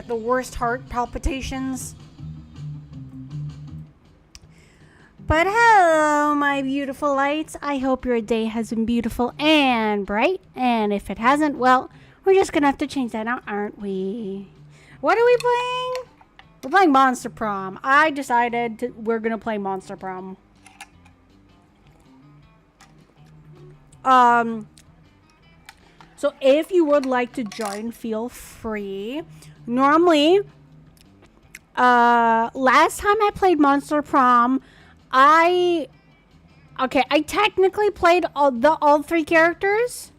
the worst heart palpitations. But hello, my beautiful lights. I hope your day has been beautiful and bright. And if it hasn't, well, we're just gonna have to change that now, aren't we? What are we playing? We're playing Monster Prom. I decided we're gonna play Monster Prom. So if you would like to join, feel free. Normally, last time I played Monster Prom, I technically played all three characters,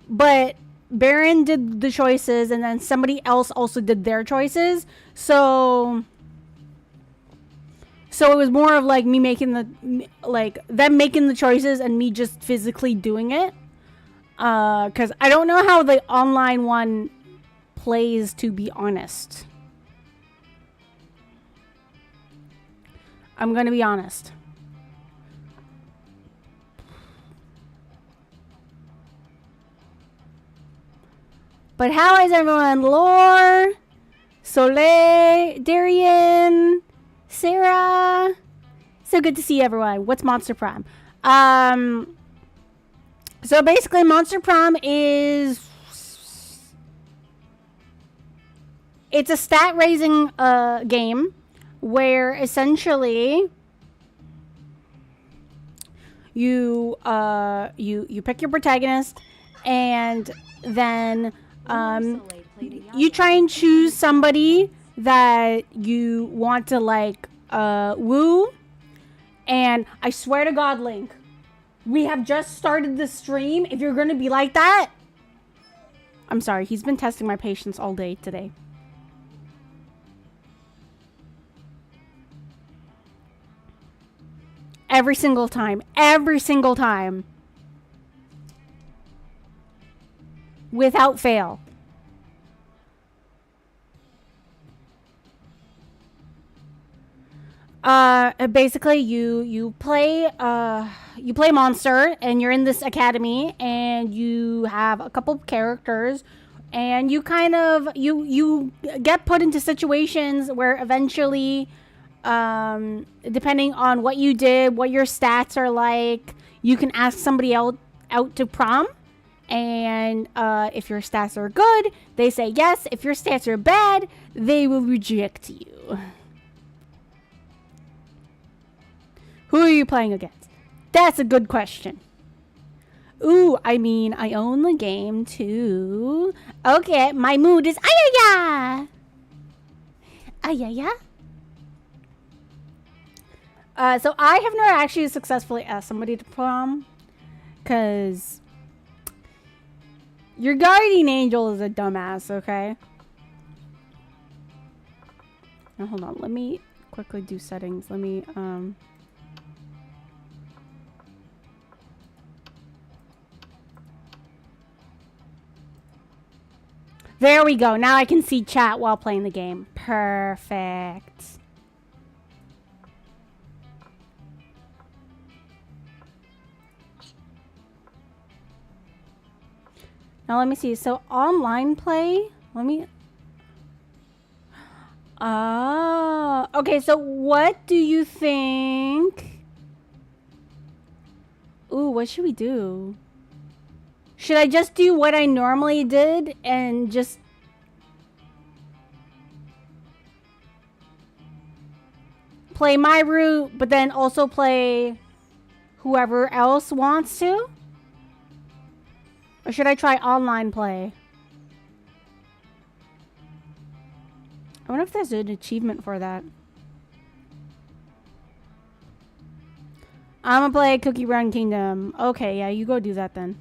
but Baron did the choices and then somebody else also did their choices. So it was more of like me making them making the choices and me just physically doing it. Cause I don't know how the online one plays, to be honest. I'm gonna be honest. But how is everyone? Lore, Soleil, Darian, Sarah. So good to see everyone. What's Monster Prom? So basically Monster Prom is... It's a stat raising game where essentially you pick your protagonist and then you try and choose somebody that you want to like woo. And I swear to God, Link, we have just started the stream. If you're gonna be like that, I'm sorry. He's been testing my patience all day today. Every single time. Every single time. Without fail. Basically you play monster and you're in this academy and you have a couple characters and you kind of you get put into situations where eventually depending on what you did, what your stats are like, you can ask somebody else out to prom. And if your stats are good, they say yes. If your stats are bad, they will reject you. Who are you playing against? That's a good question. Ooh, I mean, I own the game too. Okay, my mood is ayaya. Ayaya. So I have never actually successfully asked somebody to prom, cause your guardian angel is a dumbass. Okay. Now hold on. Let me quickly do settings. Let me There we go. Now I can see chat while playing the game. Perfect. Now let me see. So online play. Let me... okay, so what do you think? Ooh, what should we do? Should I just do what I normally did and just... play my route, but then also play whoever else wants to? Or should I try online play? I wonder if there's an achievement for that. I'm gonna play Cookie Run Kingdom. Okay, yeah, you go do that then.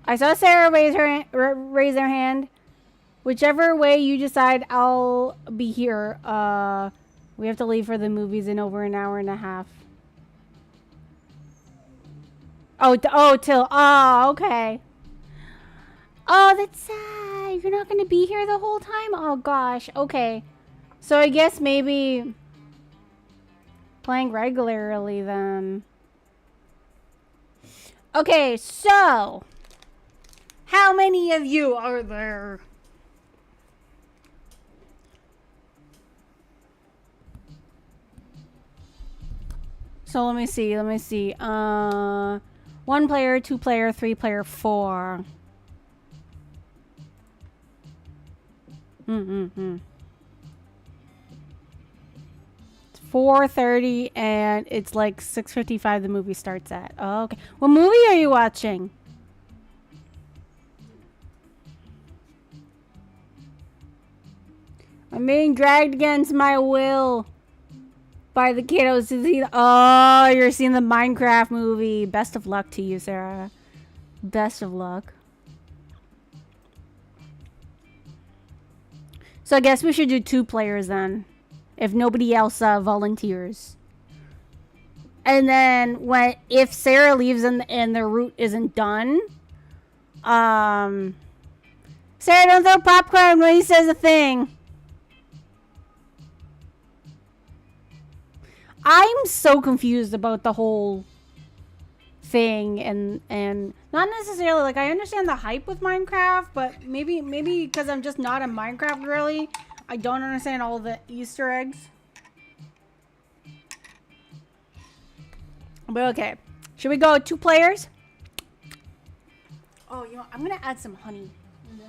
I saw Sarah raise their hand. Whichever way you decide, I'll be here. We have to leave for the movies in over an hour and a half. Oh, okay. Oh, that's sad. You're not gonna be here the whole time? Oh, gosh. Okay. So I guess maybe playing regularly then. Okay, so How many of you are there? So let me see. One player, two player, three player, four. It's 4:30 and it's like 6:55 the movie starts at. Oh, okay. What movie are you watching? I'm being dragged against my will by the kiddos to see. Oh, you're seeing the Minecraft movie. Best of luck to you, Sarah. Best of luck. So I guess we should do 2 players then, if nobody else volunteers. And then if Sarah leaves and the route isn't done, Sarah, don't throw popcorn when he says a thing. I'm so confused about the whole thing and not necessarily like I understand the hype with Minecraft, but maybe because I'm just not a Minecraft girly, I don't understand all the Easter eggs. But okay, should we go 2 players? Oh, you know, I'm gonna add some honey in this.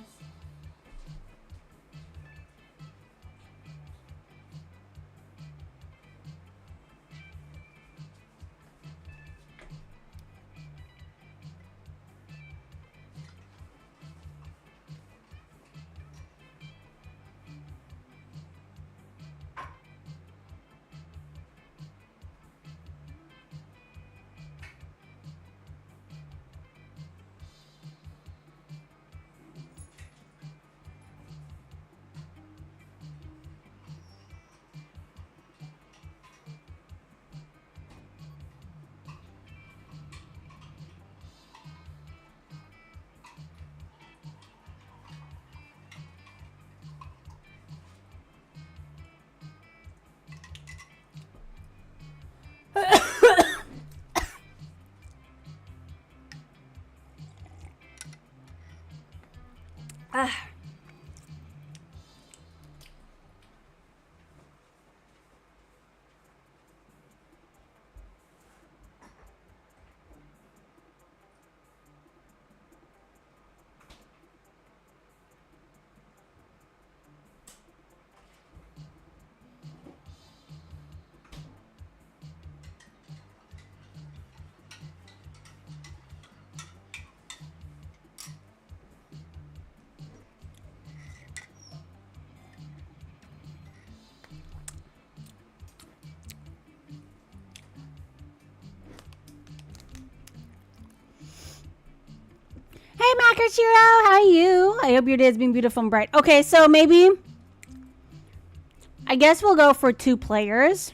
Ah. Hey, Makashiro, how are you? I hope your day's been beautiful and bright. Okay, so maybe I guess we'll go for 2 players.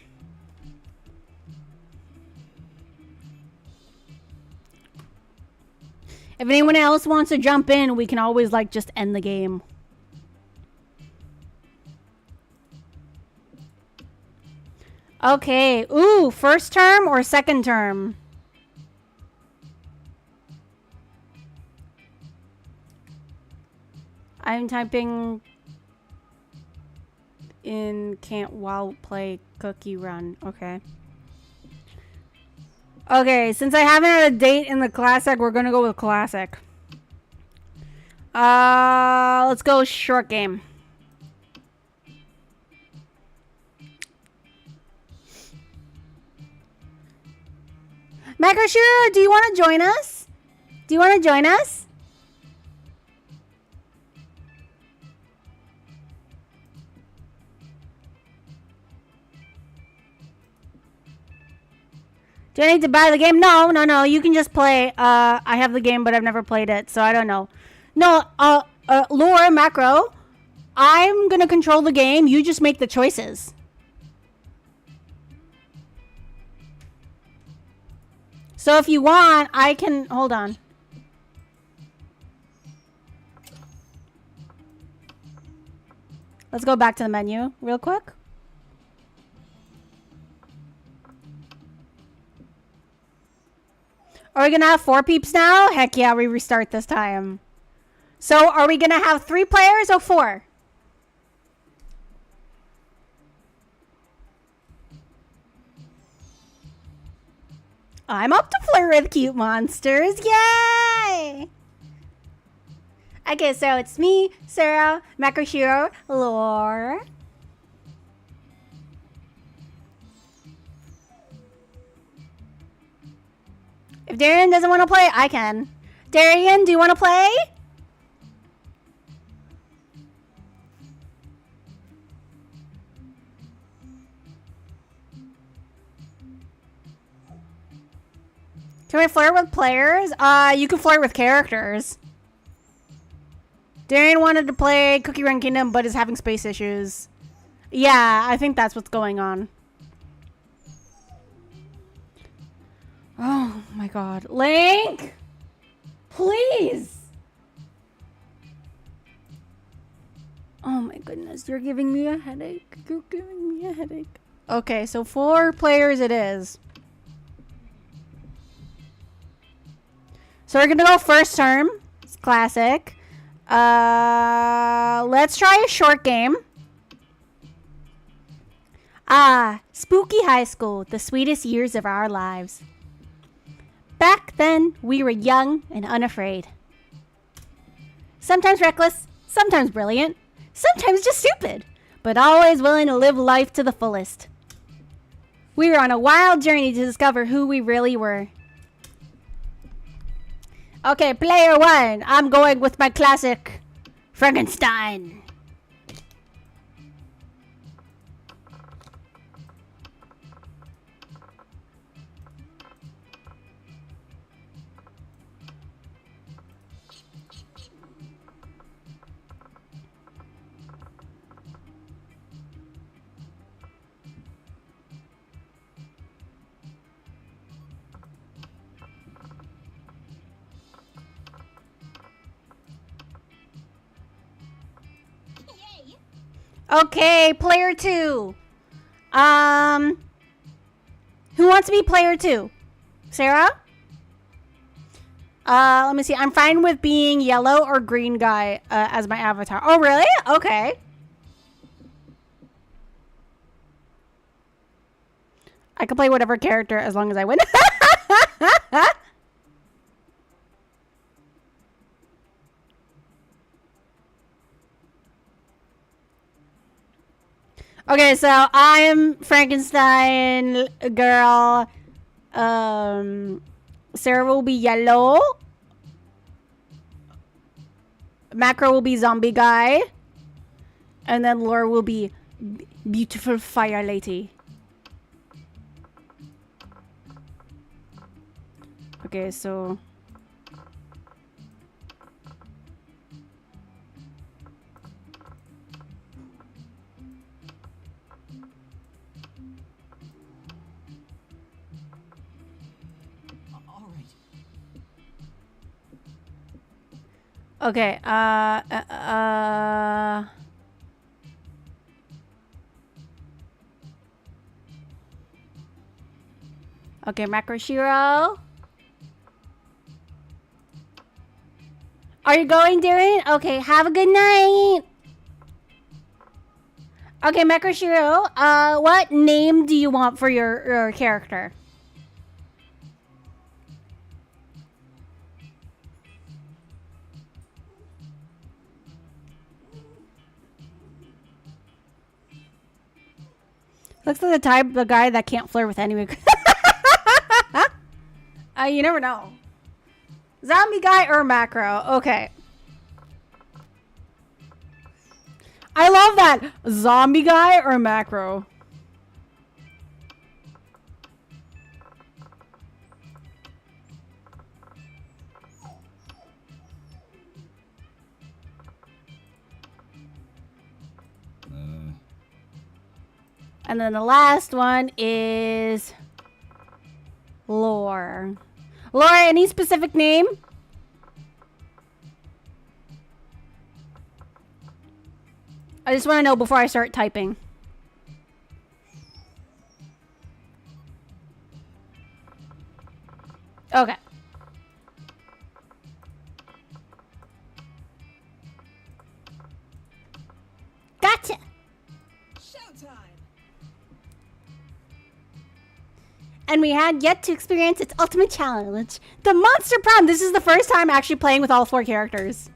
If anyone else wants to jump in, we can always like just end the game. Okay. Ooh, first term or second term? I'm typing in can't while play cookie run. Okay. Okay, since I haven't had a date in the classic, we're gonna go with classic. Let's go short game. Makashiro, do you want to join us? Do you want to join us? Do I need to buy the game? No. You can just play. I have the game, but I've never played it, so I don't know. No, Lore, Macro, I'm gonna control the game. You just make the choices. So if you want, I can... Hold on. Let's go back to the menu real quick. Are we gonna have 4 peeps now? Heck yeah, we restart this time. So are we gonna have 3 players or 4? I'm up to flirt with cute monsters. Yay! Okay, so it's me, Sarah, Makoshiro, Lore. If Darian doesn't want to play, I can. Darian, do you want to play? Can we flirt with players? You can flirt with characters. Darian wanted to play Cookie Run Kingdom, but is having space issues. Yeah, I think that's what's going on. Oh my god. Link! Please! Oh my goodness, you're giving me a headache. You're giving me a headache. Okay, so 4 players it is. So we're gonna go first term. It's classic. Let's try a short game. Spooky high school, the sweetest years of our lives. Back then, we were young and unafraid. Sometimes reckless, sometimes brilliant, sometimes just stupid, but always willing to live life to the fullest. We were on a wild journey to discover who we really were. Okay, player 1. I'm going with my classic Frankenstein. Okay, player 2. Who wants to be player 2? Sarah? Let me see. I'm fine with being yellow or green guy as my avatar. Oh, really? Okay. I can play whatever character as long as I win. Okay, so I'm Frankenstein girl. Sarah will be yellow. Macro will be zombie guy. And then Laura will be beautiful fire lady. Okay, so... Okay, okay, Macro Shiro. Are you going, Darren? Okay, have a good night. Okay, Macro Shiro, what name do you want for your character? Looks like the type of guy that can't flirt with anyone. You never know. Zombie guy or macro? Okay. I love that. Zombie guy or macro? And then the last one is Lore. Lore, any specific name? I just want to know before I start typing. Okay. And we had yet to experience its ultimate challenge, the Monster Prom. This is the first time actually playing with all 4 characters.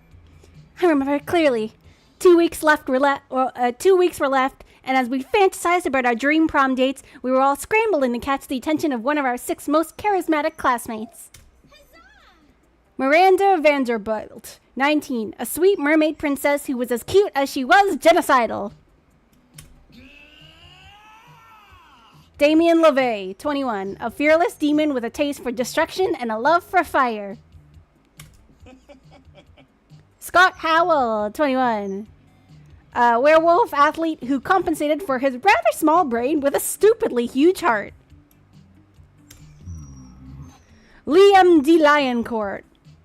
I remember it clearly. 2 weeks left. 2 weeks were left, and as we fantasized about our dream prom dates, we were all scrambling to catch the attention of one of our 6 most charismatic classmates. Huzzah! Miranda Vanderbilt, 19, a sweet mermaid princess who was as cute as she was genocidal. Damien LeVay, 21, a fearless demon with a taste for destruction and a love for fire. Scott Howell, 21, a werewolf athlete who compensated for his rather small brain with a stupidly huge heart. Liam D. Lioncourt,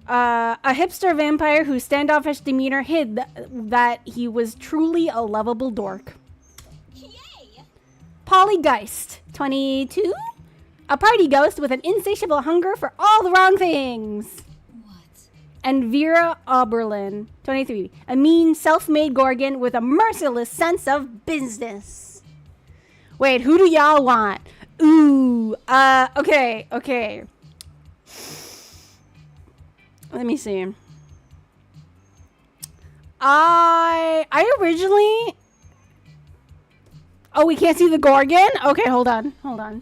a hipster vampire whose standoffish demeanor hid that he was truly a lovable dork. Polly Geist, 22, a party ghost with an insatiable hunger for all the wrong things. What? And Vera Oberlin, 23, a mean, self-made Gorgon with a merciless sense of business. Wait, who do y'all want? Ooh, okay. Let me see. I originally... Oh, we can't see the Gorgon? Okay, hold on.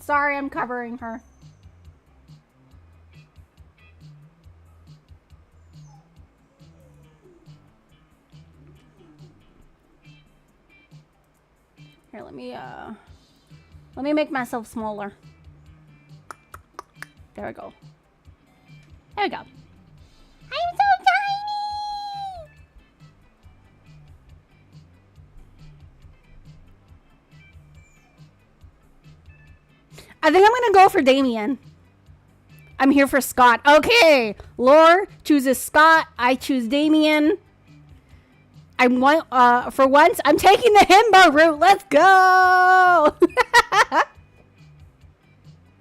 Sorry, I'm covering her. Here, let me make myself smaller. There we go. I'm so tiny! I think I'm gonna go for Damien. I'm here for Scott. Okay, Lore chooses Scott. I choose Damien. For once, I'm taking the himbo route. Let's go!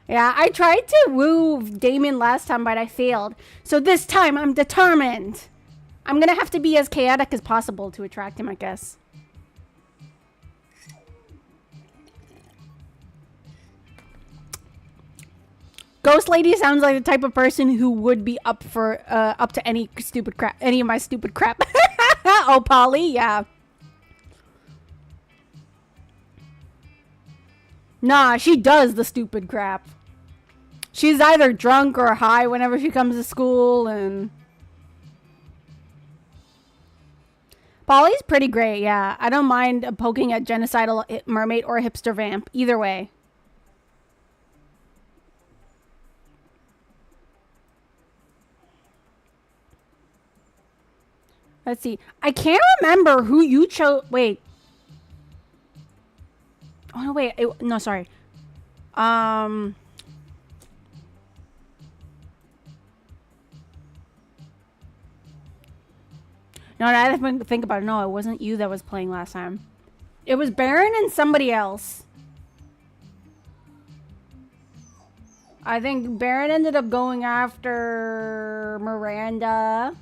Yeah, I tried to woo Damien last time, but I failed. So this time, I'm determined. I'm gonna have to be as chaotic as possible to attract him, I guess. Ghost Lady sounds like the type of person who would be up to any stupid crap, any of my stupid crap. Oh, Polly, yeah. Nah, she does the stupid crap. She's either drunk or high whenever she comes to school, and... Polly's pretty great, yeah. I don't mind poking at genocidal mermaid or hipster vamp. Either way. Let's see. I can't remember who you chose. Wait. Oh, no, wait. No, sorry. No, I have to think about it. No, it wasn't you that was playing last time. It was Baron and somebody else. I think Baron ended up going after Miranda.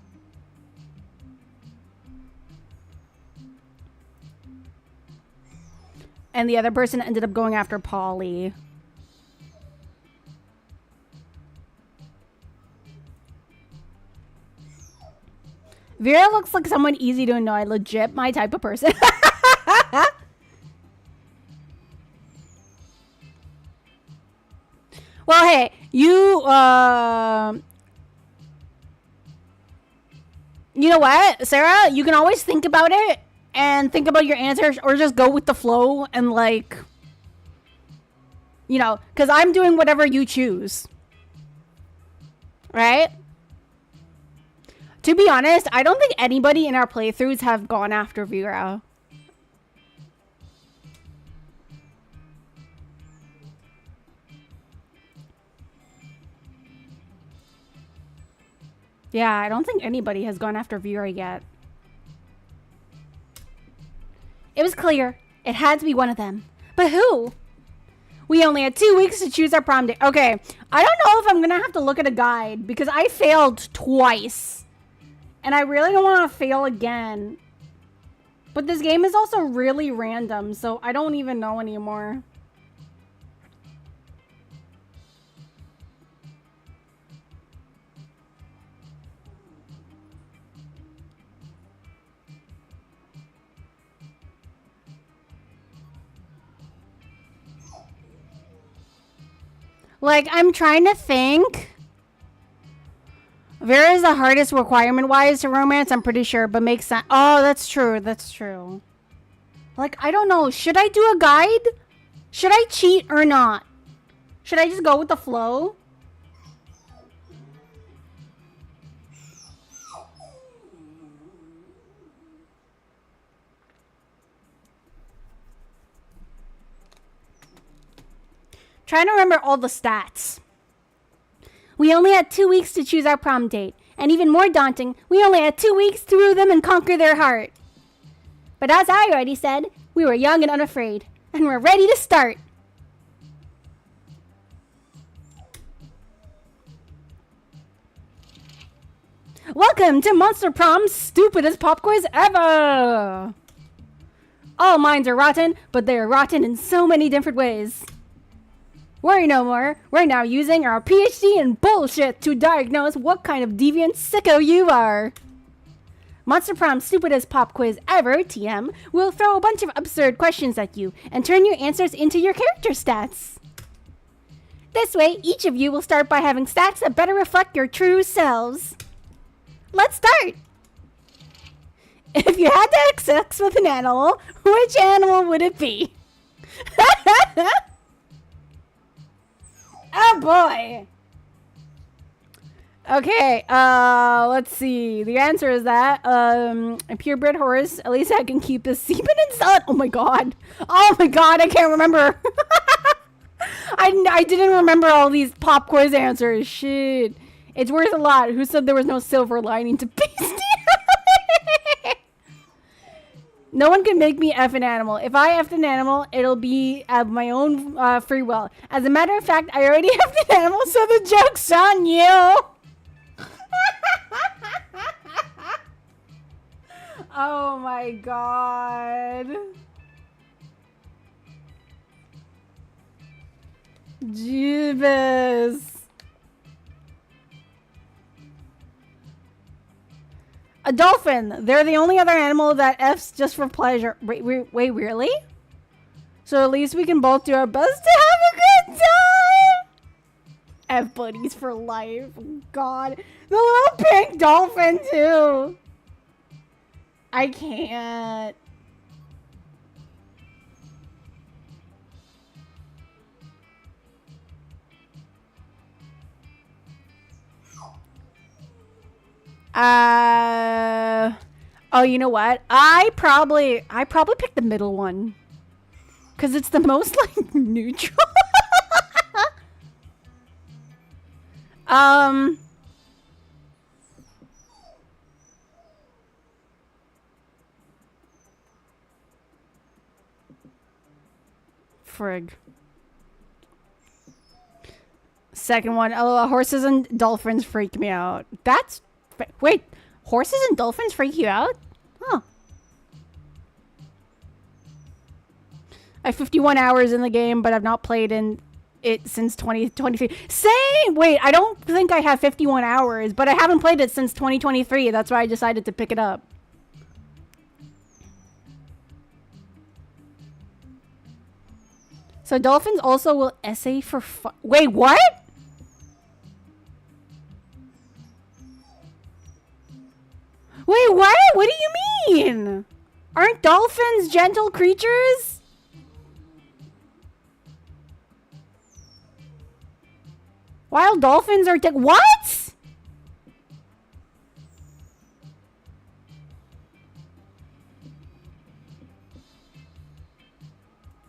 And the other person ended up going after Polly. Vera looks like someone easy to annoy. Legit my type of person. Well, hey, you know what, Sarah? You can always think about it. And think about your answers, or just go with the flow and, like, you know, because I'm doing whatever you choose. Right? To be honest, I don't think anybody in our playthroughs have gone after Vera. Yeah, I don't think anybody has gone after Vera yet. It was clear. It had to be one of them. But who? We only had 2 weeks to choose our prom date. Okay, I don't know if I'm going to have to look at a guide because I failed twice. And I really don't want to fail again. But this game is also really random, so I don't even know anymore. Like, I'm trying to think. Vera is the hardest requirement-wise to romance, I'm pretty sure, but makes sense. Oh, that's true. That's true. Like, I don't know. Should I do a guide? Should I cheat or not? Should I just go with the flow? Trying to remember all the stats. We only had 2 weeks to choose our prom date. And even more daunting, we only had 2 weeks to woo them and conquer their heart. But as I already said, we were young and unafraid. And we're ready to start. Welcome to Monster Prom's stupidest pop quiz ever! All minds are rotten, but they are rotten in so many different ways. Worry no more. We're now using our PhD in bullshit to diagnose what kind of deviant sicko you are. Monster Prom's stupidest pop quiz ever, TM, will throw a bunch of absurd questions at you and turn your answers into your character stats. This way, each of you will start by having stats that better reflect your true selves. Let's start! If you had to have sex with an animal, which animal would it be? Oh boy! Okay, let's see. The answer is that, a purebred horse. At least I can keep the semen inside. Oh my god. Oh my god, I can't remember. I didn't remember all these pop quiz answers. Shit. It's worth a lot. Who said there was no silver lining to Beastie? No one can make me F an animal. If I F an animal, it'll be of my own free will. As a matter of fact, I already F'd an animal, so the joke's on you. Oh my god. Jeebus. A dolphin. They're the only other animal that F's just for pleasure. Wait, really? So at least we can both do our best to have a good time. F buddies for life. God. The little pink dolphin too. I can't. Oh, you know what? I probably picked the middle one. Cause it's the most like neutral. Frig. Second one. Oh, horses and dolphins freak me out. That's... Wait. Horses and dolphins freak you out? Huh. I have 51 hours in the game, but I've not played in it since 2023. Same! Wait, I don't think I have 51 hours, but I haven't played it since 2023. That's why I decided to pick it up. So dolphins also will essay for fun. Wait, what? Wait, what? What do you mean? Aren't dolphins gentle creatures? Wild dolphins are what?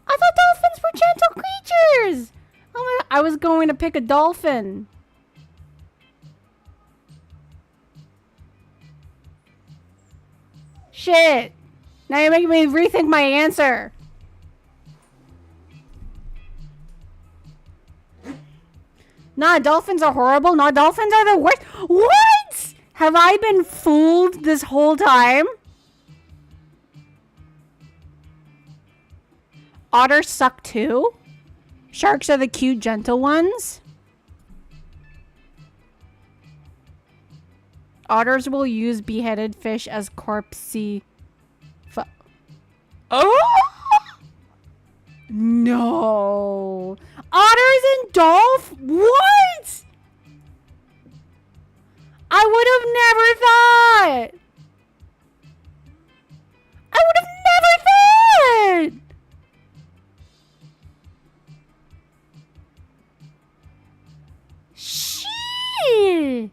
I thought dolphins were gentle creatures. Oh my, I was going to pick a dolphin. Shit. Now you're making me rethink my answer. Nah, dolphins are horrible. Nah, dolphins are the worst. What? Have I been fooled this whole time? Otters suck too. Sharks are the cute, gentle ones. Otters will use beheaded fish as corpsey. Oh! No. Otters and dolph? What? I would have never thought. I would have never thought. Shit.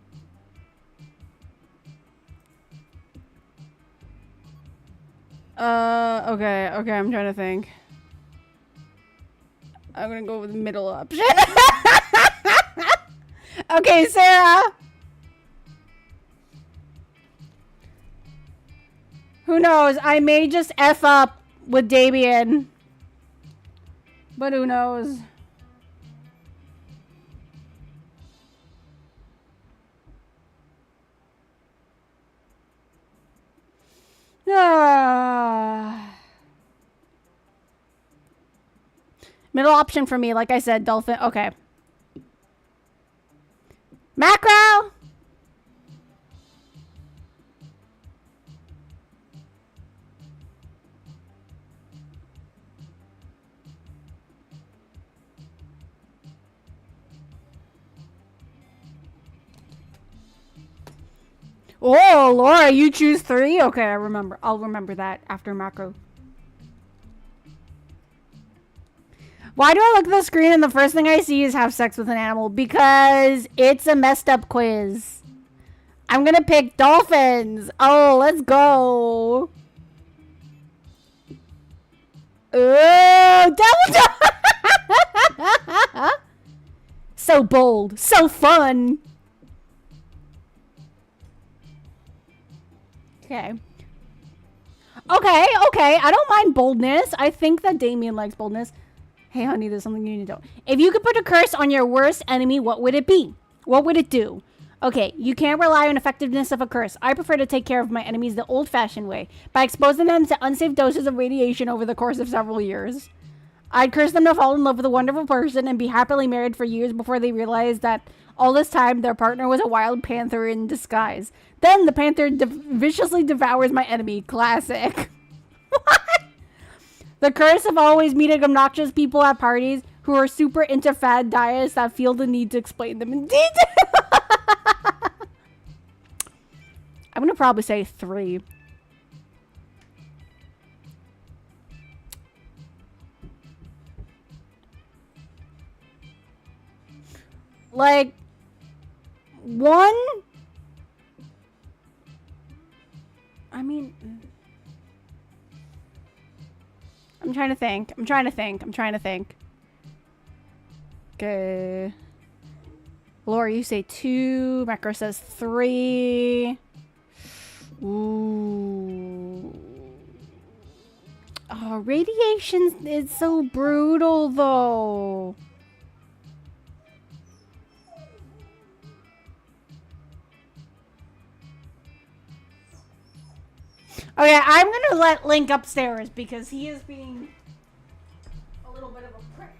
Okay, I'm trying to think. I'm gonna go with the middle option. Okay, Sarah. Who knows? I may just F up with Damien. But who knows? Middle option for me, like I said, dolphin. Okay. Mackerel! Oh, Laura, you choose 3? Okay, I remember. I'll remember that after macro. Why do I look at the screen and the first thing I see is have sex with an animal? Because it's a messed up quiz. I'm gonna pick dolphins. Oh, let's go. Oh, double. So bold. So fun. Okay. Okay. I don't mind boldness. I think that Damien likes boldness. Hey, honey, there's something you need to know. If you could put a curse on your worst enemy, what would it be? What would it do? Okay, you can't rely on effectiveness of a curse. I prefer to take care of my enemies the old-fashioned way, by exposing them to unsafe doses of radiation over the course of several years. I'd curse them to fall in love with a wonderful person and be happily married for years before they realized that all this time their partner was a wild panther in disguise. Then the panther viciously devours my enemy. Classic. What? The curse of always meeting obnoxious people at parties who are super into fad diets that feel the need to explain them in detail. I'm gonna probably say 3. Like 1. I mean, I'm trying to think. Okay. Laura, you say 2. Macro says 3. Ooh. Oh, radiation is so brutal, though. Okay, I'm gonna let Link upstairs because he is being a little bit of a prick.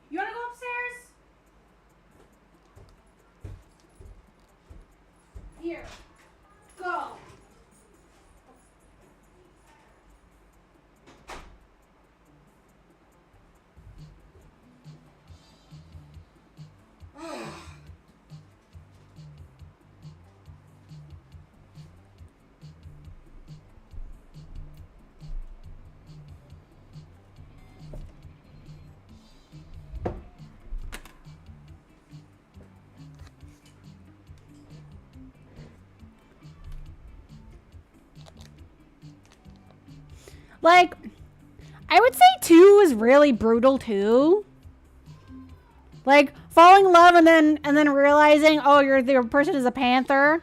You wanna go upstairs? Here. Go. Like, I would say 2 is really brutal too. Like, falling in love and then realizing, oh, your person is a panther.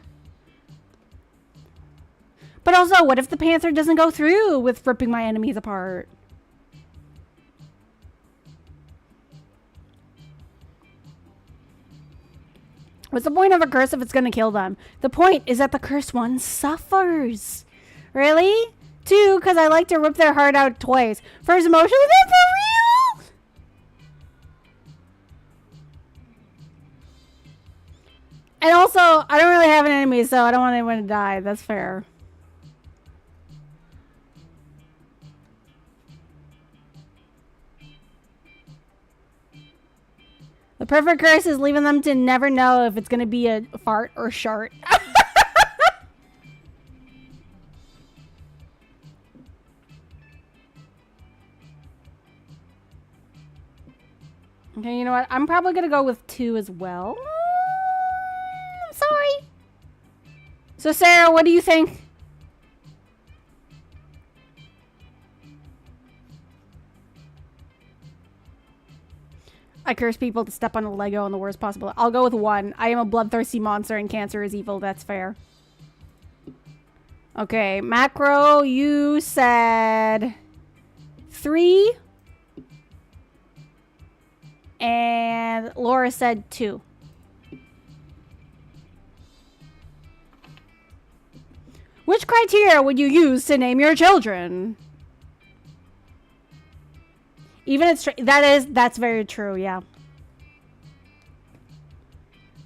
But also, what if the panther doesn't go through with ripping my enemies apart? What's the point of a curse if it's gonna kill them? The point is that the cursed one suffers. Really? 2, because I like to rip their heart out twice. First emotional, then for real? And also, I don't really have an enemy, so I don't want anyone to die. That's fair. The perfect curse is leaving them to never know if it's going to be a fart or shart. Okay, you know what? I'm probably going to go with 2 as well. I'm sorry. So, Sarah, what do you think? I curse people to step on a Lego in the worst possible. I'll go with 1. I am a bloodthirsty monster and cancer is evil. That's fair. Okay, Macro, you said 3. And Laura said 2. Which criteria would you use to name your children? Even it's that's very true, yeah.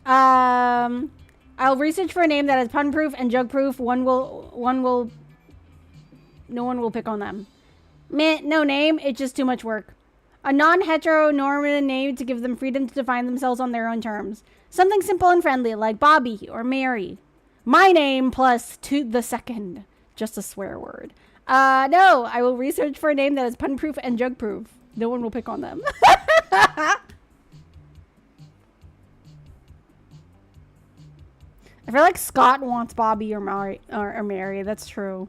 I'll research for a name that is pun proof and joke proof. No one will pick on them. Meh, no name, it's just too much work. A non-heteronormative name to give them freedom to define themselves on their own terms. Something simple and friendly like Bobby or Mary. My name plus 2 the second. Just a swear word. No, I will research for a name that is pun proof and joke proof. No one will pick on them. I feel like Scott wants Bobby or Mary. That's true.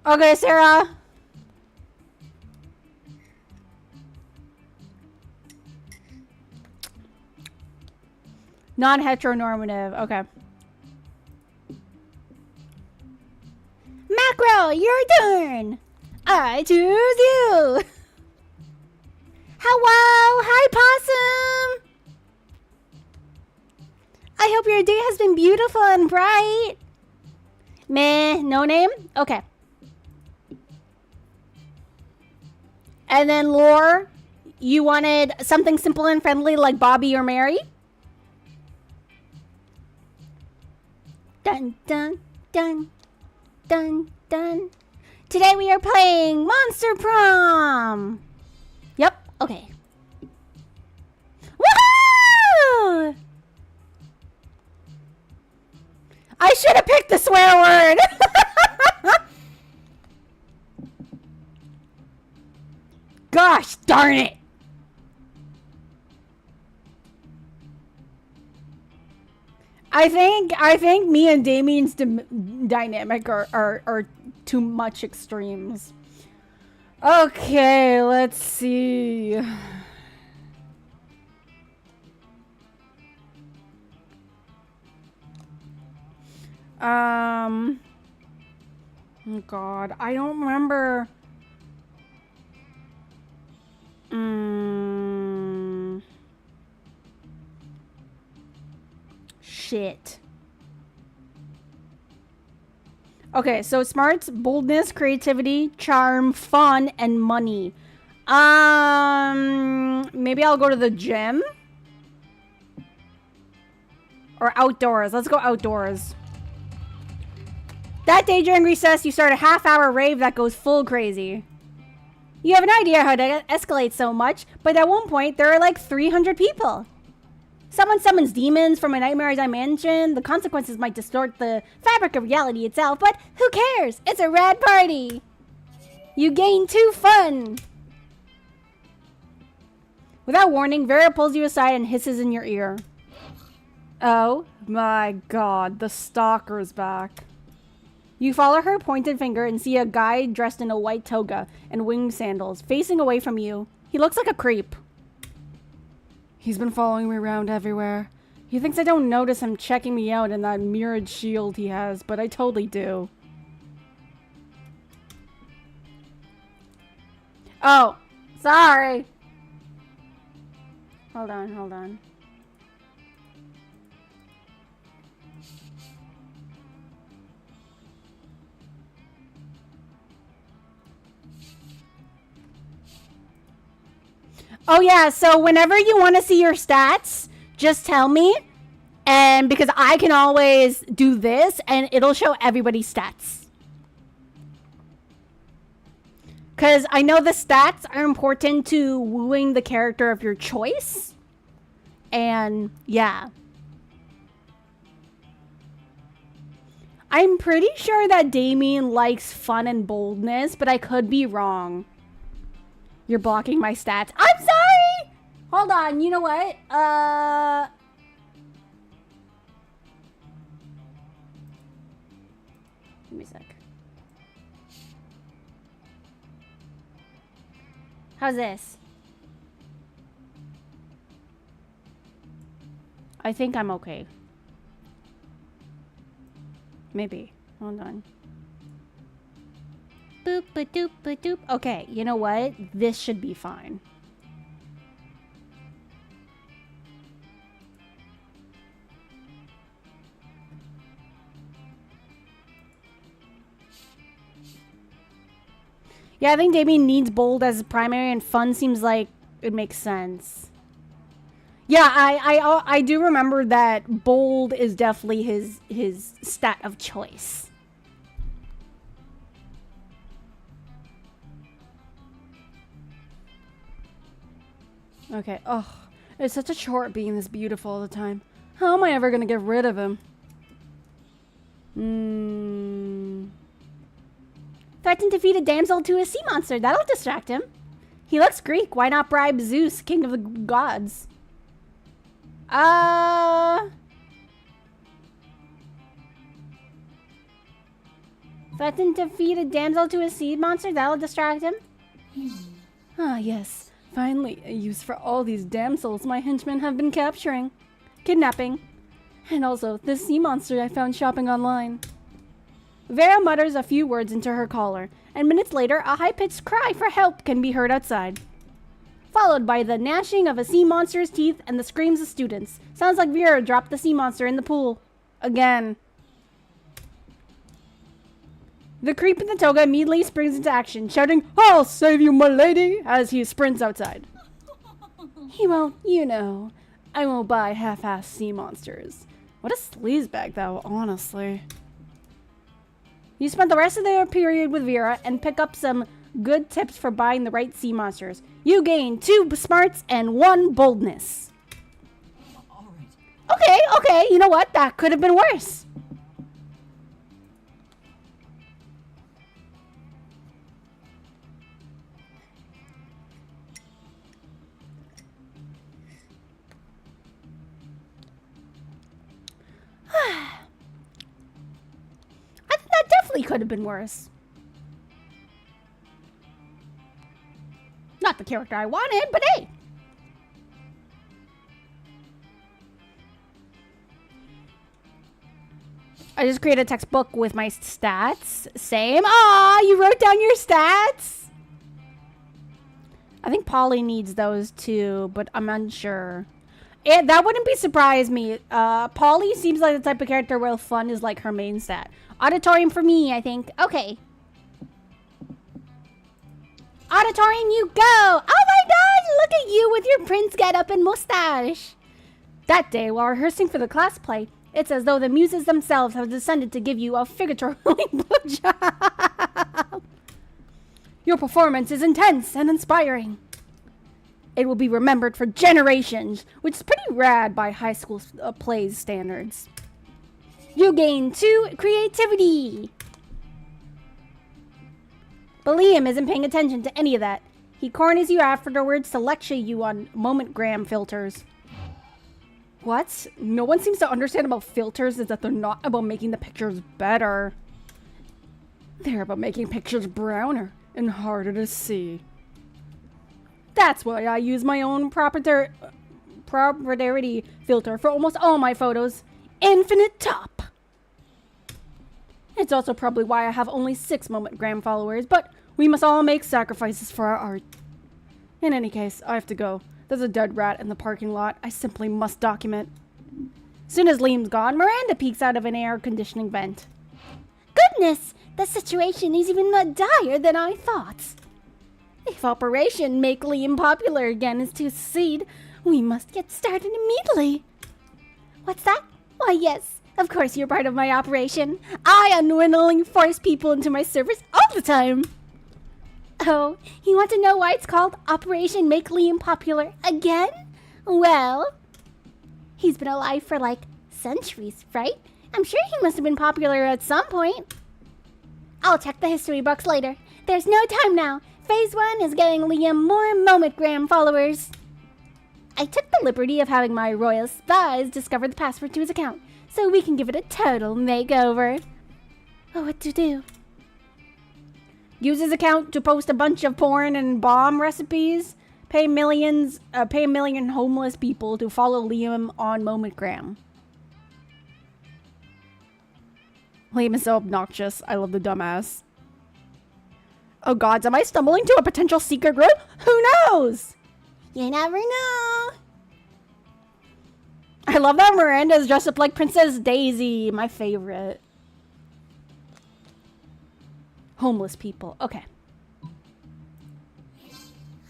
Okay, Sarah. Non-heteronormative. Okay. Macro, your turn. I choose you. Hello. Hi, Possum. I hope your day has been beautiful and bright. Meh, no name? Okay. And then Lore, you wanted something simple and friendly like Bobby or Mary? Dun, dun, dun, dun, dun. Today we are playing Monster Prom. Yep, okay. Woohoo! I should have picked the swear word. Gosh darn it. I think me and Damien's dynamic are too much extremes. Okay, let's see. Oh God, I don't remember. Shit. Okay, so smarts, boldness, creativity, charm, fun, and money. Maybe I'll go to the gym. Or outdoors. Let's go outdoors. That day during recess, you start a half-hour rave that goes full crazy. You have an idea how to escalate so much, but at one point, there are like 300 people. Someone summons demons from a nightmare dimension. The consequences might distort the fabric of reality itself, but who cares? It's a rad party. You gain 2 fun. Without warning, Vera pulls you aside and hisses in your ear. Oh my God, the stalker's back. You follow her pointed finger and see a guy dressed in a white toga and winged sandals facing away from you. He looks like a creep. He's been following me around everywhere. He thinks I don't notice him checking me out in that mirrored shield he has, but I totally do. Oh, sorry. Hold on. Oh yeah, so whenever you want to see your stats, just tell me. And because I can always do this and it'll show everybody's stats. Because I know the stats are important to wooing the character of your choice. And yeah. I'm pretty sure that Damien likes fun and boldness, but I could be wrong. You're blocking my stats. I'm sorry! Hold on, you know what? Give me a sec. How's this? I think I'm okay. Maybe. Hold on. Boop, ba doop, ba doop. Okay, you know what? This should be fine. Yeah, I think Damien needs bold as primary, and fun seems like it makes sense. Yeah, I do remember that bold is definitely his stat of choice. Okay. Oh, it's such a chore being this beautiful all the time. How am I ever gonna get rid of him? Threaten to feed a damsel to a sea monster. That'll distract him. He looks Greek. Why not bribe Zeus, king of the gods? Threaten to feed a damsel to a sea monster. That'll distract him. Ah, yes. Finally, a use for all these damsels my henchmen have been capturing. Kidnapping. And also, this sea monster I found shopping online. Vera mutters a few words into her collar, and minutes later, a high-pitched cry for help can be heard outside. Followed by the gnashing of a sea monster's teeth and the screams of students. Sounds like Vera dropped the sea monster in the pool. Again. The creep in the toga immediately springs into action, shouting, "I'll save you, my lady," as he sprints outside. He won't, you know. I won't buy half-assed sea monsters. What a sleazebag, though, honestly. You spent the rest of their period with Vera and pick up some good tips for buying the right sea monsters. You gain 2 smarts and 1 boldness. Okay, you know what? That could have been worse. That definitely could have been worse. Not the character I wanted, but hey. I just created a textbook with my stats. Same. Aw, you wrote down your stats? I think Polly needs those too, but I'm unsure. That wouldn't surprise me. Polly seems like the type of character where fun is like her main stat. Auditorium for me, I think. Okay. Auditorium, you go! Oh my god, look at you with your prince getup and mustache. That day, while rehearsing for the class play, it's as though the muses themselves have descended to give you a figuratively blowjob. Your performance is intense and inspiring. It will be remembered for generations, which is pretty rad by high school plays standards. You gain 2 creativity. But Liam isn't paying attention to any of that. He corners you afterwards to lecture you on moment-gram filters. What? No one seems to understand about filters is that they're not about making the pictures better. They're about making pictures browner and harder to see. That's why I use my own proprietary filter for almost all my photos. Infinite Top. It's also probably why I have only 6 moment-gram followers, but we must all make sacrifices for our art. In any case, I have to go. There's a dead rat in the parking lot. I simply must document. Soon as Liam's gone, Miranda peeks out of an air conditioning vent. Goodness, the situation is even more dire than I thought. If Operation Make Liam Popular again is to succeed, we must get started immediately. What's that? Why, yes, of course you're part of my operation. I unwillingly force people into my service all the time. Oh, you want to know why it's called Operation Make Liam Popular again? Well, he's been alive for like centuries, right? I'm sure he must have been popular at some point. I'll check the history books later. There's no time now. Phase 1 is getting Liam more Momentgram followers. I took the liberty of having my royal spies discover the password to his account, so we can give it a total makeover. Oh, what to do? Use his account to post a bunch of porn and bomb recipes. Pay a million homeless people to follow Liam on Momentgram. Liam is so obnoxious. I love the dumbass. Oh gods, am I stumbling to a potential secret room? Who knows? You never know. I love that Miranda's dressed up like Princess Daisy. My favorite. Homeless people. Okay.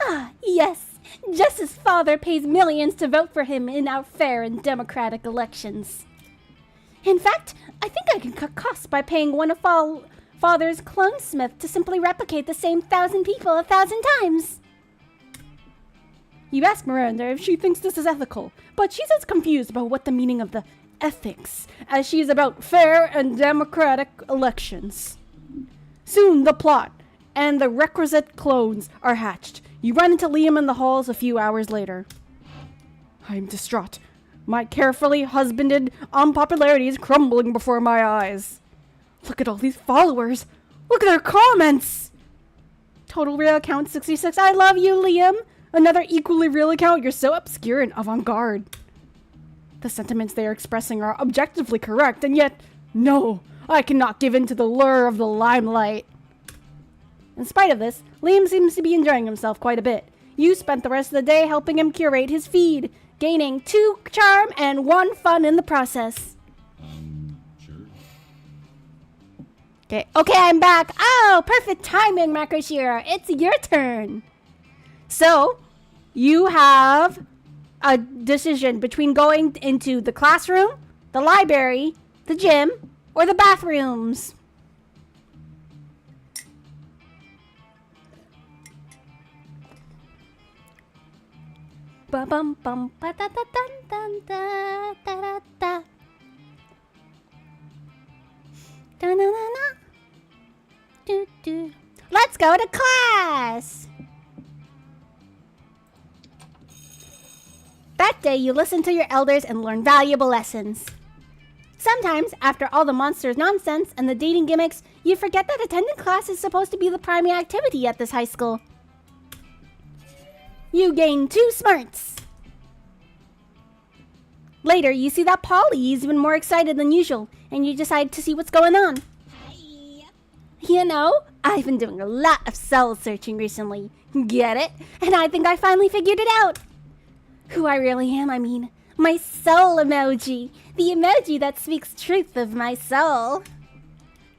Ah, yes. Just his father pays millions to vote for him in our fair and democratic elections. In fact, I think I can cut costs by paying one of Father's clonesmith to simply replicate the same 1,000 people 1,000 times. You ask Miranda if she thinks this is ethical, but she's as confused about what the meaning of the ethics as she is about fair and democratic elections. Soon the plot and the requisite clones are hatched. You run into Liam in the halls a few hours later. I'm distraught. My carefully husbanded unpopularity is crumbling before my eyes. Look at all these followers. Look at their comments. Total real account 66. I love you, Liam. Another equally real account. You're so obscure and avant-garde. The sentiments they are expressing are objectively correct, and yet, no, I cannot give in to the lure of the limelight. In spite of this, Liam seems to be enjoying himself quite a bit. You spent the rest of the day helping him curate his feed, gaining 2 charm and 1 fun in the process. Sure. Okay, I'm back. Oh, perfect timing, Makoshiro. It's your turn. So, you have a decision between going into the classroom, the library, the gym, or the bathrooms. Ba bum bum ba da da dun dun da da da da. Da na na na. Do do. Let's go to class. That day, you listen to your elders and learn valuable lessons. Sometimes, after all the monsters' nonsense and the dating gimmicks, you forget that attending class is supposed to be the primary activity at this high school. You gain 2 smarts. Later, you see that Polly is even more excited than usual, and you decide to see what's going on. Hey. You know, I've been doing a lot of soul searching recently. Get it? And I think I finally figured it out. Who I really am, I mean. My soul emoji. The emoji that speaks truth of my soul.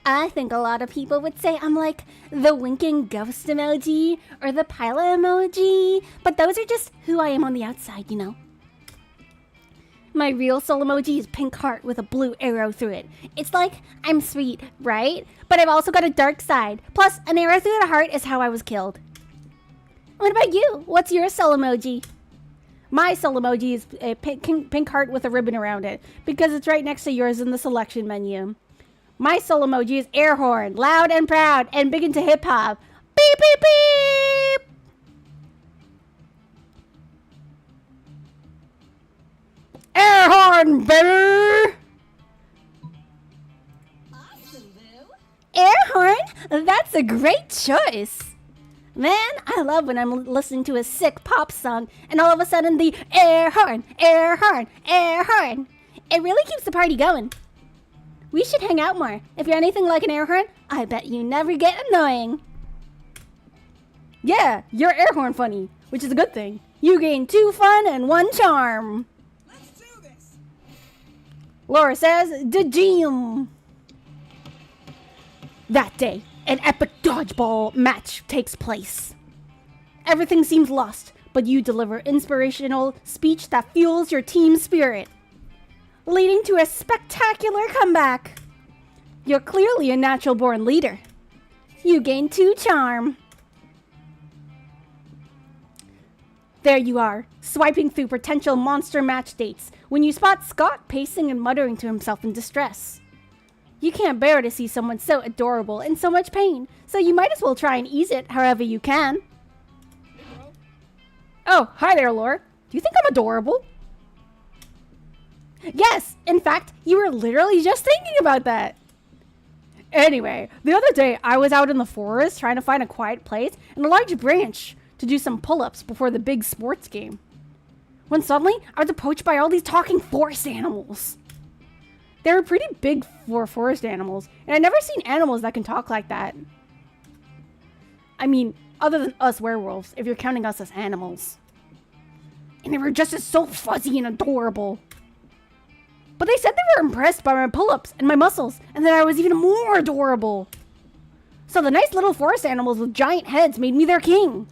I think a lot of people would say I'm like the winking ghost emoji or the pilot emoji, but those are just who I am on the outside, you know. My real soul emoji is pink heart with a blue arrow through it. It's like I'm sweet, right? But I've also got a dark side. Plus, an arrow through the heart is how I was killed. What about you? What's your soul emoji? My soul emoji is a pink heart with a ribbon around it because it's right next to yours in the selection menu. My soul emoji is air horn, loud and proud, and big into hip-hop. Beep, beep, beep! Air horn, baby! Awesome, boo! Air horn? That's a great choice. Man, I love when I'm listening to a sick pop song and all of a sudden the air horn, air horn, air horn. It really keeps the party going. We should hang out more. If you're anything like an air horn, I bet you never get annoying. Yeah, you're air horn funny, which is a good thing. You gain 2 fun and 1 charm. Let's do this. Laura says, "The gym." That day, an epic dodgeball match takes place. everything seems lost, but you deliver inspirational speech that fuels your team spirit, leading to a spectacular comeback. You're clearly a natural-born leader. You gain 2 charm. There you are, swiping through potential monster match dates when you spot Scott pacing and muttering to himself in distress. You can't bear to see someone so adorable in so much pain, so you might as well try and ease it however you can. Oh, hi there, Lore. Do you think I'm adorable? Yes, in fact, you were literally just thinking about that. Anyway, the other day I was out in the forest trying to find a quiet place and a large branch to do some pull-ups before the big sports game, when suddenly I was approached by all these talking forest animals. They were pretty big for forest animals, and I'd never seen animals that can talk like that. I mean, other than us werewolves, if you're counting us as animals. And they were just so fuzzy and adorable. But they said they were impressed by my pull-ups and my muscles, and that I was even more adorable. So the nice little forest animals with giant heads made me their king.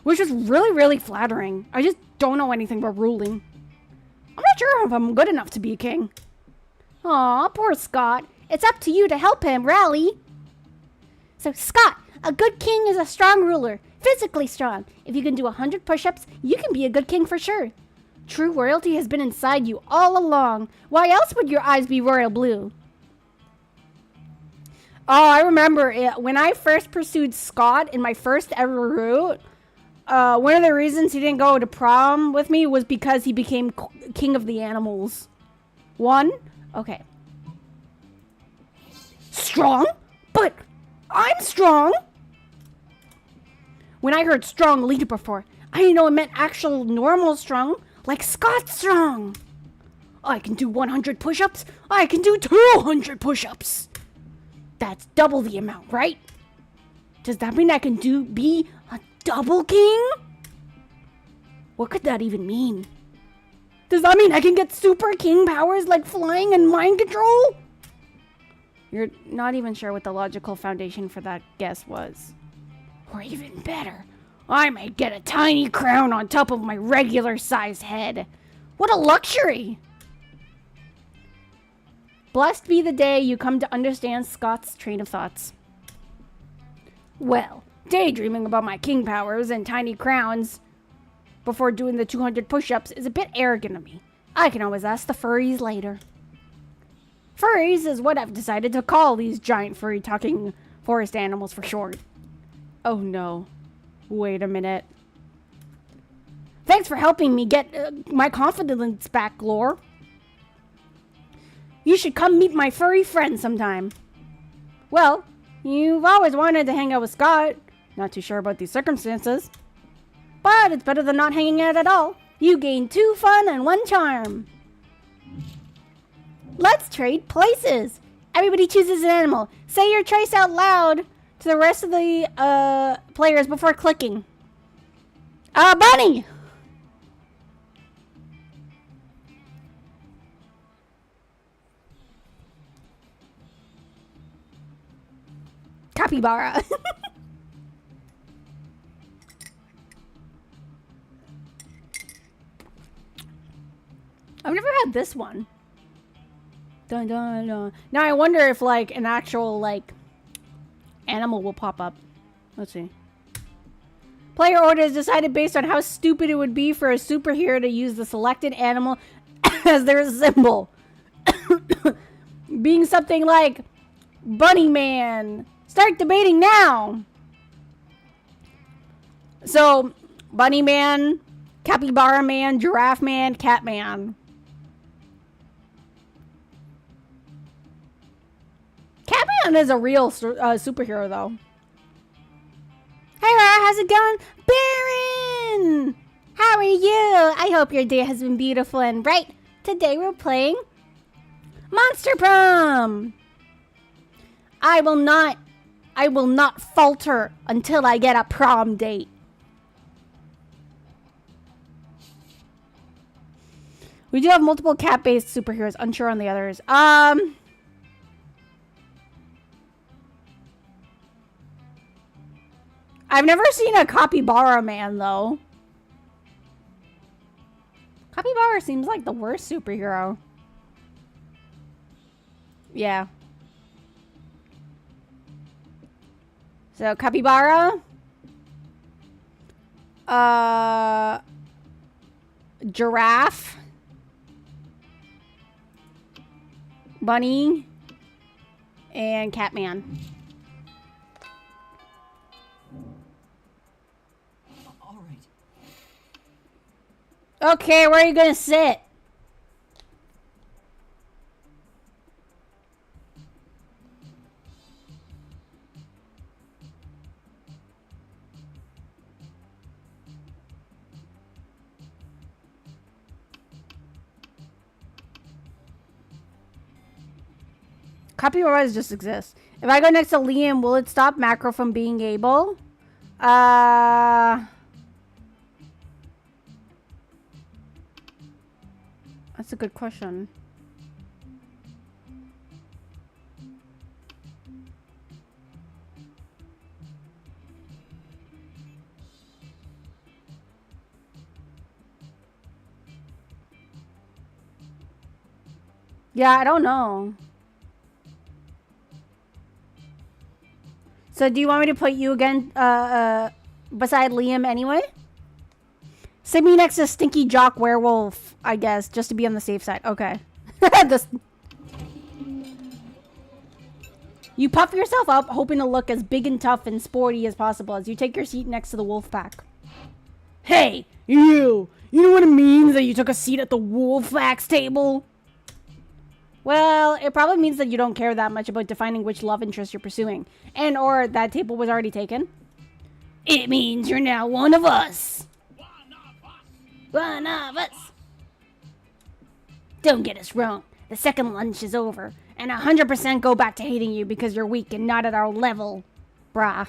Which was really, really flattering. I just don't know anything about ruling. I'm not sure if I'm good enough to be a king. Aw, poor Scott. It's up to you to help him rally. So, Scott, a good king is a strong ruler. Physically strong. If you can do 100 push-ups, you can be a good king for sure. True royalty has been inside you all along. Why else would your eyes be royal blue? Oh, I remember it. When I first pursued Scott in my first ever route, one of the reasons he didn't go to prom with me was because he became king of the animals. Okay. Strong? But I'm strong. When I heard strong leader before, I didn't know it meant actual normal strong, like Scott strong. I can do 100 push-ups. I can do 200 push-ups. That's double the amount, right? Does that mean I can be a double king? What could that even mean? Does that mean I can get super king powers like flying and mind control? You're not even sure what the logical foundation for that guess was. Or even better, I might get a tiny crown on top of my regular sized head. What a luxury! Blessed be the day you come to understand Scott's train of thoughts. Well, daydreaming about my king powers and tiny crowns before doing the 200 push-ups is a bit arrogant of me. I can always ask the furries later. Furries is what I've decided to call these giant furry talking forest animals for short. Oh no. Wait a minute. Thanks for helping me get my confidence back, Lore. You should come meet my furry friend sometime. Well, you've always wanted to hang out with Scott. Not too sure about these circumstances. But it's better than not hanging out at all. You gain 2 fun and 1 charm. Let's trade places. Everybody chooses an animal. Say your choice out loud to the rest of the players before clicking. Bunny! Capybara. I've never had this one. Dun, dun, dun. Now I wonder if like an actual like animal will pop up. Let's see. Player order is decided based on how stupid it would be for a superhero to use the selected animal as their symbol. Being something like Bunny Man. Start debating now. So, Bunny Man, Capybara Man, Giraffe Man, Cat Man. Catman is a real superhero, though. Hey, Laura, how's it going? Baron! How are you? I hope your day has been beautiful and bright. Today we're playing Monster Prom. I will not falter until I get a prom date. We do have multiple cat-based superheroes. Unsure on the others. I've never seen a capybara man, though. Capybara seems like the worst superhero. Yeah. So, capybara. Giraffe. Bunny. And Catman. All right. Okay, where are you gonna sit? Copyrights just exist. If I go next to Liam, will it stop Macro from being able? That's a good question. Yeah, I don't know. So do you want me to put you again beside Liam anyway? Sit me next to Stinky Jock Werewolf, I guess, just to be on the safe side. Okay. You puff yourself up, hoping to look as big and tough and sporty as possible as you take your seat next to the wolf pack. Hey, you! You know what it means that you took a seat at the wolf pack's table? Well, it probably means that you don't care that much about defining which love interest you're pursuing. And or that table was already taken. It means you're now one of us. One of us. Don't get us wrong. The second lunch is over. And 100% go back to hating you because you're weak and not at our level. Brah.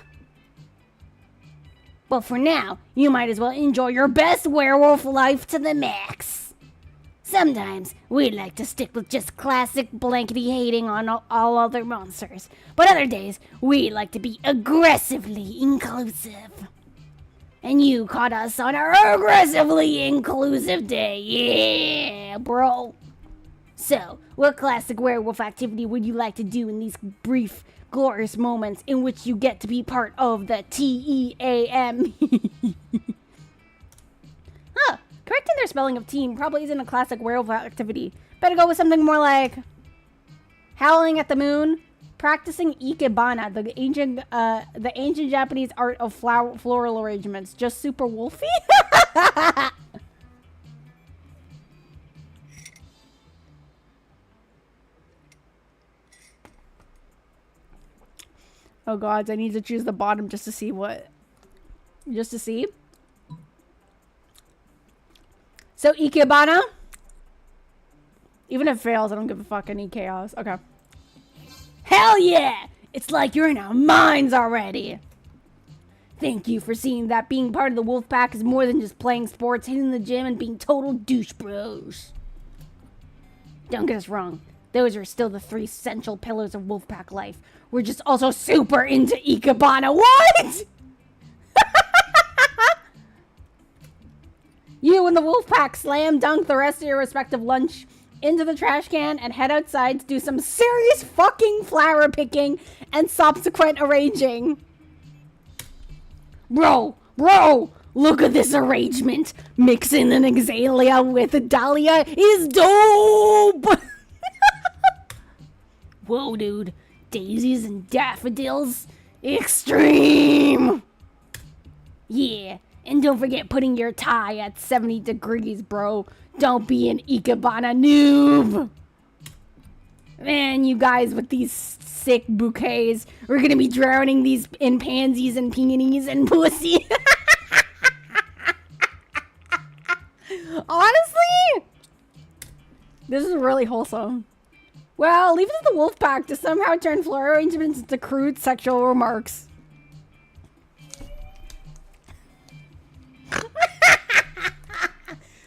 But for now, you might as well enjoy your best werewolf life to the max. Sometimes we like to stick with just classic blankety hating on all other monsters. But other days, we like to be aggressively inclusive. And you caught us on our aggressively inclusive day. Yeah, bro. So, what classic werewolf activity would you like to do in these brief, glorious moments in which you get to be part of the TEAM? Huh. Correcting their spelling of team probably isn't a classic werewolf activity. Better go with something more like howling at the moon, practicing ikebana, the ancient Japanese art of floral arrangements. Just super wolfy. Oh god, I need to choose the bottom just to see what. Just to see. So, Ikebana. Even if it fails, I don't give a fuck any chaos. Okay. Hell yeah! It's like you're in our minds already. Thank you for seeing that being part of the wolf pack is more than just playing sports, hitting the gym, and being total douche bros. Don't get us wrong. Those are still the 3 essential pillars of Wolfpack life. We're just also super into Ikebana. What? You and the Wolfpack slam dunk the rest of your respective lunch into the trash can and head outside to do some serious fucking flower picking and subsequent arranging. Bro, look at this arrangement. Mixing an Exalia with a Dahlia is dope. Whoa, dude. Daisies and daffodils? Extreme! Yeah, and don't forget putting your tie at 70 degrees, bro. Don't be an Ikebana noob! Man, you guys with these sick bouquets, we're gonna be drowning these in pansies and peonies and pussy. Honestly, this is really wholesome. Well, leave it to the Wolfpack to somehow turn floral arrangements into crude sexual remarks.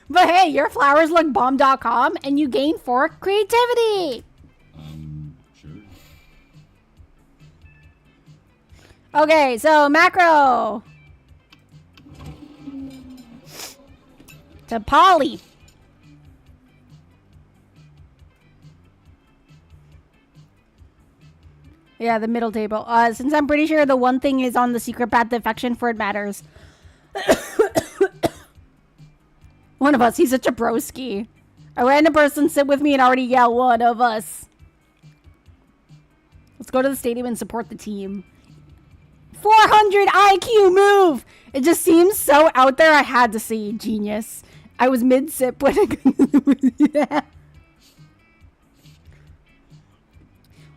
But hey, your flowers look bomb.com and you gain 4 creativity. Sure. Okay, so macro. To Polly. Yeah, the middle table. Since I'm pretty sure the one thing is on the secret path to affection for it matters. One of us. He's such a broski. A random person sit with me and already yell one of us. Let's go to the stadium and support the team. 400 IQ move! It just seems so out there. I had to see. Genius. I was mid-sip when yeah.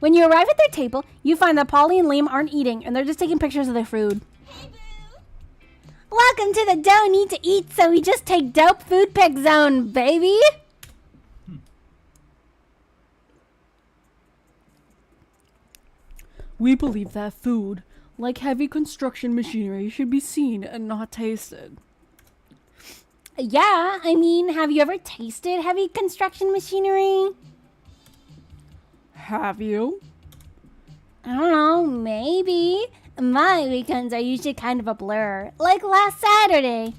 When you arrive at their table, you find that Polly and Liam aren't eating, and they're just taking pictures of their food. Hey, boo. Welcome to the Don't Need to Eat, so we just take dope food pick zone, baby! We believe that food, like heavy construction machinery, should be seen and not tasted. Yeah, I mean, have you ever tasted heavy construction machinery? Have you? I don't know, maybe. My weekends are usually kind of a blur, like last Saturday.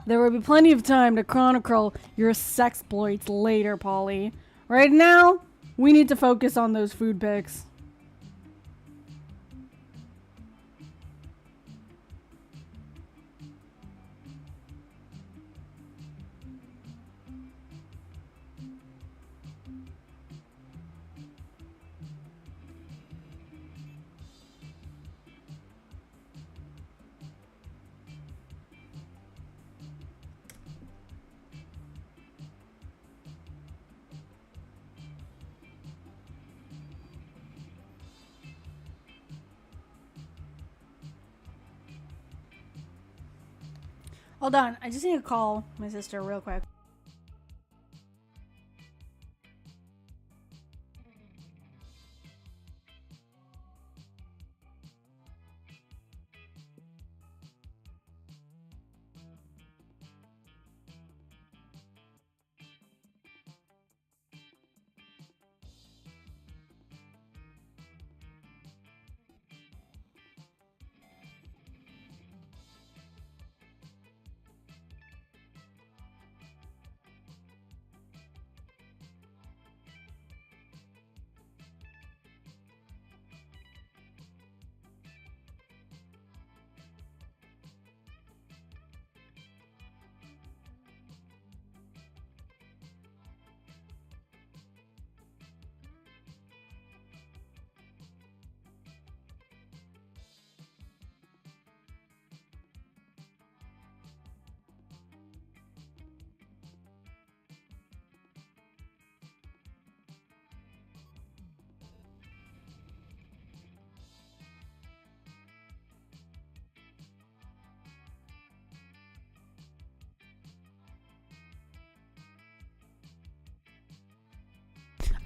There will be plenty of time to chronicle your sexploits later, Polly. Right now, we need to focus on those food pics. Hold on, I just need to call my sister real quick.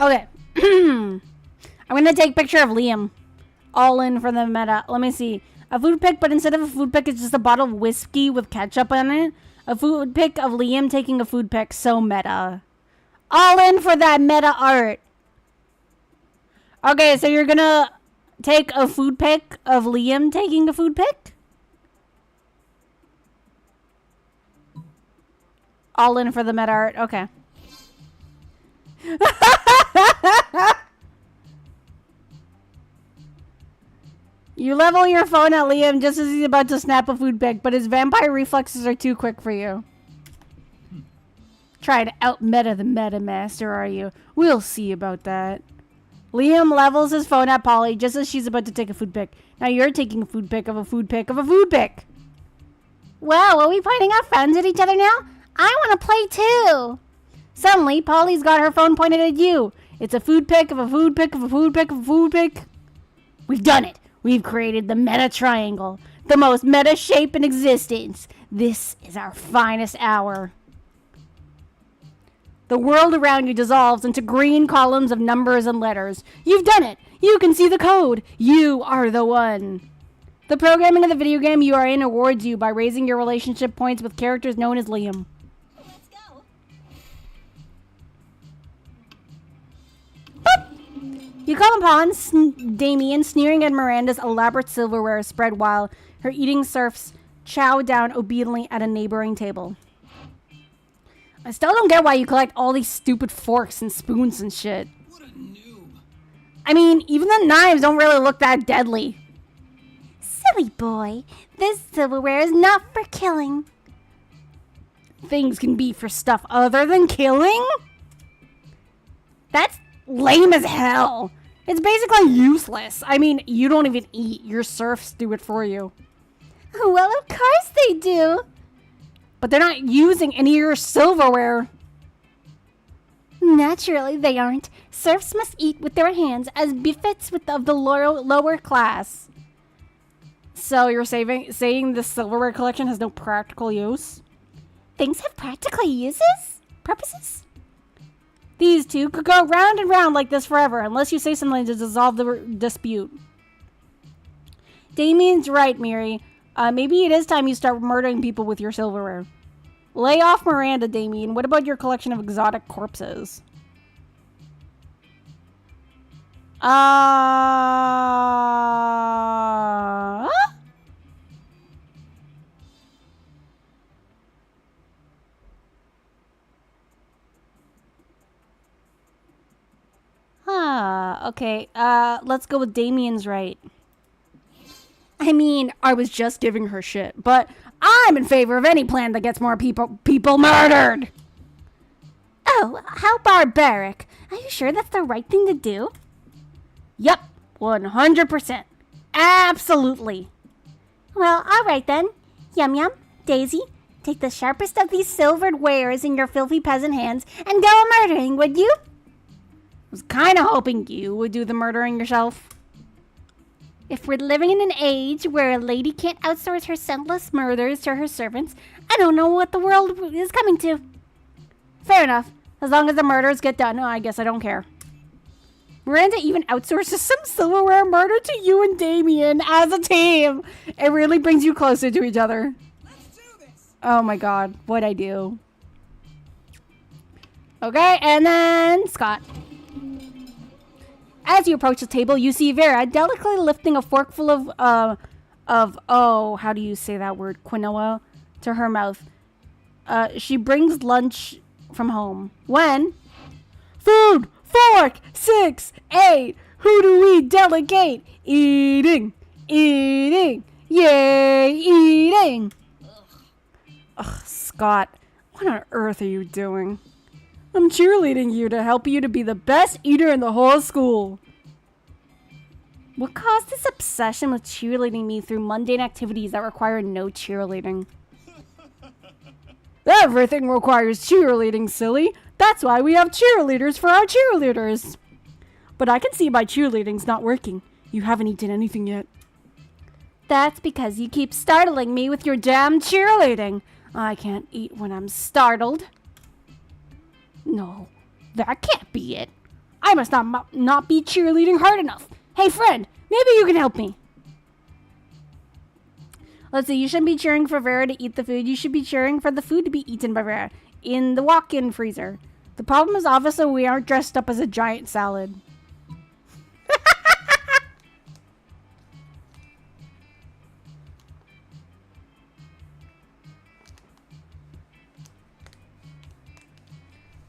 Okay. I'm gonna take a picture of Liam. All in for the meta. Let me see. A food pic, but instead of a food pic, it's just a bottle of whiskey with ketchup on it. A food pic of Liam taking a food pic. So meta. All in for that meta art. Okay, so you're gonna take a food pic of Liam taking a food pic? All in for the meta art. Okay. You level your phone at Liam just as he's about to snap a food pic, but his vampire reflexes are too quick for you. Try to out-meta the meta master, are you? We'll see about that. Liam levels his phone at Polly just as she's about to take a food pic. Now you're taking a food pic of a food pic of a food pic. Wow, are we pointing our phones at each other now? I want to play too. Suddenly, Polly's got her phone pointed at you. It's a food pic of a food pic of a food pic of a food pic. We've done it. We've created the meta triangle, the most meta shape in existence. This is our finest hour. The world around you dissolves into green columns of numbers and letters. You've done it. You can see the code. You are the one. The programming of the video game you are in awards you by raising your relationship points with characters known as Liam. Let's go. Boop. You come upon Damien sneering at Miranda's elaborate silverware spread while her eating serfs chow down obediently at a neighboring table. I still don't get why you collect all these stupid forks and spoons and shit. What a noob. I mean, even the knives don't really look that deadly. Silly boy, this silverware is not for killing. Things can be for stuff other than killing? That's lame as hell. It's basically useless. I mean, you don't even eat. Your serfs do it for you. Well, of course they do. But they're not using any of your silverware. Naturally, they aren't. Serfs must eat with their hands, as befits of the lower class. So you're saying the silverware collection has no practical use? Things have practical purposes? These two could go round and round like this forever, unless you say something to dissolve the dispute. Damien's right, Miri. Maybe it is time you start murdering people with your silverware. Lay off Miranda, Damien. What about your collection of exotic corpses? Okay. Let's go with Damien's right. I mean, I was just giving her shit, but I'm in favor of any plan that gets more people murdered. Oh, how barbaric. Are you sure that's the right thing to do? Yep, 100%. Absolutely. Well, all right then. Yum Yum, Daisy, take the sharpest of these silvered wares in your filthy peasant hands and go a-murdering, would you? I was kind of hoping you would do the murdering yourself. If we're living in an age where a lady can't outsource her senseless murders to her servants, I don't know what the world is coming to. Fair enough. As long as the murders get done, I guess I don't care. Miranda even outsources some silverware murder to you and Damien as a team. It really brings you closer to each other. Let's do this. Oh my god, what'd I do? Okay, and then Scott. As you approach the table, you see Vera delicately lifting a forkful of how do you say that word? Quinoa to her mouth. She brings lunch from home. When? Food! Fork! 6! 8! Who do we delegate? Eating! Eating! Yay! Eating! Ugh, Scott. What on earth are you doing? I'm cheerleading you to help you to be the best eater in the whole school. What caused this obsession with cheerleading me through mundane activities that require no cheerleading? Everything requires cheerleading, silly. That's why we have cheerleaders for our cheerleaders. But I can see my cheerleading's not working. You haven't eaten anything yet. That's because you keep startling me with your damn cheerleading. I can't eat when I'm startled. No, that can't be it. I must not be cheerleading hard enough. Hey, friend, maybe you can help me. Let's see, you shouldn't be cheering for Vera to eat the food. You should be cheering for the food to be eaten by Vera in the walk-in freezer. The problem is obviously we aren't dressed up as a giant salad.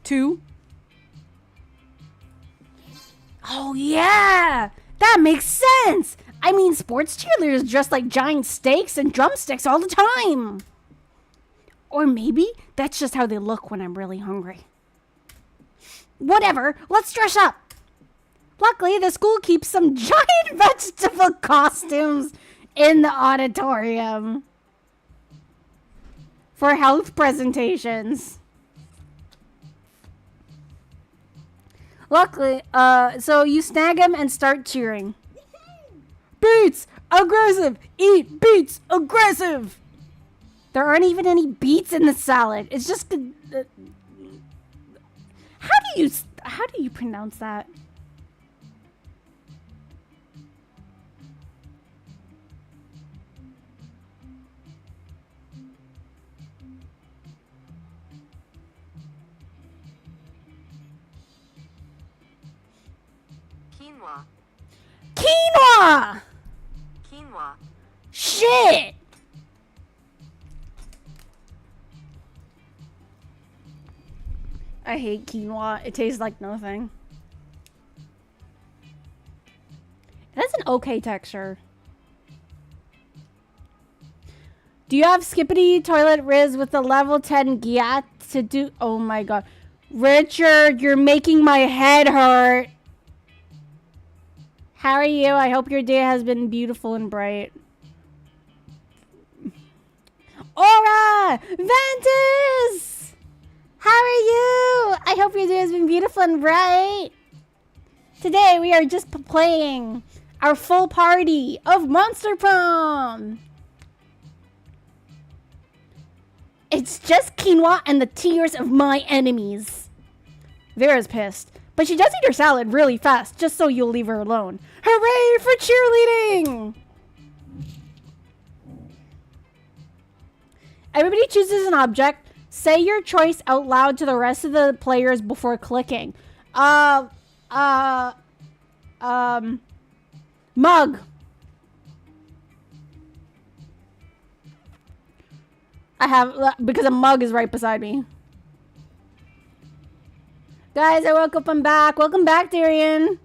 Two. Oh, yeah! That makes sense! I mean, sports cheerleaders dress like giant steaks and drumsticks all the time. Or maybe that's just how they look when I'm really hungry. Whatever, let's dress up. Luckily, the school keeps some giant vegetable costumes in the auditorium for health presentations. Luckily, so you snag him and start cheering. Beets! Aggressive! Eat beets! Aggressive! There aren't even any beets in the salad. It's just how do you pronounce that? Quinoa. Quinoa! Quinoa. Shit! I hate quinoa. It tastes like nothing. It has an okay texture. Do you have Skippity Toilet Riz with the level 10 Gyat to do? Oh my god. Richard, you're making my head hurt. How are you? I hope your day has been beautiful and bright. Aura! Ventus! How are you? I hope your day has been beautiful and bright. Today we are just playing our full party of Monster Prom. It's just quinoa and the tears of my enemies. Vera's pissed, but she does eat her salad really fast just so you'll leave her alone. Hooray for cheerleading! Everybody chooses an object. Say your choice out loud to the rest of the players before clicking. Mug. I have, because a mug is right beside me. Guys, I woke up, I'm back. Welcome back, Darian.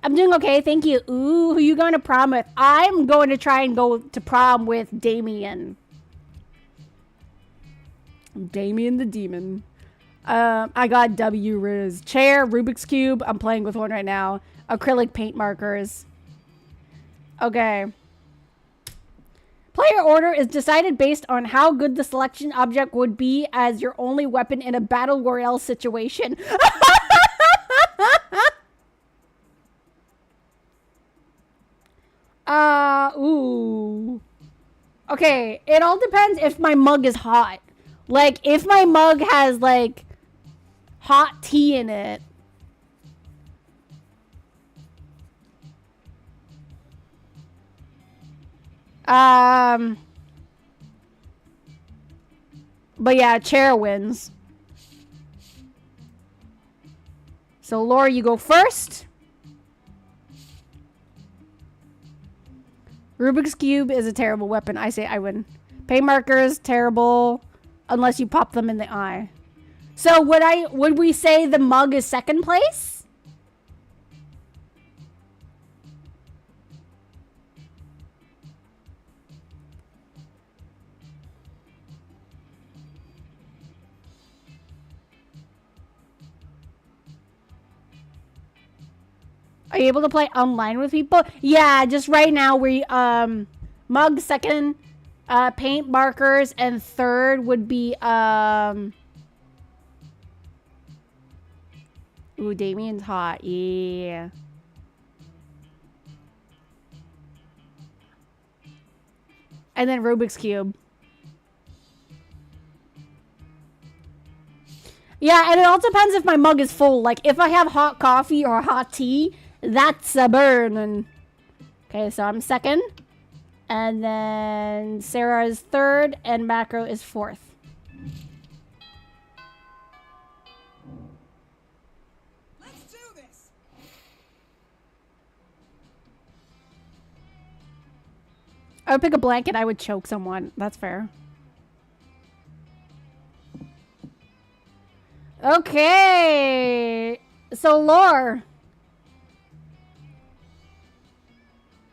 I'm doing okay, thank you. Ooh, who you going to prom with? I'm going to try and go to prom with Damien. Damien the Demon. I got W Riz. Chair, Rubik's Cube. I'm playing with one right now. Acrylic paint markers. Okay. Player order is decided based on how good the selection object would be as your only weapon in a battle royale situation. Ooh. Okay, it all depends if my mug is hot. Like, if my mug has, like, hot tea in it. But yeah, chair wins. So, Laura, you go first. Rubik's Cube is a terrible weapon. I say I win. Paint markers, terrible. Unless you pop them in the eye. So would we say the mug is second place? Are you able to play online with people? Yeah, just right now we mug second. Paint markers, and third would be, ooh, Damien's hot. Yeah. And then Rubik's Cube. Yeah, and it all depends if my mug is full. Like, if I have hot coffee or hot tea, that's a burn. Okay, so I'm second. And then Sarah is third, and Macro is fourth. Let's do this. I would pick a blanket, I would choke someone. That's fair. Okay. So, Lore.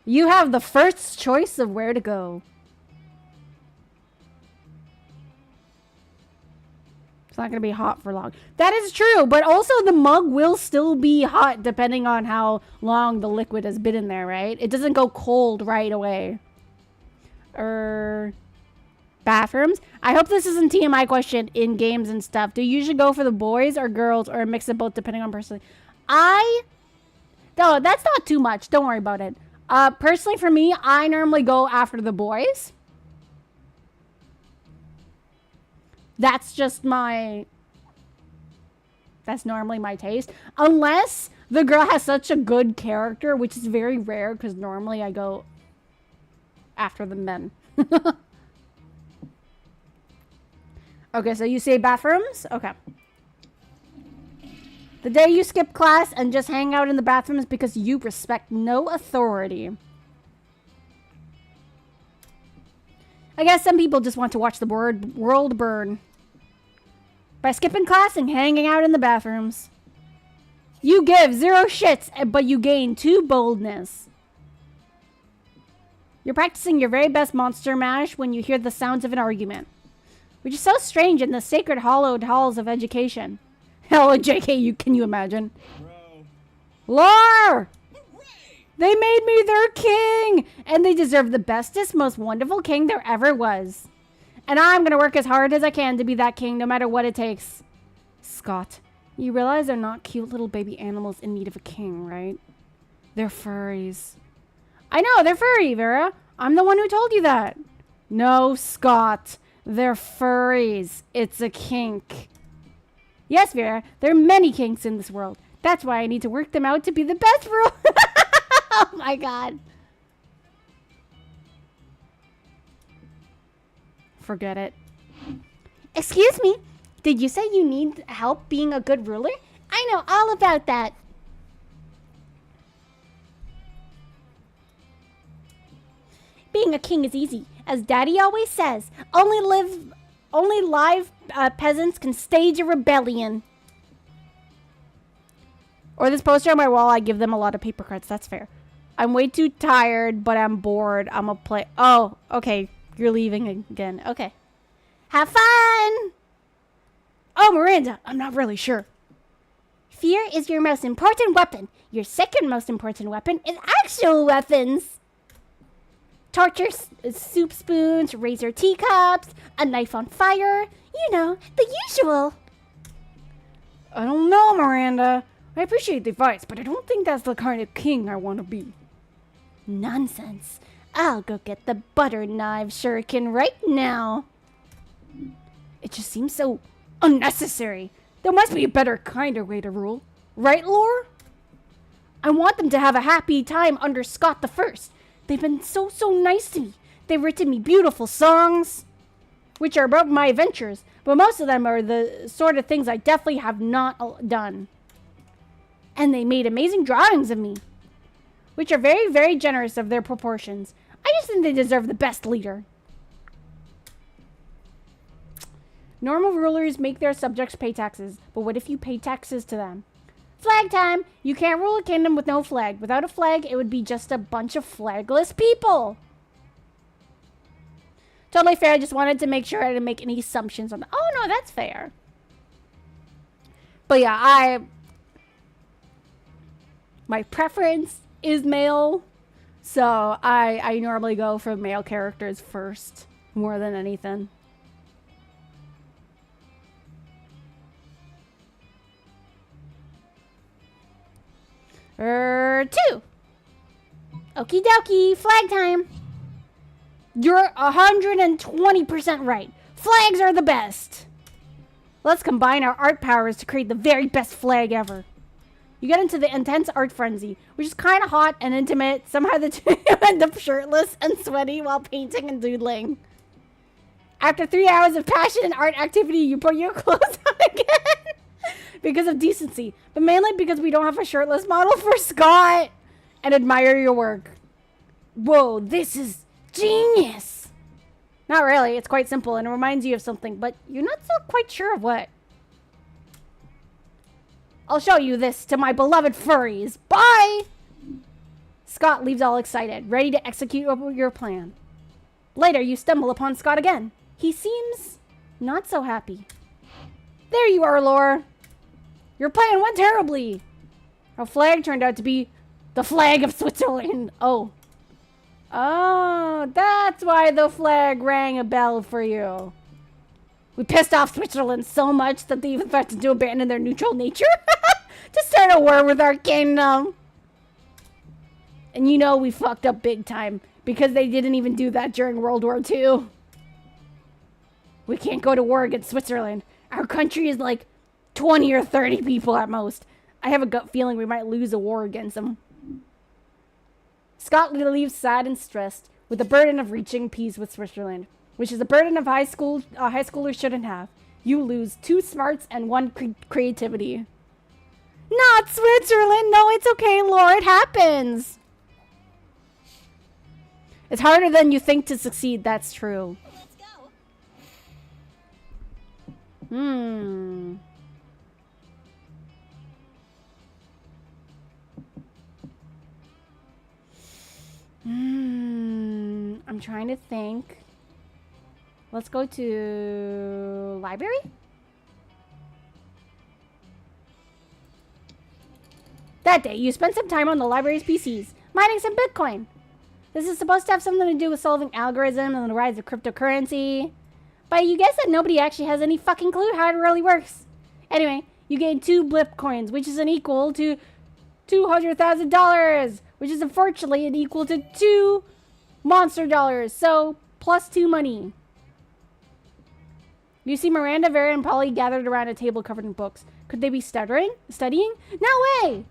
You have the first choice of where to go. It's not going to be hot for long. That is true, but also the mug will still be hot depending on how long the liquid has been in there, right? It doesn't go cold right away. Bathrooms? I hope this isn't TMI question in games and stuff. Do you usually go for the boys or girls or a mix of both depending on person? No, that's not too much. Don't worry about it. Personally, for me, I normally go after the boys. That's normally my taste. Unless the girl has such a good character, which is very rare, because normally I go after the men. Okay, so you say bathrooms? Okay. The day you skip class and just hang out in the bathrooms because you respect no authority. I guess some people just want to watch the world burn. By skipping class and hanging out in the bathrooms. You give 0 shits, but you gain 2 boldness. You're practicing your very best monster mash when you hear the sounds of an argument. Which is so strange in the sacred hallowed halls of education. Hell, JK, can you imagine? Bro. Lore! Hooray! They made me their king! And they deserve the bestest, most wonderful king there ever was. And I'm gonna work as hard as I can to be that king, no matter what it takes. Scott, you realize they're not cute little baby animals in need of a king, right? They're furries. I know, they're furry, Vera. I'm the one who told you that. No, Scott. They're furries. It's a kink. Yes, Vera, there are many kinks in this world. That's why I need to work them out to be the best rule. Oh my god. Forget it. Excuse me, did you say you need help being a good ruler? I know all about that. Being a king is easy. As Daddy always says, only live peasants can stage a rebellion. Or this poster on my wall, I give them a lot of paper cuts. That's fair. I'm way too tired, but I'm bored. I'm gonna play. Oh, okay. You're leaving again. Okay. Have fun! Oh, Miranda, I'm not really sure. Fear is your most important weapon. Your second most important weapon is actual weapons. Torture soup spoons, razor teacups, a knife on fire. You know, the usual. I don't know, Miranda. I appreciate the advice, but I don't think that's the kind of king I want to be. Nonsense. I'll go get the butter knife shuriken right now. It just seems so unnecessary. There must be a better, kinder way to rule. Right, Lore? I want them to have a happy time under Scott the First. They've been so nice to me. They've written me beautiful songs, which are about my adventures, but most of them are the sort of things I definitely have not done. And they made amazing drawings of me, which are very generous of their proportions. I just think they deserve the best leader. Normal rulers make their subjects pay taxes, but what if you pay taxes to them? Flag time! You can't rule a kingdom with no flag. Without a flag, it would be just a bunch of flagless people. Totally fair. I just wanted to make sure I didn't make any assumptions on that. Oh, no, that's fair. But yeah, my preference is male. So I normally go for male characters first, more than anything. Two. Okie dokie, flag time. You're 120% right. Flags are the best. Let's combine our art powers to create the very best flag ever. You get into the intense art frenzy, which is kind of hot and intimate. Somehow the two end up shirtless and sweaty while painting and doodling. After 3 hours of passionate art activity, you put your clothes on again. Because of decency, but mainly because we don't have a shirtless model for Scott, and admire your work. Whoa, this is genius. Not really, it's quite simple and it reminds you of something, but you're not so quite sure of what. I'll show you this to my beloved furries. Bye! Scott leaves all excited, ready to execute your plan. Later, you stumble upon Scott again. He seems not so happy. There you are, Lore. Your plan went terribly. Our flag turned out to be the flag of Switzerland. Oh, that's why the flag rang a bell for you. We pissed off Switzerland so much that they even threatened to abandon their neutral nature to start a war with our kingdom. And you know we fucked up big time because they didn't even do that during World War II. We can't go to war against Switzerland. Our country is like 20 or 30 people at most. I have a gut feeling we might lose a war against them. Scott leaves sad and stressed with the burden of reaching peace with Switzerland, which is a burden of high schoolers shouldn't have. You lose 2 smarts and 1 creativity. Not Switzerland. No, it's okay, Laura. It happens. It's harder than you think to succeed. That's true. Let's go. Hmm. I'm trying to think. Let's go to library. That day, you spent some time on the library's PCs, mining some Bitcoin. This is supposed to have something to do with solving algorithms and the rise of cryptocurrency. But you guess that nobody actually has any fucking clue how it really works. Anyway, you gain 2 blip coins, which is an equal to $200,000, which is unfortunately an equal to 2 monster dollars. So, plus 2 money. You see Miranda, Vera, and Polly gathered around a table covered in books. Could they be studying? No way!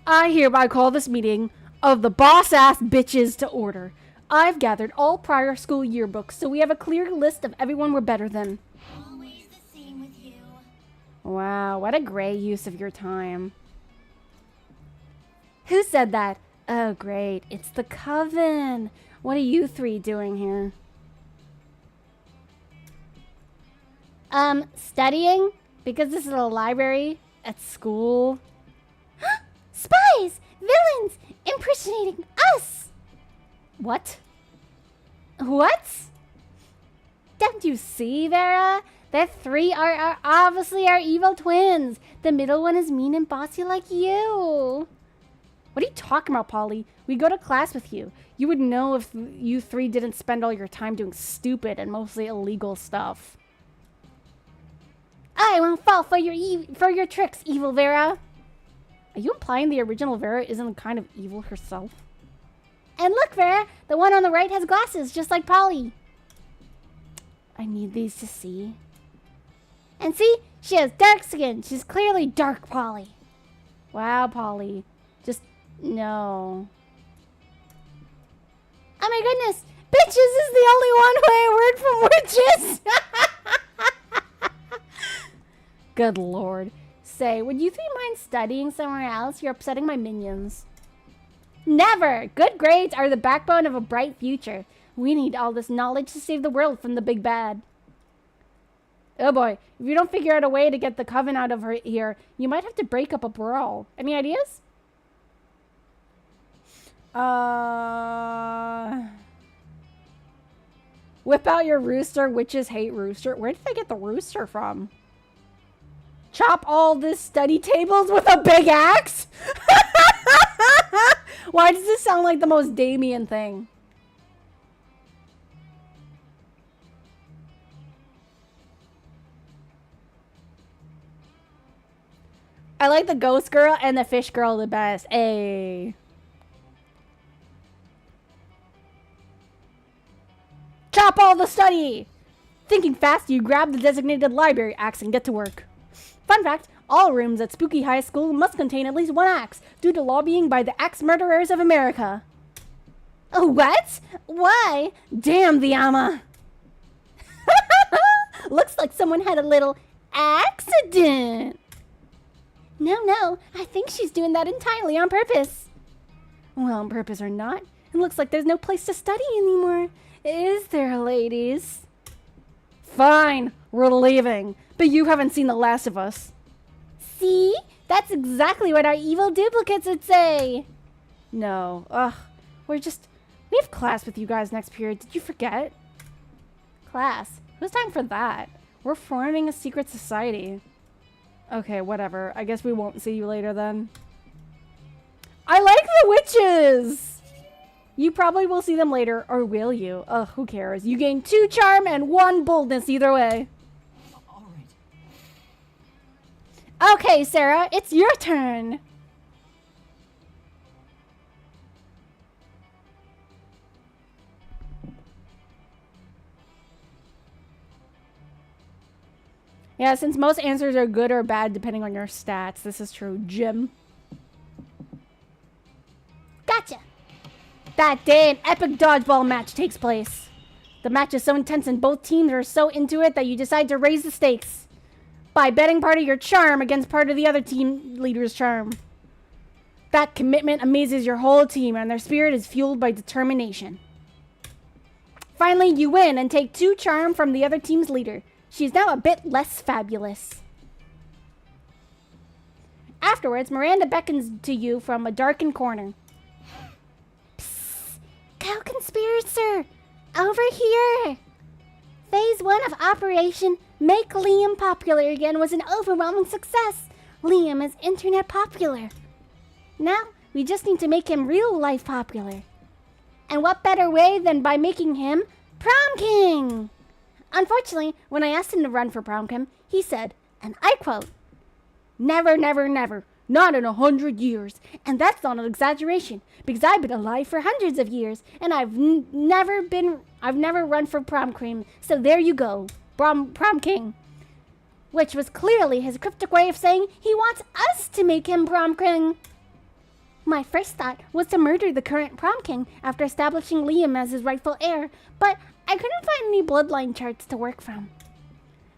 I hereby call this meeting of the boss-ass bitches to order. I've gathered all prior school yearbooks, so we have a clear list of everyone we're better than. Always the same with you. Wow, what a great use of your time. Who said that? Oh, great. It's the Coven. What are you 3 doing here? Studying? Because this is a library at school. Spies! Villains! Impersonating us! What? What? Don't you see, Vera? The 3 are obviously our evil twins. The middle one is mean and bossy like you. What are you talking about, Polly? We go to class with you. You would know if you 3 didn't spend all your time doing stupid and mostly illegal stuff. I won't fall for your tricks, evil Vera. Are you implying the original Vera isn't kind of evil herself? And look, Vera, the one on the right has glasses, just like Polly. I need these to see. And see, she has dark skin. She's clearly dark Polly. Wow, Polly. Just, no. Oh my goodness, bitches is the only one way word from witches. Good lord. Say, would you 3 mind studying somewhere else? You're upsetting my minions. Never! Good grades are the backbone of a bright future. We need all this knowledge to save the world from the big bad. Oh boy, if you don't figure out a way to get the Coven out of here, you might have to break up a brawl. Any ideas? Whip out your rooster. Witches hate rooster. Where did they get the rooster from? Chop all the study tables with a big axe? Why does this sound like the most Damien thing? I like the ghost girl and the fish girl the best. Ayy. Chop all the study! Thinking fast, you grab the designated library axe and get to work. Fun fact, all rooms at Spooky High School must contain at least 1 axe, due to lobbying by the Axe Murderers of America. Oh, what? Why? Damn the Ama! Looks like someone had a little accident. No, I think she's doing that entirely on purpose. Well, on purpose or not, it looks like there's no place to study anymore. Is there, ladies? Fine, we're leaving, but you haven't seen the last of us. See? That's exactly what our evil duplicates would say. No, we have class with you guys next period. Did you forget? Class? Who's time for that? We're forming a secret society. Okay, whatever. I guess we won't see you later then. I like the witches! You probably will see them later, or will you? Ugh, who cares? You gain 2 charm and 1 boldness either way. All right. Okay, Sarah, it's your turn. Yeah, since most answers are good or bad depending on your stats, this is true. Jim. Gotcha. That day, an epic dodgeball match takes place. The match is so intense and both teams are so into it that you decide to raise the stakes by betting part of your charm against part of the other team leader's charm. That commitment amazes your whole team and their spirit is fueled by determination. Finally, you win and take 2 charm from the other team's leader. She's now a bit less fabulous. Afterwards, Miranda beckons to you from a darkened corner. Psst, co-conspirator, over here. Phase 1 of Operation Make Liam Popular Again was an overwhelming success. Liam is internet popular. Now, we just need to make him real life popular. And what better way than by making him Prom King? Unfortunately, when I asked him to run for Prom King, he said, and I quote, "Never, never, never. Not in 100 years. And that's not an exaggeration, because I've been alive for hundreds of years, and I've never run for Prom King. So there you go, Prom King." Which was clearly his cryptic way of saying he wants us to make him Prom King. My first thought was to murder the current Prom King after establishing Liam as his rightful heir, but I couldn't find any bloodline charts to work from.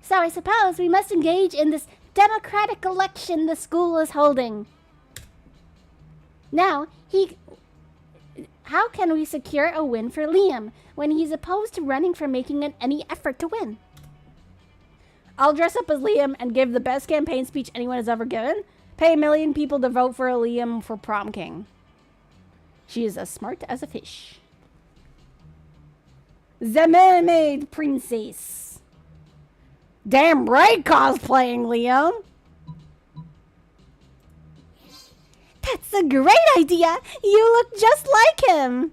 So I suppose we must engage in this democratic election the school is holding. Now, how can we secure a win for Liam when he's opposed to running for making any effort to win? I'll dress up as Liam and give the best campaign speech anyone has ever given. Pay 1 million people to vote for Liam for Prom King. She is as smart as a fish. The Mermaid Princess. Damn right cosplaying, Liam. That's a great idea. You look just like him.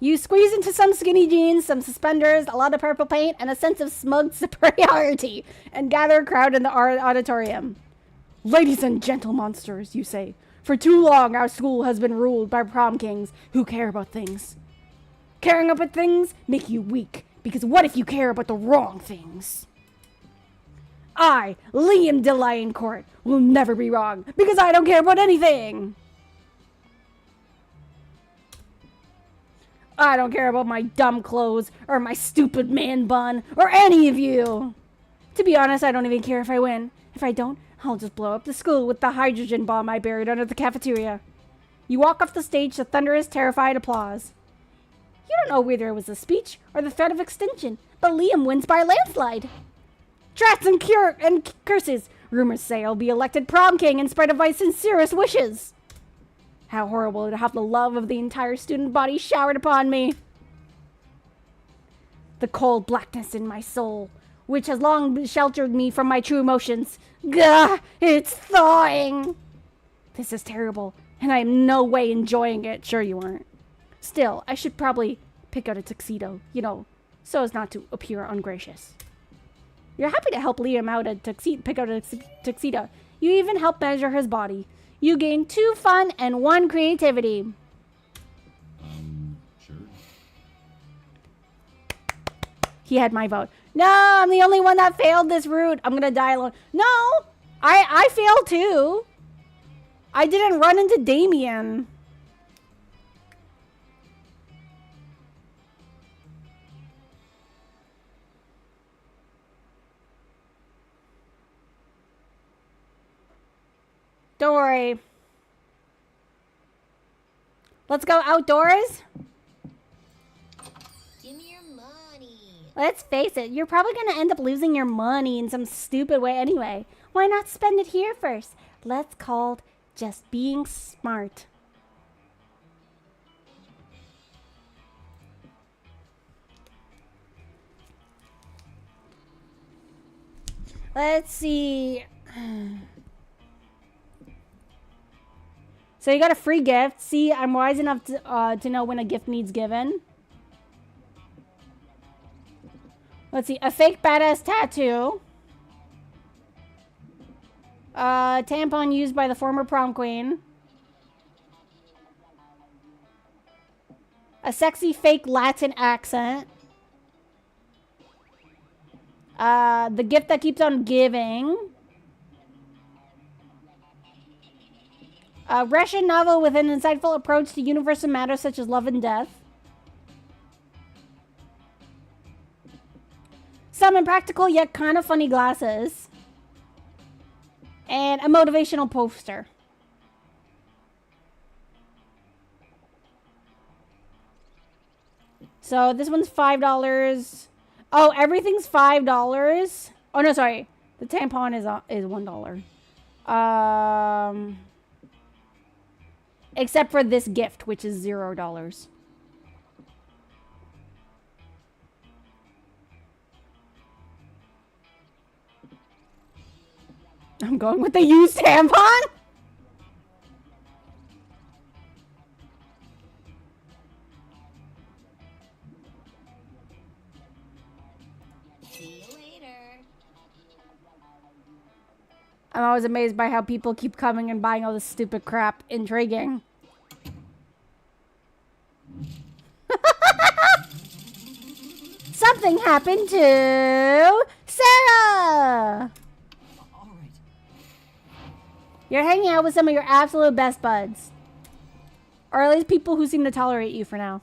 You squeeze into some skinny jeans, some suspenders, a lot of purple paint, and a sense of smug superiority, and gather a crowd in the auditorium. "Ladies and gentle monsters," you say, "for too long our school has been ruled by prom kings who care about things. Caring about things make you weak, because what if you care about the wrong things? I, Liam de Lioncourt, will never be wrong, because I don't care about anything. I don't care about my dumb clothes, or my stupid man bun, or any of you. To be honest, I don't even care if I win. If I don't, I'll just blow up the school with the hydrogen bomb I buried under the cafeteria." You walk off the stage to thunderous, terrified applause. You don't know whether it was a speech or the threat of extinction, but Liam wins by a landslide. Drats and curses! Rumors say I'll be elected prom king in spite of my sincerest wishes. How horrible to have the love of the entire student body showered upon me. The cold blackness in my soul, which has long sheltered me from my true emotions. Gah! It's thawing! This is terrible, and I am in no way enjoying it. Sure you aren't. Still, I should probably pick out a tuxedo, so as not to appear ungracious. You're happy to help Liam out pick out a tuxedo. You even help measure his body. You gain 2 fun and 1 creativity. Sure. He had my vote. No, I'm the only one that failed this route. I'm gonna die alone. No, I failed too. I didn't run into Damien. Don't worry. Let's go outdoors. Give me your money. Let's face it, you're probably going to end up losing your money in some stupid way anyway. Why not spend it here first? Let's call it just being smart. Let's see. So you got a free gift. See, I'm wise enough to know when a gift needs given. Let's see. A fake badass tattoo. Tampon used by the former prom queen. A sexy fake Latin accent. The gift that keeps on giving. A Russian novel with an insightful approach to universal matters such as love and death. Some impractical yet kind of funny glasses. And a motivational poster. So this one's $5. Oh, everything's $5. Oh no, sorry. The tampon is $1. Except for this gift, which is $0. I'm going with the used tampon. See you later. I'm always amazed by how people keep coming and buying all this stupid crap. Intriguing. Something happened to Sarah. All right. You're hanging out with some of your absolute best buds. Or at least people who seem to tolerate you for now.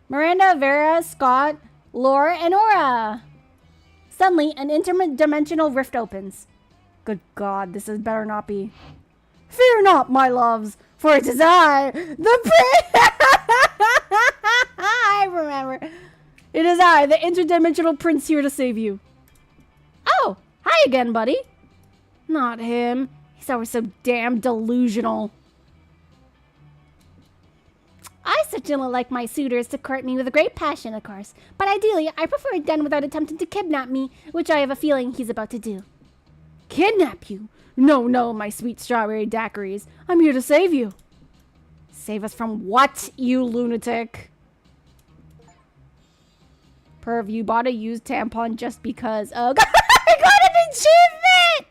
Miranda, Vera, Scott, Lore, and Aura. Suddenly, an interdimensional rift opens. Good God, this had better not be. Fear not, my loves, for it is I, the prince. I remember. It is I, the interdimensional prince, here to save you. Oh, hi again, buddy. Not him. He's always so damn delusional. I certainly like my suitors to court me with a great passion, of course. But ideally, I prefer it done without attempting to kidnap me, which I have a feeling he's about to do. Kidnap you? No, no, my sweet strawberry daiquiris. I'm here to save you. Save us from what, you lunatic? Perv, you bought a used tampon just because. Oh, God, I got an achievement!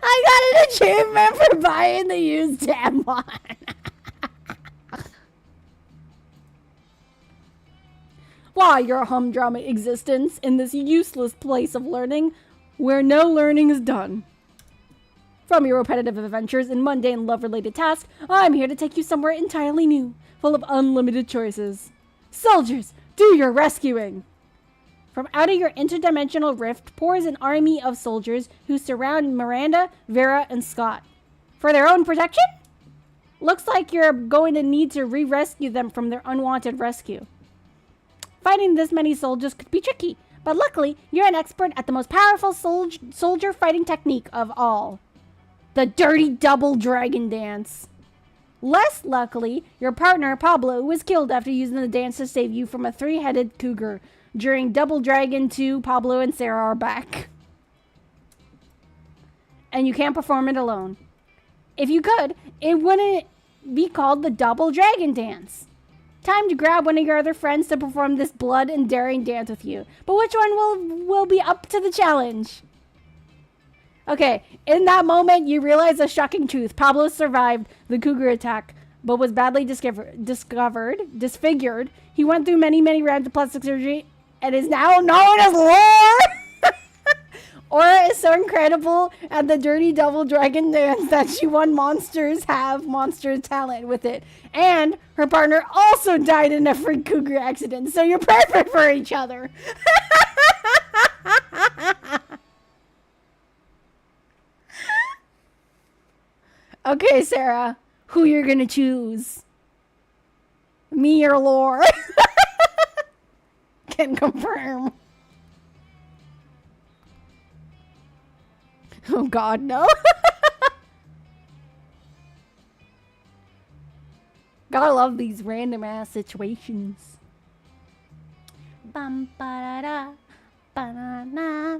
I got an achievement for buying the used tampon. Why your humdrum existence in this useless place of learning where no learning is done? From your repetitive adventures and mundane love-related tasks, I'm here to take you somewhere entirely new, full of unlimited choices. Soldiers, do your rescuing! From out of your interdimensional rift pours an army of soldiers who surround Miranda, Vera, and Scott. For their own protection? Looks like you're going to need to re-rescue them from their unwanted rescue. Fighting this many soldiers could be tricky, but luckily, you're an expert at the most powerful soldier fighting technique of all. The Dirty Double Dragon Dance. Less luckily, your partner, Pablo, was killed after using the dance to save you from a three-headed cougar. During Double Dragon 2, Pablo and Sarah are back. And you can't perform it alone. If you could, it wouldn't be called the Double Dragon Dance. Time to grab one of your other friends to perform this blood and daring dance with you. But which one will be up to the challenge? Okay, in that moment, you realize a shocking truth. Pablo survived the cougar attack, but was badly disfigured. He went through many, many rounds of plastic surgery and is now known as Lore! Aura is so incredible at the Dirty Double Dragon Dance that she won Monsters Have Monster Talent with it. And her partner also died in a freak cougar accident, so you're perfect for each other. Okay, Sarah, who you're gonna choose? Me or Lore? Can confirm. Oh God, no. Gotta love these random ass situations. Bum ba da da ba na na.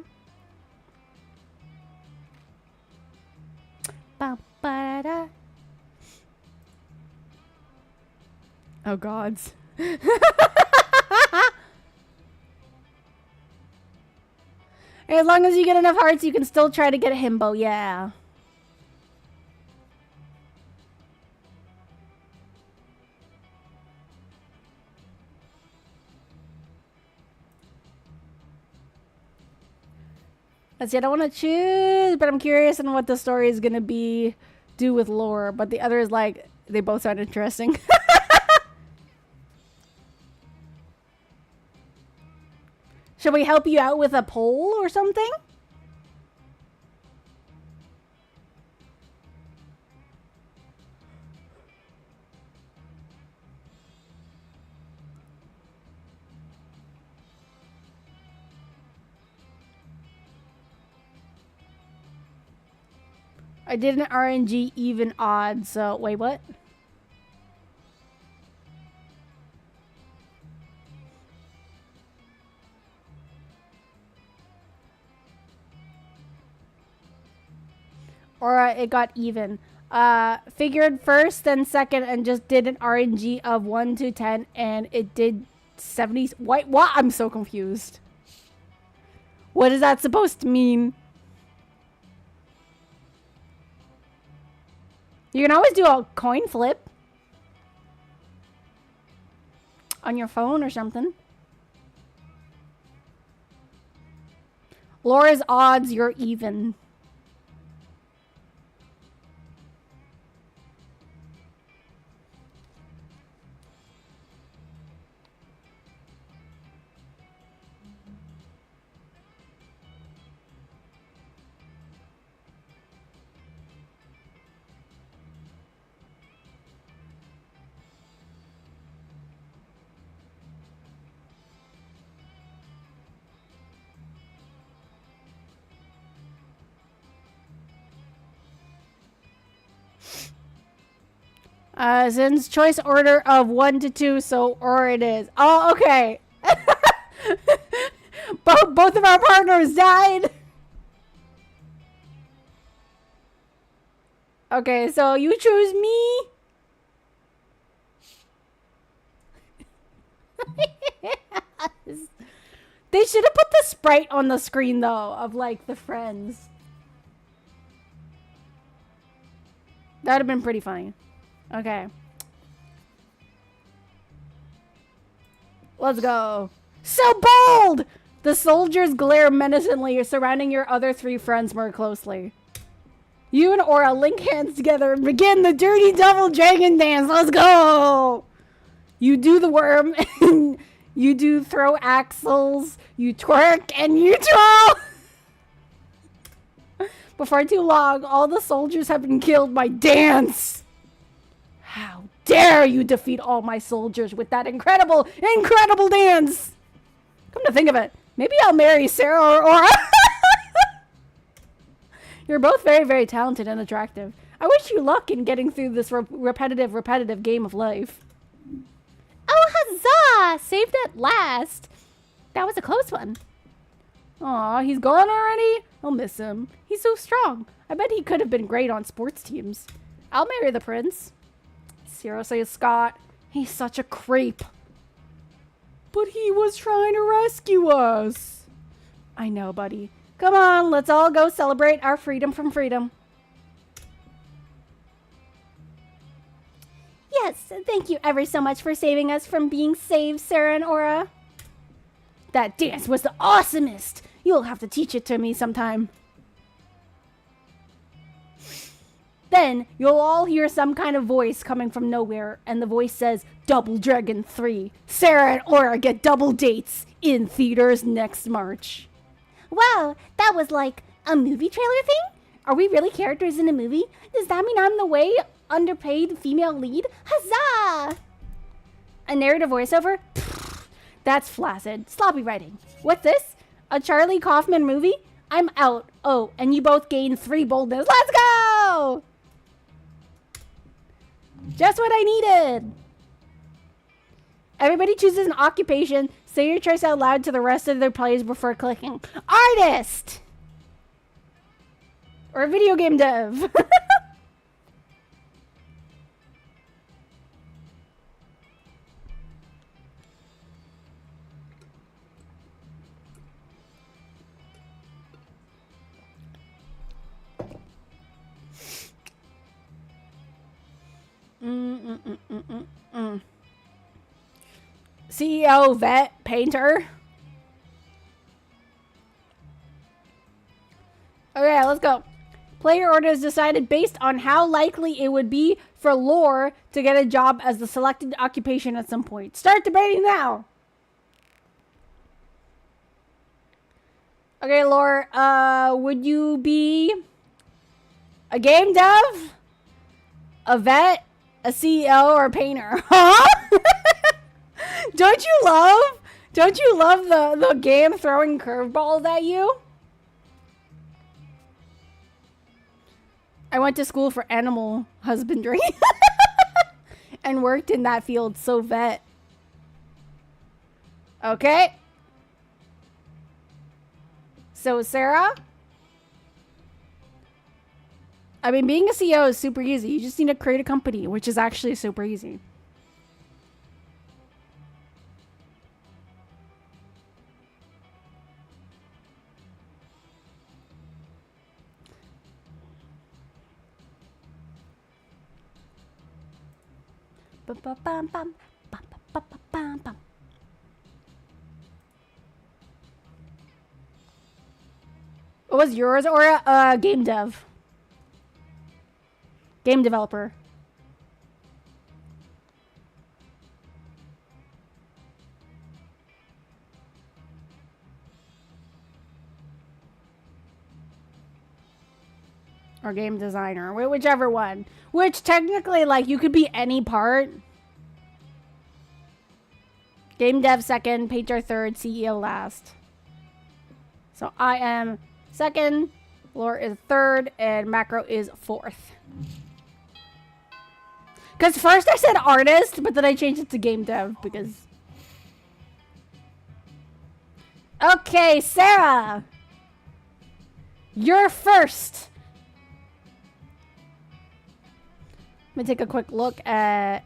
Bum ba da da. Oh gods. As long as you get enough hearts, you can still try to get a himbo, yeah. Let's see, I don't want to choose, but I'm curious on what the story is going to be, do with lore. But the other is like, they both sound interesting. Should we help you out with a poll or something? I did an RNG even odds, so wait, what? Or it got even. Figured first, then second, and just did an RNG of 1 to 10, and it did 70s. What? I'm so confused. What is that supposed to mean? You can always do a coin flip on your phone or something. Laura's odds, you're even. Zin's choice order of 1 to 2, so or it is. Oh, okay. Both of our partners died. Okay, so you choose me. They should have put the sprite on the screen though of like the friends. That would have been pretty funny. Okay. Let's go. So bold! The soldiers glare menacingly, surrounding your other 3 friends more closely. You and Aura link hands together and begin the dirty double dragon dance. Let's go! You do the worm, and you do throw axles, you twerk, and you twirl! Before too long, all the soldiers have been killed by dance! How dare you defeat all my soldiers with that incredible, incredible dance! Come to think of it, maybe I'll marry Sarah or Aura. You're both very, very talented and attractive. I wish you luck in getting through this repetitive game of life. Oh, huzzah! Saved at last. That was a close one. Aw, he's gone already? I'll miss him. He's so strong. I bet he could have been great on sports teams. I'll marry the prince. Seriously, Scott. He's such a creep. But he was trying to rescue us. I know, buddy. Come on, let's all go celebrate our freedom from freedom. Yes, thank you ever so much for saving us from being saved, Sarah and Aura. That dance was the awesomest. You'll have to teach it to me sometime. Then you'll all hear some kind of voice coming from nowhere, and the voice says, Double Dragon 3. Sarah and Aura get double dates in theaters next March. Wow, that was like a movie trailer thing? Are we really characters in a movie? Does that mean I'm the way underpaid female lead? Huzzah! A narrative voiceover? Pfft, that's flaccid. Sloppy writing. What's this? A Charlie Kaufman movie? I'm out. Oh, and you both gained 3 boldness. Let's go! Just what I needed. Everybody chooses an occupation. Say your choice out loud to the rest of their players before clicking. Artist! Or video game dev. CEO, vet, painter. Okay, let's go. Player order is decided based on how likely it would be for Lore to get a job as the selected occupation at some point. Start debating now. Okay, Lore, would you be a game dev, a vet, a CEO, or a painter? Huh? Don't you love the game throwing curveballs at you? I went to school for animal husbandry and worked in that field, so vet. Okay. So, Sarah? I mean, being a CEO is super easy. You just need to create a company, which is actually super easy. Bum, bum, bum, bum, bum, bum, bum, bum, bum. What was yours, or a game dev? Game developer. Or game designer, whichever one. Which technically, like, you could be any part. Game dev second, painter third, CEO last. So I am second, Lore is third, and Macro is fourth. Because first I said artist, but then I changed it to game dev because... Okay, Sarah! You're first! Let me take a quick look at...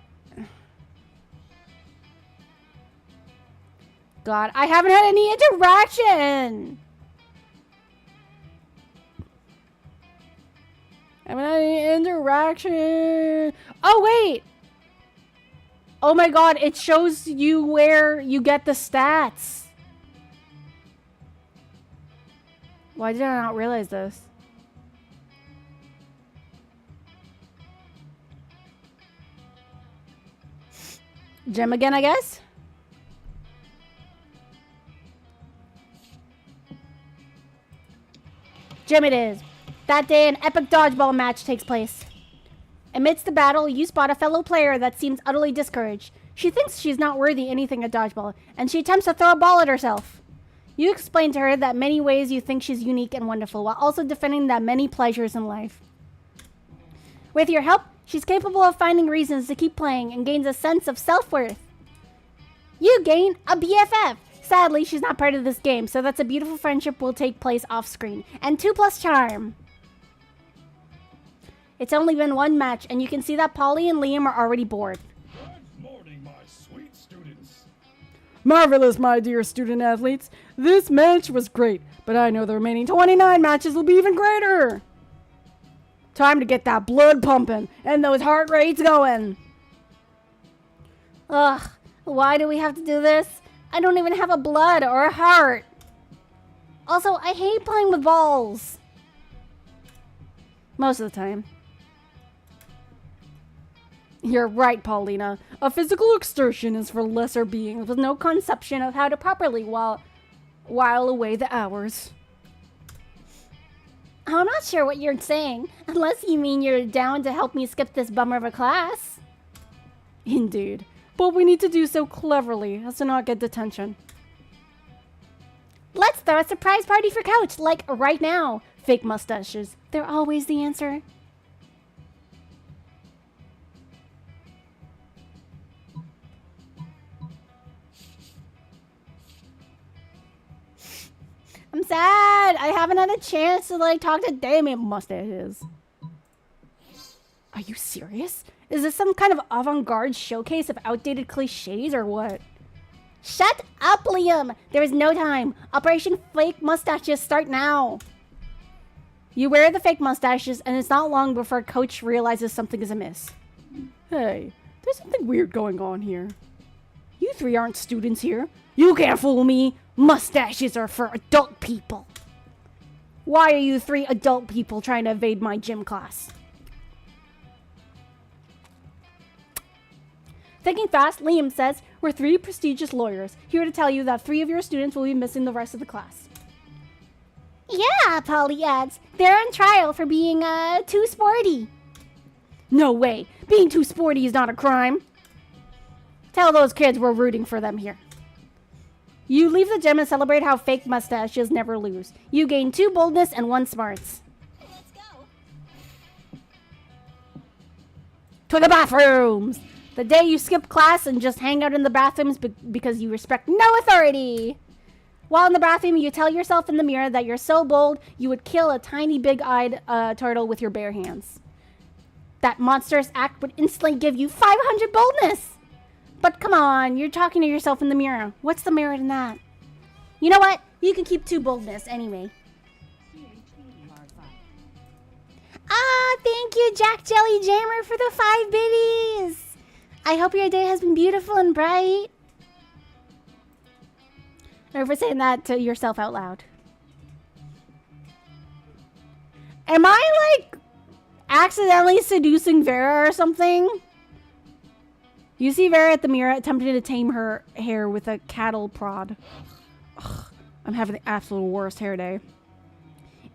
God, I haven't had any interaction! I haven't had any interaction. Oh, wait! Oh my god, it shows you where you get the stats. Why did I not realize this? Gem again, I guess? Gem it is. That day, an epic dodgeball match takes place. Amidst the battle, you spot a fellow player that seems utterly discouraged. She thinks she's not worthy anything at dodgeball, and she attempts to throw a ball at herself. You explain to her that many ways you think she's unique and wonderful, while also defending that many pleasures in life. With your help, she's capable of finding reasons to keep playing and gains a sense of self-worth. You gain a BFF. Sadly, she's not part of this game, so that's a beautiful friendship will take place off-screen. And 2+ charm. It's only been one match, and you can see that Polly and Liam are already bored. Good morning, my sweet students. Marvelous, my dear student-athletes. This match was great, but I know the remaining 29 matches will be even greater. Time to get that blood pumping and those heart rates going. Ugh, why do we have to do this? I don't even have a blood or a heart. Also, I hate playing with balls. Most of the time. You're right, Paulina. A physical exertion is for lesser beings with no conception of how to properly while away the hours. I'm not sure what you're saying, unless you mean you're down to help me skip this bummer of a class. Indeed. But we need to do so cleverly as to not get detention. Let's throw a surprise party for Coach, like right now. Fake mustaches. They're always the answer. I'm sad. I haven't had a chance to like talk to Damien mustaches. Are you serious? Is this some kind of avant-garde showcase of outdated cliches or what? Shut up, Liam! There is no time. Operation Fake Mustaches start now. You wear the fake mustaches, and it's not long before Coach realizes something is amiss. Hey, there's something weird going on here. You three aren't students here. You can't fool me. Mustaches are for adult people. Why are you three adult people trying to evade my gym class? Thinking fast, Liam says, we're three prestigious lawyers, here to tell you that 3 of your students will be missing the rest of the class. Yeah, Polly adds. They're on trial for being, too sporty. No way. Being too sporty is not a crime. Tell those kids we're rooting for them here. You leave the gym and celebrate how fake mustaches never lose. You gain 2 boldness and 1 smarts. Let's go. To the bathrooms! The day you skip class and just hang out in the bathrooms because you respect no authority. While in the bathroom, you tell yourself in the mirror that you're so bold you would kill a tiny big-eyed turtle with your bare hands. That monstrous act would instantly give you 500 boldness. But come on, you're talking to yourself in the mirror. What's the merit in that? You know what? You can keep 2 boldness anyway. Ah, thank you, Jack Jelly Jammer, for the 5 biddies. I hope your day has been beautiful and bright. Or for saying that to yourself out loud. Am I, like, accidentally seducing Vera or something? You see Vera at the mirror attempting to tame her hair with a cattle prod. Ugh, I'm having the absolute worst hair day.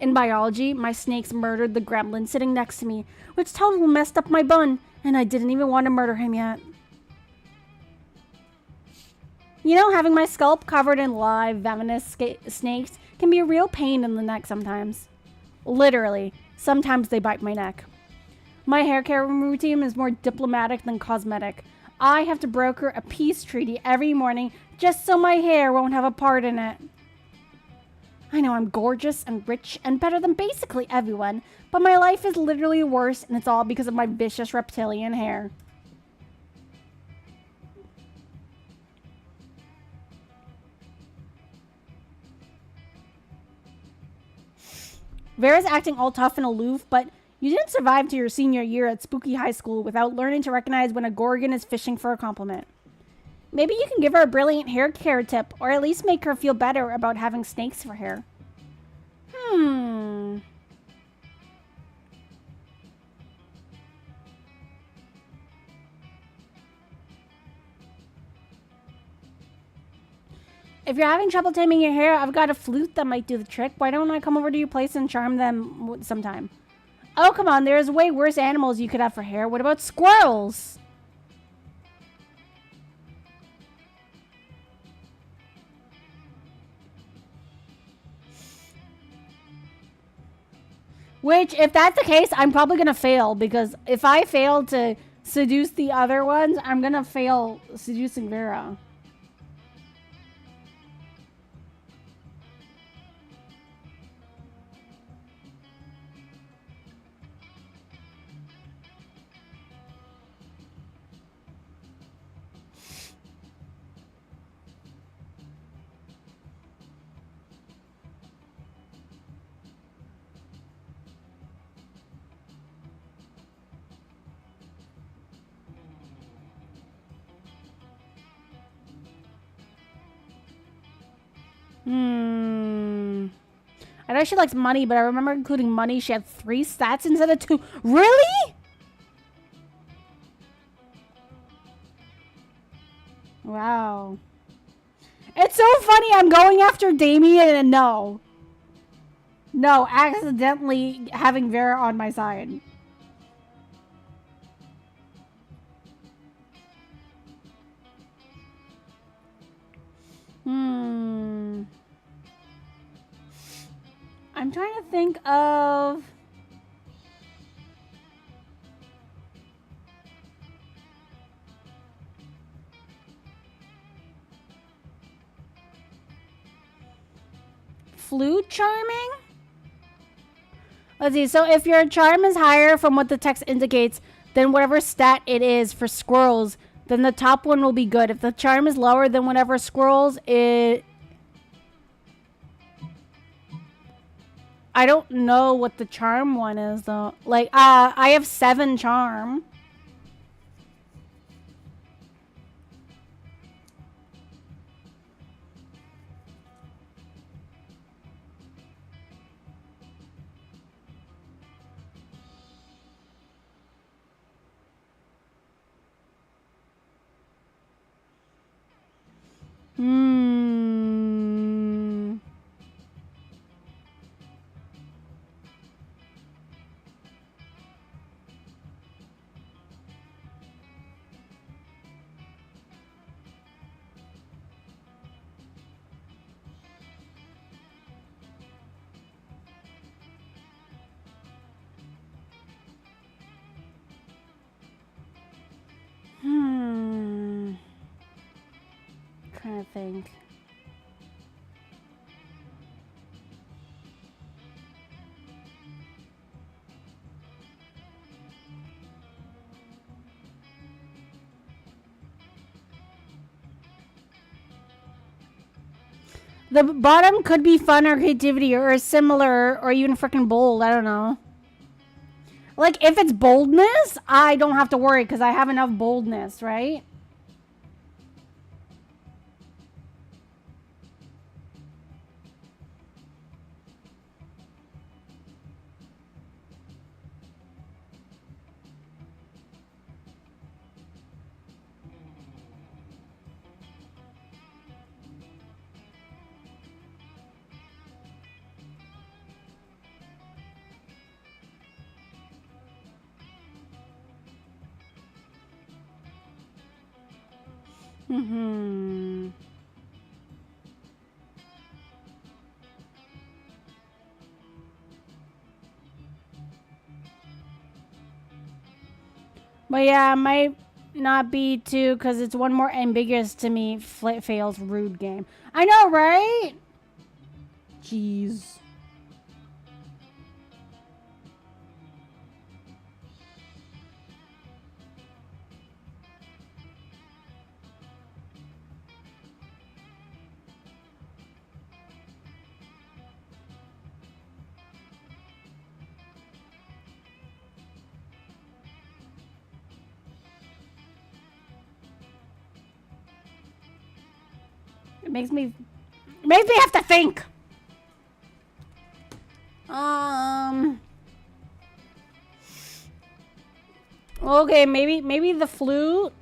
In biology, my snakes murdered the gremlin sitting next to me, which totally messed up my bun, and I didn't even want to murder him yet. You know, having my scalp covered in live, venomous snakes can be a real pain in the neck sometimes. Literally, sometimes they bite my neck. My hair care routine is more diplomatic than cosmetic. I have to broker a peace treaty every morning just so my hair won't have a part in it. I know I'm gorgeous and rich and better than basically everyone, but my life is literally worse, and it's all because of my vicious reptilian hair. Vera's acting all tough and aloof, but you didn't survive to your senior year at Spooky High School without learning to recognize when a Gorgon is fishing for a compliment. Maybe you can give her a brilliant hair care tip, or at least make her feel better about having snakes for hair. If you're having trouble taming your hair, I've got a flute that might do the trick. Why don't I come over to your place and charm them sometime? Oh, come on. There's way worse animals you could have for hair. What about squirrels? Which, if that's the case, I'm probably going to fail. Because if I fail to seduce the other ones, I'm going to fail seducing Vera. I know she likes money, but I remember including money. She had 3 stats instead of 2. Really? Wow. It's so funny. I'm going after Damien and no. No, accidentally having Vera on my side. I'm trying to think of... flute charming? Let's see. So if your charm is higher from what the text indicates, then whatever stat it is for squirrels, then the top one will be good. If the charm is lower than whatever squirrels, I don't know what the charm one is, though. Like, I have 7 charm. Hmm. Hmm. Trying to think. The bottom could be fun or creativity or similar or even freaking bold. I don't know. Like, if it's boldness, I don't have to worry because I have enough boldness, right? Mm-hmm. But yeah, it might not be too because it's one more ambiguous to me. Fails rude game. I know, right? Jeez. It makes me have to think. Okay, maybe the flute.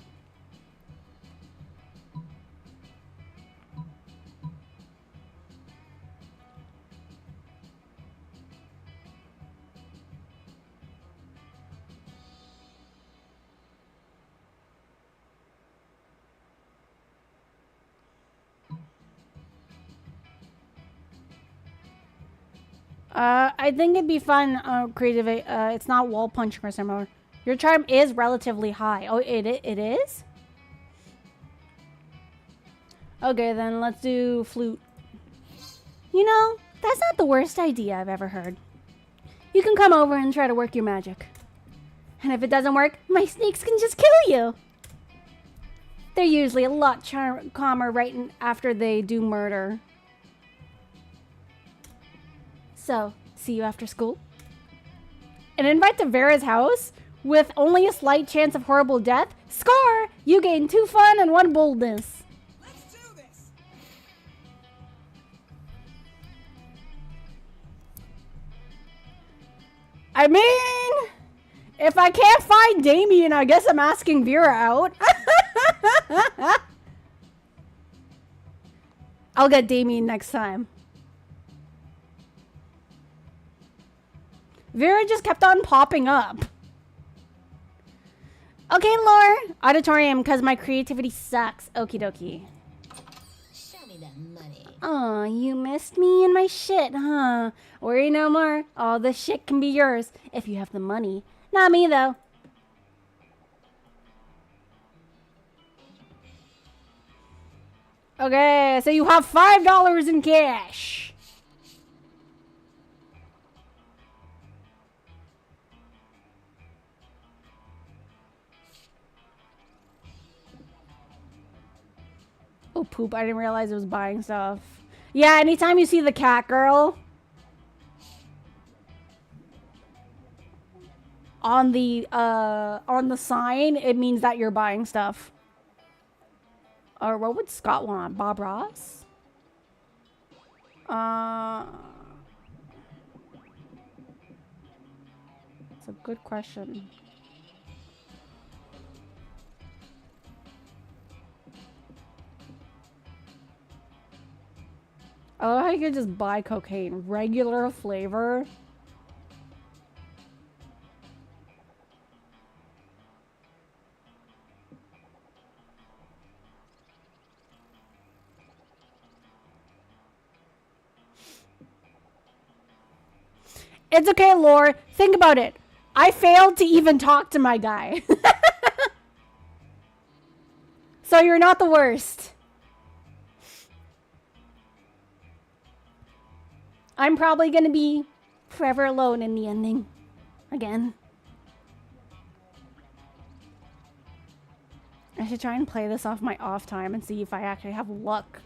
I think it'd be fun, creative. It's not wall punching or similar. Your charm is relatively high. Oh, it is? Okay, then let's do flute. You know, that's not the worst idea I've ever heard. You can come over and try to work your magic. And if it doesn't work, my snakes can just kill you. They're usually a lot calmer after they do murder. So, see you after school? An invite to Vera's house? With only a slight chance of horrible death? Score! You gain 2 fun and 1 boldness. Let's do this. I mean, if I can't find Damien, I guess I'm asking Vera out. I'll get Damien next time. Vera just kept on popping up. Okay, Lore. Auditorium, because my creativity sucks. Okie dokie. Show me that money. Aw, you missed me and my shit, huh? Worry no more. All the shit can be yours if you have the money. Not me, though. Okay, so you have $5 in cash. Oh, poop. I didn't realize it was buying stuff. Yeah, anytime you see the cat girl on the sign, it means that you're buying stuff. Or what would Scott want? Bob Ross? It's a good question. I love how you could just buy cocaine. Regular flavor. It's okay, Lore. Think about it. I failed to even talk to my guy. So you're not the worst. I'm probably gonna be forever alone in the ending. Again. I should try and play this off my off time and see if I actually have luck.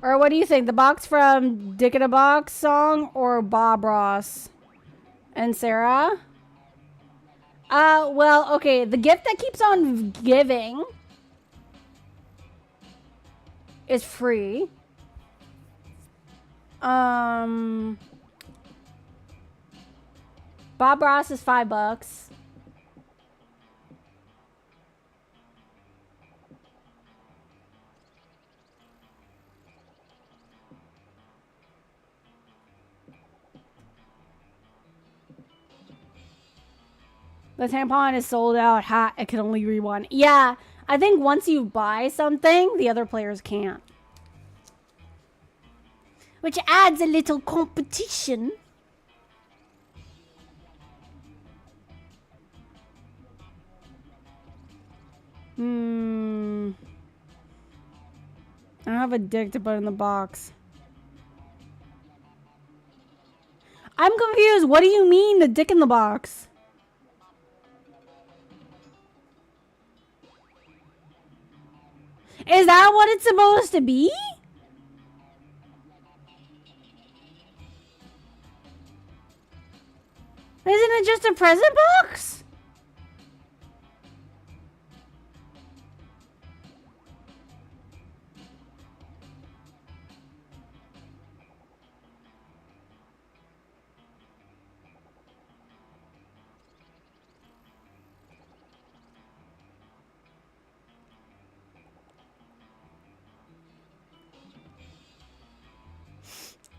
Or what do you think? The box from Dick in a Box song or Bob Ross and Sarah? Well, okay. The gift that keeps on giving is free. Bob Ross is $5. The tampon is sold out. Ha, it can only be one. Yeah, I think once you buy something, the other players can't. Which adds a little competition. I don't have a dick to put in the box. I'm confused. What do you mean, the dick in the box? Is that what it's supposed to be? Isn't it just a present box?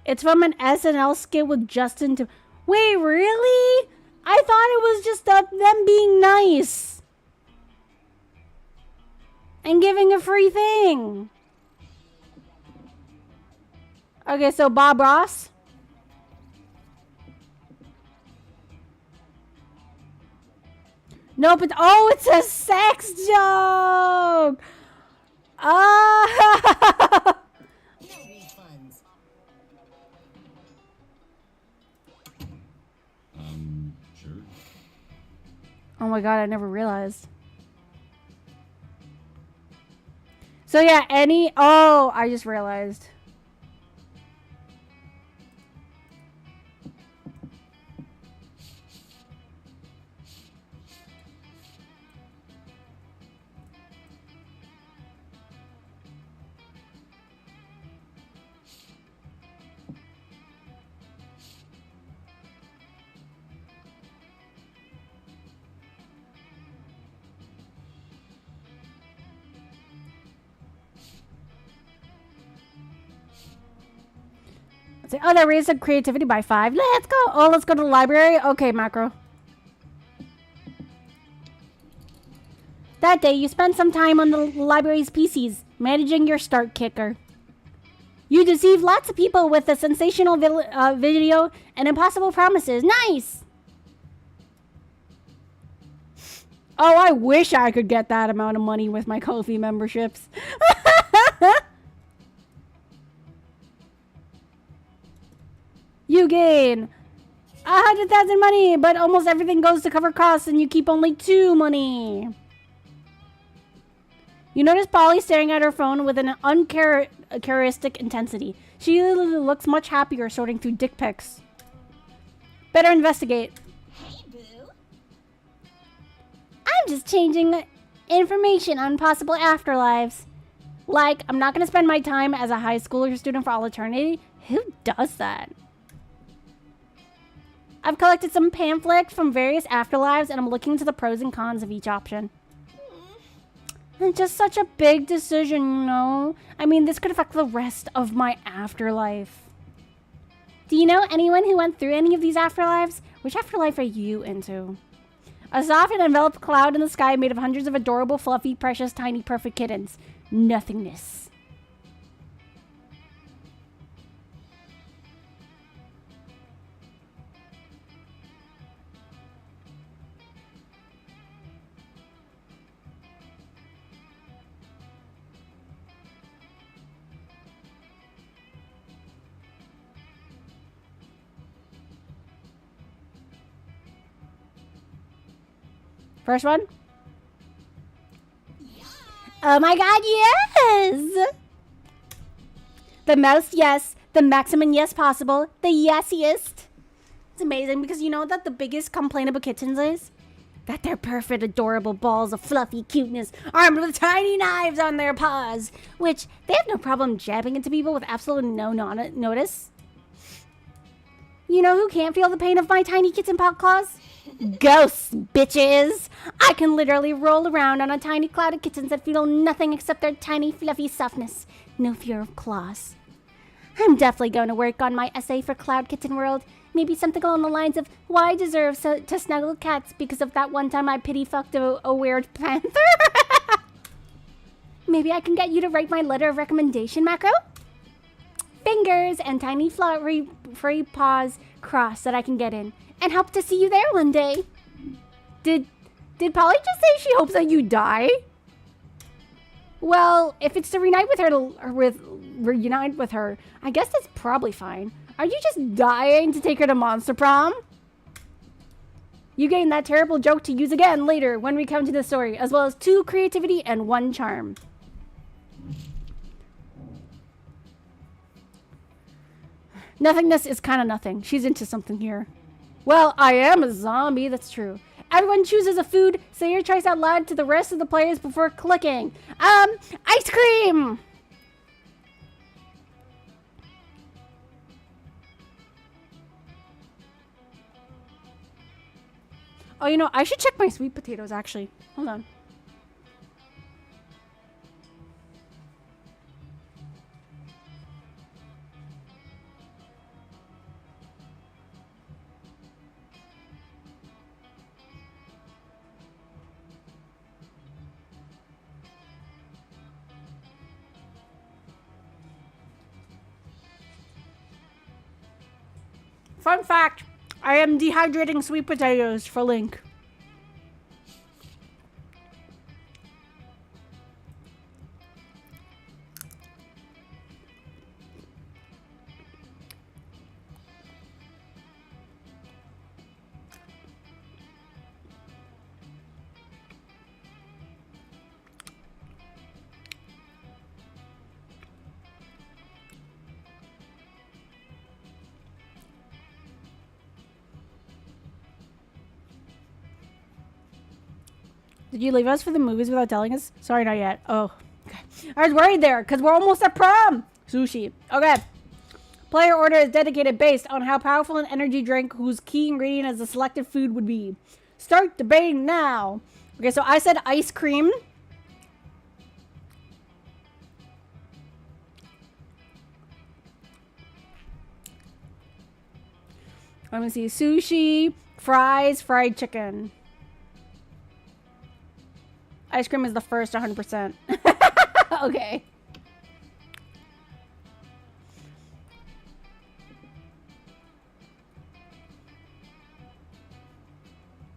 It's from an SNL skit with Justin to... Wait, really? I thought it was just them being nice. And giving a free thing. Okay, so Bob Ross. No, but... Oh, it's a sex joke! Ah! No refunds. Sure. Oh my god, I never realized. So yeah, any... Oh, I just realized. Oh, that raised up creativity by 5. Let's go. Oh, let's go to the library. Okay, Macro. That day, you spent some time on the library's PCs, managing your start kicker. You deceived lots of people with a sensational video and impossible promises. Nice! Oh, I wish I could get that amount of money with my Ko-fi memberships. You gain 100,000 money, but almost everything goes to cover costs and you keep only 2 money. You notice Polly staring at her phone with an uncharacteristic intensity. She looks much happier sorting through dick pics. Better investigate. Hey, boo. I'm just changing information on possible afterlives. Like, I'm not going to spend my time as a high schooler student for all eternity. Who does that? I've collected some pamphlets from various afterlives, and I'm looking into the pros and cons of each option. It's just such a big decision, you know? I mean, this could affect the rest of my afterlife. Do you know anyone who went through any of these afterlives? Which afterlife are you into? A soft and enveloped cloud in the sky made of hundreds of adorable, fluffy, precious, tiny, perfect kittens. Nothingness. First one? Oh my god, yes! The most yes, the maximum yes possible, the yesiest. It's amazing because you know that the biggest complaint about kittens is? That they're perfect, adorable balls of fluffy cuteness, armed with tiny knives on their paws, which they have no problem jabbing into people with absolutely no notice. You know who can't feel the pain of my tiny kitten paw claws? Ghosts, bitches! I can literally roll around on a tiny cloud of kittens that feel nothing except their tiny, fluffy softness. No fear of claws. I'm definitely going to work on my essay for Cloud Kitten World. Maybe something along the lines of why I deserve to snuggle cats because of that one time I pity fucked a weird panther. Maybe I can get you to write my letter of recommendation, Macro? Fingers and tiny furry paws crossed that I can get in. And hope to see you there one day. Did Polly just say she hopes that you die? Well, if it's to reunite with her, I guess that's probably fine. Are you just dying to take her to Monster Prom? You gain that terrible joke to use again later when recounting the story, as well as 2 creativity and 1 charm. Nothingness is kind of nothing. She's into something here. Well, I am a zombie, that's true. Everyone chooses a food. Say your choice out loud to the rest of the players before clicking. Ice cream! Oh, you know, I should check my sweet potatoes, actually. Hold on. Fun fact, I am dehydrating sweet potatoes for Link. Did you leave us for the movies without telling us? Sorry, not yet. Oh, okay. I was worried there because we're almost at prom. Sushi. Okay. Player order is dedicated based on how powerful an energy drink whose key ingredient as the selected food would be. Start debating now. Okay, so I said ice cream. Let me see. Sushi, fries, fried chicken. Ice cream is the first 100%. Okay.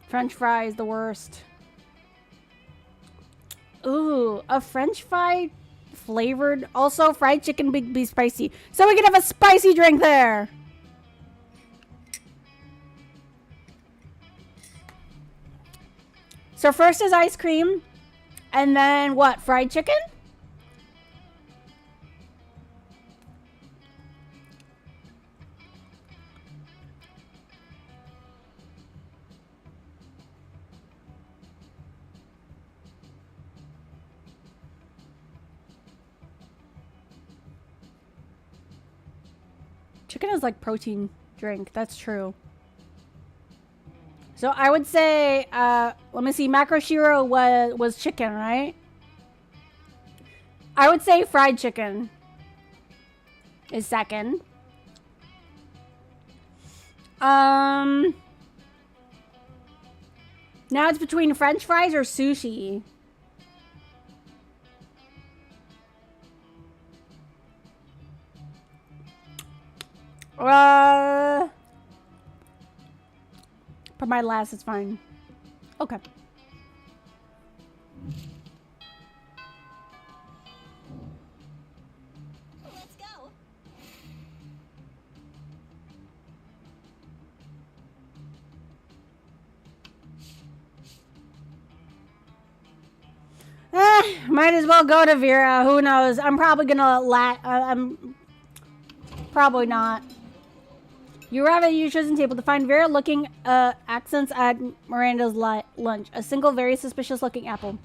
French fries, the worst. Ooh, a French fry flavored. Also, fried chicken be spicy. So we can have a spicy drink there. So first is ice cream. And then what? Fried chicken? Chicken is like protein drink. That's true. So I would say, let me see, Macro Shiro was chicken, right? I would say fried chicken is second. Now it's between French fries or sushi. For my last, it's fine. Okay. Let's go. Might as well go to Vera. Who knows? I'm probably gonna I'm probably not. You arrive at your chosen table to find Vera looking accents at Miranda's lunch. A single very suspicious looking apple.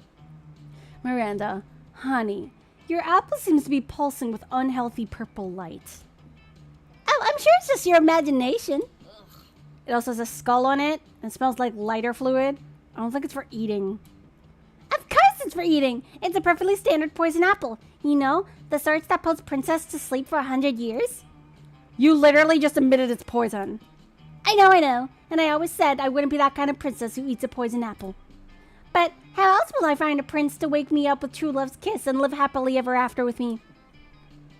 Miranda, honey, your apple seems to be pulsing with unhealthy purple light. Oh, I'm sure it's just your imagination. It also has a skull on it and smells like lighter fluid. I don't think it's for eating. Of course it's for eating. It's a perfectly standard poison apple. You know, the sorts that puts princess to sleep for 100 years. You literally just admitted it's poison. I know. And I always said I wouldn't be that kind of princess who eats a poison apple. But how else will I find a prince to wake me up with true love's kiss and live happily ever after with me?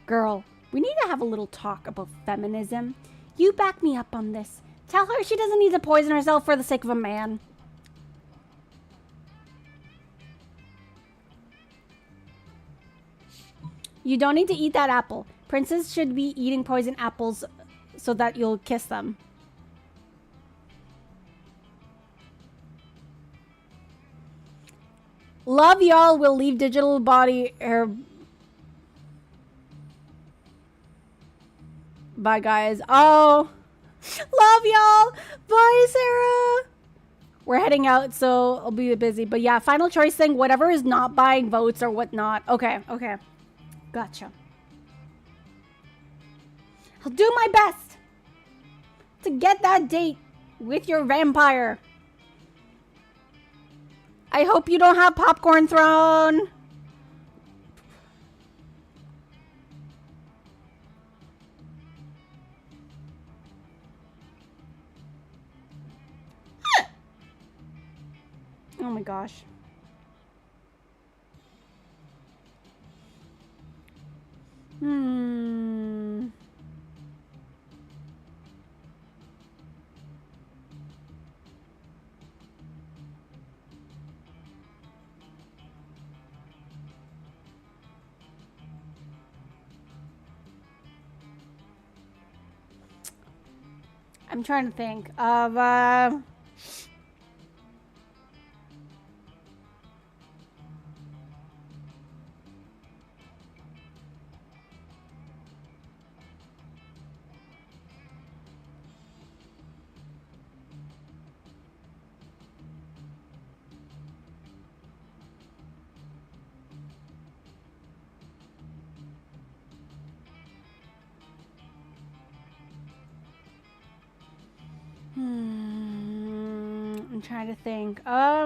Girl, we need to have a little talk about feminism. You back me up on this. Tell her she doesn't need to poison herself for the sake of a man. You don't need to eat that apple. Princes should be eating poison apples so that you'll kiss them. Love y'all will leave digital body her. Bye guys. Oh, love y'all. Bye Sarah. We're heading out, so I'll be busy. But yeah, final choice thing, whatever is not buying votes or whatnot. Okay. Gotcha. I'll do my best to get that date with your vampire. I hope you don't have popcorn thrown. Oh my gosh. I'm trying to think of I'm trying to think. I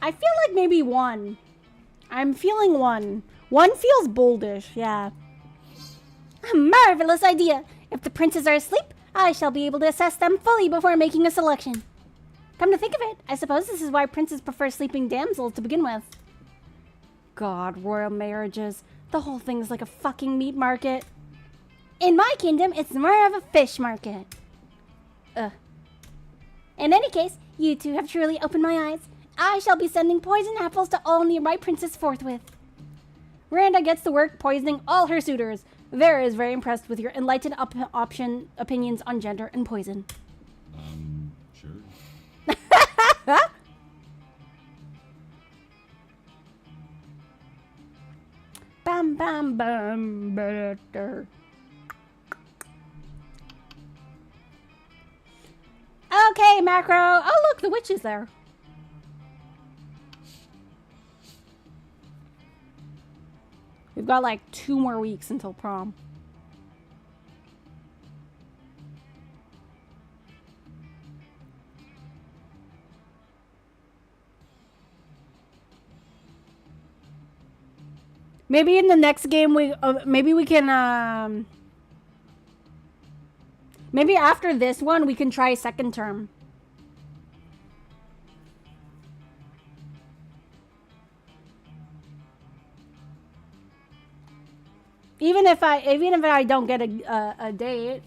feel like maybe one. I'm feeling one. One feels boldish, yeah. A marvelous idea. If the princes are asleep, I shall be able to assess them fully before making a selection. Come to think of it, I suppose this is why princes prefer sleeping damsels to begin with. God, royal marriages. The whole thing's like a fucking meat market. In my kingdom, it's more of a fish market. Ugh. In any case, you two have truly opened my eyes. I shall be sending poison apples to all nearby princes forthwith. Miranda gets to work poisoning all her suitors. Vera is very impressed with your enlightened opinions on gender and poison. Sure. Bam, bam, bam, butter. Okay, Macro. Oh, look, the witch is there. We've got like 2 more weeks until prom. Maybe in the next game maybe we can maybe after this one we can try second term. Even if I don't get a date.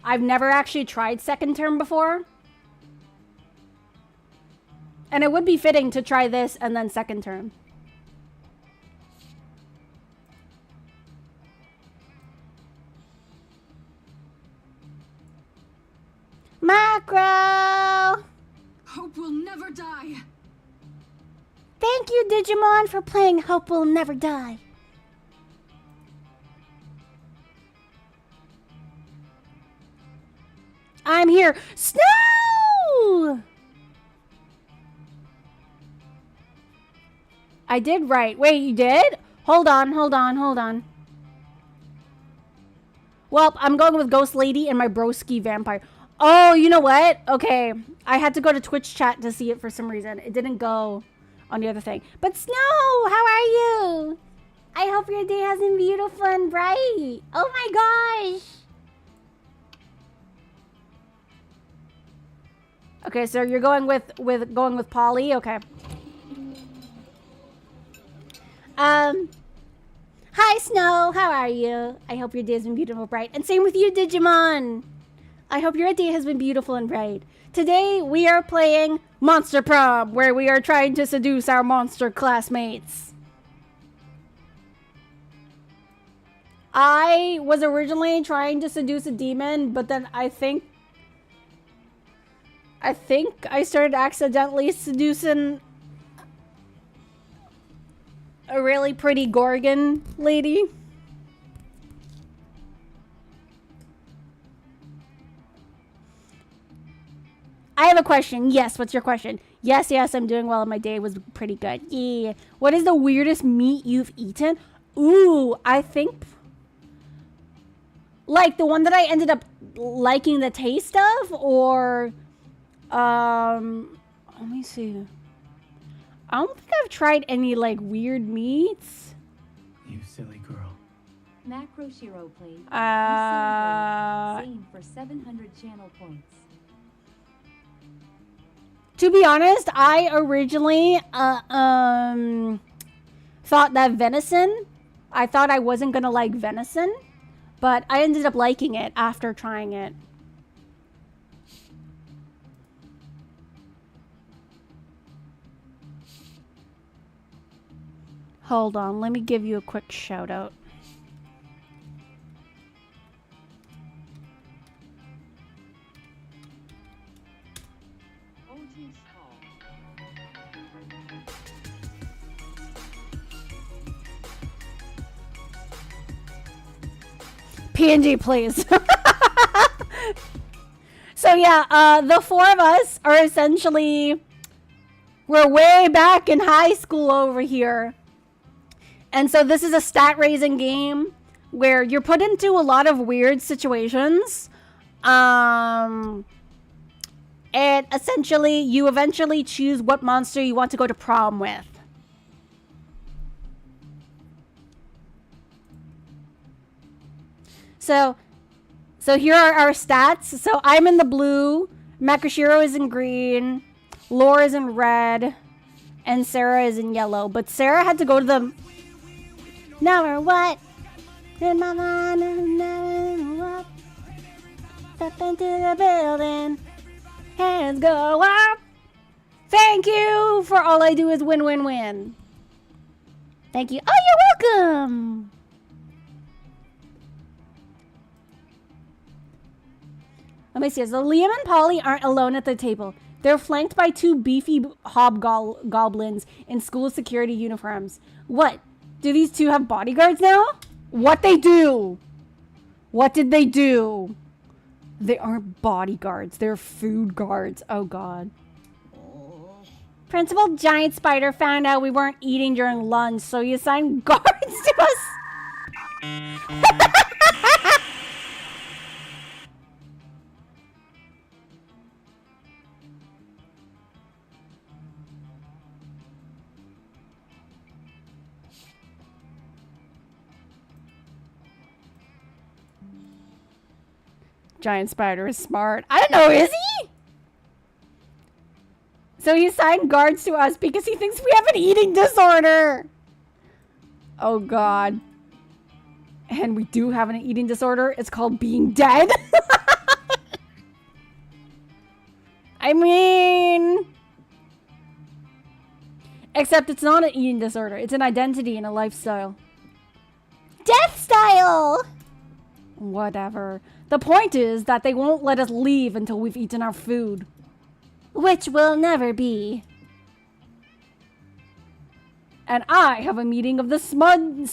I've never actually tried second term before. And it would be fitting to try this and then second term. Macro! Hope will never die. Thank you, Digimon, for playing Hope Will Never Die. I'm here. Snow! I did right. Wait, you did? Hold on. Well, I'm going with Ghost Lady and my broski vampire. Oh, you know what? Okay. I had to go to Twitch chat to see it for some reason. It didn't go on the other thing. But Snow, how are you? I hope your day has been beautiful and bright. Oh my gosh. Okay, so you're going with Polly. Okay. Hi, Snow. How are you? I hope your day has been beautiful and bright. And same with you, Digimon. I hope your day has been beautiful and bright. Today, we are playing Monster Prom, where we are trying to seduce our monster classmates. I was originally trying to seduce a demon, but then I think I started accidentally seducing a really pretty Gorgon lady. I have a question. Yes, what's your question? Yes, I'm doing well and my day was pretty good. Yeah. What is the weirdest meat you've eaten? Ooh, I think like the one that I ended up liking the taste of, or let me see. I don't think I've tried any like weird meats. You silly girl. Macro Shiro played. Same for 700 channel points. To be honest, I originally thought that venison. I thought I wasn't gonna like venison, but I ended up liking it after trying it. Hold on, let me give you a quick shout out. PNG, please. So yeah, the four of us are essentially, we're way back in high school over here. And so this is a stat raising game where you're put into a lot of weird situations. And essentially you eventually choose what monster you want to go to prom with. So here are our stats. So I'm in the blue, Makoshiro is in green, Lore is in red, and Sarah is in yellow. But Sarah had to go to the... Never what? In my mind, never what? Step into the building. Hands go up. Thank you for all I do is win, win, win. Thank you. Oh, you're welcome. Let me see. So Liam and Polly aren't alone at the table. They're flanked by two beefy hobgoblins in school security uniforms. What? Do these two have bodyguards now? What they do? What did they do? They aren't bodyguards. They're food guards. Oh, God. Principal Giant Spider found out we weren't eating during lunch, so he assigned guards to us. Giant spider is smart. I don't know, is he? So he assigned guards to us because he thinks we have an eating disorder. Oh god. And we do have an eating disorder. It's called being dead. I mean... Except it's not an eating disorder. It's an identity and a lifestyle. Death style! Whatever. The point is that they won't let us leave until we've eaten our food. Which will never be. And I have a meeting of the Smug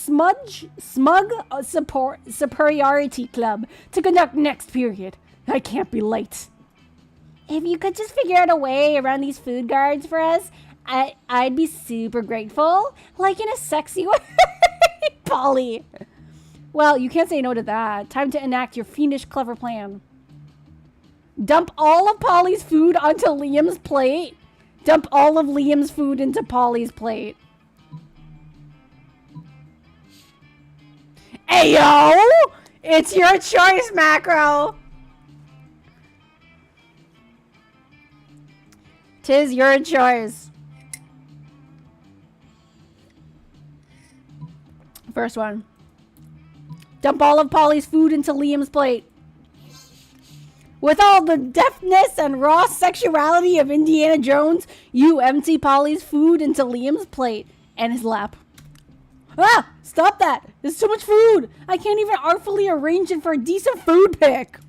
Superiority Club to conduct next period. I can't be late. If you could just figure out a way around these food guards for us, I'd be super grateful. Like in a sexy way. Polly. Well, you can't say no to that. Time to enact your fiendish clever plan. Dump all of Polly's food onto Liam's plate. Dump all of Liam's food into Polly's plate. Ayo! It's your choice, Macro! Tis your choice. First one. Dump all of Polly's food into Liam's plate. With all the deftness and raw sexuality of Indiana Jones, you empty Polly's food into Liam's plate and his lap. Ah! Stop that! There's too much food! I can't even artfully arrange it for a decent food pick!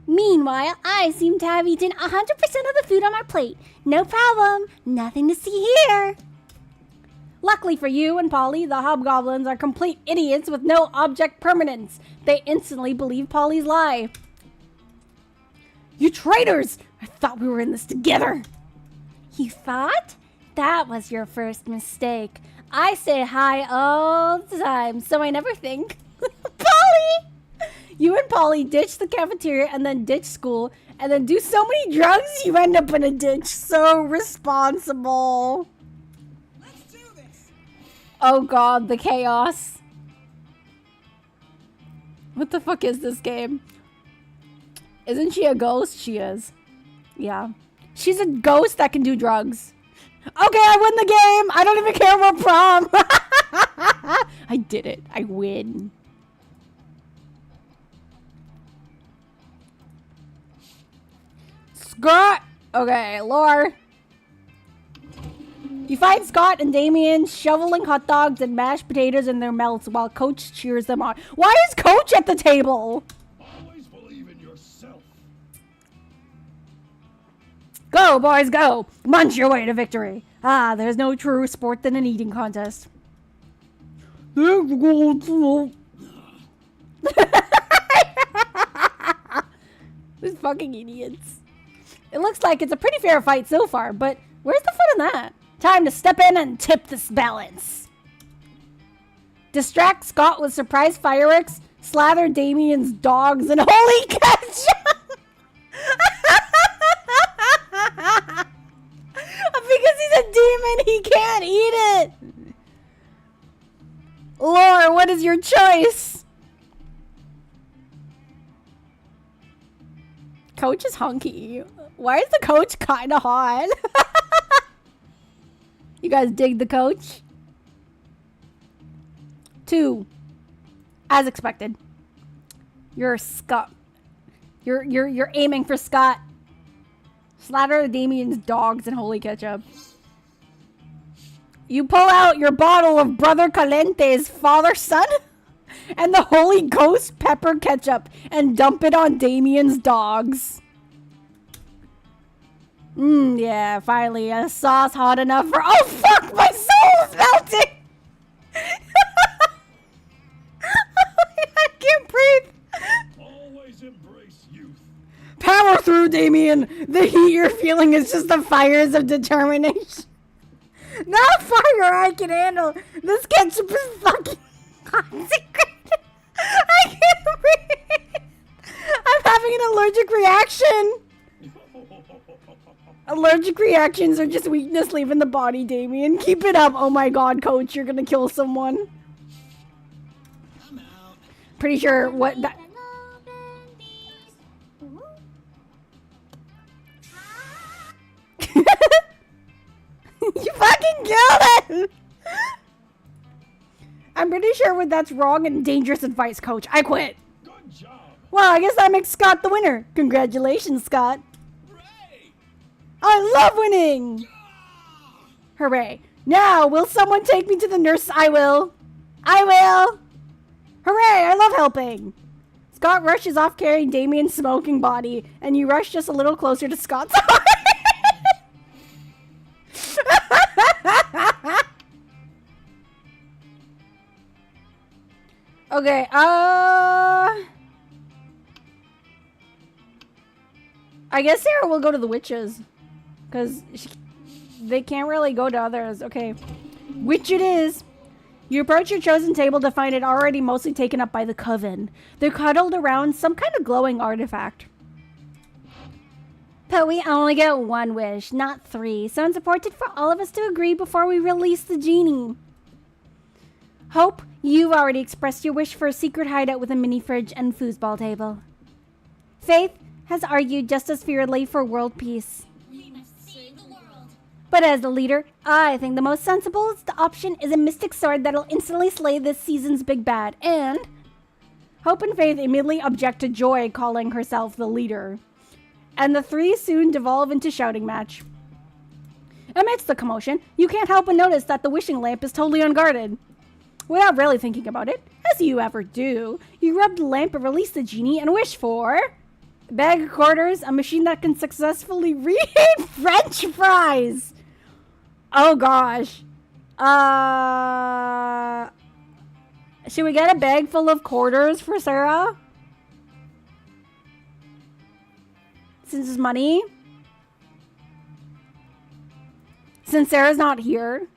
Meanwhile, I seem to have eaten 100% of the food on my plate. No problem. Nothing to see here. Luckily for you and Polly, the hobgoblins are complete idiots with no object permanence. They instantly believe Polly's lie. You traitors! I thought we were in this together. You thought? That was your first mistake. I say hi all the time, so I never think. Polly! You and Polly ditch the cafeteria and then ditch school and then do so many drugs you end up in a ditch. So responsible. Oh god, the chaos. What the fuck is this game? Isn't she a ghost? She is. Yeah. She's a ghost that can do drugs. Okay, I win the game! I don't even care about prom! I did it. I win. Scott! Okay, lore. You find Scott and Damien shoveling hot dogs and mashed potatoes in their mouths while Coach cheers them on. Why is Coach at the table? Always believe in yourself. Go, boys, go! Munch your way to victory. Ah, there's no truer sport than an eating contest. These fucking idiots. It looks like it's a pretty fair fight so far, but where's the fun in that? Time to step in and tip this balance. Distract Scott with surprise fireworks, slather Damien's dogs, and holy ketchup! Because he's a demon, he can't eat it! Lore, what is your choice? Coach is hunky. Why is the coach kinda hot? You guys dig the coach? 2. As expected. You're Scott. You're aiming for Scott. Slather Damien's dogs in holy ketchup. You pull out your bottle of Brother Calente's father-son and the Holy Ghost pepper ketchup and dump it on Damien's dogs. Yeah, finally, a sauce hot enough for— oh fuck, my soul's melting! I can't breathe! Always embrace youth. Power through, Damien! The heat you're feeling is just the fires of determination. Not fire I can handle! This ketchup is fucking consecrated! I can't breathe! I'm having an allergic reaction! Allergic reactions are just weakness leaving the body, Damien. Keep it up. Oh my god, coach, you're gonna kill someone. Pretty sure what that— fucking kill him! I'm pretty sure that's wrong and dangerous advice, coach. I quit. Good job. Well, I guess that makes Scott the winner. Congratulations, Scott. Ray! I love winning! Hooray. Now, will someone take me to the nurse? I will. I will. Hooray, I love helping. Scott rushes off carrying Damien's smoking body, and you rush just a little closer to Scott's heart. Okay, I guess Sarah will go to the witches. Because they can't really go to others. Okay. Which it is. You approach your chosen table to find it already mostly taken up by the coven. They're cuddled around some kind of glowing artifact. But we only get one wish, not three. So it's important for all of us to agree before we release the genie. Hope, you've already expressed your wish for a secret hideout with a mini fridge and foosball table. Faith has argued just as fiercely for world peace. We must save the world. But as the leader, I think the most sensible option is a mystic sword that'll instantly slay this season's big bad. And Hope and Faith immediately object to Joy calling herself the leader. And the three soon devolve into shouting match. Amidst the commotion, you can't help but notice that the wishing lamp is totally unguarded. Without really thinking about it, as you ever do, you rub the lamp and release the genie and wish for a bag of quarters, a machine that can successfully reheat French fries. Oh gosh. Should we get a bag full of quarters for Sarah? Since it's money. Since Sarah's not here.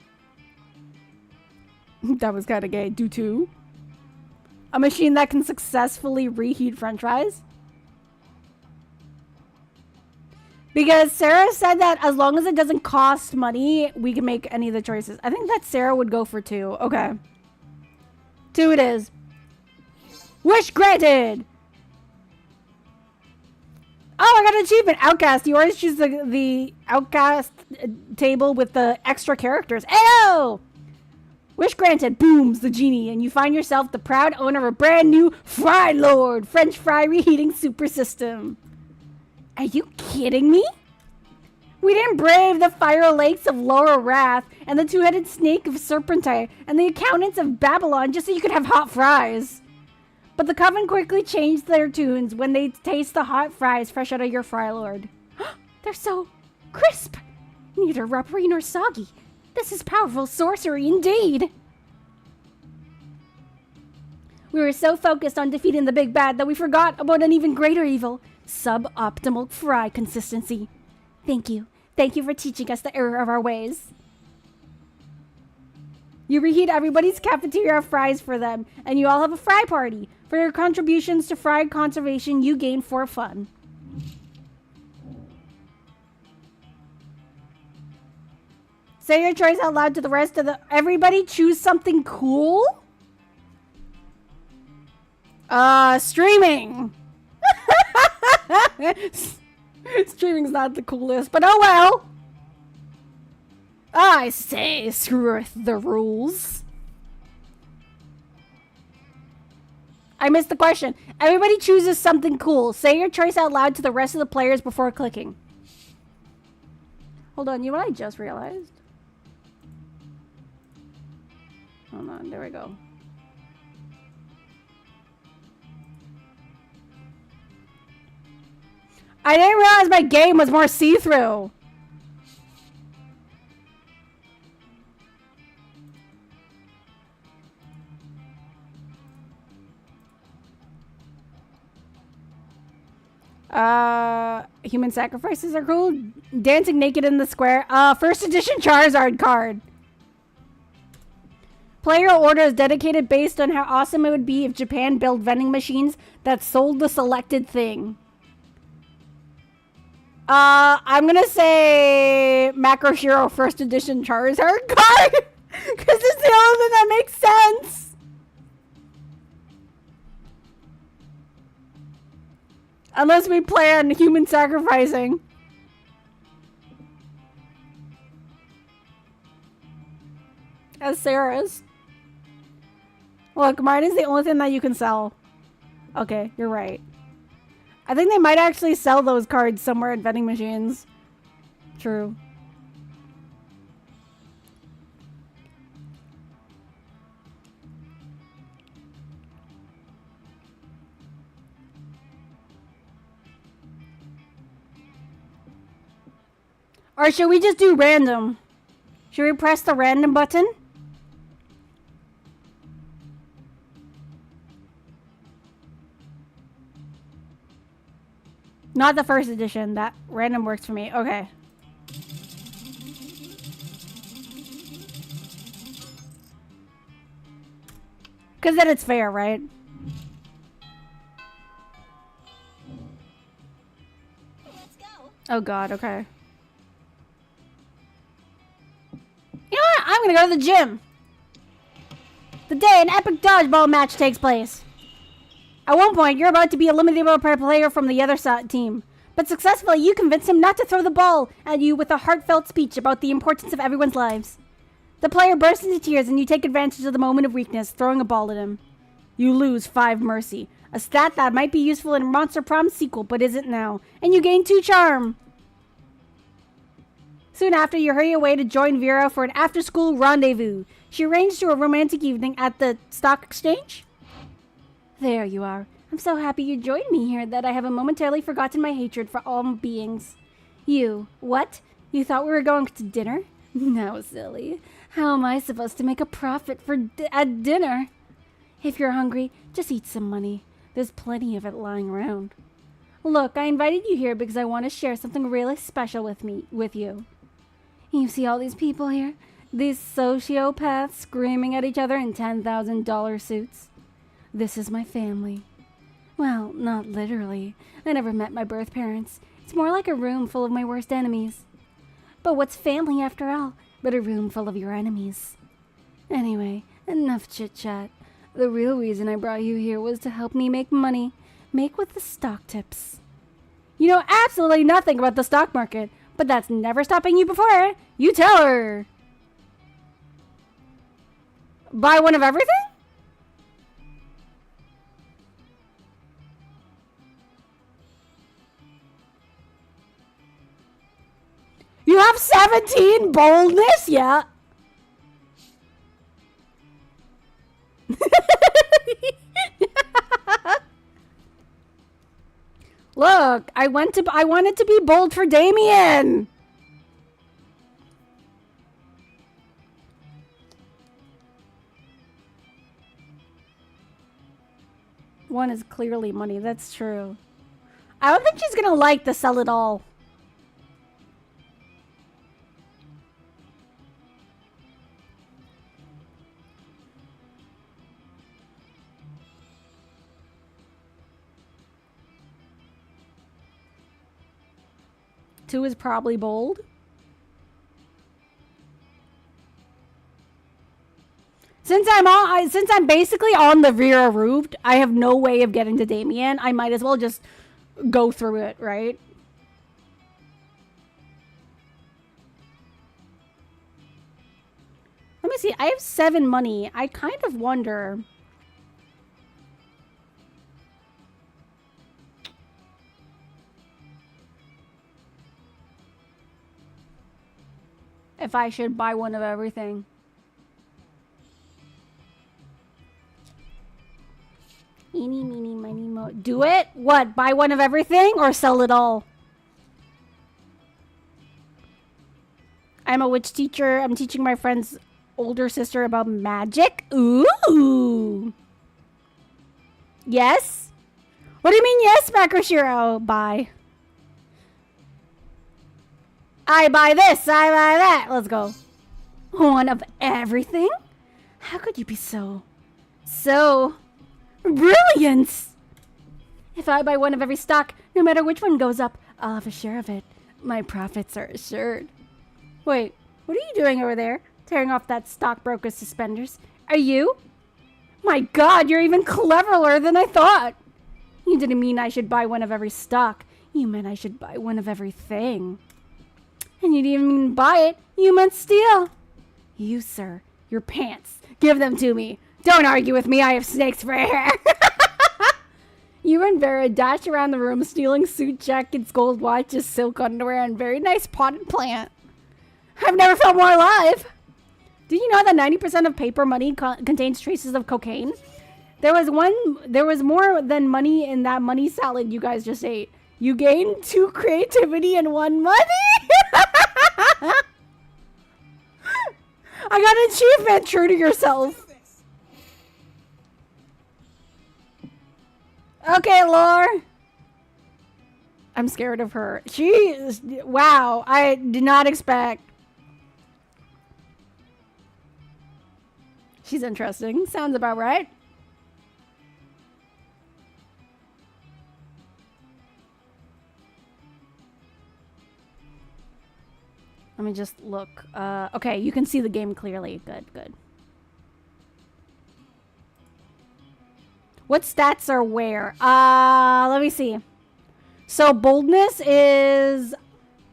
That was kind of gay. Do too. A machine that can successfully reheat French fries. Because Sarah said that as long as it doesn't cost money, we can make any of the choices. I think that Sarah would go for 2. Okay. 2 it is. Wish granted! Oh, I got an achievement. Outcast. You always choose the Outcast table with the extra characters. Ayo! Wish granted. Booms the genie, and you find yourself the proud owner of a brand new Fry Lord French fry reheating super system. Are you kidding me? We didn't brave the fire lakes of Lower Wrath and the two-headed snake of Serpentine and the accountants of Babylon just so you could have hot fries. But the coven quickly changed their tunes when they taste the hot fries fresh out of your Fry Lord. They're so crisp, neither rubbery nor soggy. This is powerful sorcery indeed. We were so focused on defeating the big bad that we forgot about an even greater evil. Suboptimal fry consistency. Thank you. Thank you for teaching us the error of our ways. You reheat everybody's cafeteria fries for them, and you all have a fry party. For your contributions to fry conservation, you gain 4 fun. Say your choice out loud to the rest of the... Everybody choose something cool? Streaming. Streaming's not the coolest, but oh well. I say, screw the rules. I missed the question. Everybody chooses something cool. Say your choice out loud to the rest of the players before clicking. Hold on, you know what I just realized? Hold on, there we go. I didn't realize my game was more see-through. Human sacrifices are cool. Dancing naked in the square. First edition Charizard card. Player order is dedicated based on how awesome it would be if Japan built vending machines that sold the selected thing. I'm gonna say Macro Shiro first edition Charizard card. Because it's the only thing that makes sense. Unless we plan human sacrificing. as Sarah's. Look, mine is the only thing that you can sell. Okay, you're right. I think they might actually sell those cards somewhere at vending machines. True. Or should we just do random? Should we press the random button? Not the first edition. That random works for me. Okay. Because then it's fair, right? Let's go. Oh god, okay. You know what? I'm gonna go to the gym. The day an epic dodgeball match takes place. At one point, you're about to be eliminated by a player from the other team. But successfully, you convince him not to throw the ball at you with a heartfelt speech about the importance of everyone's lives. The player bursts into tears and you take advantage of the moment of weakness, throwing a ball at him. You lose 5 mercy, a stat that might be useful in Monster Prom sequel but isn't now, and you gain 2 charm. Soon after, you hurry away to join Vera for an after-school rendezvous. She arranged to a romantic evening at the stock exchange. There you are. I'm so happy you joined me here that I have momentarily forgotten my hatred for all beings. You, what? You thought we were going to dinner? No, silly. How am I supposed to make a profit at dinner? If you're hungry, just eat some money. There's plenty of it lying around. Look, I invited you here because I want to share something really special with you. You see all these people here? These sociopaths screaming at each other in $10,000 suits? This is my family. Well, not literally. I never met my birth parents. It's more like a room full of my worst enemies. But what's family after all but a room full of your enemies? Anyway, enough chit-chat. The real reason I brought you here was to help me make money. Make with the stock tips. You know absolutely nothing about the stock market, but that's never stopping you before. You tell her. Buy one of everything? You have 17 boldness? Yeah. Look, I wanted to be bold for Damien. One is clearly money, that's true. I don't think she's gonna like the sell it all. Two is probably bold. Since I'm basically on the Vera roof, I have no way of getting to Damien. I might as well just go through it, right? Let me see. I have 7 money. I kind of wonder. If I should buy one of everything. Eeny, meeny, miny, mo. Do it? What? Buy one of everything or sell it all? I'm a witch teacher. I'm teaching my friend's older sister about magic. Ooh. Yes? What do you mean yes, Macroshiro? Buy. I buy this, I buy that. Let's go. One of everything? How could you be so brilliant? If I buy one of every stock, no matter which one goes up, I'll have a share of it. My profits are assured. Wait, what are you doing over there? Tearing off that stockbroker's suspenders. Are you? My god, you're even cleverer than I thought. You didn't mean I should buy one of every stock. You meant I should buy one of everything. And you didn't even buy it. You meant steal. You, sir, Your pants. Give them to me. Don't argue with me. I have snakes for hair. You and Vera dash around the room, stealing suit jackets, gold watches, silk underwear, and very nice potted plant. I've never felt more alive. Did you know that 90% of paper money contains traces of cocaine? There was more than money in that money salad you guys just ate. You gained 2 creativity and 1 money. I got an achievement. True to yourself. Okay, Lore. I'm scared of her. She is... Wow. I did not expect... She's interesting. Sounds about right. Let me just look. Okay, you can see the game clearly. Good, good. What stats are where? Let me see. So boldness is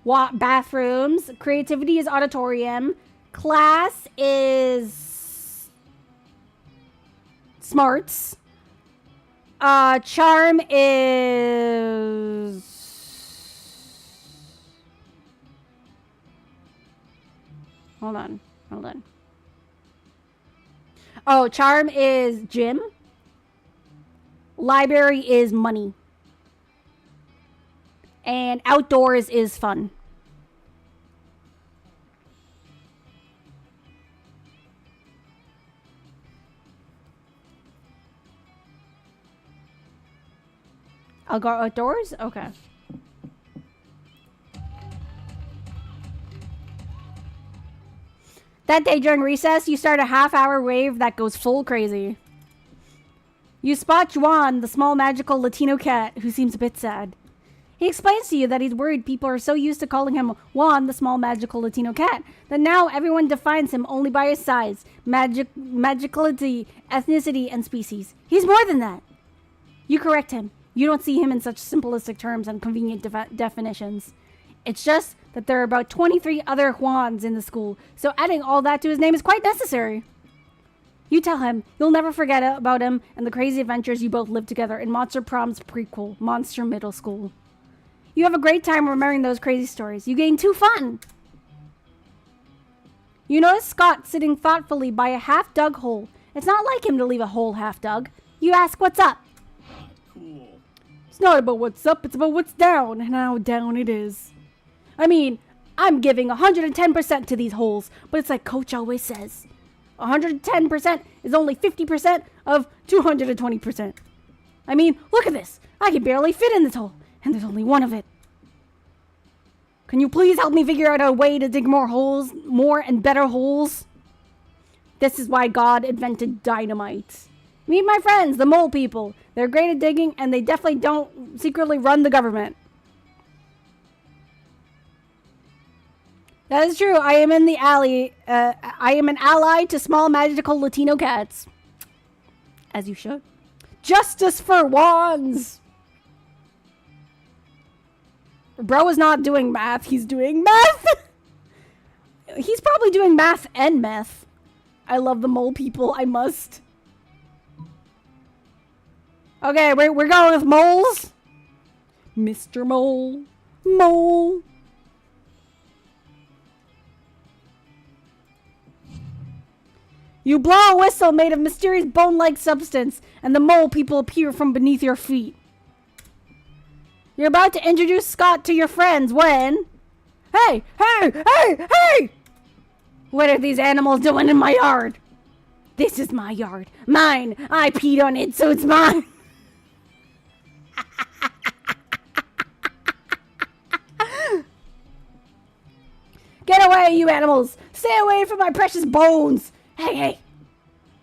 bathrooms. Creativity is auditorium. Class is smarts. Charm is... Hold on. Oh, charm is gym. Library is money. And outdoors is fun. I'll go outdoors? Okay. That day during recess, you start a half-hour rave that goes full crazy. You spot Juan, the small magical Latino cat, who seems a bit sad. He explains to you that he's worried people are so used to calling him Juan, the small magical Latino cat, that now everyone defines him only by his size, magicality, ethnicity, and species. He's more than that. You correct him. You don't see him in such simplistic terms and convenient definitions. It's just that there are about 23 other Juans in the school, so adding all that to his name is quite necessary. You tell him you'll never forget about him and the crazy adventures you both lived together in Monster Prom's prequel, Monster Middle School. You have a great time remembering those crazy stories. You gain 2 fun. You notice Scott sitting thoughtfully by a half-dug hole. It's not like him to leave a hole half-dug. You ask what's up. Cool. It's not about what's up, it's about what's down, and how down it is. I mean, I'm giving 110% to these holes, but it's like Coach always says. 110% is only 50% of 220%. I mean, look at this. I can barely fit in this hole, and there's only one of it. Can you please help me figure out a way to dig more holes, more and better holes? This is why God invented dynamite. Meet my friends, the mole people. They're great at digging, and they definitely don't secretly run the government. That is true. I am in the alley. I am an ally to small magical Latino cats. As you should. Justice for wands! Bro is not doing math. He's doing meth! He's probably doing math and meth. I love the mole people. I must. Okay, we're going with moles. Mr. Mole. Mole. You blow a whistle made of mysterious bone-like substance, and the mole people appear from beneath your feet. You're about to introduce Scott to your friends when... Hey! Hey! Hey! Hey! What are these animals doing in my yard? This is my yard. Mine! I peed on it, so it's mine! Get away, you animals! Stay away from my precious bones! Hey, hey!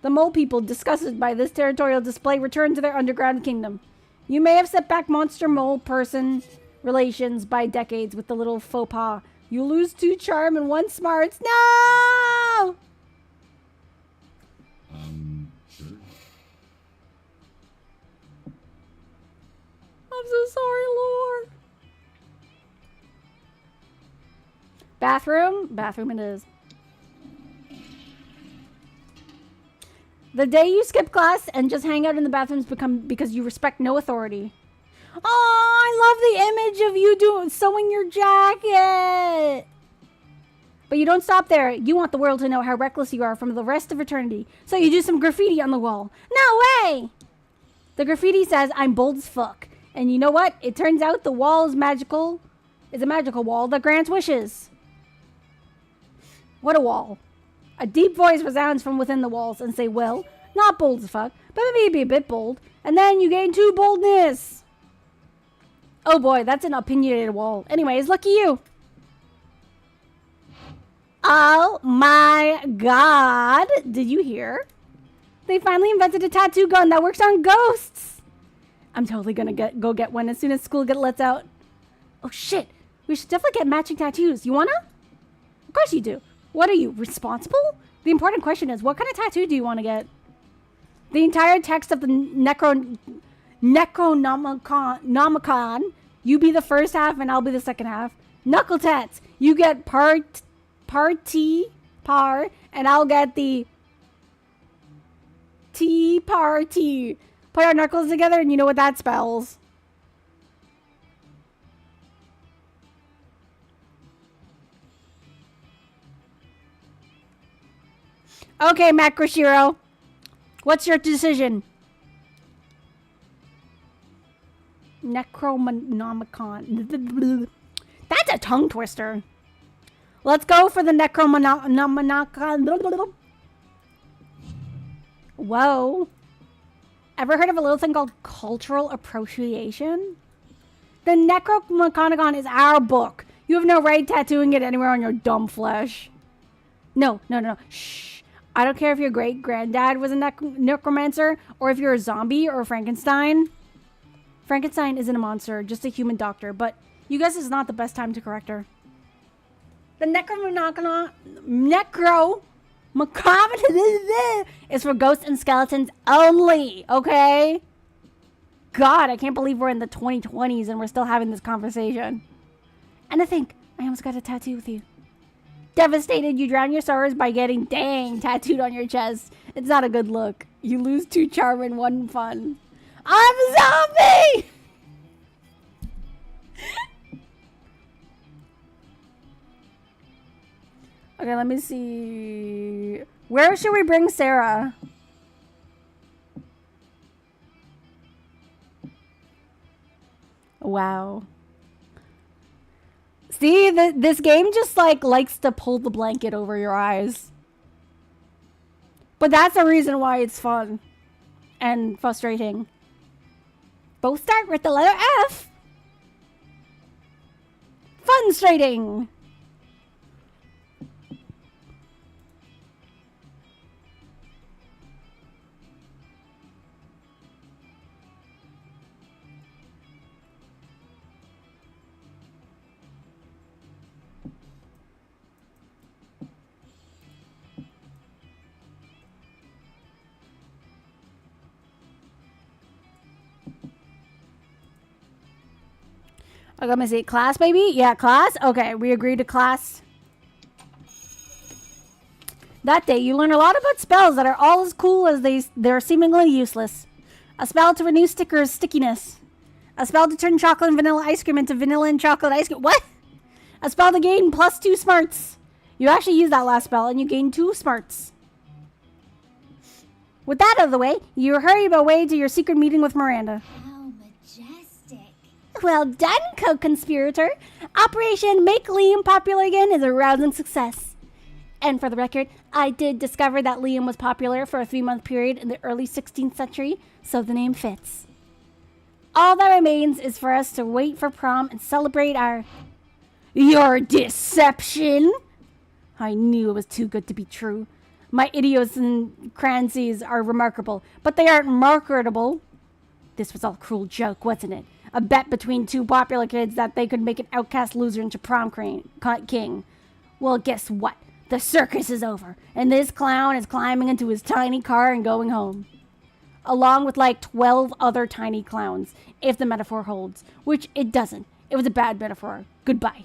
The mole people, disgusted by this territorial display, return to their underground kingdom. You may have set back monster mole person relations by decades with the little faux pas. You lose 2 charm and 1 smarts. No! Sure. I'm so sorry, Lord. Bathroom? Bathroom it is. The day you skip class and just hang out in the bathrooms become because you respect no authority. Oh, I love the image of you sewing your jacket. But you don't stop there. You want the world to know how reckless you are from the rest of eternity. So you do some graffiti on the wall. No way! The graffiti says, I'm bold as fuck. And you know what? It turns out the wall is magical. It's a magical wall that grants wishes. What a wall. A deep voice resounds from within the walls and say, well, not bold as fuck, but maybe a bit bold. And then you gain 2 boldness. Oh boy, that's an opinionated wall. Anyways, lucky you. Oh my god. Did you hear? They finally invented a tattoo gun that works on ghosts. I'm totally gonna go get one as soon as school lets out. Oh shit. We should definitely get matching tattoos. You wanna? Of course you do. What are you, responsible? The important question is, what kind of tattoo do you want to get? The entire text of the Necronomicon. You be the first half and I'll be the second half. Knuckle tats. You get par, and I'll get the T party. Put our knuckles together and you know what that spells. Okay, Macroshiro. What's your decision? Necronomicon. That's a tongue twister. Let's go for the Necronomicon. Whoa. Ever heard of a little thing called cultural appropriation? The Necronomicon is our book. You have no right tattooing it anywhere on your dumb flesh. No. Shh. I don't care if your great-granddad was a necromancer or if you're a zombie or a Frankenstein. Frankenstein isn't a monster, just a human doctor, but you guess it's not the best time to correct her. The Necronomicon is for ghosts and skeletons only, okay? God, I can't believe we're in the 2020s and we're still having this conversation. And to think, I almost got a tattoo with you. Devastated, you drown your sorrows by getting dang tattooed on your chest. It's not a good look. You lose 2 charm and 1 fun. I'm a zombie! Okay, let me see. Where should we bring Sarah? Wow. See, this game just likes to pull the blanket over your eyes. But that's the reason why it's fun and frustrating. Both start with the letter F. Funstrating. Okay, let me see. Class, maybe? Yeah, class? Okay, we agreed to class. That day, you learn a lot about spells that are all as cool as they're seemingly useless. A spell to renew stickers' stickiness. A spell to turn chocolate and vanilla ice cream into vanilla and chocolate ice cream. What? A spell to gain +2 smarts. You actually used that last spell, and you gain 2 smarts. With that out of the way, you hurry away to your secret meeting with Miranda. How majestic. Well done, co-conspirator. Operation Make Liam Popular Again is a rousing success. And for the record, I did discover that Liam was popular for a 3-month period in the early 16th century, so the name fits. All that remains is for us to wait for prom and celebrate your deception. I knew it was too good to be true. My idiosyncrasies are remarkable, but they aren't marketable. This was all a cruel joke, wasn't it? A bet between 2 popular kids that they could make an outcast loser into prom king. Well, guess what? The circus is over, and this clown is climbing into his tiny car and going home. Along with 12 other tiny clowns, if the metaphor holds, which it doesn't. It was a bad metaphor. Goodbye.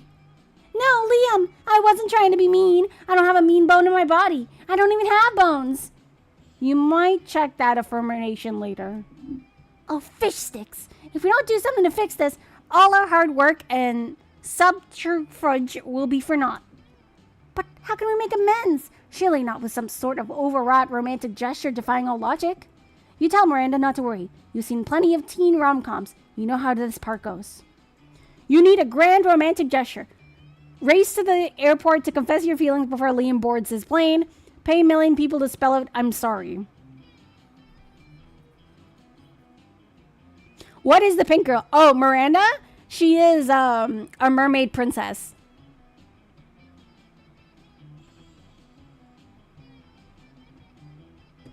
No, Liam, I wasn't trying to be mean. I don't have a mean bone in my body. I don't even have bones. You might check that affirmation later. Oh, fish sticks. If we don't do something to fix this, all our hard work and subterfuge will be for naught. But how can we make amends? Surely not with some sort of overwrought romantic gesture defying all logic. You tell Miranda not to worry. You've seen plenty of teen rom-coms. You know how this part goes. You need a grand romantic gesture. Race to the airport to confess your feelings before Liam boards his plane. Pay a million people to spell out, I'm sorry. What is the pink girl? Oh, Miranda? She is a mermaid princess.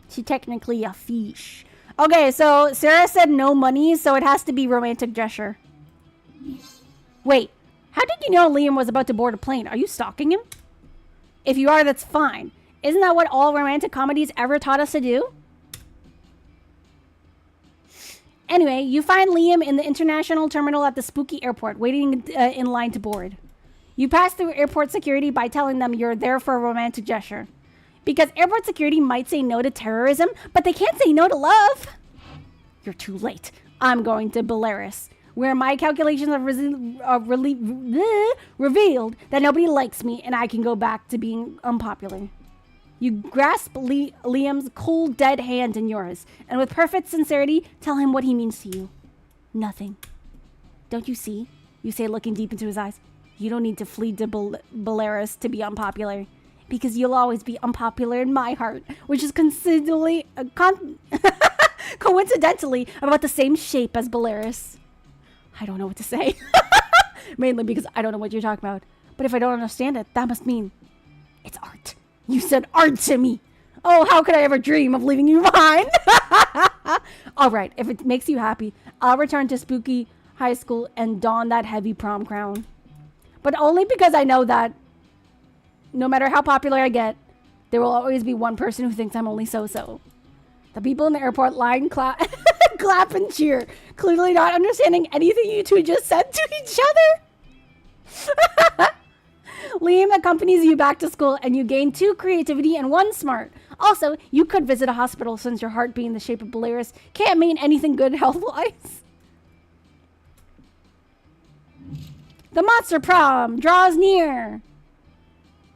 She's technically a fish. Okay, so Sarah said no money, so it has to be romantic gesture. Wait, how did you know Liam was about to board a plane? Are you stalking him? If you are, that's fine. Isn't that what all romantic comedies ever taught us to do? Anyway, you find Liam in the international terminal at the spooky airport, waiting in line to board. You pass through airport security by telling them you're there for a romantic gesture. Because airport security might say no to terrorism, but they can't say no to love. You're too late. I'm going to Belarus, where my calculations have revealed that nobody likes me and I can go back to being unpopular. You grasp Liam's cold, dead hand in yours, and with perfect sincerity, tell him what he means to you. Nothing. Don't you see? You say, looking deep into his eyes. You don't need to flee to Belarus to be unpopular, because you'll always be unpopular in my heart, which is coincidentally about the same shape as Belarus. I don't know what to say. Mainly because I don't know what you're talking about. But if I don't understand it, that must mean it's art. You said art to me. Oh, how could I ever dream of leaving you behind? All right, if it makes you happy, I'll return to spooky high school and don that heavy prom crown. But only because I know that no matter how popular I get, there will always be one person who thinks I'm only so-so. The people in the airport line clap and cheer, clearly not understanding anything you two just said to each other. Liam accompanies you back to school, and you gain 2 creativity and 1 smart. Also, you could visit a hospital since your heart being the shape of Belarus can't mean anything good health-wise. The monster prom draws near.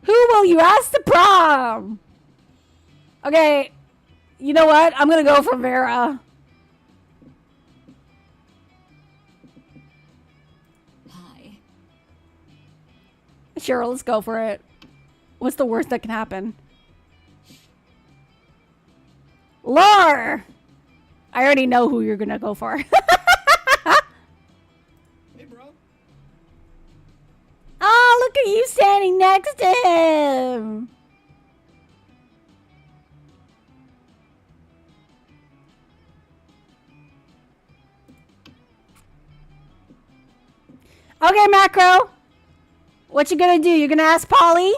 Who will you ask to prom? Okay, you know what? I'm gonna go for Vera. Hi. Sure, let's go for it. What's the worst that can happen? Lore! I already know who you're gonna go for. Hey, bro. Oh, look at you standing next to him! Okay, Macro. What you gonna do? You gonna ask Polly?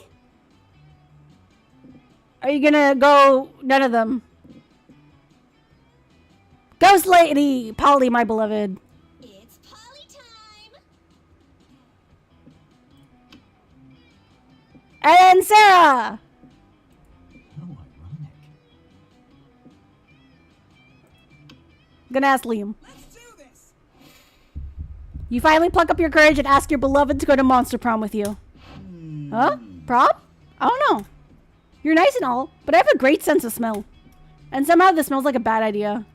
Are you gonna go none of them? Ghost Lady! Polly, my beloved. It's Polly time! And Sarah! How ironic. Gonna ask Liam. Let's do this! You finally pluck up your courage and ask your beloved to go to Monster Prom with you. Huh? Prom? I don't know. You're nice and all, but I have a great sense of smell. And somehow this smells like a bad idea.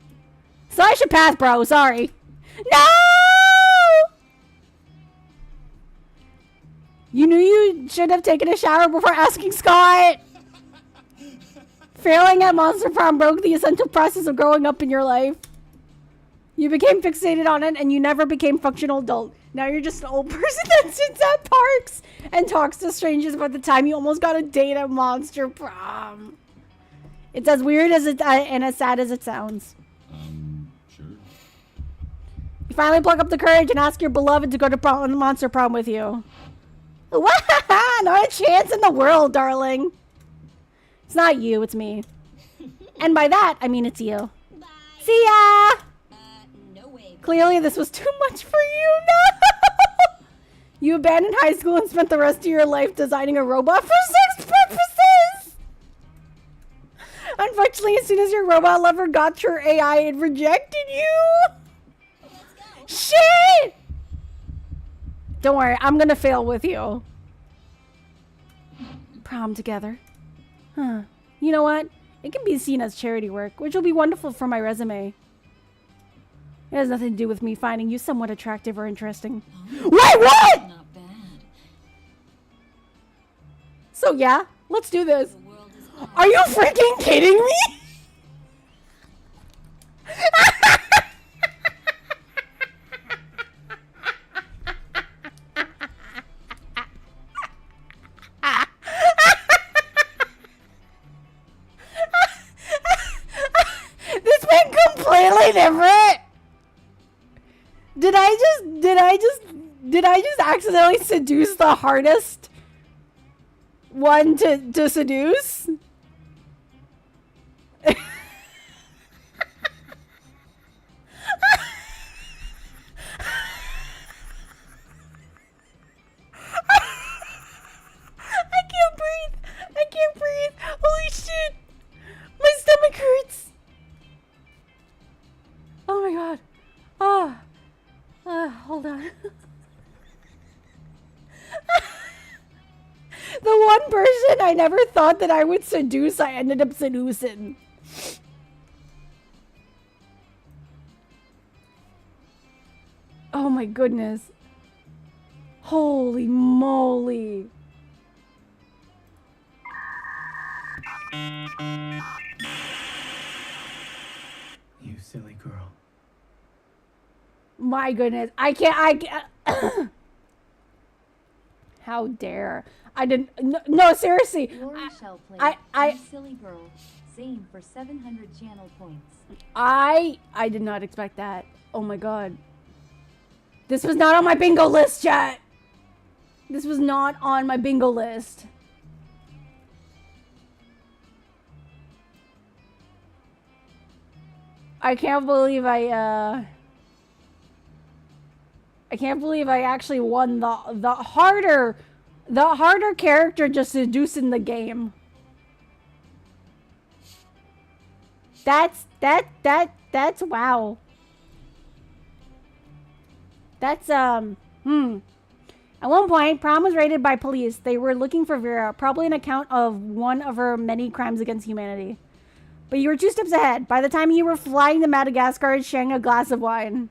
So I should pass, bro. Sorry. No! You knew you should have taken a shower before asking Scott. Failing at Monster Prom broke the essential process of growing up in your life. You became fixated on it and you never became functional adult. Now you're just an old person that sits at parks and talks to strangers about the time you almost got a date at Monster Prom. It's as weird as it and as sad as it sounds. Sure. You finally pluck up the courage and ask your beloved to go to Monster Prom with you. Not a chance in the world, darling. It's not you, it's me. And by that, I mean it's you. Bye. See ya! No way. Clearly this was too much for you. No! You abandoned high school and spent the rest of your life designing a robot for sex purposes! Unfortunately, actually, as soon as your robot lover got your AI, it rejected you? Shit! Don't worry, I'm gonna fail with you. Prom together. Huh. You know what? It can be seen as charity work, which will be wonderful for my resume. It has nothing to do with me finding you somewhat attractive or interesting. Wait, what?! Not bad. So yeah, let's do this. The world is Are you freaking kidding me? This went completely different. Did I just accidentally seduce the hardest one to seduce? I can't breathe. Holy shit. My stomach hurts. Oh my god. Hold on. The one person I never thought that I would seduce, I ended up seducing. Oh my goodness. Holy moly. You silly girl. My goodness. I can't. How dare. I didn't. No, seriously. Lori Shell played I- You Silly Girl. Zane for 700 channel points. I did not expect that. Oh my god. This was not on my bingo list, chat. This was not on my bingo list. I can't believe I can't believe I actually won the harder character just seducing the game. That's wow. That's At one point, Prom was raided by police. They were looking for Vera, probably an account of one of her many crimes against humanity. But you were 2 steps ahead. By the time you were flying to Madagascar and sharing a glass of wine.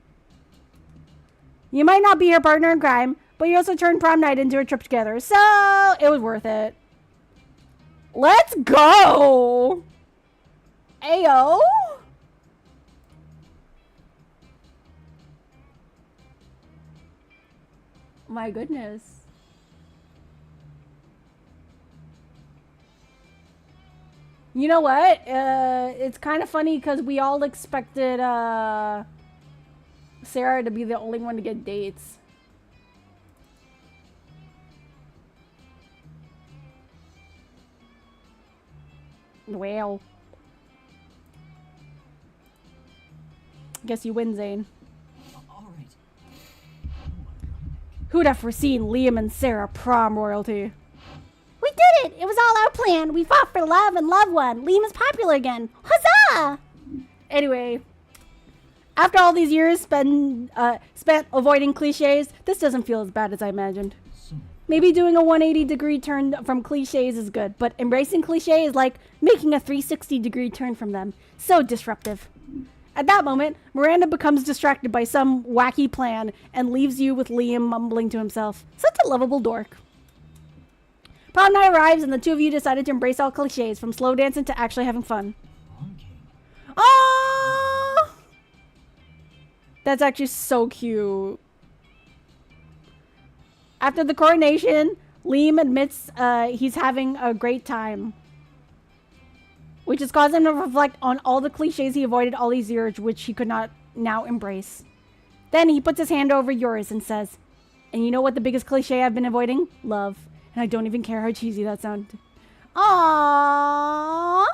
You might not be her partner in crime, but you also turned prom night into a trip together. So, it was worth it. Let's go! Ayo! My goodness. You know what? It's kind of funny because we all expected Sarah to be the only one to get dates. Well. Guess you win, Zane. All right. Who'd have foreseen Liam and Sarah prom royalty? We did it! It was all our plan. We fought for love and love won. Liam is popular again. Huzzah! Anyway, after all these years spent avoiding cliches, this doesn't feel as bad as I imagined. Maybe doing a 180-degree turn from cliches is good, but embracing cliche is like making a 360-degree turn from them. So disruptive. At that moment, Miranda becomes distracted by some wacky plan and leaves you with Liam mumbling to himself. Such a lovable dork. Prom night arrives and the two of you decided to embrace all cliches, from slow dancing to actually having fun. Aww! That's actually so cute. After the coronation, Liam admits he's having a great time, which has caused him to reflect on all the cliches he avoided all these years, which he could not now embrace. Then he puts his hand over yours and says, "And you know what the biggest cliche I've been avoiding? Love. And I don't even care how cheesy that sounded." Aww.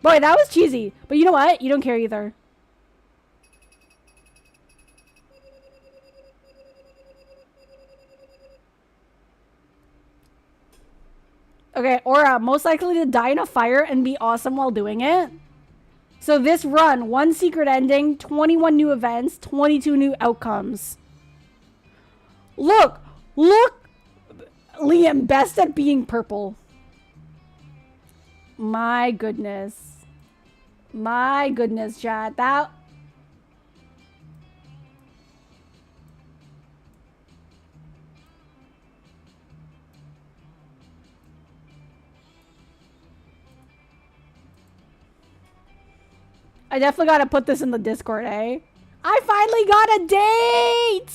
Boy, that was cheesy. But you know what? You don't care either. Okay, Aura, most likely to die in a fire and be awesome while doing it. So this run, 1 secret ending, 21 new events, 22 new outcomes. Look! Liam, best at being purple. My goodness. My goodness, chat. That... I definitely gotta put this in the Discord, eh? I finally got a date!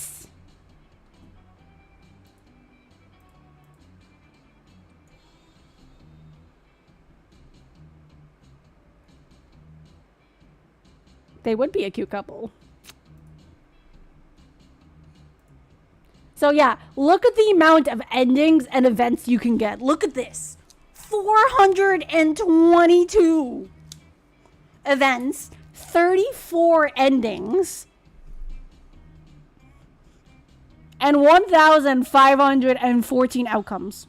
They would be a cute couple. So yeah, look at the amount of endings and events you can get. Look at this. 422 events, 34 endings, and 1,514 outcomes.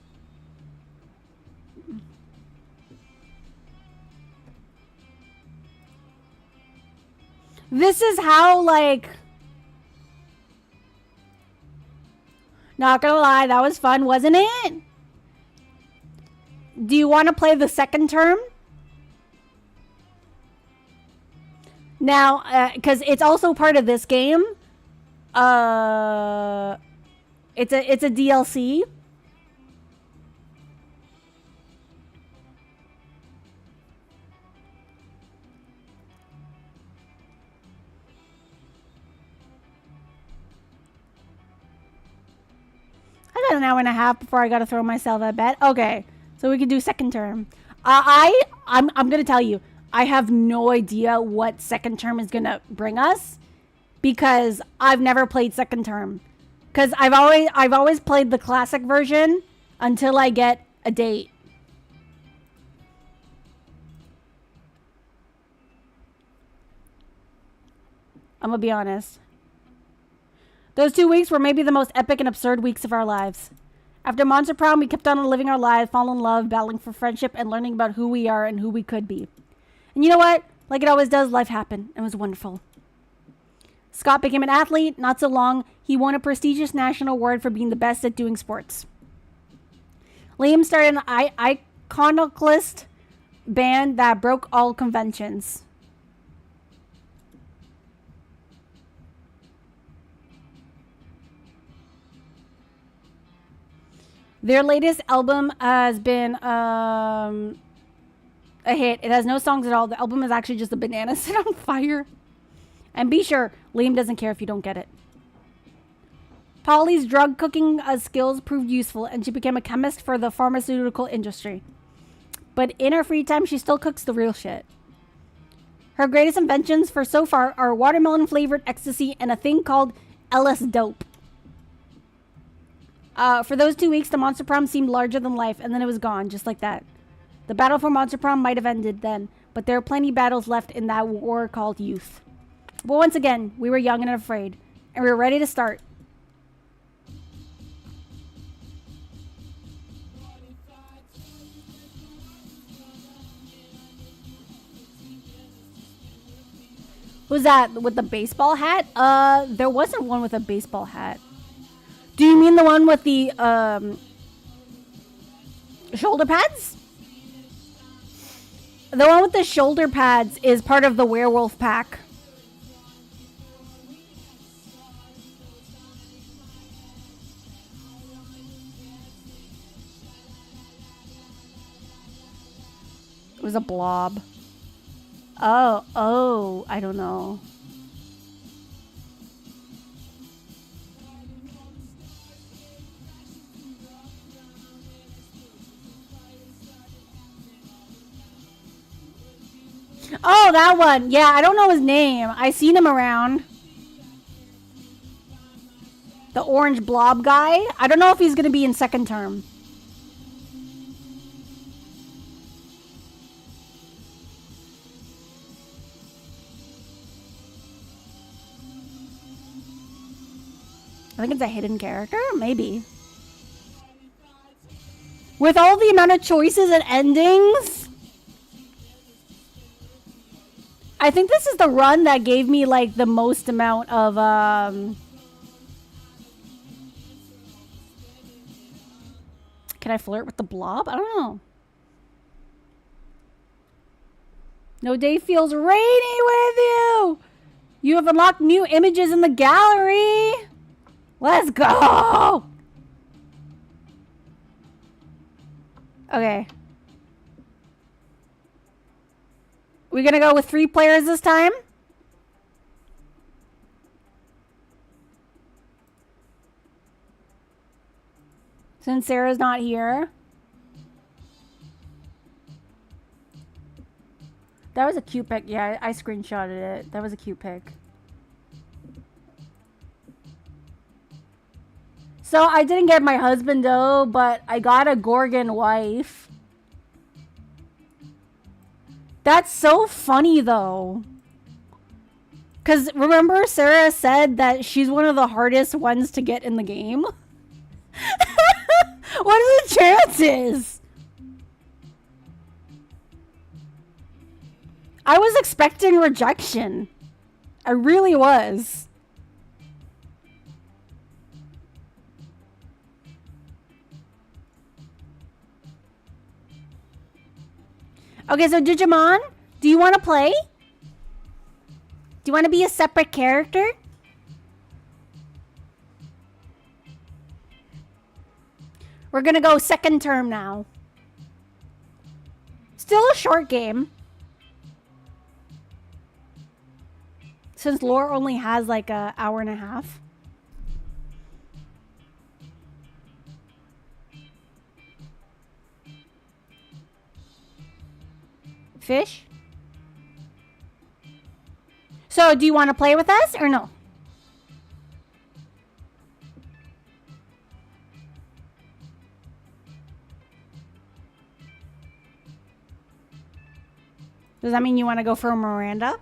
This is how, like... Not gonna lie, that was fun, wasn't it? Do you want to play the second term? Now, because it's also part of this game. It's a DLC. I got an hour and a half before I gotta throw myself at bed. Okay, so we can do second term. I'm gonna tell you, I have no idea what second term is gonna bring us because I've never played second term. Because I've always played the classic version until I get a date. I'm gonna be honest. Those 2 weeks were maybe the most epic and absurd weeks of our lives. After Monster Prom, we kept on living our lives, falling in love, battling for friendship, and learning about who we are and who we could be. And you know what? Like it always does, life happened and was wonderful. Scott became an athlete. Not so long, he won a prestigious national award for being the best at doing sports. Liam started an iconoclast band that broke all conventions. Their latest album has been a hit. It has no songs at all. The album is actually just a banana set on fire. And be sure, Liam doesn't care if you don't get it. Polly's drug cooking skills proved useful, and she became a chemist for the pharmaceutical industry. But in her free time, she still cooks the real shit. Her greatest inventions for so far are watermelon-flavored ecstasy and a thing called LS Dope. For those 2 weeks, the Monster Prom seemed larger than life, and then it was gone, just like that. The battle for Monster Prom might have ended then, but there are plenty battles left in that war called youth. But once again, we were young and afraid, and we were ready to start. Who's that with the baseball hat? There wasn't one with a baseball hat. Do you mean the one with the shoulder pads? The one with the shoulder pads is part of the werewolf pack. It was a blob. Oh, I don't know. Oh, that one. Yeah, I don't know his name. I seen him around. The orange blob guy. I don't know if he's going to be in second term. I think it's a hidden character. Maybe. With all the amount of choices and endings, I think this is the run that gave me like the most amount of Can I flirt with the blob? I don't know. No day feels rainy with you. You have unlocked new images in the gallery. Let's go. Okay. We gonna go with 3 players this time? Since Sarah's not here. That was a cute pic. Yeah, I screenshotted it. That was a cute pic. So I didn't get my husband though, but I got a Gorgon wife. That's so funny though. Cause remember Sarah said that she's one of the hardest ones to get in the game? What are the chances? I was expecting rejection. I really was. Okay, so Digimon, do you want to play? Do you want to be a separate character? We're gonna go second term now. Still a short game. Since lore only has like an hour and a half. Fish? So, do you want to play with us or no? Does that mean you want to go for Miranda?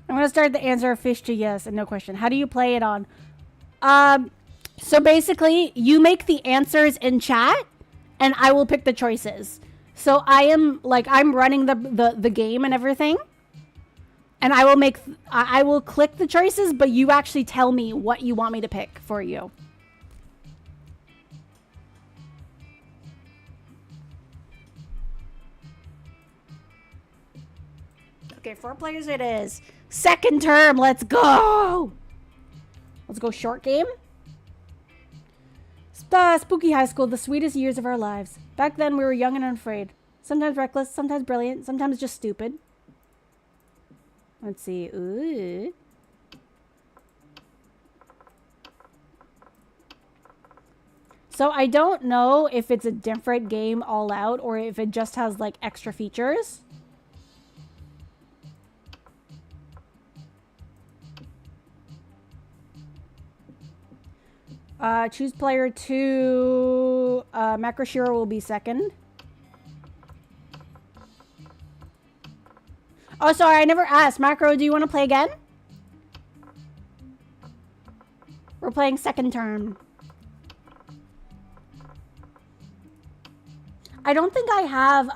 I'm going to start the answer of fish to yes and no question. How do you play it on? So basically, you make the answers in chat, and I will pick the choices. So I am, like, I'm running the game and everything. And I will click the choices, but you actually tell me what you want me to pick for you. Okay, 4 players it is. Second term, let's go! Let's go short game. Spooky high school, the sweetest years of our lives. Back then, we were young and unafraid. Sometimes reckless, sometimes brilliant, sometimes just stupid. Let's see. Ooh. So I don't know if it's a different game all out or if it just has like extra features. Choose player 2. Macroshiro will be second. Oh, sorry, I never asked. Macro, do you want to play again? We're playing second term. I don't think I have,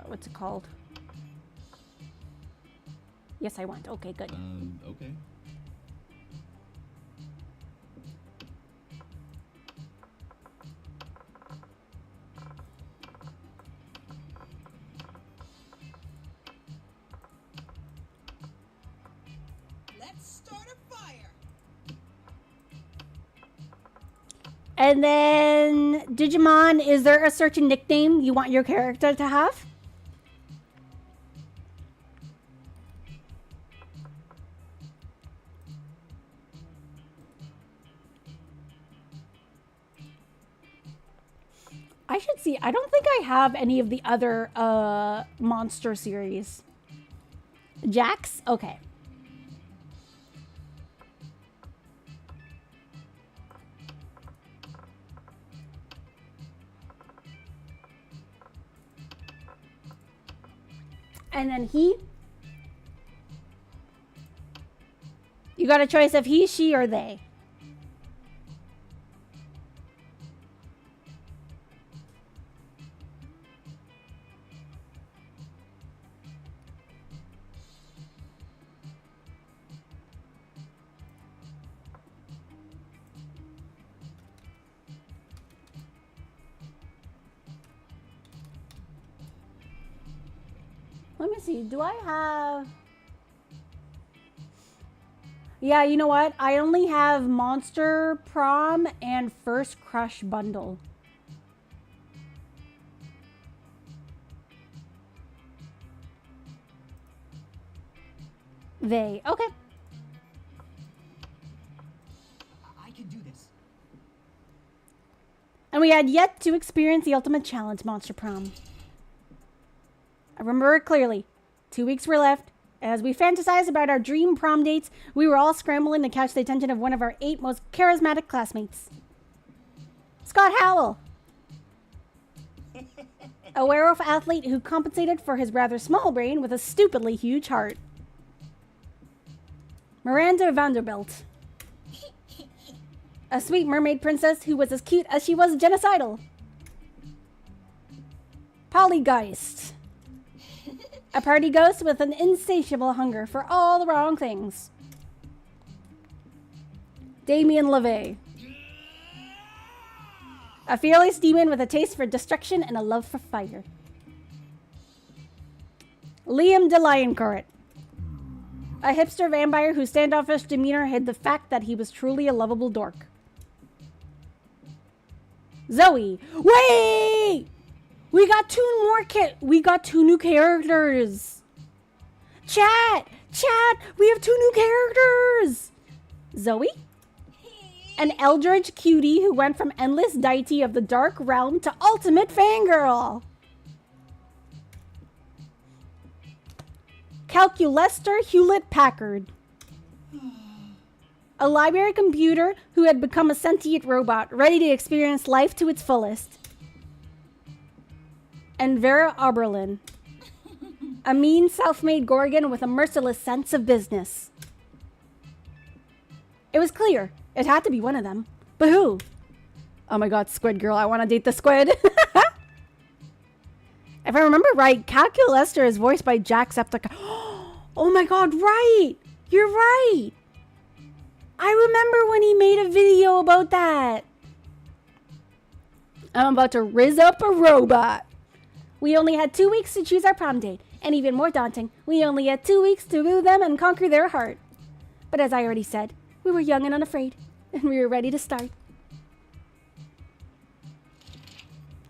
what's it called? Yes, I want. Okay, good. Okay. Let's start a fire. And then, Digimon, is there a certain nickname you want your character to have? I should see. I don't think I have any of the other monster series. Jax? Okay. And then he. You got a choice of he, she, or they. Let me see. Do I have... Yeah, you know what? I only have Monster Prom and First Crush bundle. They. Okay. I can do this. And we had yet to experience the ultimate challenge, Monster Prom. I remember it clearly. 2 weeks were left. As we fantasized about our dream prom dates, we were all scrambling to catch the attention of one of our 8 most charismatic classmates. Scott Howell. A werewolf athlete who compensated for his rather small brain with a stupidly huge heart. Miranda Vanderbilt. A sweet mermaid princess who was as cute as she was genocidal. Polygeist. A party ghost with an insatiable hunger for all the wrong things. Damien LeVay. A fearless demon with a taste for destruction and a love for fire. Liam de Lioncourt. A hipster vampire whose standoffish demeanor hid the fact that he was truly a lovable dork. Zoe. Wait! We got two new characters. Chat! We have 2 new characters. Zoe? An eldritch cutie who went from endless deity of the dark realm to ultimate fangirl. Calculester Hewlett Packard. A library computer who had become a sentient robot, ready to experience life to its fullest. And Vera Oberlin. A mean, self-made Gorgon with a merciless sense of business. It was clear. It had to be one of them. But who? Oh my god, Squid Girl. I want to date the squid. If I remember right, Calculester is voiced by Jacksepticeye. Oh my god, right! You're right! I remember when he made a video about that. I'm about to rizz up a robot. We only had 2 weeks to choose our prom date. And even more daunting, we only had 2 weeks to woo them and conquer their heart. But as I already said, we were young and unafraid. And we were ready to start.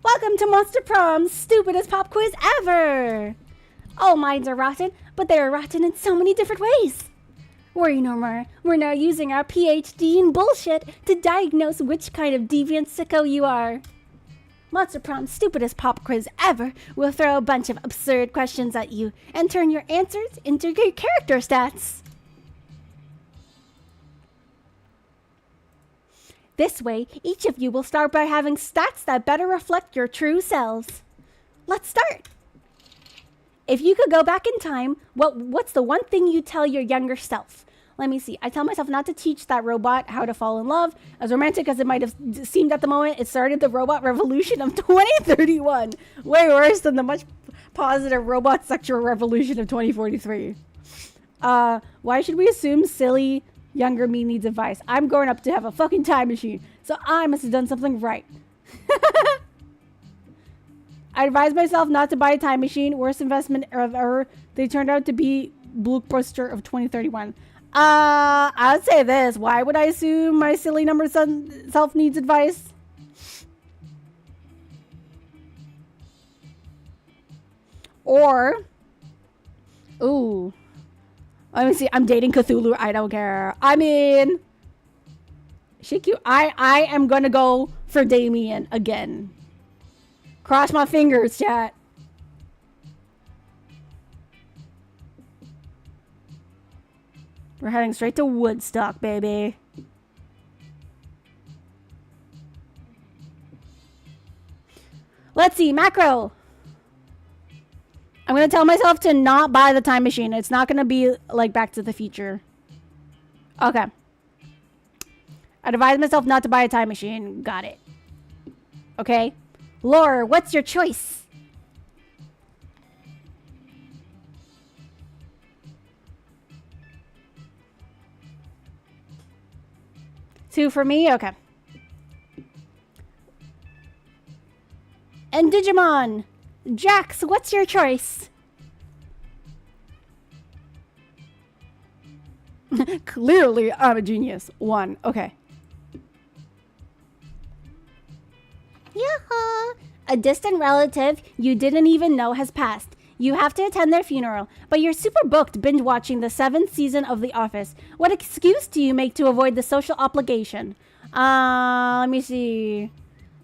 Welcome to Monster Prom's stupidest pop quiz ever! All minds are rotten, but they are rotten in so many different ways. Worry no more. We're now using our PhD in bullshit to diagnose which kind of deviant sicko you are. Monster Prom's stupidest pop quiz ever will throw a bunch of absurd questions at you and turn your answers into your character stats. This way, each of you will start by having stats that better reflect your true selves. Let's start. If you could go back in time, what's the one thing you tell your younger self? Let me see. I tell myself not to teach that robot how to fall in love. As romantic as it might have seemed at the moment, it started the robot revolution of 2031. Way worse than the much positive robot sexual revolution of 2043. Why should we assume silly younger me needs advice? I'm growing up to have a fucking time machine, so I must have done something right. I advised myself not to buy a time machine. Worst investment ever. They turned out to be Blockbuster of 2031. I'd say this. Why would I assume my silly number self needs advice? Or, ooh, let me see. I'm dating Cthulhu. I don't care. I mean, she cute. I am gonna go for Damien again. Cross my fingers, chat. We're heading straight to Woodstock, baby. Let's see, macro. I'm gonna tell myself to not buy the time machine. It's not gonna be like Back to the Future. Okay. I advise myself not to buy a time machine. Got it. Okay. Lore, what's your choice? Two for me? Okay. And Digimon. Jax, what's your choice? Clearly, I'm a genius. One. Okay. Yoo-hoo! A distant relative you didn't even know has passed. You have to attend their funeral, but you're super booked binge watching the 7th season of The Office. What excuse do you make to avoid the social obligation? Let me see.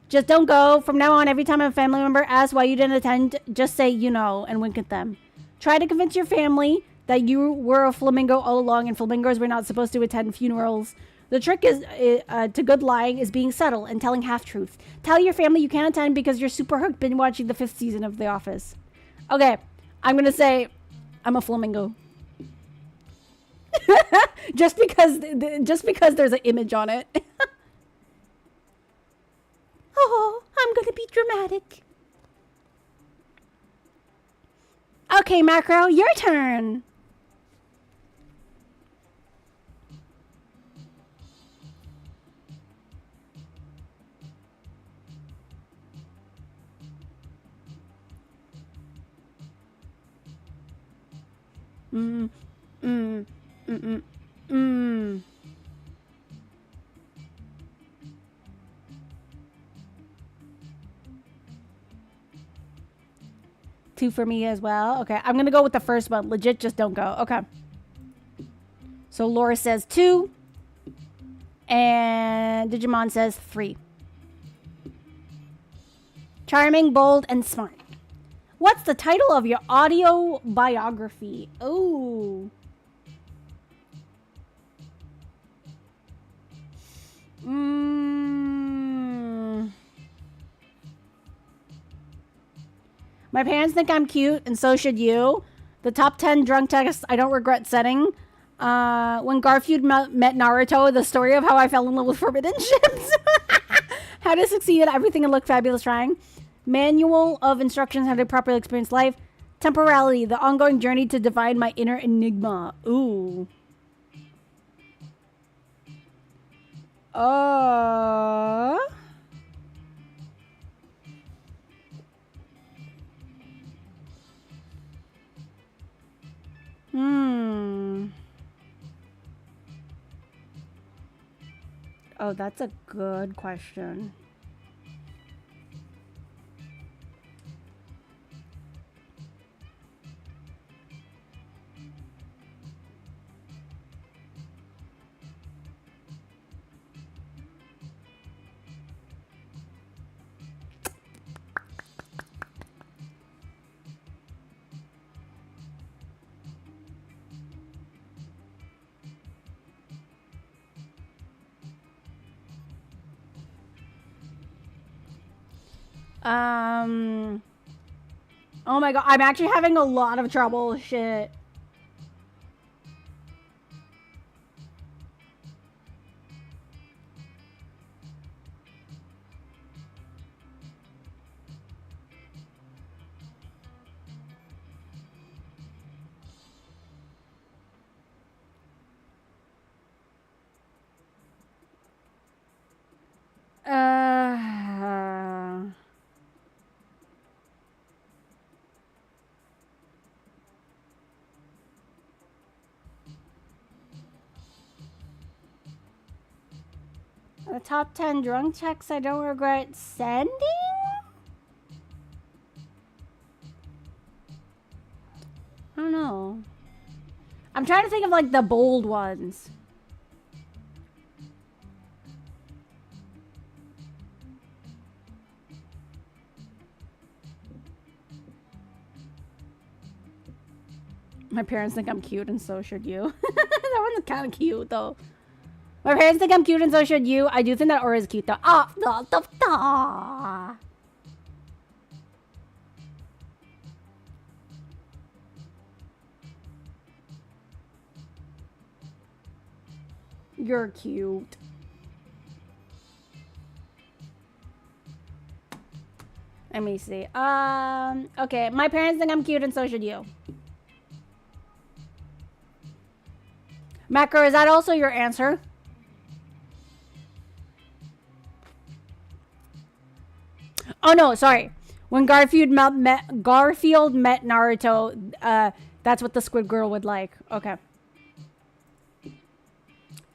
Just don't go. From now on, every time a family member asks why you didn't attend, just say you know and wink at them. Try to convince your family that you were a flamingo all along and flamingos were not supposed to attend funerals. The trick is to good lying is being subtle and telling half-truths. Tell your family you can't attend because you're super hooked binge watching the 5th season of The Office. Okay, I'm gonna say I'm a flamingo. just because there's an image on it. Oh, I'm gonna be dramatic. Okay, Macro, your turn. Mm, mm, mm, mm, mm. Two for me as well. Okay, I'm gonna go with the first one. Legit, just don't go. Okay. So Laura says 2. And Digimon says 3. Charming, bold, and smart. What's the title of your audio biography? Oh. My parents think I'm cute, and so should you. The top 10 drunk texts I don't regret setting. When Garfield met Naruto, the story of how I fell in love with forbidden ships. How to succeed at everything and look fabulous trying. Manual of instructions how to properly experience life. Temporality, the ongoing journey to divine my inner enigma. Ooh. Oh, that's a good question. Oh my god, I'm actually having a lot of trouble. Shit. The top 10 drunk texts I don't regret sending? I don't know. I'm trying to think of like the bold ones. My parents think I'm cute and so should you. That one's kind of cute though. My parents think I'm cute and so should you. I do think that aura is cute though. Ah, You're cute. Let me see. Okay. My parents think I'm cute and so should you. Macro, is that also your answer? Oh no, sorry. When Garfield met Naruto, that's what the Squid Girl would like. Okay.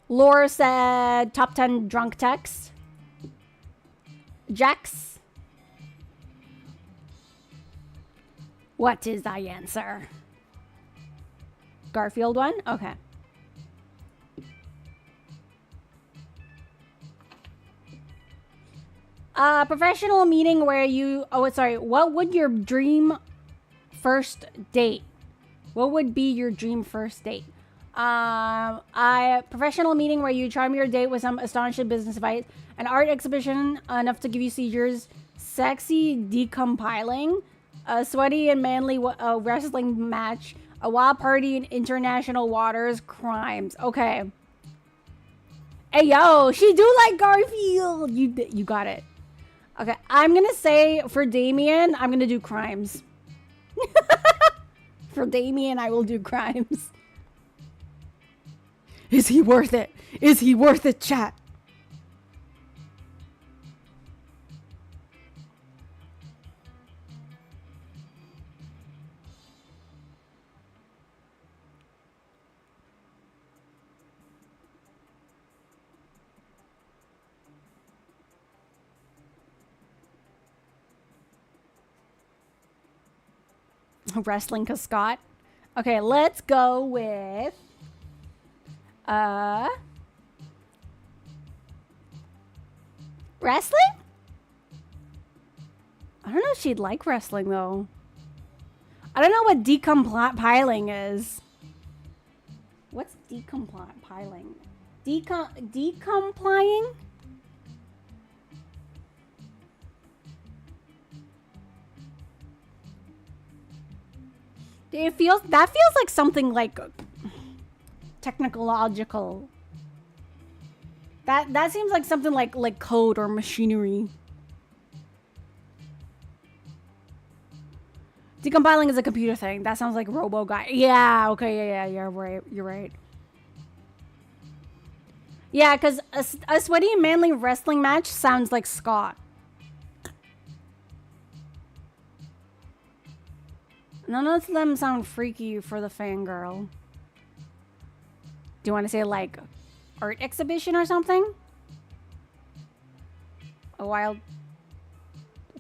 Laura said top 10 drunk texts. Jax. What is thy answer? Garfield one? Okay. Professional meeting where you... Oh, sorry. What would your dream first date? What would be your dream first date? Professional meeting where you charm your date with some astonishing business advice. An art exhibition enough to give you seizures. Sexy decompiling. A sweaty and manly wrestling match. A wild party in international waters. Crimes. Okay. Hey, yo. She do like Garfield. You got it. Okay, I'm gonna say for Damien, I'm gonna do crimes. For Damien, I will do crimes. Is he worth it? Is he worth it, chat? Wrestling Scott. Okay, let's go with wrestling? I don't know if she'd like wrestling though. I don't know what decompiling is. What's decompiling? Decomplying? That feels like something like technological. That seems like something like code or machinery. Decompiling is a computer thing. That sounds like Robo Guy. Yeah, okay, yeah, you're right. You're right. Yeah, because a sweaty and manly wrestling match sounds like Scott. None of them sound freaky for the fangirl. Do you want to say like art exhibition or something? A wild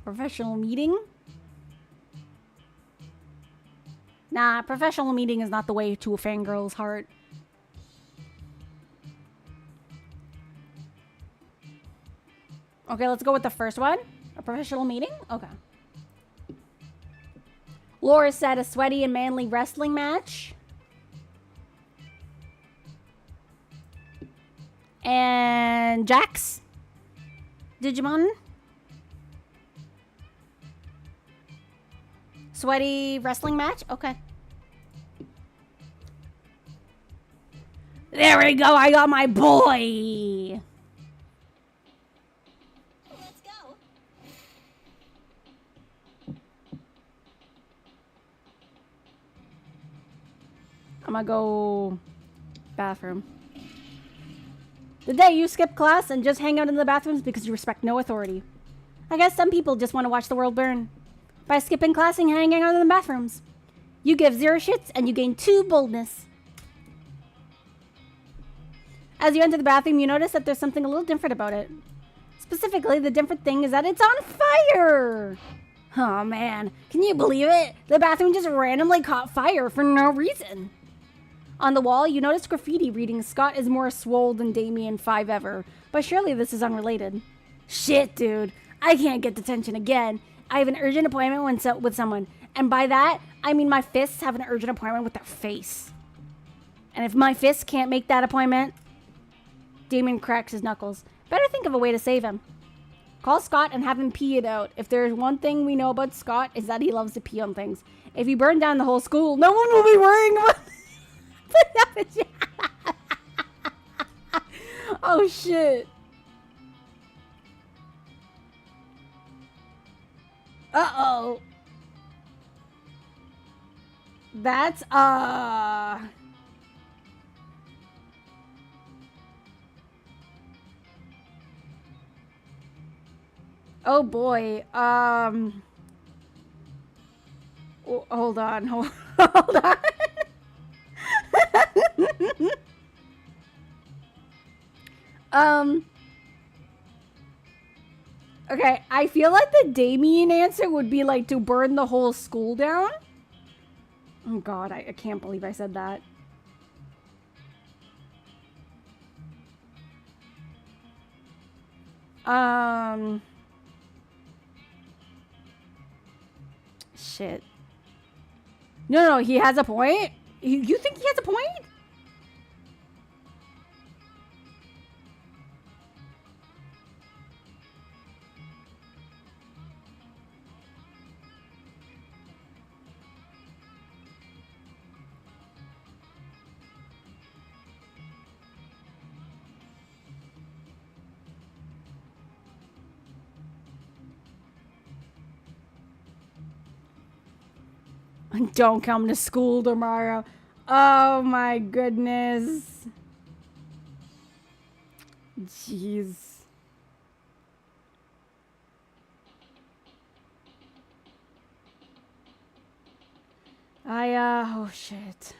professional meeting? Nah, professional meeting is not the way to a fangirl's heart. Okay, let's go with the first one. A professional meeting? Okay. Laura said a sweaty and manly wrestling match. And Jax? Digimon? Sweaty wrestling match? Okay. There we go. I got my boy. Let's go. I'm gonna go bathroom. The day you skip class and just hang out in the bathrooms because you respect no authority. I guess some people just want to watch the world burn. By skipping class and hanging out in the bathrooms. You give 0 shits and you gain 2 boldness. As you enter the bathroom, you notice that there's something a little different about it. Specifically, the different thing is that it's on fire! Oh man, can you believe it? The bathroom just randomly caught fire for no reason. On the wall, you notice graffiti reading Scott is more swole than Damien 5 ever, but surely this is unrelated. Shit, dude. I can't get detention again. I have an urgent appointment with someone, and by that, I mean my fists have an urgent appointment with their face. And if my fists can't make that appointment, Damien cracks his knuckles. Better think of a way to save him. Call Scott and have him pee it out. If there's one thing we know about Scott, is that he loves to pee on things. If you burn down the whole school, no one will be worrying about Oh shit. Uh-oh. That's oh boy. Hold on. Hold on. Okay, I feel like the Damien answer would be like to burn the whole school down. Oh god, I can't believe I said that. Shit. No, he has a point? You think he has a point? Don't come to school tomorrow. Oh my goodness. Jeez. Oh shit.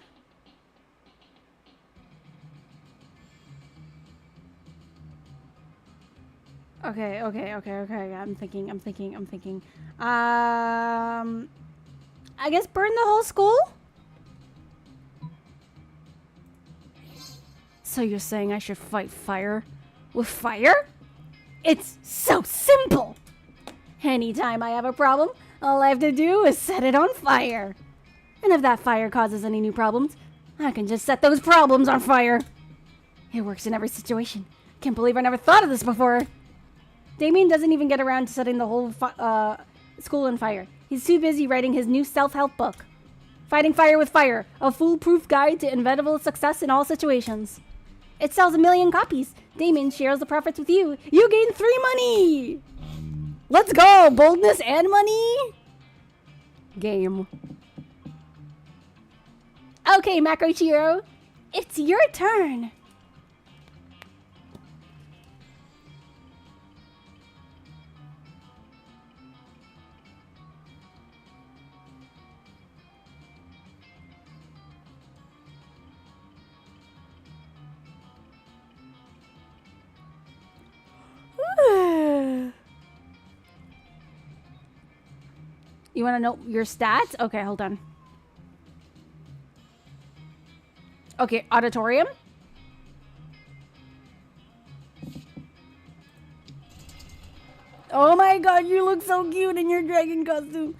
Okay. I'm thinking. I guess burn the whole school? So you're saying I should fight fire with fire? It's so simple! Anytime I have a problem, all I have to do is set it on fire. And if that fire causes any new problems, I can just set those problems on fire. It works in every situation. Can't believe I never thought of this before. Damien doesn't even get around to setting the whole school on fire. He's too busy writing his new self-help book. Fighting Fire with Fire, a foolproof guide to inevitable success in all situations. It sells 1 million copies. Damien shares the profits with you. You gain 3 money! Let's go! Boldness and money? Game. Okay, Macro Chiro. It's your turn. You want to know your stats? Okay, hold on. Okay, auditorium. Oh my god, you look so cute in your dragon costume.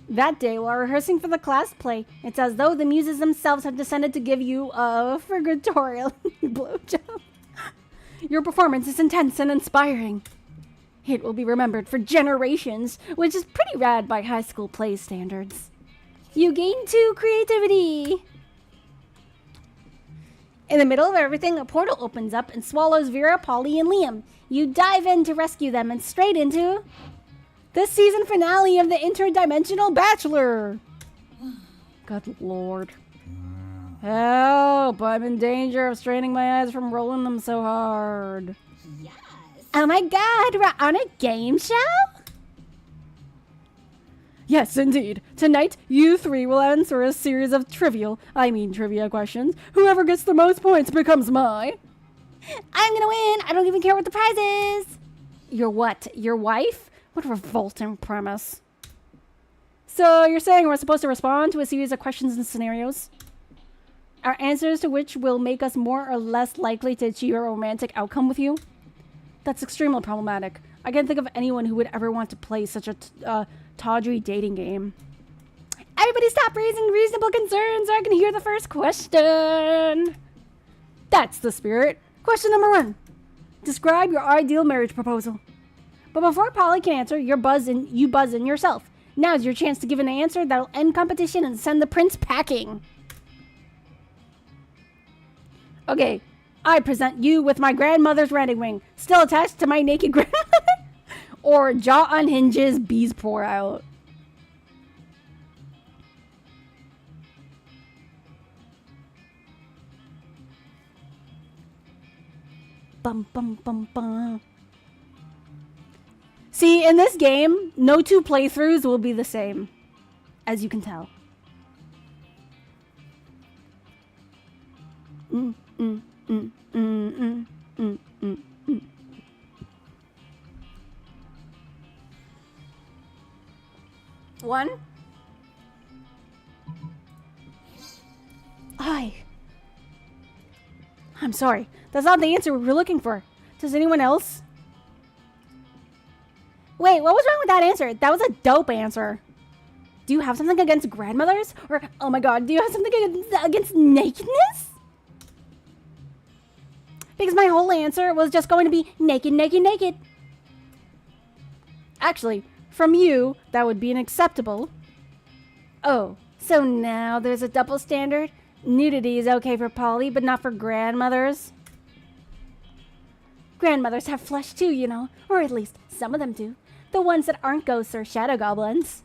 That day, while rehearsing for the class play, it's as though the muses themselves have descended to give you a figuratorial blowjob. Your performance is intense and inspiring. It will be remembered for generations, which is pretty rad by high school play standards. You gain 2 creativity. In the middle of everything, a portal opens up and swallows Vera, Polly, and Liam. You dive in to rescue them and straight into the season finale of the Interdimensional Bachelor. Good lord. Help! I'm in danger of straining my eyes from rolling them so hard. Yes. Oh my god, we're on a game show? Yes, indeed. Tonight, you 3 will answer a series of trivia questions. Whoever gets the most points becomes my... I'm gonna win! I don't even care what the prize is! Your what? Your wife? What a revolting premise. So, you're saying we're supposed to respond to a series of questions and scenarios? Our answers to which will make us more or less likely to achieve a romantic outcome with you? That's extremely problematic. I can't think of anyone who would ever want to play such a tawdry dating game. Everybody stop raising reasonable concerns or I can hear the first question. That's the spirit. Question number 1. Describe your ideal marriage proposal. But before Polly can answer, you buzz in yourself. Now's your chance to give an answer that'll end competition and send the prince packing. Okay, I present you with my grandmother's wedding ring, still attached to my naked grandmother. Or jaw unhinges, bees pour out. Bum bum bum bum. See, in this game, no two playthroughs will be the same, as you can tell. Mm, mm, mm, mm, mm, mm, mm, mm. One. I'm sorry. That's not the answer we were looking for. Does anyone else? Wait, what was wrong with that answer? That was a dope answer. Do you have something against grandmothers? Or, oh my god, do you have something against nakedness? Because my whole answer was just going to be naked, naked, naked. Actually, from you, that would be unacceptable. Oh, so now there's a double standard? Nudity is okay for Polly, but not for grandmothers? Grandmothers have flesh too, you know. Or at least, some of them do. The ones that aren't ghosts or shadow goblins.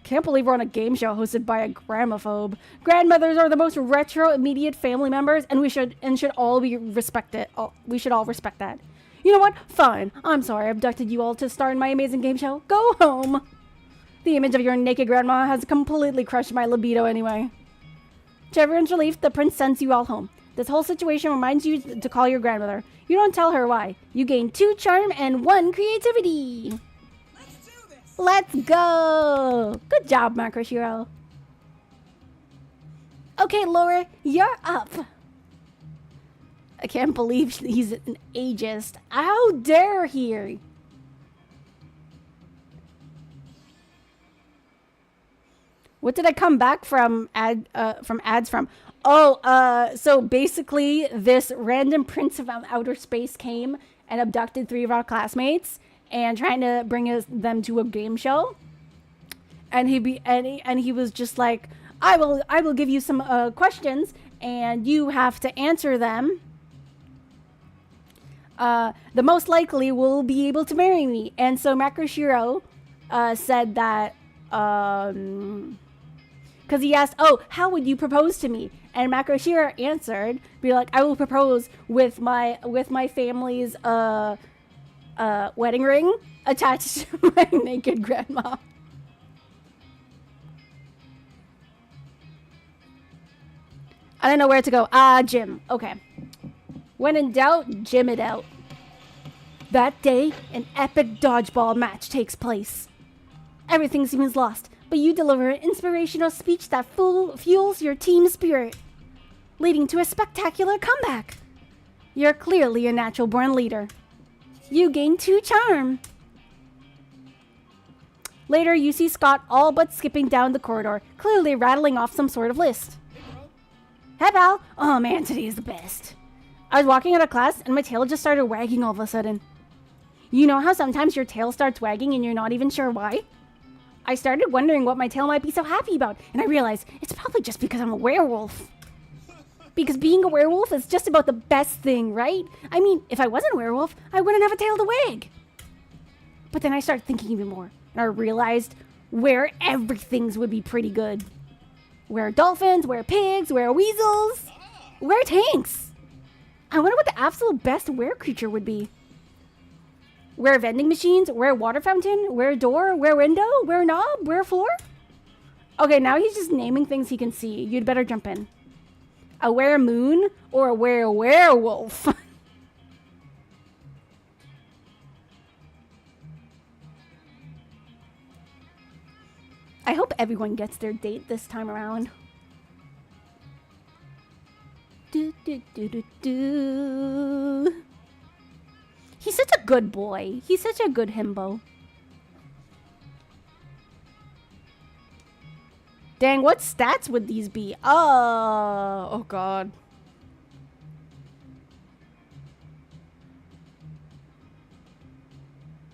Can't believe we're on a game show hosted by a gramophobe. Grandmothers are the most retro immediate family members, and we should all be respected. We should all respect that. You know what? Fine. I'm sorry I abducted you all to star in my amazing game show. Go home. The image of your naked grandma has completely crushed my libido anyway. To everyone's relief, the prince sends you all home. This whole situation reminds you to call your grandmother. You don't tell her why. You gain 2 charm and 1 creativity. Let's do this. Let's go! Good job, Macroshiro. Okay, Laura, you're up. I can't believe he's an ageist. How dare he? What did I come back from ads from? Oh, so basically this random prince of outer space came and abducted 3 of our classmates and trying to bring them to a game show. And he was just like, I will give you some questions and you have to answer them. The most likely will be able to marry me. And so Macroshiro said that because he asked, oh, how would you propose to me? And Macroshiro answered, be like, I will propose with my family's wedding ring attached to my naked grandma. I don't know where to go. Gym. Okay. When in doubt, gym it out. That day, an epic dodgeball match takes place. Everything seems lost, but you deliver an inspirational speech that fuels your team spirit, leading to a spectacular comeback. You're clearly a natural-born leader. You gain 2 charm. Later, you see Scott all but skipping down the corridor, clearly rattling off some sort of list. Hey, pal. Oh, man, today is the best. I was walking out of class, and my tail just started wagging all of a sudden. You know how sometimes your tail starts wagging and you're not even sure why? I started wondering what my tail might be so happy about, and I realized it's probably just because I'm a werewolf. Because being a werewolf is just about the best thing, right? I mean, if I wasn't a werewolf, I wouldn't have a tail to wag. But then I started thinking even more, and I realized where everything's would be pretty good. Where dolphins, where pigs, where weasels, where tanks. I wonder what the absolute best were creature would be. Where vending machines, where water fountain, where door, where window, where knob, where floor? Okay, now he's just naming things he can see. You'd better jump in. A where moon or a where werewolf? I hope everyone gets their date this time around. Do, do, do, do, do. He's such a good boy. He's such a good himbo. Dang, what stats would these be? Oh god.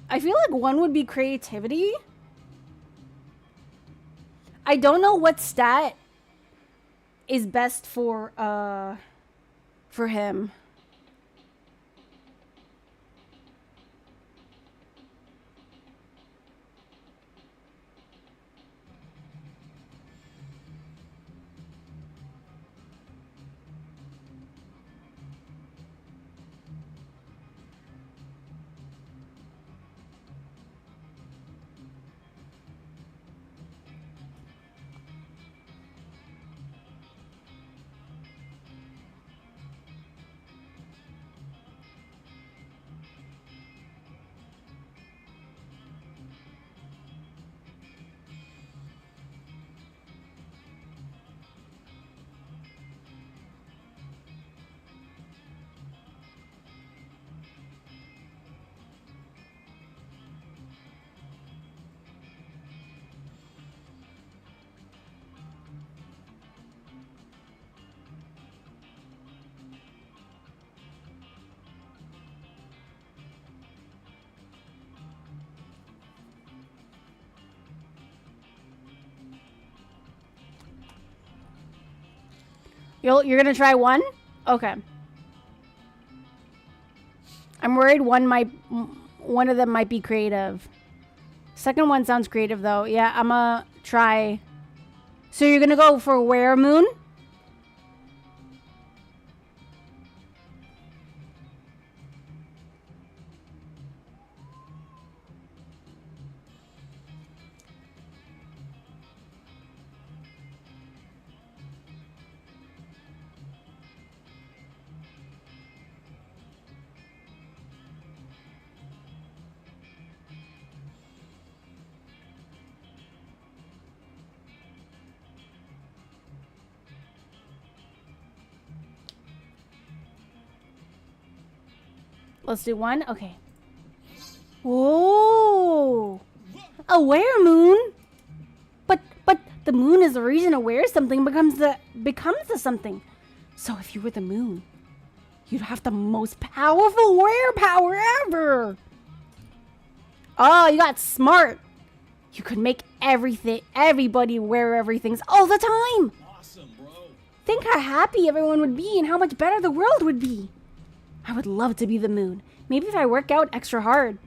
I feel like one would be creativity. I don't know what stat is best for him. You're gonna try one? Okay. I'm worried one of them might be creative. Second one sounds creative though. Yeah, I'm gonna try. So you're gonna go for Were Moon? Let's do one. Okay. Whoa! A Were Moon? But the moon is the reason a were something becomes the something. So if you were the moon, you'd have the most powerful were power ever. Oh, you got smart. You could make everybody wear everything's all the time. Awesome, bro. Think how happy everyone would be and how much better the world would be. I would love to be the moon. Maybe if I work out extra hard.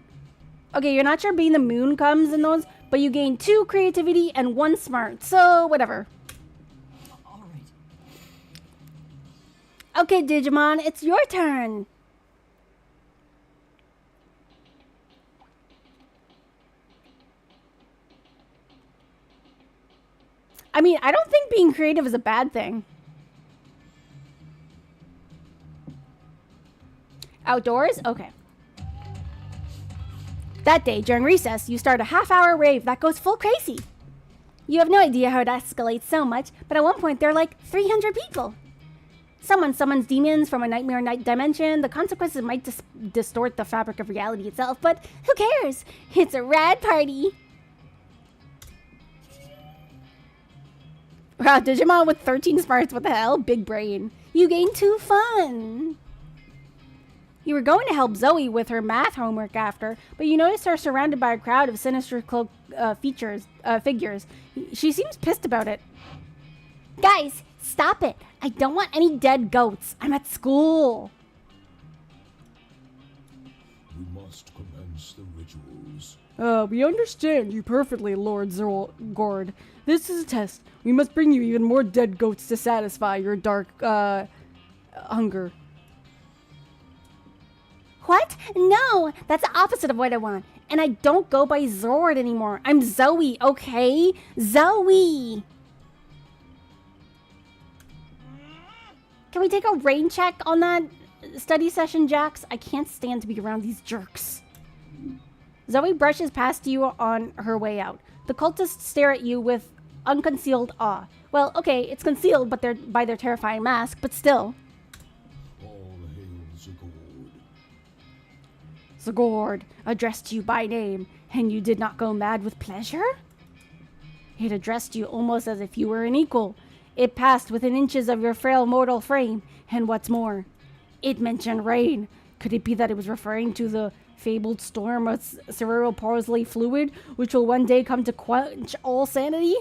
Okay, you're not sure being the moon comes in those, but you gain 2 creativity and 1 smart. So, whatever. All right. Okay, Digimon, it's your turn. I mean, I don't think being creative is a bad thing. Outdoors? Okay. That day, during recess, you start a half-hour rave that goes full crazy. You have no idea how it escalates so much, but at one point there are like 300 people. Someone summons demons from a nightmare night dimension. The consequences might distort the fabric of reality itself, but who cares? It's a rad party. Wow, Digimon with 13 smarts, what the hell? Big brain. You gain 2 fun. You were going to help Zoe with her math homework after, but you noticed her surrounded by a crowd of sinister cloaked figures. She seems pissed about it. Guys, stop it. I don't want any dead goats. I'm at school. You must commence the rituals. We understand you perfectly, Lord Gord. This is a test. We must bring you even more dead goats to satisfy your dark, hunger. What? No, that's the opposite of what I want. And I don't go by Zord anymore. I'm Zoe, okay? Zoe! Can we take a rain check on that study session, Jax? I can't stand to be around these jerks. Zoe brushes past you on her way out. The cultists stare at you with unconcealed awe. Well, okay, it's concealed by their terrifying mask, but still. All hail Zagord. Zagord addressed you by name, and you did not go mad with pleasure? It addressed you almost as if you were an equal. It passed within inches of your frail mortal frame, and what's more, it mentioned rain. Could it be that it was referring to the fabled storm of cerebral palsy fluid, which will one day come to quench all sanity?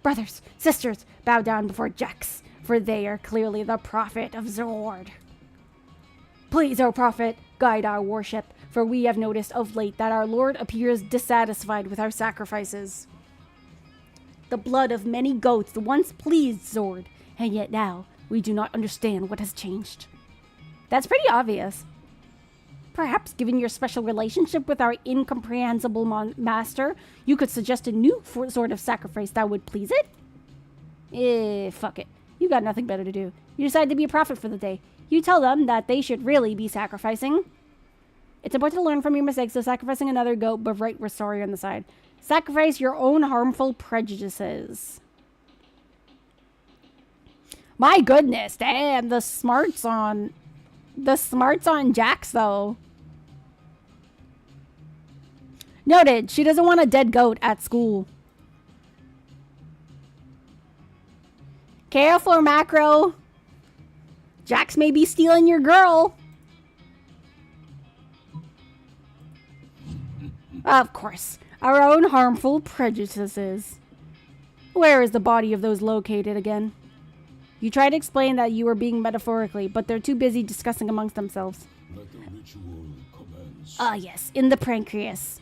Brothers, sisters, bow down before Jax, for they are clearly the prophet of Zord. Please, O prophet, guide our worship, for we have noticed of late that our Lord appears dissatisfied with our sacrifices. The blood of many goats once pleased Zord, and yet now we do not understand what has changed. That's pretty obvious. Perhaps, given your special relationship with our incomprehensible master, you could suggest a new sort of sacrifice that would please it? Fuck it. You got nothing better to do. You decide to be a prophet for the day. You tell them that they should really be sacrificing. It's important to learn from your mistakes, so sacrificing another goat, but write we're sorry on the side. Sacrifice your own harmful prejudices. My goodness, damn, the smarts on Jax, though. Noted, she doesn't want a dead goat at school. Careful, Macro. Jax may be stealing your girl. Of course, our own harmful prejudices. Where is the body of those located again? You try to explain that you were being metaphorically, but they're too busy discussing amongst themselves. Let the ritual commence. Ah, yes, in the pancreas.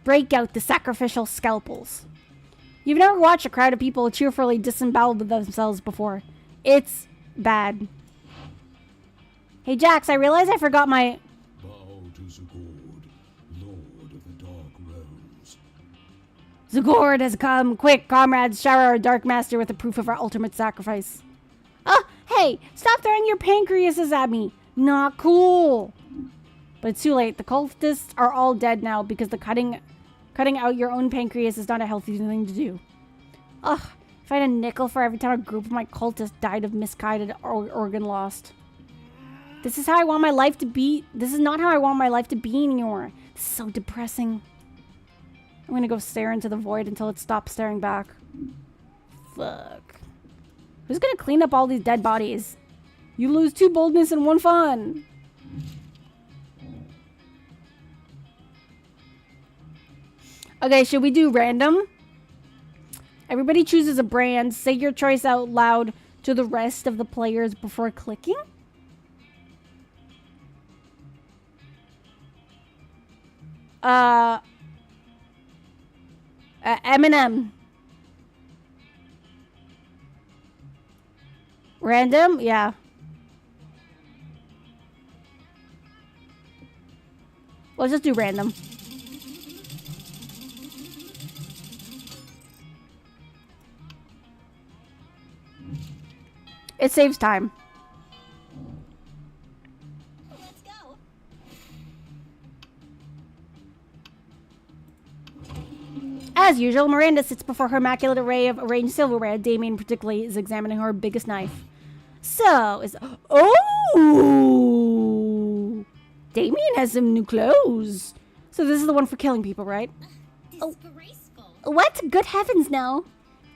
Break out the sacrificial scalpels. You've never watched a crowd of people cheerfully disembowel themselves before. It's bad. Hey, Jax, I realize I forgot my... Bow to Zagord, Lord of the Dark Realms. Zagord has come. Quick, comrades, shower our Dark Master with the proof of our ultimate sacrifice. Oh, hey, stop throwing your pancreases at me. Not cool. But it's too late. The cultists are all dead now because the cutting out your own pancreas is not a healthy thing to do. Ugh, if I had a nickel for every time a group of my cultists died of misguided organ lost. This is how I want my life to be. This is not how I want my life to be anymore. This is so depressing. I'm gonna go stare into the void until it stops staring back. Fuck. Who's gonna clean up all these dead bodies? You lose 2 boldness and 1 fun. Okay, should we do random? Everybody chooses a brand. Say your choice out loud to the rest of the players before clicking. M&M. Random? Yeah. Let's just do random. It saves time. Let's go. As usual, Miranda sits before her immaculate array of arranged silverware. Damien particularly is examining her biggest knife. So, is... Oh! Damien has some new clothes. So this is the one for killing people, right? Disgraceful. What? Good heavens, no.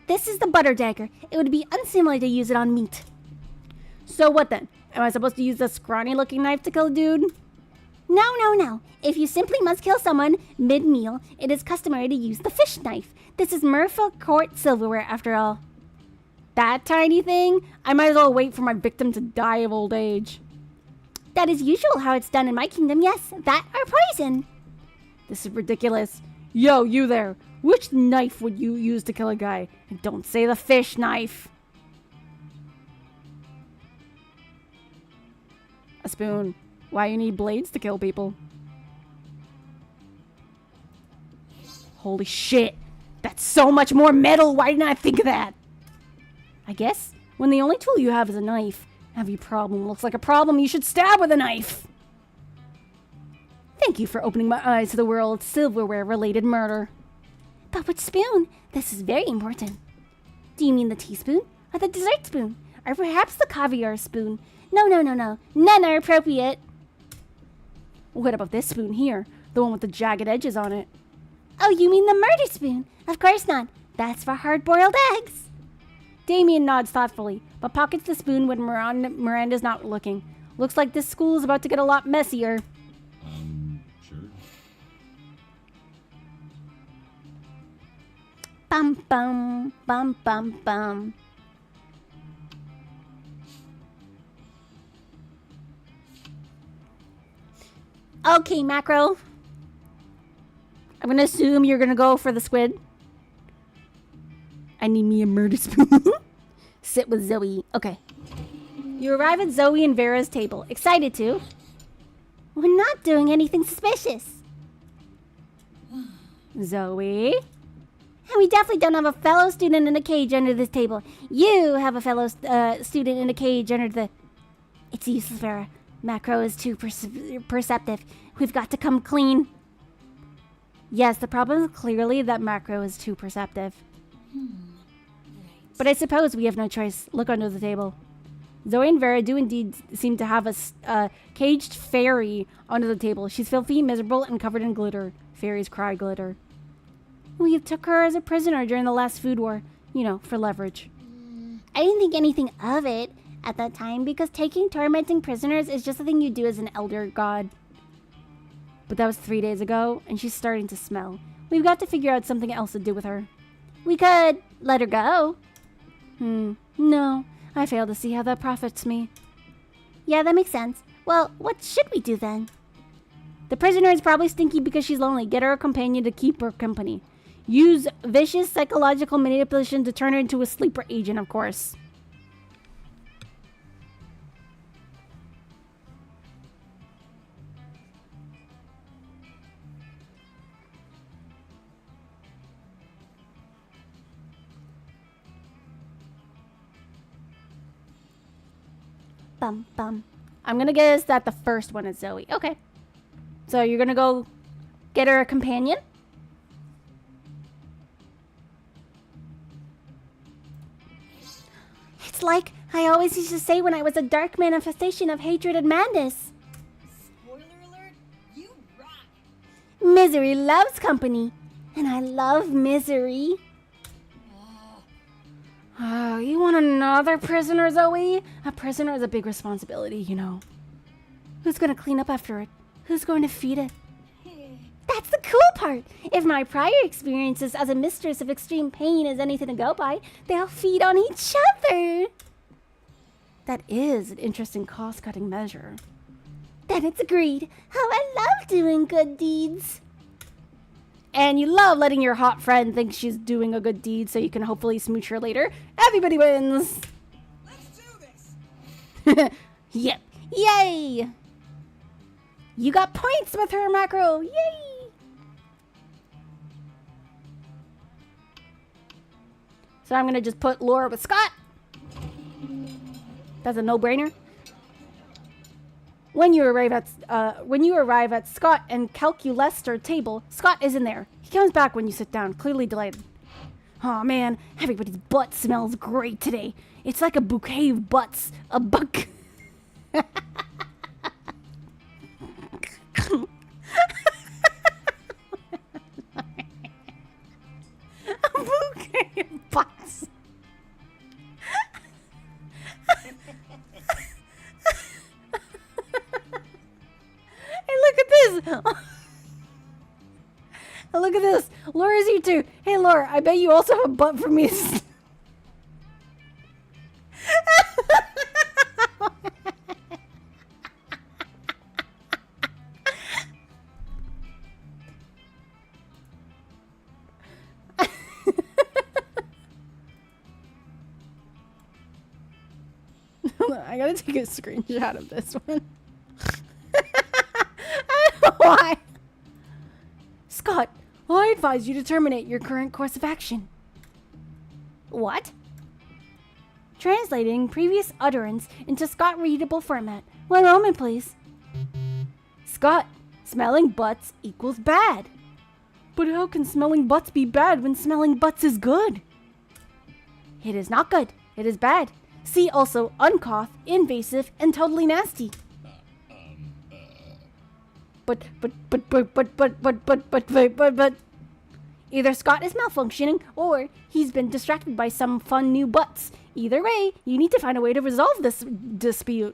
This is the butter dagger. It would be unseemly to use it on meat. So what then? Am I supposed to use the scrawny-looking knife to kill a dude? No, no, no. If you simply must kill someone mid-meal, it is customary to use the fish knife. This is Merfolk Court silverware, after all. That tiny thing? I might as well wait for my victim to die of old age. That is usual how it's done in my kingdom, yes. That or poison. This is ridiculous. Yo, you there. Which knife would you use to kill a guy? And don't say the fish knife. A spoon. Why you need blades to kill people? Holy shit. That's so much more metal. Why didn't I think of that? I guess when the only tool you have is a knife, every problem looks like a problem you should stab with a knife. Thank you for opening my eyes to the world of silverware-related murder. But which spoon? This is very important. Do you mean the teaspoon? Or the dessert spoon? Or perhaps the caviar spoon? No, no, no, no. None are appropriate. What about this spoon here? The one with the jagged edges on it. Oh, you mean the murder spoon? Of course not. That's for hard-boiled eggs. Damien nods thoughtfully, but pockets the spoon when Miranda's not looking. Looks like this school is about to get a lot messier. Sure. Bum, bum, bum, bum, bum. Okay, Macro. I'm gonna assume you're gonna go for the squid. I need me a murder spoon. Sit with Zoe. Okay. You arrive at Zoe and Vera's table. Excited to? We're not doing anything suspicious. Zoe? And we definitely don't have a fellow student in a cage under this table. You have a fellow student in a cage under the... It's useless, Vera. Macro is too perceptive. We've got to come clean. Yes, the problem is clearly that Macro is too perceptive. But I suppose we have no choice. Look under the table. Zoe and Vera do indeed seem to have a caged fairy under the table. She's filthy, miserable, and covered in glitter. Fairies cry glitter. We took her as a prisoner during the last food war. You know, for leverage. I didn't think anything of it at that time because taking tormenting prisoners is just a thing you do as an elder god. But that was 3 days ago, and she's starting to smell. We've got to figure out something else to do with her. We could let her go. No. I fail to see how that profits me. Yeah, that makes sense. Well, what should we do then? The prisoner is probably stinky because she's lonely. Get her a companion to keep her company. Use vicious psychological manipulation to turn her into a sleeper agent, of course. Bum bum. I'm gonna guess that the first one is Zoe. Okay. So you're gonna go get her a companion? It's like I always used to say when I was a dark manifestation of hatred and madness. Spoiler alert, you rock. Misery loves company. And I love misery. Oh, you want another prisoner, Zoe? A prisoner is a big responsibility, you know. Who's gonna clean up after it? Who's going to feed it? That's the cool part. If my prior experiences as a mistress of extreme pain is anything to go by, they'll feed on each other. That is an interesting cost-cutting measure. Then it's agreed. How I love doing good deeds. And you love letting your hot friend think she's doing a good deed so you can hopefully smooch her later. Everybody wins! Let's do this. Yep. Yay! You got points with her, Macro! Yay! So I'm gonna just put Laura with Scott. That's a no-brainer. When you arrive at Scott and Calculester table, Scott isn't there. He comes back when you sit down, clearly delighted. Oh man, everybody's butt smells great today. It's like a bouquet of butts. A buck. A bouquet of butts. Hey, look at this! Oh, look at this! Laura's here too. Hey, Laura, I bet you also have a butt for me. I gotta take a screenshot of this one. I don't know why. Scott, I advise you to terminate your current course of action. What? Translating previous utterance into Scott readable format. 1 moment, please. Scott, smelling butts equals bad. But how can smelling butts be bad when smelling butts is good? It is not good. It is bad. See also uncough, invasive, and totally nasty. But. Either Scott is malfunctioning or he's been distracted by some fun new butts. Either way, you need to find a way to resolve this dispute.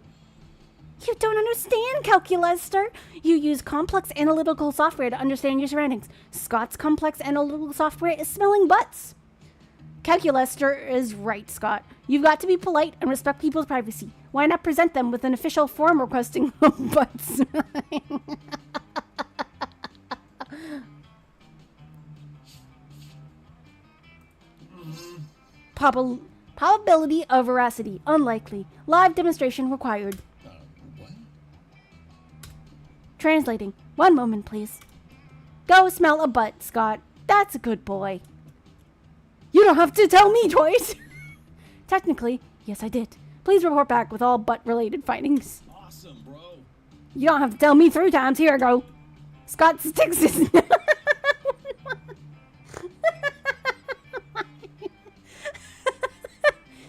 You don't understand, Calculester. You use complex analytical software to understand your surroundings. Scott's complex analytical software is smelling butts. Calculester is right, Scott. You've got to be polite and respect people's privacy. Why not present them with an official form requesting butt smelling? Probability of veracity, unlikely. Live demonstration required. What? Translating. 1 moment, please. Go smell a butt, Scott. That's a good boy. You don't have to tell me twice. Technically, yes, I did. Please report back with all butt-related findings. Awesome, bro. You don't have to tell me 3 times. Here I go. Scott sticks his...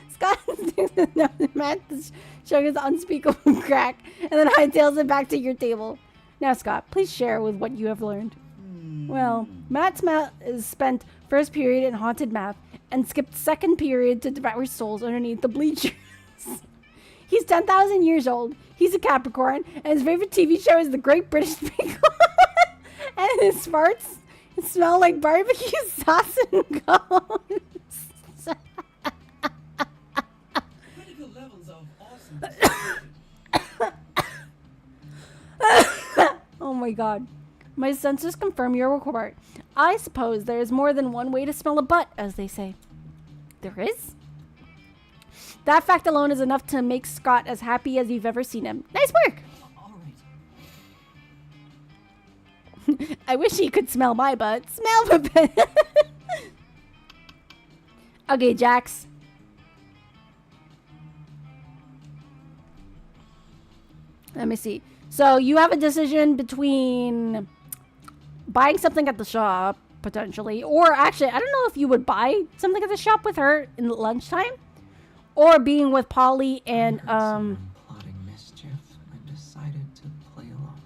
Scott sticks his nose in Matt's Sugar's unspeakable crack and then hightails it back to your table. Now, Scott, please share with what you have learned. Well, Matt's math is spent first period in haunted math and skipped second period to devour souls underneath the bleachers. He's 10,000 years old. He's a Capricorn, and his favorite TV show is The Great British Bake Off. And his farts smell like barbecue sauce and goats. levels of awesome. Oh my god. My senses confirm your report. I suppose there is more than one way to smell a butt, as they say. There is? That fact alone is enough to make Scott as happy as you've ever seen him. Nice work! All right. I wish he could smell my butt. Smell the butt. Okay, Jax. Let me see. So you have a decision between buying something at the shop, potentially, or actually, I don't know if you would buy something at the shop with her in lunchtime, or being with Polly and Plotting mischief and decided to play along.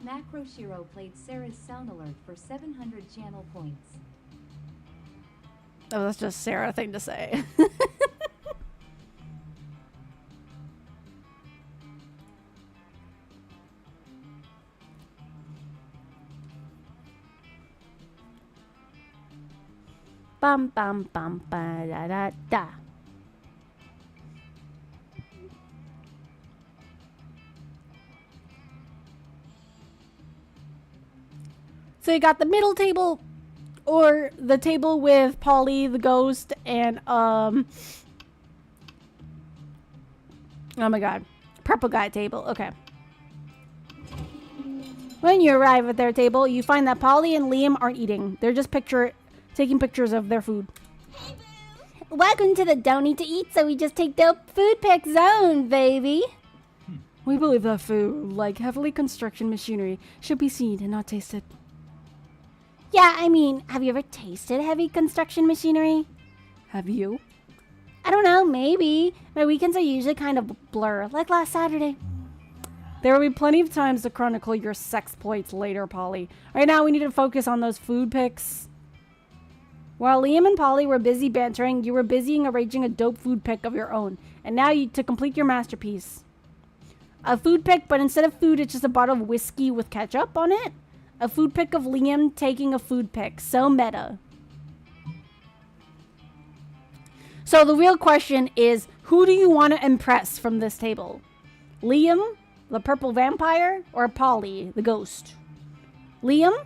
Macro Shiro played Sarah's sound alert for 700 channel points. Oh, that's just Sarah thing to say. Bum bum bum ba da da da. So you got the middle table, or the table with Polly the ghost and oh my god, purple guy table. Okay. When you arrive at their table, you find that Polly and Liam aren't eating. They're just taking pictures of their food. Welcome to the Don't Need to Eat, so we just take dope food pick zone, baby. We believe that food, like heavily construction machinery, should be seen and not tasted. Yeah, I mean, have you ever tasted heavy construction machinery? Have you? I don't know, maybe. My weekends are usually kind of blur, like last Saturday. There will be plenty of times to chronicle your sexploits later, Polly. Right now, we need to focus on those food pics. While Liam and Polly were busy bantering, you were busy arranging a dope food pic of your own. And now to complete your masterpiece. A food pic, but instead of food, it's just a bottle of whiskey with ketchup on it. A food pic of Liam taking a food pic. So meta. So the real question is, who do you want to impress from this table? Liam, the purple vampire, or Polly, the ghost? Liam?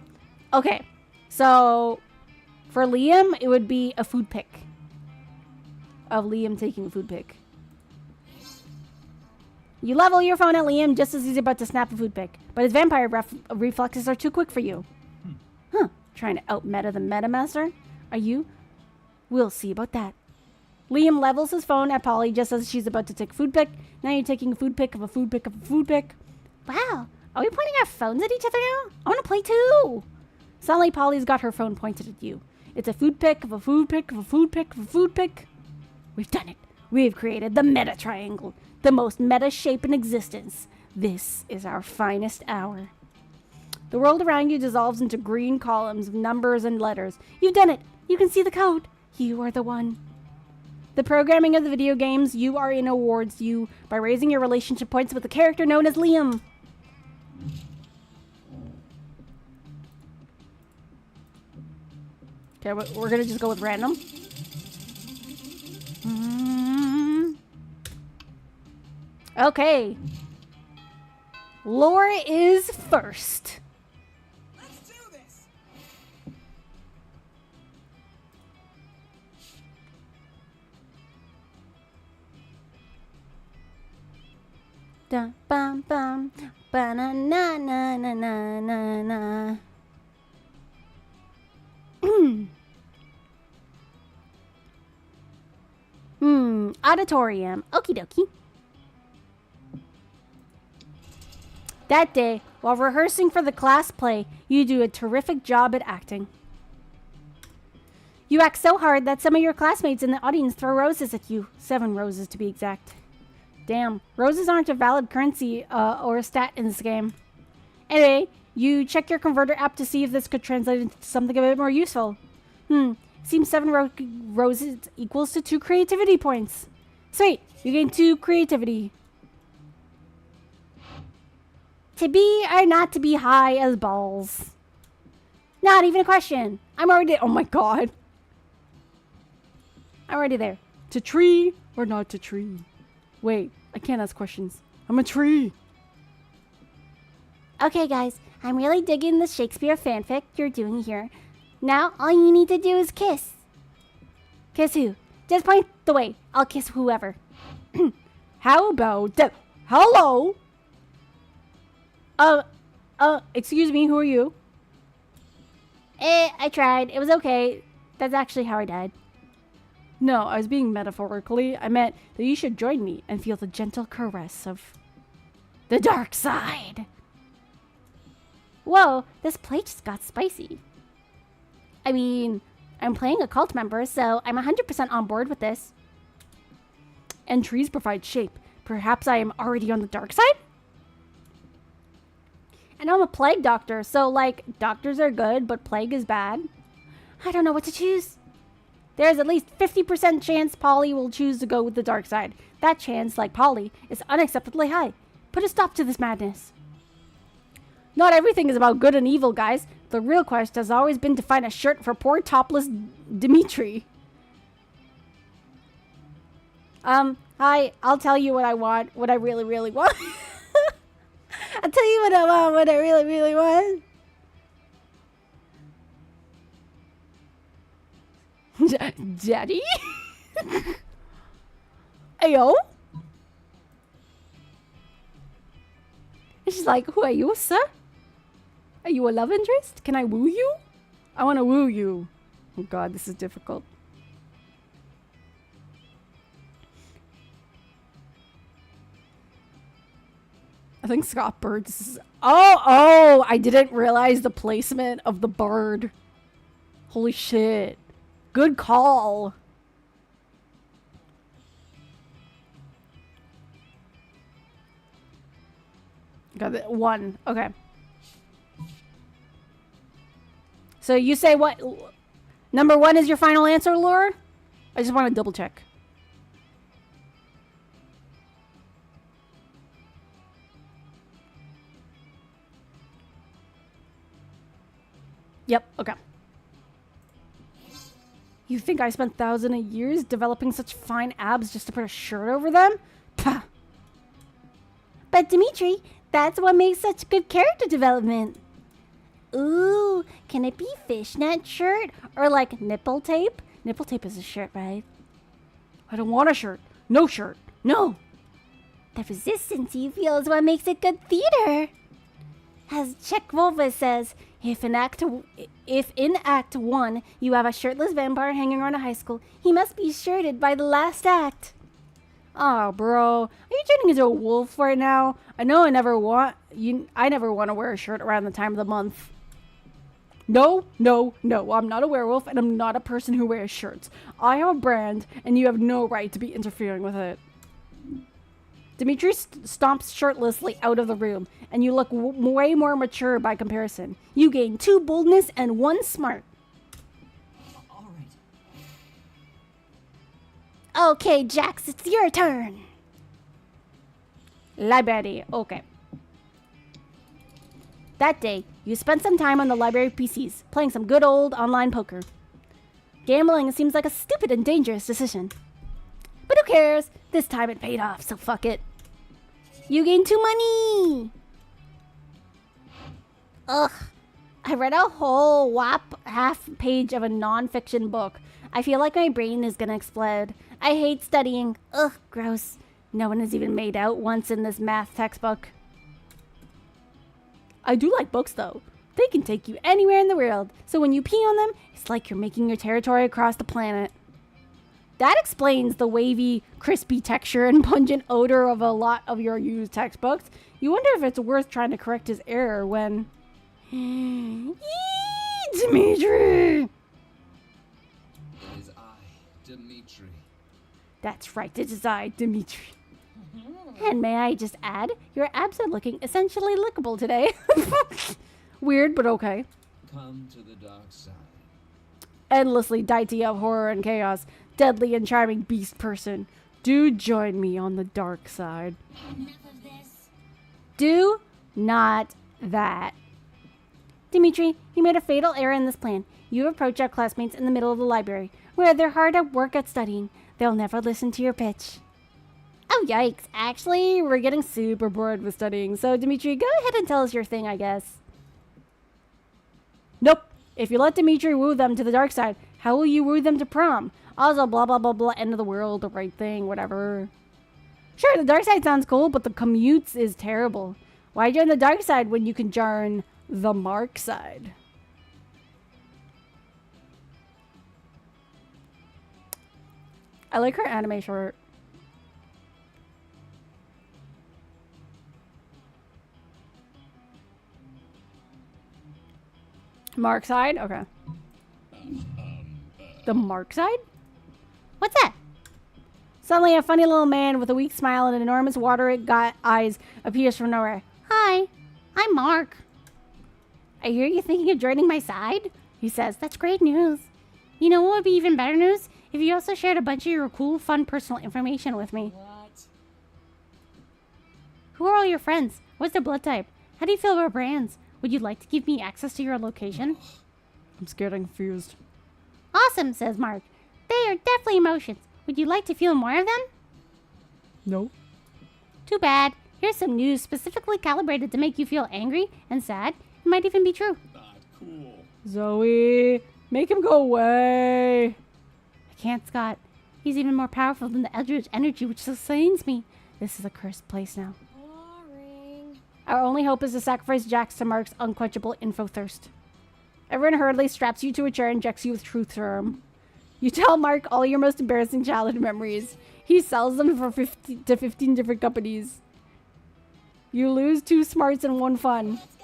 Okay, so for Liam, it would be a food pic of Liam taking a food pic. You level your phone at Liam just as he's about to snap a food pic, but his vampire reflexes are too quick for you. Huh, trying to out-meta the Metamaster? Are you? We'll see about that. Liam levels his phone at Polly just as she's about to take a food pic. Now you're taking a food pic of a food pic of a food pic. Wow, are we pointing our phones at each other now? I want to play too. Suddenly, Polly's got her phone pointed at you. It's a food pic of a food pic of a food pic of a food pic. We've done it. We've created the meta triangle, the most meta shape in existence. This is our finest hour. The world around you dissolves into green columns of numbers and letters. You've done it. You can see the code. You are the one. The programming of the video games you are in awards you by raising your relationship points with the character known as Liam. Okay, we're gonna just go with random. Okay. Laura is first. Let's do this. Dum bum bum ba na na na na na na na. Auditorium. Okie dokie. That day, while rehearsing for the class play, you do a terrific job at acting. You act so hard that some of your classmates in the audience throw roses at you. 7 roses to be exact. Damn, roses aren't a valid currency or a stat in this game. Anyway, you check your converter app to see if this could translate into something a bit more useful. Seems 7 roses equals to 2 creativity points. Sweet, you gain 2 creativity. To be or not to be high as balls? Not even a question. I'm already... Oh my god. I'm already there. To tree or not to tree? Wait, I can't ask questions. I'm a tree. Okay, guys, I'm really digging the Shakespeare fanfic you're doing here. Now, all you need to do is kiss. Kiss who? Just point the way. I'll kiss whoever. How about that? Hello? Excuse me, who are you? I tried. It was okay. That's actually how I died. No, I was being metaphorically. I meant that you should join me and feel the gentle caress of the dark side. Whoa, this play just got spicy. I mean, I'm playing a cult member, so I'm 100% on board with this. And trees provide shape. Perhaps I am already on the dark side? And I'm a plague doctor, so like, doctors are good, but plague is bad. I don't know what to choose. There's at least 50% chance Polly will choose to go with the dark side. That chance, like Polly, is unacceptably high. Put a stop to this madness. Not everything is about good and evil, guys. The real quest has always been to find a shirt for poor topless Dimitri. Hi, I'll tell you what I want, what I really, really want. I'll tell you what I want, what I really, really want. Daddy? Ayo? She's like, who are you, sir? Are you a love interest? Can I woo you? I want to woo you. Oh god, this is difficult. I think Scott Birds is... Oh, I didn't realize the placement of the bird. Holy shit. Good call. Got it. 1. Okay. So you say what? Number 1 is your final answer, Laura? I just want to double check. Yep, okay. You think I spent thousands of years developing such fine abs just to put a shirt over them? Pah. But Dimitri, that's what makes such good character development. Ooh, can it be fishnet shirt or like nipple tape? Nipple tape is a shirt, right? I don't want a shirt. No shirt. No. The resistance you feel is what makes it good theater. As Chekhov says, if in Act 1 you have a shirtless vampire hanging around a high school, he must be shirted by the last act. Oh, bro. Are you turning into a wolf right now? I know I never want to wear a shirt around the time of the month. No. I'm not a werewolf and I'm not a person who wears shirts. I have a brand and you have no right to be interfering with it. Dimitri stomps shirtlessly out of the room, and you look way more mature by comparison. You gain 2 boldness and 1 smart. All right. Okay, Jax, it's your turn. Library, okay. That day, you spent some time on the library PCs, playing some good old online poker. Gambling seems like a stupid and dangerous decision. But who cares? This time it paid off, so fuck it. You gain 2 money! Ugh. I read a whole half page of a non-fiction book. I feel like my brain is gonna explode. I hate studying. Ugh, gross. No one has even made out once in this math textbook. I do like books, though. They can take you anywhere in the world, so when you pee on them, it's like you're making your territory across the planet. That explains the wavy, crispy texture and pungent odor of a lot of your used textbooks. You wonder if it's worth trying to correct his error when... Dimitri! It is I, Dimitri. That's right, it is I, Dimitri. And may I just add, your abs are looking essentially lickable today. Weird, but okay. Come to the dark side. Endlessly deity of horror and chaos, deadly and charming beast person. Do join me on the dark side. Enough of this. Do not that. Dimitri, you made a fatal error in this plan. You approach our classmates in the middle of the library, where they're hard at work at studying. They'll never listen to your pitch. Oh, yikes. Actually, we're getting super bored with studying, so Dimitri, go ahead and tell us your thing, I guess. Nope. If you let Dimitri woo them to the dark side, how will you woo them to prom? Also, blah, blah, blah, blah, end of the world, the right thing, whatever. Sure, the dark side sounds cool, but the commutes is terrible. Why join the dark side when you can join the mark side? I like her anime short. Mark side? Okay. The mark side? What's that? Suddenly, a funny little man with a weak smile and enormous watery eyes appears from nowhere. Hi, I'm Mark. I hear you thinking of joining my side, he says. That's great news. You know what would be even better news? If you also shared a bunch of your cool, fun, personal information with me. What? Who are all your friends? What's their blood type? How do you feel about brands? Would you like to give me access to your location? I'm scared and confused. Awesome, says Mark. They are definitely emotions. Would you like to feel more of them? No. Too bad. Here's some news specifically calibrated to make you feel angry and sad. It might even be true. Not cool. Zoe, make him go away. I can't, Scott. He's even more powerful than the Eldritch energy which sustains me. This is a cursed place now. Boring. Our only hope is to sacrifice Jax to Mark's unquenchable info thirst. Everyone hurriedly straps you to a chair and injects you with truth serum. You tell Mark all your most embarrassing childhood memories. He sells them for 15 different companies. You lose 2 smarts and 1 fun. Let's go.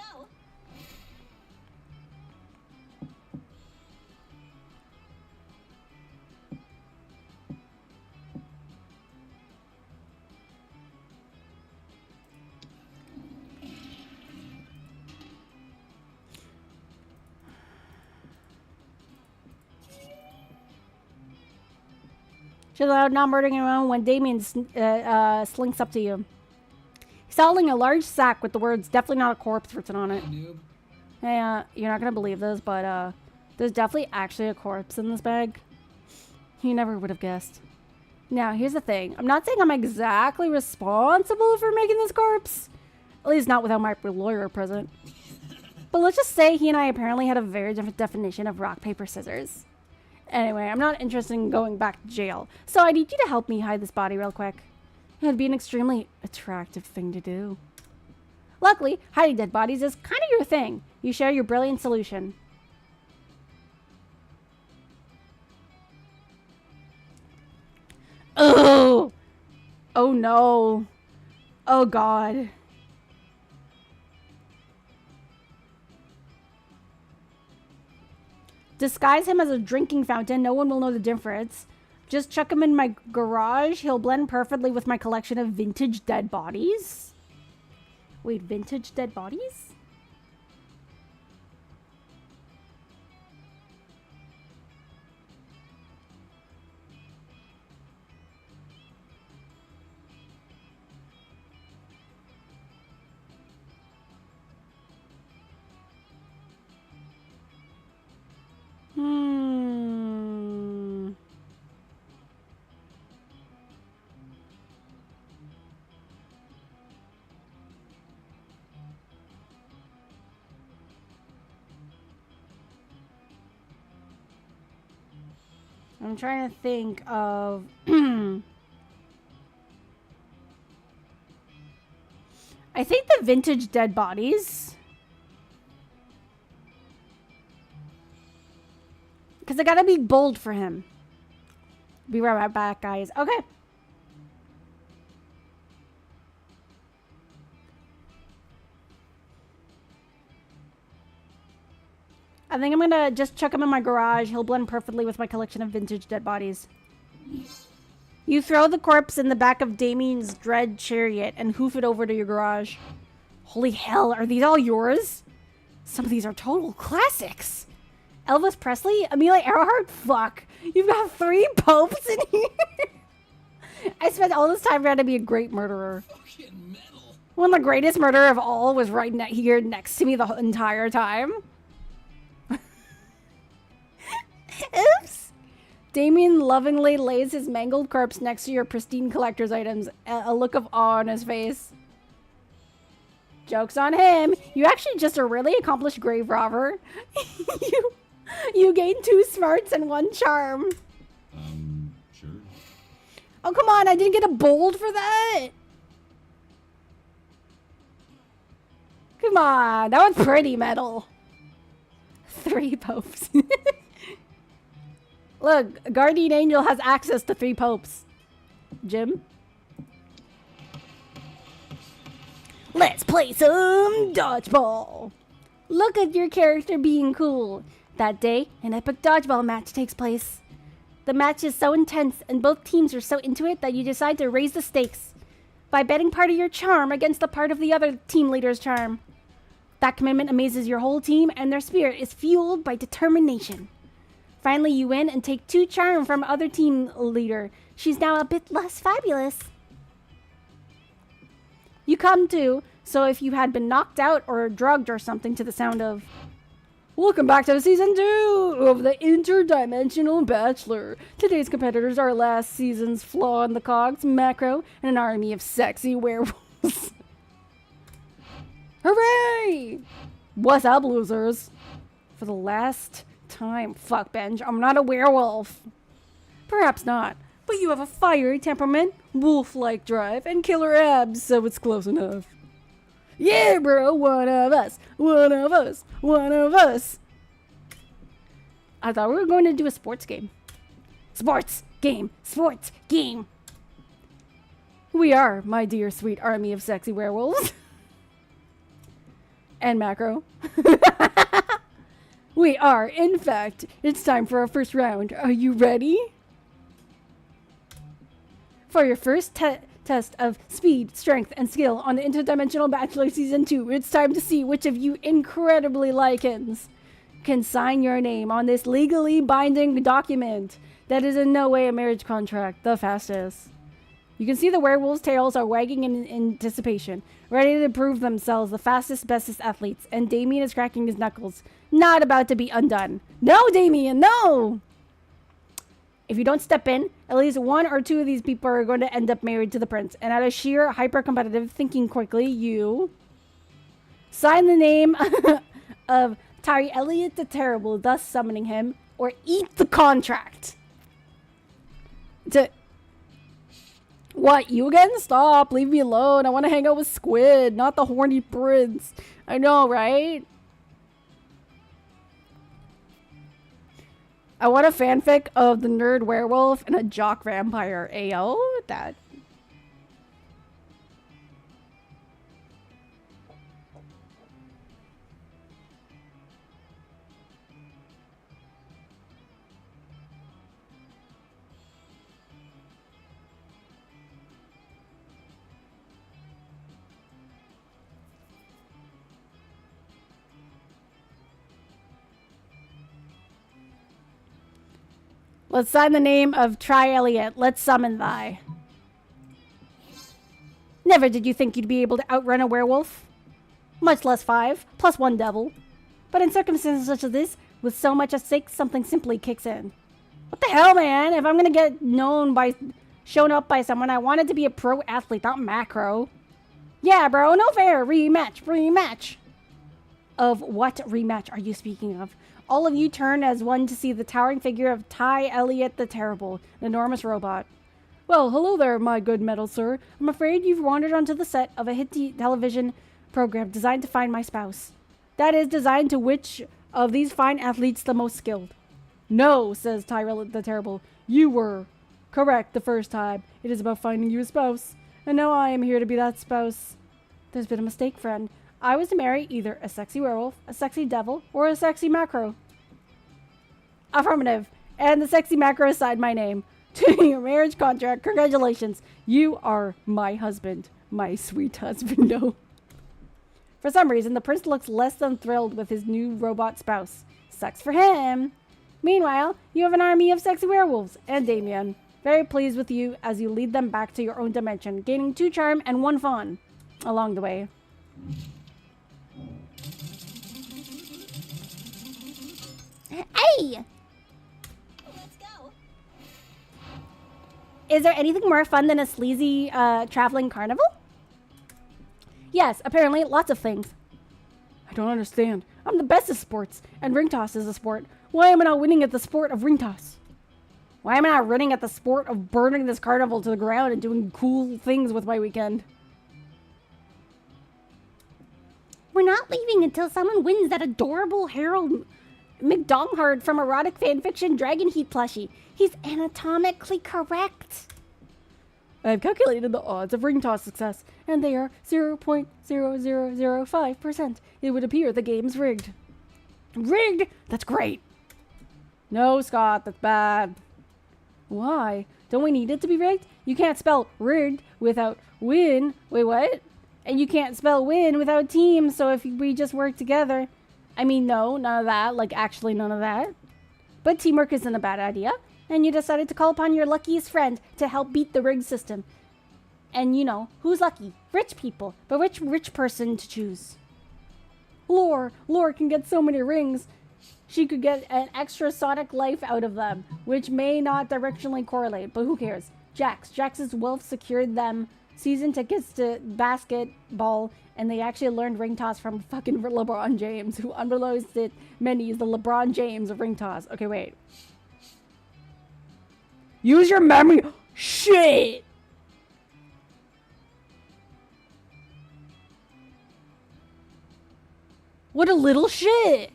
She's allowed not murdering anyone when Damien slinks up to you. He's holding a large sack with the words, definitely not a corpse, written on it. Noob. Hey, you're not going to believe this, but there's definitely actually a corpse in this bag. You never would have guessed. Now, here's the thing. I'm not saying I'm exactly responsible for making this corpse. At least not without my lawyer present. But let's just say he and I apparently had a very different definition of rock, paper, scissors. Anyway, I'm not interested in going back to jail. So I need you to help me hide this body real quick. It'd be an extremely attractive thing to do. Luckily, hiding dead bodies is kind of your thing. You share your brilliant solution. Oh! Oh no. Oh god. Disguise him as a drinking fountain. No one will know the difference. Just chuck him in my garage. He'll blend perfectly with my collection of vintage dead bodies. Wait, vintage dead bodies? I'm trying to think of... I think the vintage dead bodies. Because I gotta be bold for him. Be right back, guys. Okay. I think I'm gonna just chuck him in my garage. He'll blend perfectly with my collection of vintage dead bodies. You throw the corpse in the back of Damien's dread chariot and hoof it over to your garage. Holy hell, are these all yours? Some of these are total classics. Elvis Presley? Amelia Earhart? Fuck. You've got 3 popes in here. I spent all this time trying to be a great murderer. Fucking metal. One of the greatest murderer of all was right here next to me the entire time. Oops. Damien lovingly lays his mangled corpse next to your pristine collector's items, a look of awe on his face. Joke's on him. You're actually just a really accomplished grave robber. you gain 2 smarts and 1 charm. Sure. Oh, come on. I didn't get a bold for that. Come on. That was pretty metal. 3 popes. Look, Guardian Angel has access to 3 popes. Jim? Let's play some dodgeball. Look at your character being cool. That day, an epic dodgeball match takes place. The match is so intense and both teams are so into it that you decide to raise the stakes by betting part of your charm against the part of the other team leader's charm. That commitment amazes your whole team and their spirit is fueled by determination. Finally, you win and take 2 charm from other team leader. She's now a bit less fabulous. You come to, so if you had been knocked out or drugged or something to the sound of... Welcome back to season 2 of the Interdimensional Bachelor. Today's competitors are last season's Flaw in the Cogs, Macro, and an army of sexy werewolves. Hooray! What's up, losers? For the last time, fuck Benj, I'm not a werewolf. Perhaps not, but you have a fiery temperament, wolf-like drive, and killer abs, so it's close enough. Yeah, bro, one of us, one of us, one of us. I thought we were going to do a sports game. Sports game, sports game. We are, my dear sweet army of sexy werewolves. And Macro. We are, in fact. It's time for our first round. Are you ready? For your first test of speed, strength, and skill on the Interdimensional Bachelor Season 2, it's time to see which of you incredibly lichens can sign your name on this legally binding document that is in no way a marriage contract the fastest. You can see the werewolves' tails are wagging in anticipation, ready to prove themselves the fastest, bestest athletes, and Damien is cracking his knuckles, not about to be undone. No, Damien, no! If you don't step in, at least 1 or 2 of these people are going to end up married to the prince, and out of sheer hyper-competitive thinking quickly, you sign the name of Tari Elliot the Terrible, thus summoning him, or eat the contract. What, you again? Stop, leave me alone. I want to hang out with Squid, not the horny prince. I know, right? I want a fanfic of the nerd werewolf and a jock vampire. Ayo, that. Let's sign the name of Tri Elliot. Let's summon thy. Never did you think you'd be able to outrun a werewolf. Much less 5, plus 1 devil. But in circumstances such as this, with so much at stake, something simply kicks in. What the hell, man? If I'm gonna get shown up by someone, I want it to be a pro athlete, not Macro. Yeah, bro, no fair. Rematch. Of what rematch are you speaking of? All of you turn as one to see the towering figure of Ty Elliot the Terrible, an enormous robot. Well, hello there, my good metal sir. I'm afraid you've wandered onto the set of a hit television program designed to find my spouse. That is, designed to which of these fine athletes the most skilled. No, says Ty Elliot the Terrible. You were correct the first time. It is about finding you a spouse. And now I am here to be that spouse. There's been a mistake, friend. I was to marry either a sexy werewolf, a sexy devil, or a sexy Macro. Affirmative. And the sexy Macro signed my name to your marriage contract. Congratulations. You are my husband. My sweet husband. No. For some reason, the prince looks less than thrilled with his new robot spouse. Sucks for him. Meanwhile, you have an army of sexy werewolves and Damien. Very pleased with you as you lead them back to your own dimension, gaining 2 charm and 1 fun along the way. Hey! Is there anything more fun than a sleazy traveling carnival? Yes, apparently lots of things. I don't understand. I'm the best at sports, and ring toss is a sport. Why am I not winning at the sport of ring toss? Why am I not winning at the sport of burning this carnival to the ground and doing cool things with my weekend? We're not leaving until someone wins that adorable Harold McDonghart from erotic fanfiction Dragon Heat plushie. He's anatomically correct. I've calculated the odds of ring toss success, and they are 0.0005%. It would appear the game's rigged. Rigged? That's great. No, Scott, that's bad. Why? Don't we need it to be rigged? You can't spell rigged without win. Wait, what? And you can't spell win without team, so if we just work together... I mean, no, none of that. Like, actually none of that. But teamwork isn't a bad idea. And you decided to call upon your luckiest friend to help beat the rigged system. And you know, who's lucky? Rich people. But which rich person to choose? Lore. Lore can get so many rings. She could get an extra Sonic life out of them, which may not directionally correlate, but who cares? Jax's wealth secured them season tickets to basketball, and they actually learned ring toss from fucking LeBron James, who unbeknownst to many is the LeBron James of ring toss. Okay, wait. Use your memory. Shit! What a little shit!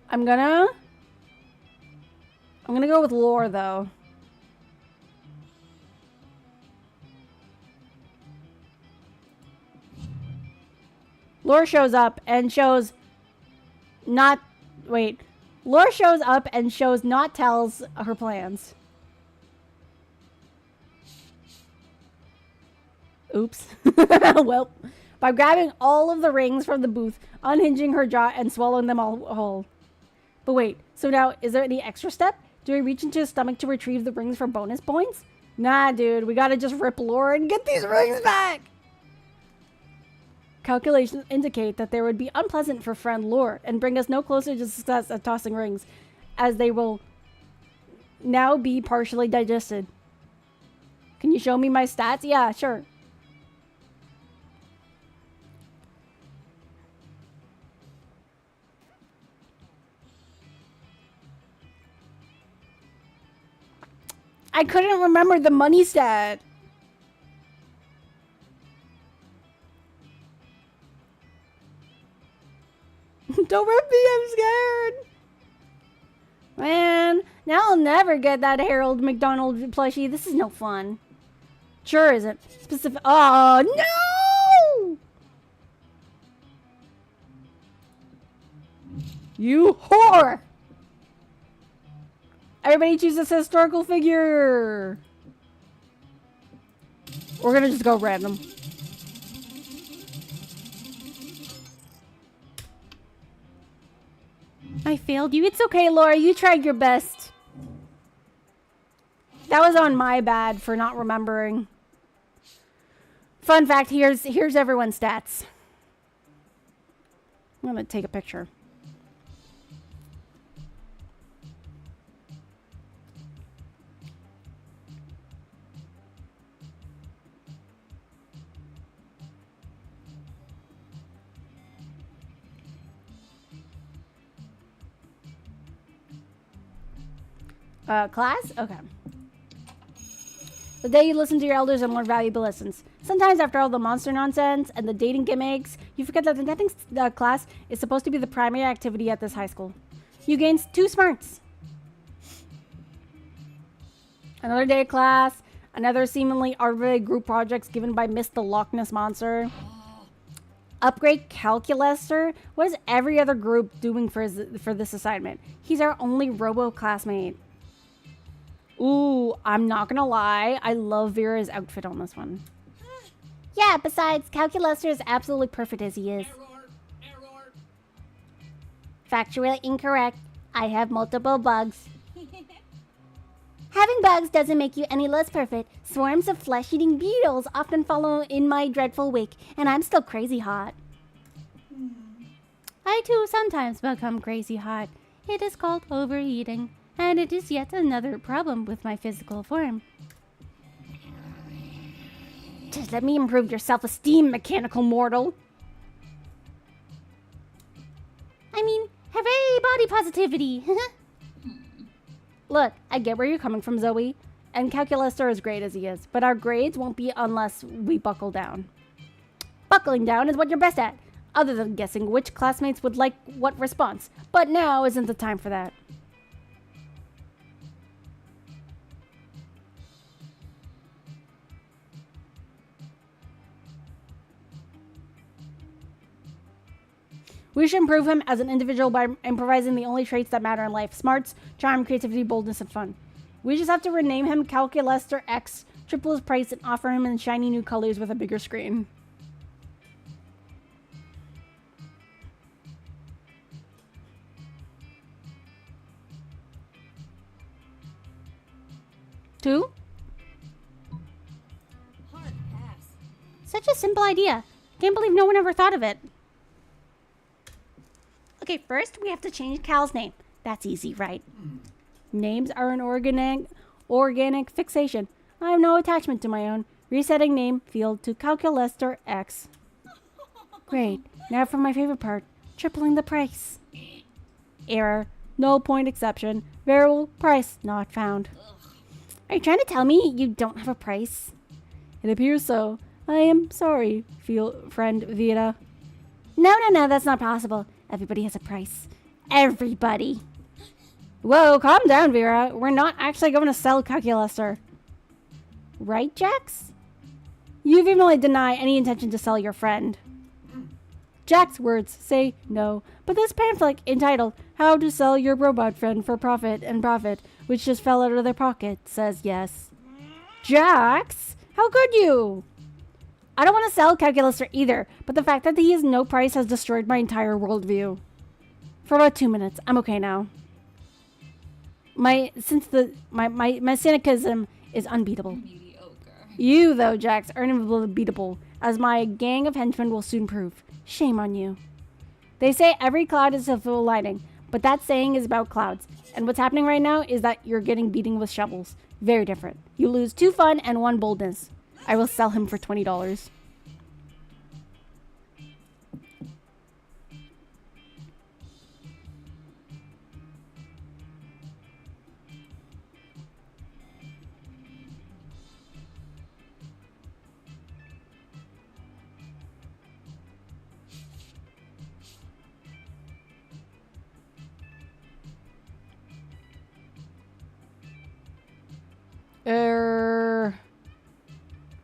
I'm gonna go with lore, though. Lore shows up and shows not... Wait. Lore shows up and shows not tells her plans. Oops. Well, by grabbing all of the rings from the booth, unhinging her jaw, and swallowing them all whole. But wait, so now, is there any extra step? Do we reach into his stomach to retrieve the rings for bonus points? Nah, dude, we gotta just rip lore and get these rings back! Calculations indicate that they would be unpleasant for friend lore and bring us no closer to success at tossing rings, as they will now be partially digested. Can you show me my stats? Yeah, sure. I couldn't remember the money stat. Don't rip me, I'm scared. Man, now I'll never get that Harold McDonald plushie. This is no fun. Sure isn't. Specific. Oh, no! You whore! Everybody choose this historical figure. We're gonna just go random. I failed you. It's okay, Laura. You tried your best. That was on my bad for not remembering. Fun fact, here's everyone's stats. I'm gonna take a picture. Class? Okay. The day you listen to your elders are more valuable lessons. Sometimes after all the monster nonsense and the dating gimmicks, you forget that the netting class is supposed to be the primary activity at this high school. You gain 2 smarts. Another day of class, another seemingly arbitrary group projects given by Miss the Loch Ness Monster. Upgrade Calculaster? What is every other group doing for this assignment? He's our only robo classmate. Ooh, I'm not gonna lie. I love Vera's outfit on this one. Yeah, besides, Calculaster is absolutely perfect as he is. Error. Factually incorrect. I have multiple bugs. Having bugs doesn't make you any less perfect. Swarms of flesh-eating beetles often follow in my dreadful wake, and I'm still crazy hot. I too sometimes become crazy hot. It is called overeating, and it is yet another problem with my physical form. Just let me improve your self-esteem, mechanical mortal. I mean, hooray, body positivity! Look, I get where you're coming from, Zoe. And Calculus are as great as he is, but our grades won't be unless we buckle down. Buckling down is what you're best at, other than guessing which classmates would like what response. But now isn't the time for that. We should improve him as an individual by improvising the only traits that matter in life: smarts, charm, creativity, boldness, and fun. We just have to rename him Calculester X, triple his price, and offer him in shiny new colors with a bigger screen. Two? Hard pass. Such a simple idea. Can't believe no one ever thought of it. Okay, first we have to change Cal's name. That's easy, right? Names are an organic fixation. I have no attachment to my own. Resetting name field to Calculester X. Great. Now for my favorite part. Tripling the price. Error. Null point exception. Variable price not found. Are you trying to tell me you don't have a price? It appears so. I am sorry, friend Vita. No, that's not possible. Everybody has a price. Everybody. Whoa, calm down, Vera. We're not actually going to sell Calculester. Right, Jax? You vehemently deny any intention to sell your friend. Jack's words say no, but this pamphlet entitled How to Sell Your Robot Friend for Profit and Profit, which just fell out of their pocket, says yes. Jax? How could you? I don't want to sell Calculester either, but the fact that he has no price has destroyed my entire worldview. For about 2 minutes, I'm okay now. My cynicism is unbeatable. You, though, Jax, are unbeatable, as my gang of henchmen will soon prove. Shame on you. They say every cloud is a silver lining, but that saying is about clouds. And what's happening right now is that you're getting beaten with shovels. Very different. You lose 2 fun and 1 boldness. I will sell him for $20.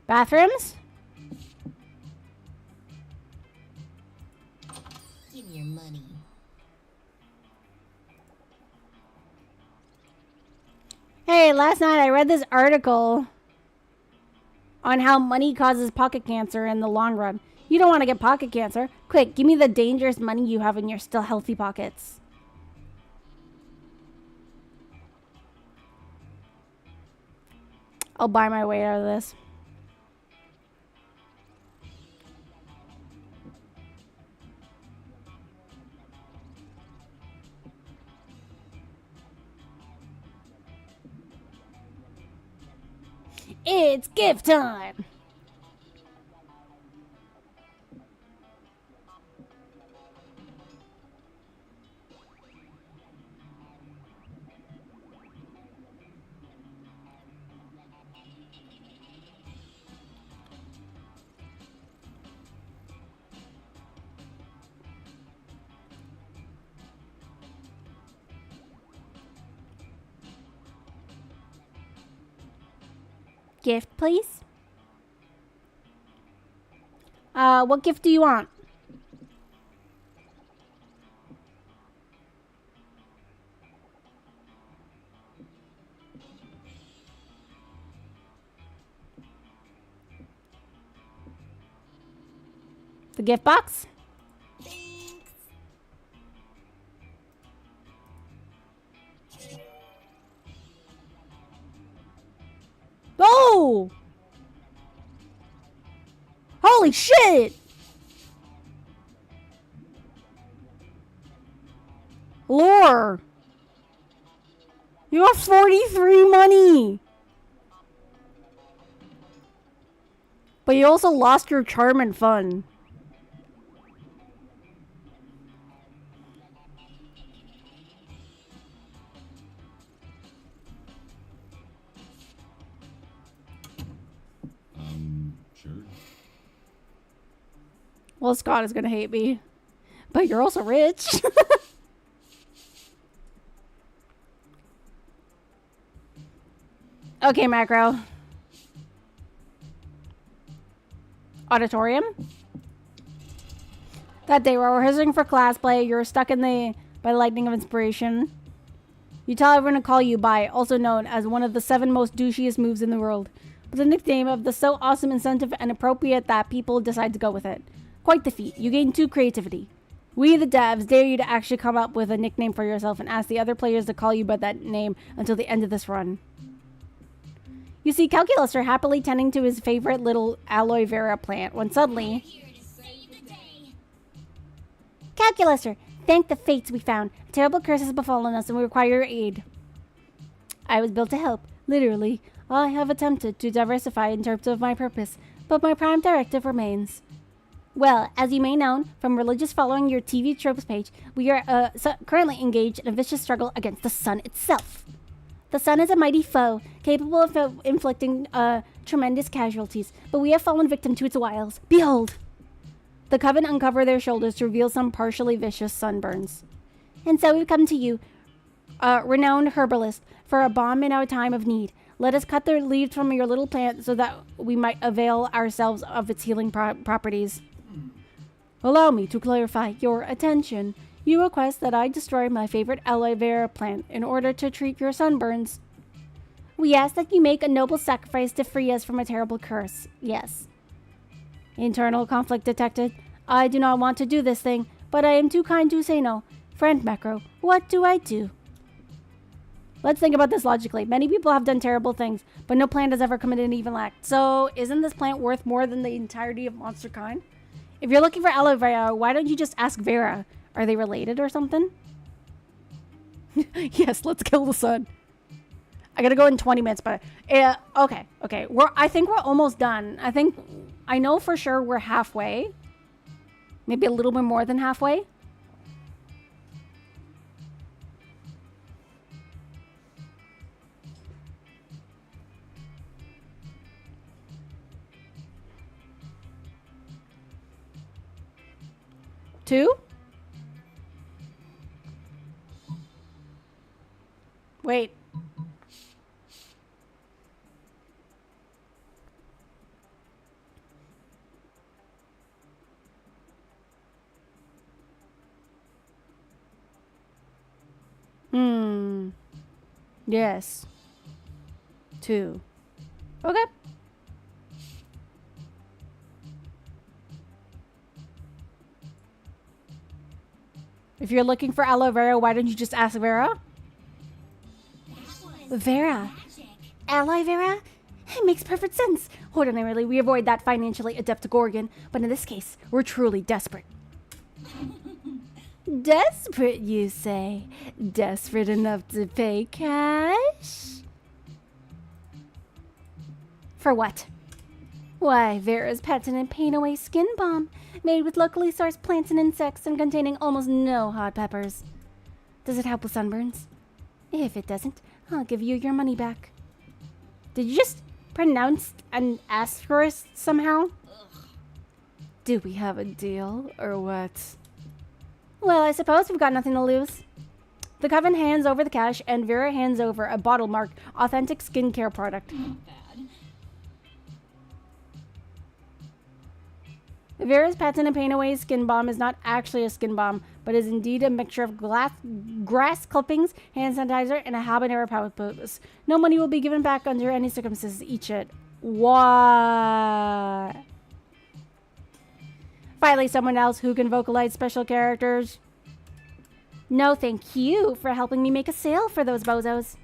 Bathrooms? Give me your money. Hey, last night I read this article on how money causes pocket cancer in the long run. You don't want to get pocket cancer. Quick, give me the dangerous money you have in your still healthy pockets. I'll buy my way out of this. It's gift time! Gift, please. What gift do you want? The gift box? Oh! Holy shit! Lore. You got 43 money. But you also lost your charm and fun. Sure. Well, Scott is gonna hate me. But you're also rich. Okay, Macro. Auditorium. That day, while rehearsing for class play, you're stuck in the by lightning of inspiration. You tell everyone to call you Bai, also known as one of the 7 most douchiest moves in the world. But the nickname of the so awesome, incentive, and appropriate that people decide to go with it. Quite the feat. You gain 2 creativity. We, the devs, dare you to actually come up with a nickname for yourself and ask the other players to call you by that name until the end of this run. You see Calculuster happily tending to his favorite little aloe vera plant when suddenly... Calculuster, thank the fates we found. A terrible curse has befallen us and we require your aid. I was built to help, literally. I have attempted to diversify in terms of my purpose, but my prime directive remains. Well, as you may know from religious following your TV tropes page, we are currently engaged in a vicious struggle against the sun itself. The sun is a mighty foe, capable of inflicting tremendous casualties, but we have fallen victim to its wiles. Behold! The Coven uncover their shoulders to reveal some partially vicious sunburns. And so we've come to you, renowned herbalist, for a balm in our time of need. Let us cut the leaves from your little plant so that we might avail ourselves of its healing properties. Allow me to clarify your attention. You request that I destroy my favorite aloe vera plant in order to treat your sunburns. We ask that you make a noble sacrifice to free us from a terrible curse. Yes. Internal conflict detected. I do not want to do this thing, but I am too kind to say no. Friend Macro, what do I do? Let's think about this logically. Many people have done terrible things, but no plant has ever committed an even act. So, isn't this plant worth more than the entirety of monster kind? If you're looking for aloe vera, why don't you just ask Vera? Are they related or something? Yes, let's kill the sun. I gotta go in 20 minutes, but okay. I think we're almost done. I know for sure we're halfway. Maybe a little bit more than halfway. Two? Wait. Yes. 2. Okay. If you're looking for aloe vera, why don't you just ask Vera? Vera. Aloe vera? It makes perfect sense. Ordinarily, we avoid that financially adept Gorgon, but in this case, we're truly desperate. Desperate, you say? Desperate enough to pay cash? For what? Why, Vera's patented Paint Away Skin Balm, made with locally sourced plants and insects and containing almost no hot peppers. Does it help with sunburns? If it doesn't, I'll give you your money back. Did you just pronounce an asterisk somehow? Do we have a deal, or what? Well, I suppose we've got nothing to lose. The Coven hands over the cash, and Vera hands over a bottle marked Authentic Skincare Product. Vera's patented Paint Away Skin Balm is not actually a skin balm, but is indeed a mixture of grass clippings, hand sanitizer, and a habanero poultice. No money will be given back under any circumstances. Eat it. What? Finally, someone else who can vocalize special characters. No, thank you for helping me make a sale for those bozos.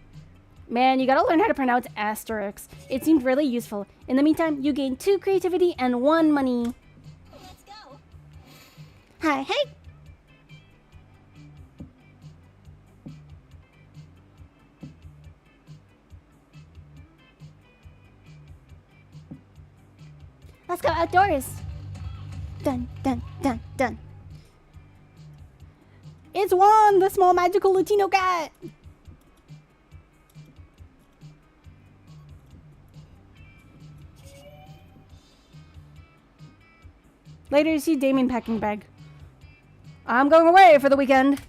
Man, you gotta learn how to pronounce asterisks. It seemed really useful. In the meantime, you gain 2 creativity and 1 money. Hi, hey. Let's go outdoors. Dun, dun, dun, dun. It's Juan, the small magical Latino cat. Later, you see Damien packing a bag. I'm going away for the weekend.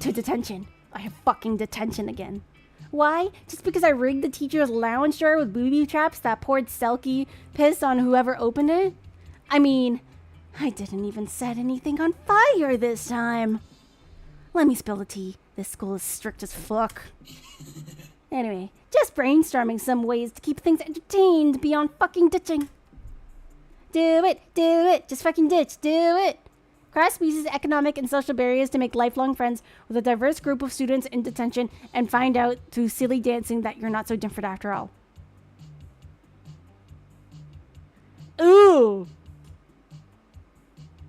To detention. I have fucking detention again. Why? Just because I rigged the teacher's lounge door with booby traps that poured Selkie piss on whoever opened it? I mean, I didn't even set anything on fire this time. Let me spill the tea. This school is strict as fuck. Anyway, just brainstorming some ways to keep things entertained beyond fucking ditching. Do it, just fucking ditch, do it. Cross species economic and social barriers to make lifelong friends with a diverse group of students in detention and find out through silly dancing that you're not so different after all. Ooh.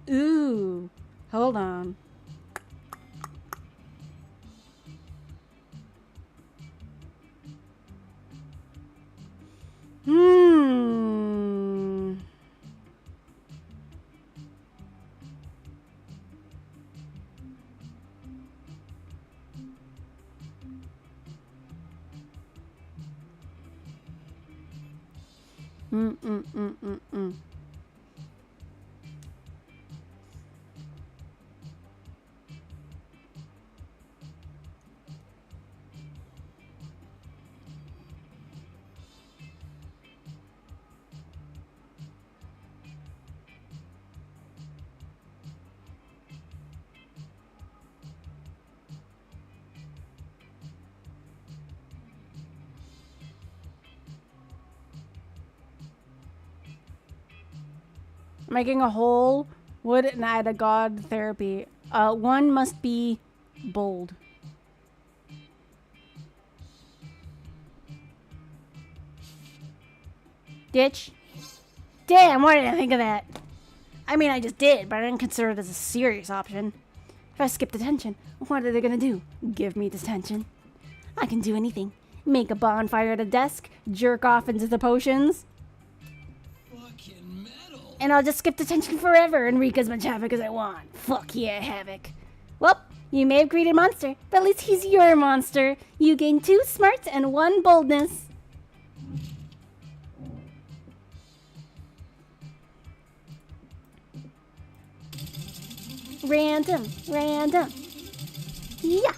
Ooh. Hold on. Hmm. Mm. Making a hole would add a god therapy. One must be bold. Ditch. Damn, why didn't I think of that? I mean, I just did, but I didn't consider it as a serious option. If I skip detention, what are they gonna do? Give me detention? I can do anything. Make a bonfire at a desk, jerk off into the potions, Fucking metal. and I'll just skip detention forever and wreak as much havoc as I want. Fuck yeah, havoc. Well, you may have created a monster, but at least he's your monster. You gain 2 smarts and 1 boldness. Random. Yeah.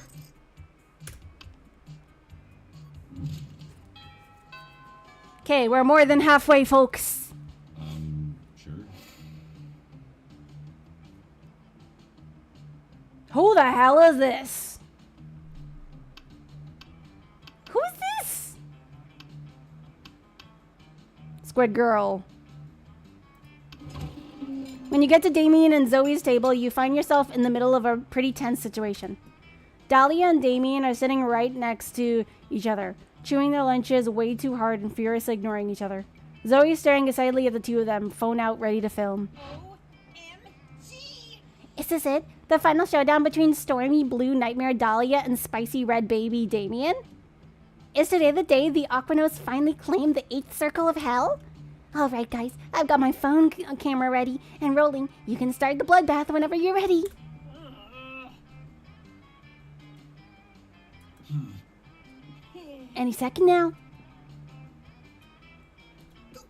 Okay, we're more than halfway, folks. Sure. Who the hell is this? Who's this? Squid Girl. When you get to Damien and Zoe's table, you find yourself in the middle of a pretty tense situation. Dahlia and Damien are sitting right next to each other, chewing their lunches way too hard and furiously ignoring each other. Zoe is staring excitedly at the two of them, phone out, ready to film. OMG! Is this it? The final showdown between Stormy Blue Nightmare Dahlia and Spicy Red Baby Damien? Is today the day the Aquanos finally claimed the 8th circle of hell? Alright guys, I've got my phone camera ready and rolling. You can start the bloodbath whenever you're ready. Any second now.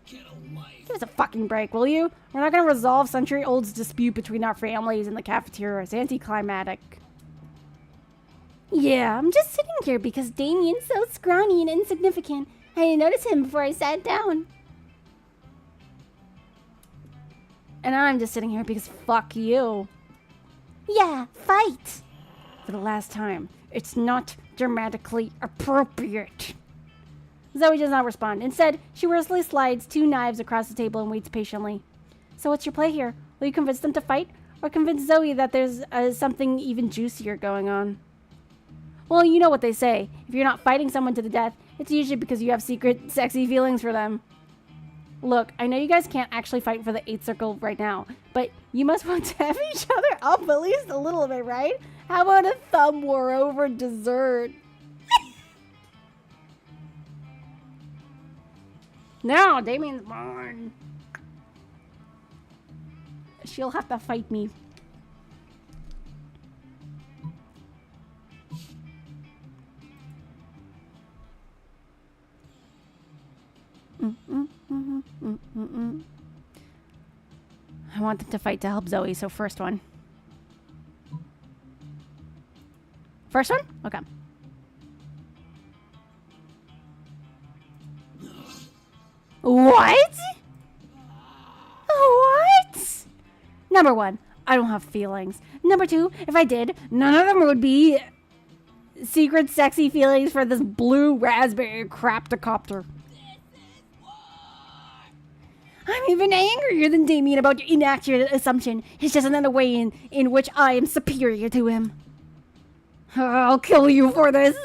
Get a life. Give us a fucking break, will you? We're not gonna resolve century-old dispute between our families in the cafeteria. It's anticlimactic. Yeah, I'm just sitting here because Damien's so scrawny and insignificant. I didn't notice him before I sat down. And I'm just sitting here because fuck you. Yeah, fight! For the last time, it's not dramatically appropriate. Zoe does not respond. Instead, she ruthlessly slides 2 knives across the table and waits patiently. So what's your play here? Will you convince them to fight? Or convince Zoe that there's something even juicier going on? Well, you know what they say. If you're not fighting someone to the death, it's usually because you have secret, sexy feelings for them. Look, I know you guys can't actually fight for the 8th circle right now, but you must want to have each other up at least a little bit, right? How about a thumb war over dessert? No, Damien's born. she'll have to fight me. I want them to fight to help Zoe, so first one. First one? Okay. What? What? Number one, I don't have feelings. Number two, if I did, none of them would be secret sexy feelings for this blue raspberry craptocopter. I'm even angrier than Damien about your inaccurate assumption. It's just another way in which I am superior to him. I'll kill you for this.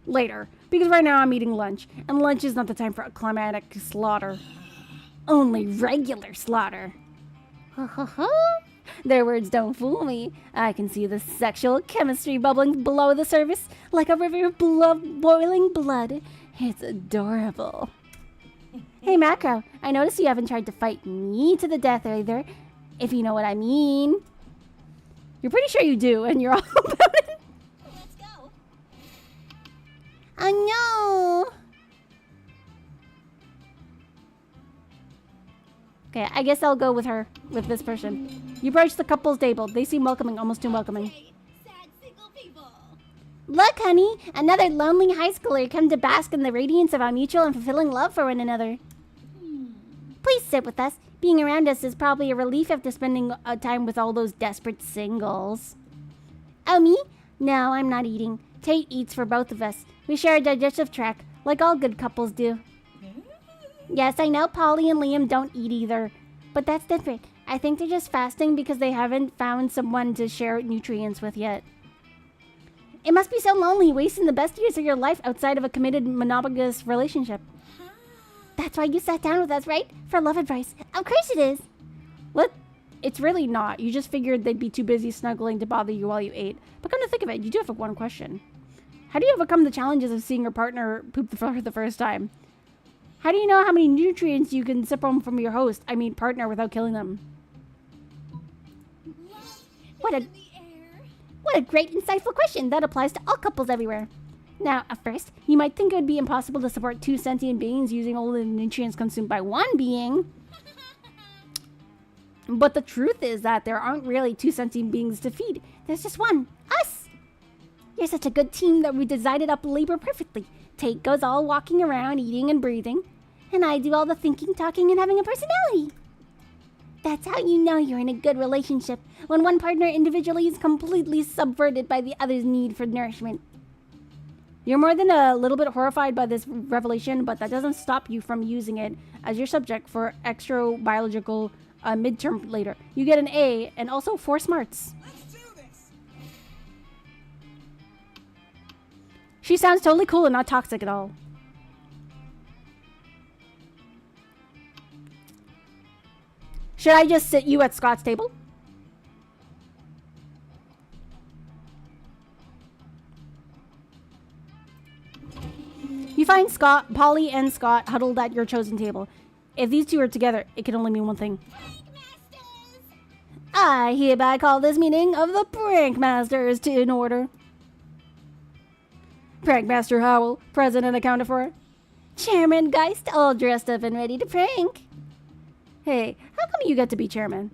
Later, because right now I'm eating lunch, and lunch is not the time for a climatic slaughter. Only regular slaughter. Their words don't fool me. I can see the sexual chemistry bubbling below the surface like a river of boiling blood. It's adorable. Hey, Macro, I noticed you haven't tried to fight me to the death either, if you know what I mean. You're pretty sure you do, and you're all about it. Let's go. Oh no! Okay, I guess I'll go with her, with this person. You approach the couple's table. They seem welcoming, almost too welcoming. Hey, sad single people. Look, honey, another lonely high schooler come to bask in the radiance of our mutual and fulfilling love for one another. Please sit with us. Being around us is probably a relief after spending time with all those desperate singles. Oh, me? No, I'm not eating. Tate eats for both of us. We share a digestive tract, like all good couples do. Yes, I know Polly and Liam don't eat either, but that's different. I think they're just fasting because they haven't found someone to share nutrients with yet. It must be so lonely wasting the best years of your life outside of a committed monogamous relationship. That's why you sat down with us, right? For love advice. Of course it is. What? It's really not. You just figured they'd be too busy snuggling to bother you while you ate. But come to think of it, you do have one question. How do you overcome the challenges of seeing your partner poop for the first time? How do you know how many nutrients you can sip from your host, I mean partner, without killing them? What a great insightful question that applies to all couples everywhere. Now, at first, you might think it would be impossible to support two sentient beings using all the nutrients consumed by one being. But the truth is that there aren't really two sentient beings to feed. There's just one. Us! You're such a good team that we divided up labor perfectly. Tate goes all walking around, eating and breathing. And I do all the thinking, talking, and having a personality. That's how you know you're in a good relationship, when one partner individually is completely subverted by the other's need for nourishment. You're more than a little bit horrified by this revelation, but that doesn't stop you from using it as your subject for extra-biological midterm later. You get an A and also 4 smarts. Let's do this. She sounds totally cool and not toxic at all. Should I just sit you at Scott's table? You find Scott, Polly, and Scott huddled at your chosen table. If these two are together, it can only mean one thing. I hereby call this meeting of the Prank Masters to in order. Prankmaster Howell, present and accounted for. Chairman Geist, all dressed up and ready to prank. Hey, how come you get to be chairman?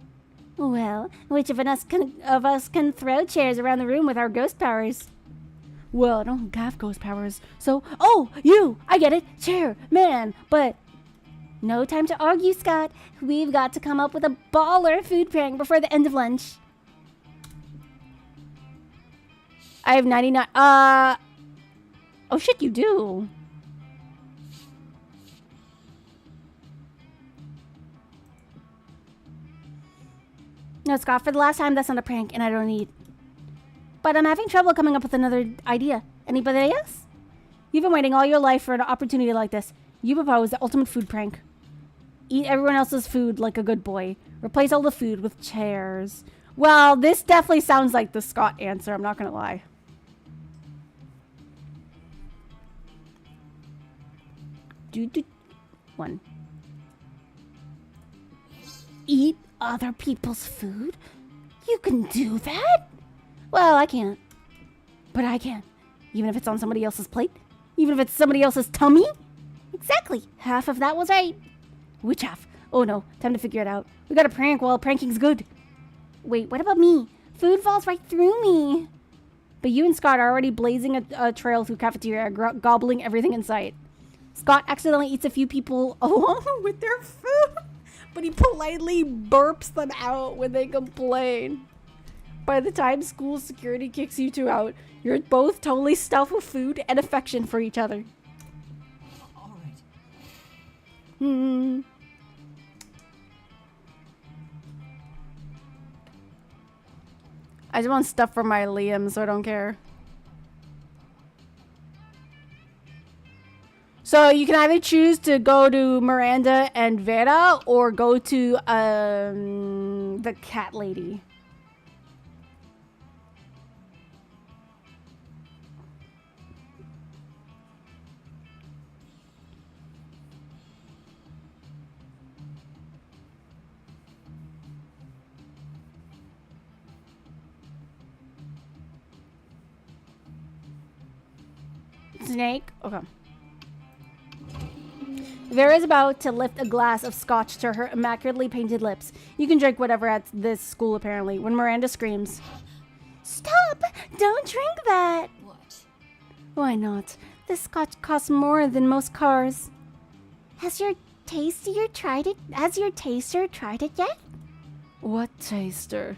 Well, which of us can throw chairs around the room with our ghost powers? Well, I don't have ghost powers, so... Oh, you! I get it! Chairman! But... No time to argue, Scott. We've got to come up with a baller food prank before the end of lunch. I have 99... Oh shit, you do. No, Scott, for the last time, that's not a prank, and I don't need... But I'm having trouble coming up with another idea. Anybody else? You've been waiting all your life for an opportunity like this. You propose the ultimate food prank. Eat everyone else's food like a good boy. Replace all the food with chairs. Well, this definitely sounds like the Scott answer, I'm not gonna lie. One. Eat other people's food? You can do that? Well, I can't. But I can. Even if it's on somebody else's plate. Even if it's somebody else's tummy. Exactly. Half of that was right. Which half? Oh no, time to figure it out. We got a prank while pranking's good. Wait, what about me? Food falls right through me. But you and Scott are already blazing a trail through cafeteria, gobbling everything in sight. Scott accidentally eats a few people along with their food, but he politely burps them out when they complain. By the time school security kicks you two out, you're both totally stuffed with food and affection for each other. All right. I just want stuff for my Liam, so I don't care. So you can either choose to go to Miranda and Vera or go to the cat lady. Snake? Okay. Vera's about to lift a glass of scotch to her immaculately painted lips. You can drink whatever at this school, apparently, when Miranda screams. Stop! Don't drink that! What? Why not? This scotch costs more than most cars. Has your taster tried it yet? What taster?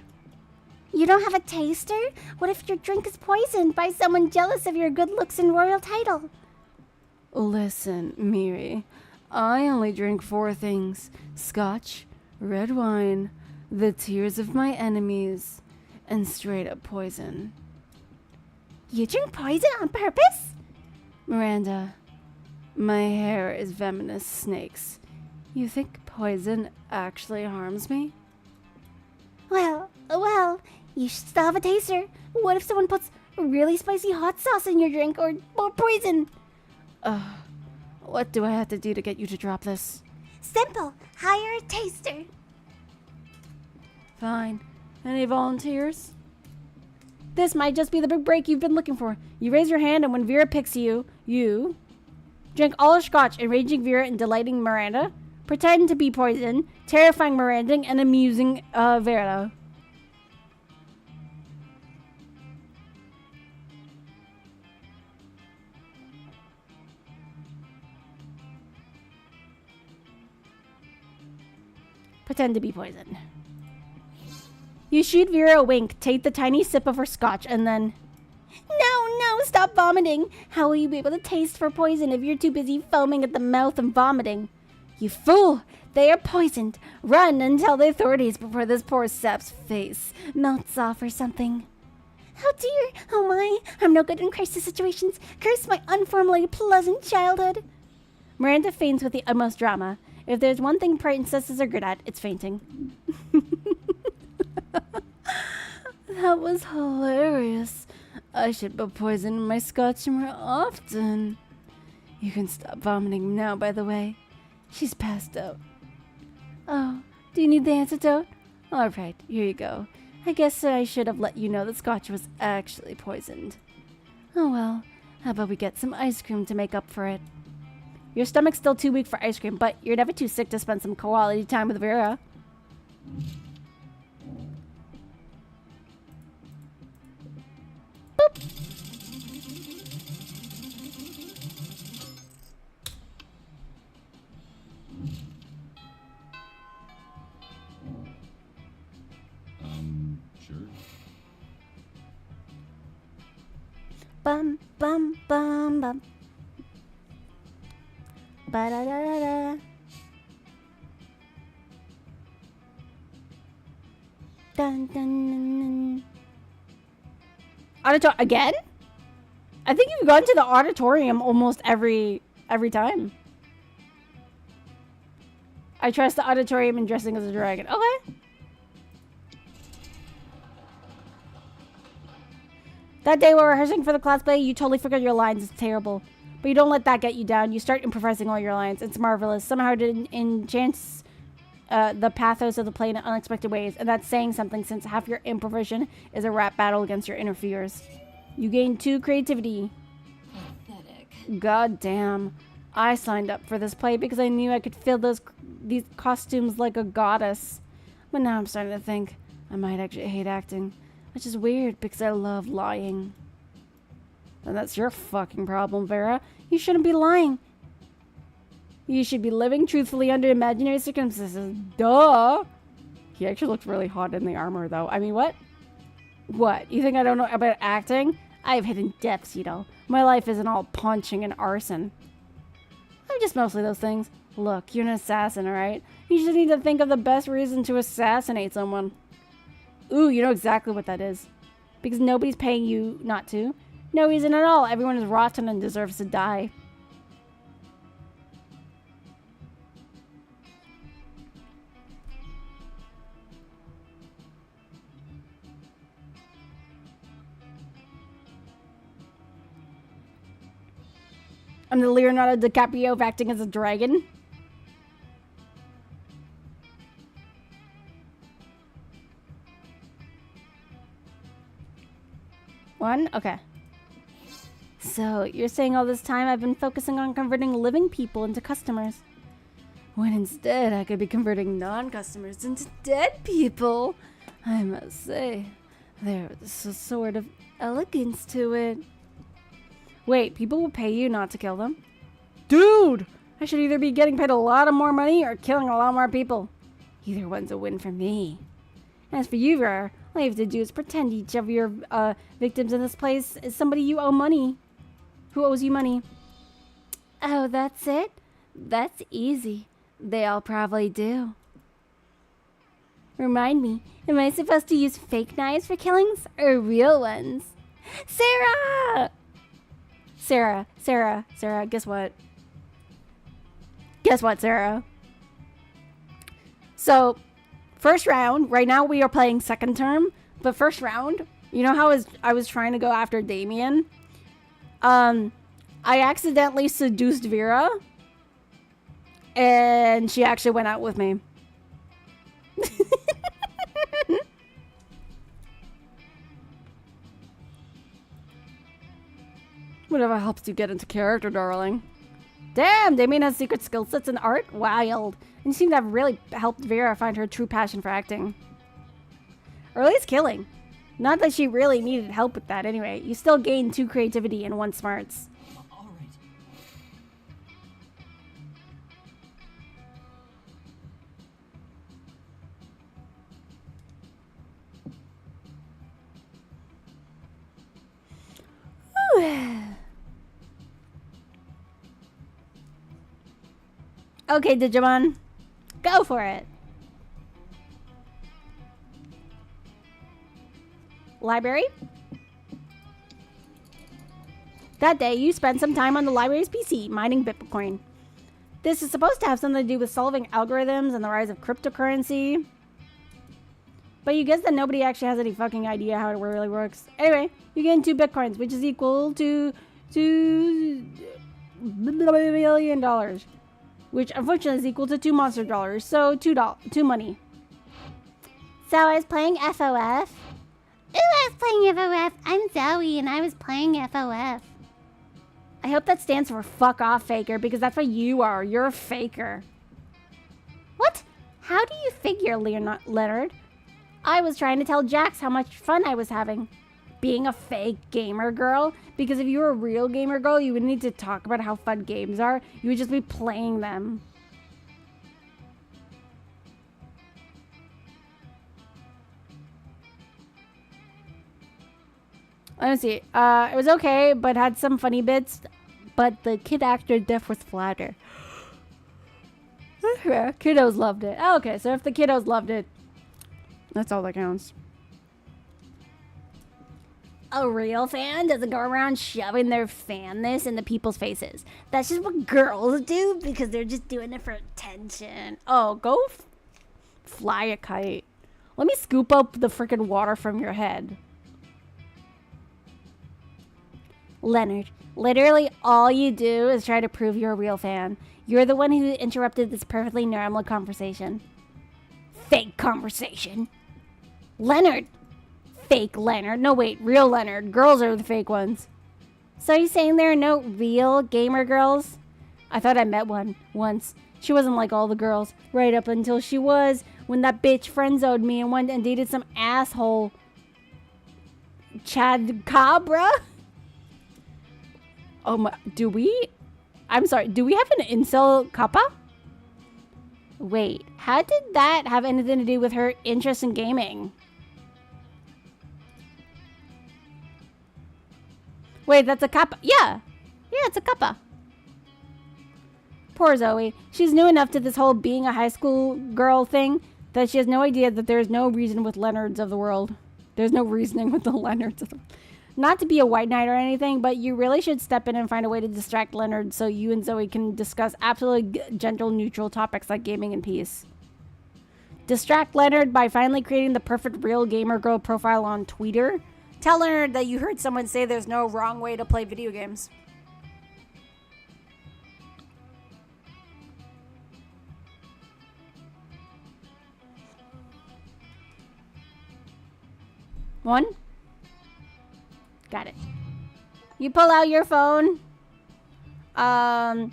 You don't have a taster? What if your drink is poisoned by someone jealous of your good looks and royal title? Listen, Miri. I only drink 4 things. Scotch, red wine, the tears of my enemies, and straight up poison. You drink poison on purpose? Miranda, my hair is venomous snakes. You think poison actually harms me? Well, you should still have a taster. What if someone puts really spicy hot sauce in your drink or poison? What do I have to do to get you to drop this? Simple. Hire a taster. Fine. Any volunteers? This might just be the big break you've been looking for. You raise your hand, and when Vera picks you, you drink all her scotch, enraging Vera and delighting Miranda. Pretend to be poison, terrifying Miranda, and amusing Vera. Pretend to be poison. You shoot Vera a wink, take the tiny sip of her scotch, and then... No, stop vomiting. How will you be able to taste for poison if you're too busy foaming at the mouth and vomiting? You fool! They are poisoned. Run and tell the authorities before this poor sap's face melts off or something. Oh dear, oh my, I'm no good in crisis situations. Curse my unformally pleasant childhood. Miranda faints with the utmost drama. If there's one thing princesses are good at, it's fainting. That was hilarious. I should put poison in my scotch more often. You can stop vomiting now, by the way. She's passed out. Oh, do you need the antidote? All right, here you go. I guess I should have let you know that scotch was actually poisoned. Oh well, how about we get some ice cream to make up for it? Your stomach's still too weak for ice cream, but you're never too sick to spend some quality time with Vera. Boop. Sure. Bum, bum, bum, bum. Ba-da-da-da-da. Dun, dun, dun, dun. Again? I think you've gone to the auditorium almost every time. I trust the auditorium in dressing as a dragon. Okay. That day we're rehearsing for the class play, you totally forgot your lines. It's terrible. But you don't let that get you down. You start improvising all your lines. It's marvelous. Somehow it enchants the pathos of the play in unexpected ways, and that's saying something since half your improvisation is a rap battle against your inner fears. You gain 2 creativity. Pathetic. God damn. I signed up for this play because I knew I could fill these costumes like a goddess. But now I'm starting to think I might actually hate acting, which is weird because I love lying. And that's your fucking problem, Vera. You shouldn't be lying. You should be living truthfully under imaginary circumstances. Duh! He actually looks really hot in the armor, though. I mean, what? What? You think I don't know about acting? I have hidden depths, you know. My life isn't all punching and arson. I'm just mostly those things. Look, you're an assassin, alright? You just need to think of the best reason to assassinate someone. Ooh, you know exactly what that is. Because nobody's paying you not to. No reason at all. Everyone is rotten and deserves to die. I'm the Leonardo DiCaprio of acting as a dragon. One? Okay. So, you're saying all this time I've been focusing on converting living people into customers. When instead I could be converting non-customers into dead people. I must say, there's a sort of elegance to it. Wait, people will pay you not to kill them? Dude! I should either be getting paid a lot of more money or killing a lot more people. Either one's a win for me. As for you, Vera, all you have to do is pretend each of your victims in this place is somebody you owe money. Who owes you money? Oh, that's it? That's easy. They all probably do. Remind me, am I supposed to use fake knives for killings or real ones? Sarah! Sarah, guess what? Guess what, Sarah? So, first round, right now we are playing second term, but first round, you know how I was trying to go after Damien? I accidentally seduced Vera, and she actually went out with me. Whatever helps you get into character, darling. Damn, Damien has secret skill sets in art? Wild. And you seem to have really helped Vera find her true passion for acting. Or at least killing. Not that she really needed help with that anyway. You still gain 2 creativity and 1 smarts. All right. Okay, Digimon. Go for it. Library. That day, you spent some time on the library's PC, mining Bitcoin. This is supposed to have something to do with solving algorithms and the rise of cryptocurrency. But you guess that nobody actually has any fucking idea how it really works. Anyway, you gain 2 Bitcoins, which is equal to $1 million. Which unfortunately is equal to 2 monster dollars. So $2 money. So I was playing FOF. Ooh, I was playing FOF. I'm Zoe and I was playing FOF. I hope that stands for fuck off, faker, because that's what you are. You're a faker. What? How do you figure, Leonard? I was trying to tell Jax how much fun I was having. Being a fake gamer girl, because if you were a real gamer girl, you wouldn't need to talk about how fun games are. You would just be playing them. Let me see. It was okay, but had some funny bits. But the kid actor death was flatter. Kiddos loved it. Okay, so if the kiddos loved it, that's all that counts. A real fan doesn't go around shoving their fanness into people's faces. That's just what girls do because they're just doing it for attention. Oh, go fly a kite. Let me scoop up the freaking water from your head. Leonard, literally all you do is try to prove you're a real fan. You're the one who interrupted this perfectly normal conversation. fake conversation. Leonard. Fake Leonard. No, wait, real Leonard. Girls are the fake ones. So you're saying there are no real gamer girls? I thought I met one once. She wasn't like all the girls. Right up until she was, when that bitch friend-zoned me and went and dated some asshole. Chad Cabra? Oh my, do we? I'm sorry, do we have an incel kappa? Wait, how did that have anything to do with her interest in gaming? Wait, that's a kappa. Yeah, it's a kappa. Poor Zoe. She's new enough to this whole being a high school girl thing that she has no idea that there's no reason with Leonards of the world. There's no reasoning with the Leonards of the world. Not to be a white knight or anything, but you really should step in and find a way to distract Leonard so you and Zoe can discuss absolutely gender-neutral topics like gaming and peace. Distract Leonard by finally creating the perfect real gamer girl profile on Twitter. Tell Leonard that you heard someone say there's no wrong way to play video games. One? Got it. You pull out your phone and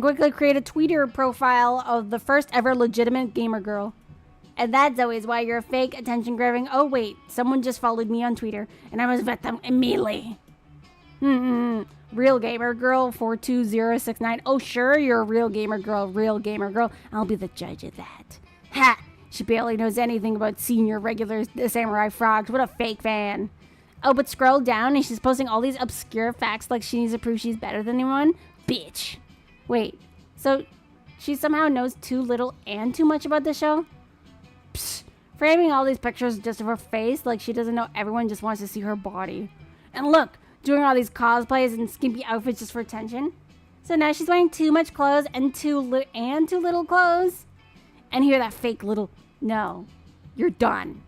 quickly create a Twitter profile of the first ever legitimate gamer girl. And that, Zoe, is why you're a fake attention grabbing. Oh, wait. Someone just followed me on Twitter, and I must vet them immediately. Real gamer girl 42069. Oh, sure, you're a real gamer girl. Real gamer girl. I'll be the judge of that. Ha! She barely knows anything about senior regular samurai frogs. What a fake fan. Oh, but scroll down and she's posting all these obscure facts like she needs to prove she's better than anyone? Bitch. Wait, so she somehow knows too little and too much about the show? Psst. Framing all these pictures just of her face like she doesn't know everyone just wants to see her body. And look, doing all these cosplays and skimpy outfits just for attention. So now she's wearing too much clothes and too little clothes. And hear that fake little... No, you're done.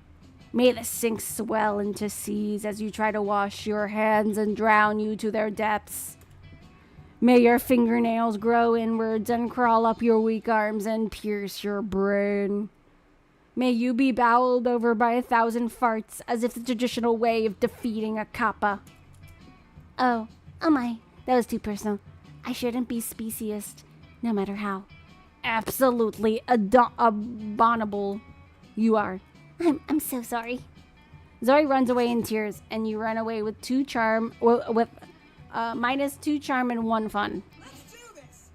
May the sinks swell into seas as you try to wash your hands and drown you to their depths. May your fingernails grow inwards and crawl up your weak arms and pierce your brain. May you be bowled over by 1,000 farts as if the traditional way of defeating a kappa. Oh my, that was too personal. I shouldn't be speciest, no matter how absolutely abominable you are. I'm so sorry. Zoe runs away in tears, and you run away with minus 2 charm and 1 fun. Let's do this.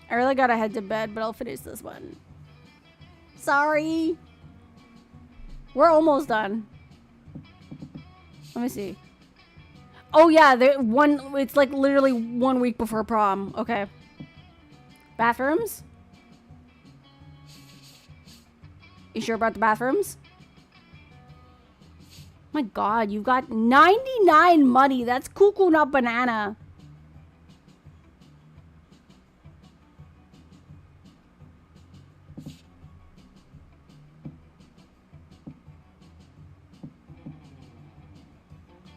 I really gotta head to bed, but I'll finish this one. Sorry. We're almost done. Let me see. Oh yeah, it's like literally 1 week before prom. Okay. Bathrooms? You sure about the bathrooms? My god, you've got 99 money. That's cuckoo, not banana.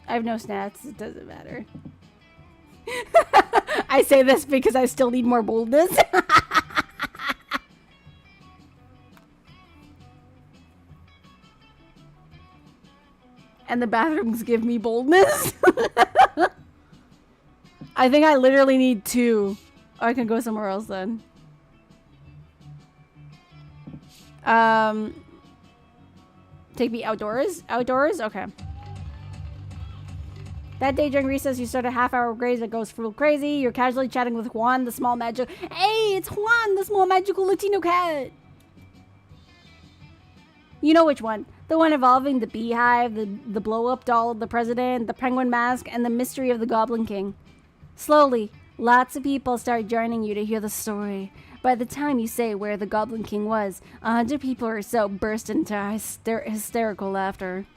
I have no stats. It doesn't matter. I say this because I still need more boldness. And the bathrooms give me boldness. I think I literally need 2. Or I can go somewhere else then. Take me outdoors? Outdoors? Okay. That day during recess, you start a half-hour graze that goes full crazy. You're casually chatting with Juan, the small magic... Hey, it's Juan, the small magical Latino cat! You know which one. The one involving the beehive, the blow-up doll of the president, the penguin mask, and the mystery of the Goblin King. Slowly, lots of people start joining you to hear the story. By the time you say where the Goblin King was, 100 people or so burst into hysterical laughter.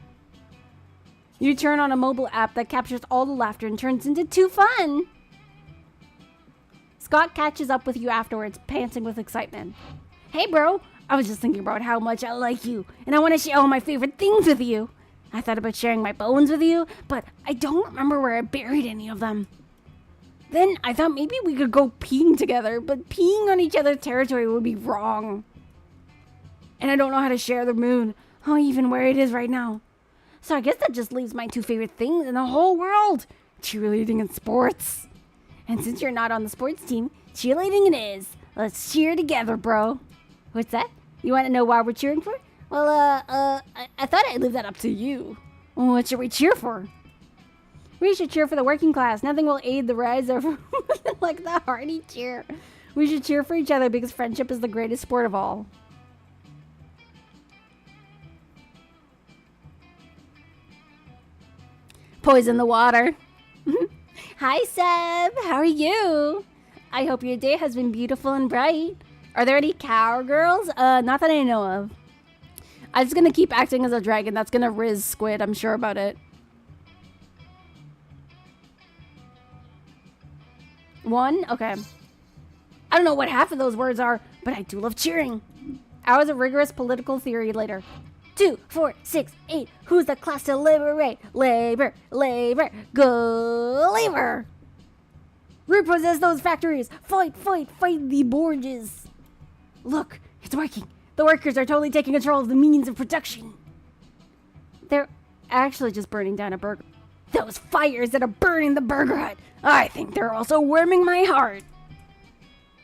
You turn on a mobile app that captures all the laughter and turns into 2 fun. Scott catches up with you afterwards, panting with excitement. Hey bro, I was just thinking about how much I like you, and I want to share all my favorite things with you. I thought about sharing my bones with you, but I don't remember where I buried any of them. Then I thought maybe we could go peeing together, but peeing on each other's territory would be wrong. And I don't know how to share the moon, or even where it is right now. So I guess that just leaves my two favorite things in the whole world, cheerleading and sports. And since you're not on the sports team, cheerleading it is. Let's cheer together, bro. What's that? You want to know why we're cheering for? Well, I thought I'd leave that up to you. What should we cheer for? We should cheer for the working class. Nothing will aid the rise of like the hearty cheer. We should cheer for each other because friendship is the greatest sport of all. Poison the water. Hi, Seb. How are you? I hope your day has been beautiful and bright. Are there any cowgirls? Not that I know of. I'm just gonna keep acting as a dragon. That's gonna riz Squid. I'm sure about it. One? Okay. I don't know what half of those words are, but I do love cheering. Hours of rigorous political theory later. 2, 4, 6, 8. Who's the class to liberate? Labor, labor, go labor. Repossess those factories. Fight, fight, fight the Borges. Look, it's working. The workers are totally taking control of the means of production. They're actually just burning down a burger. Those fires that are burning the Burger Hut. I think they're also warming my heart.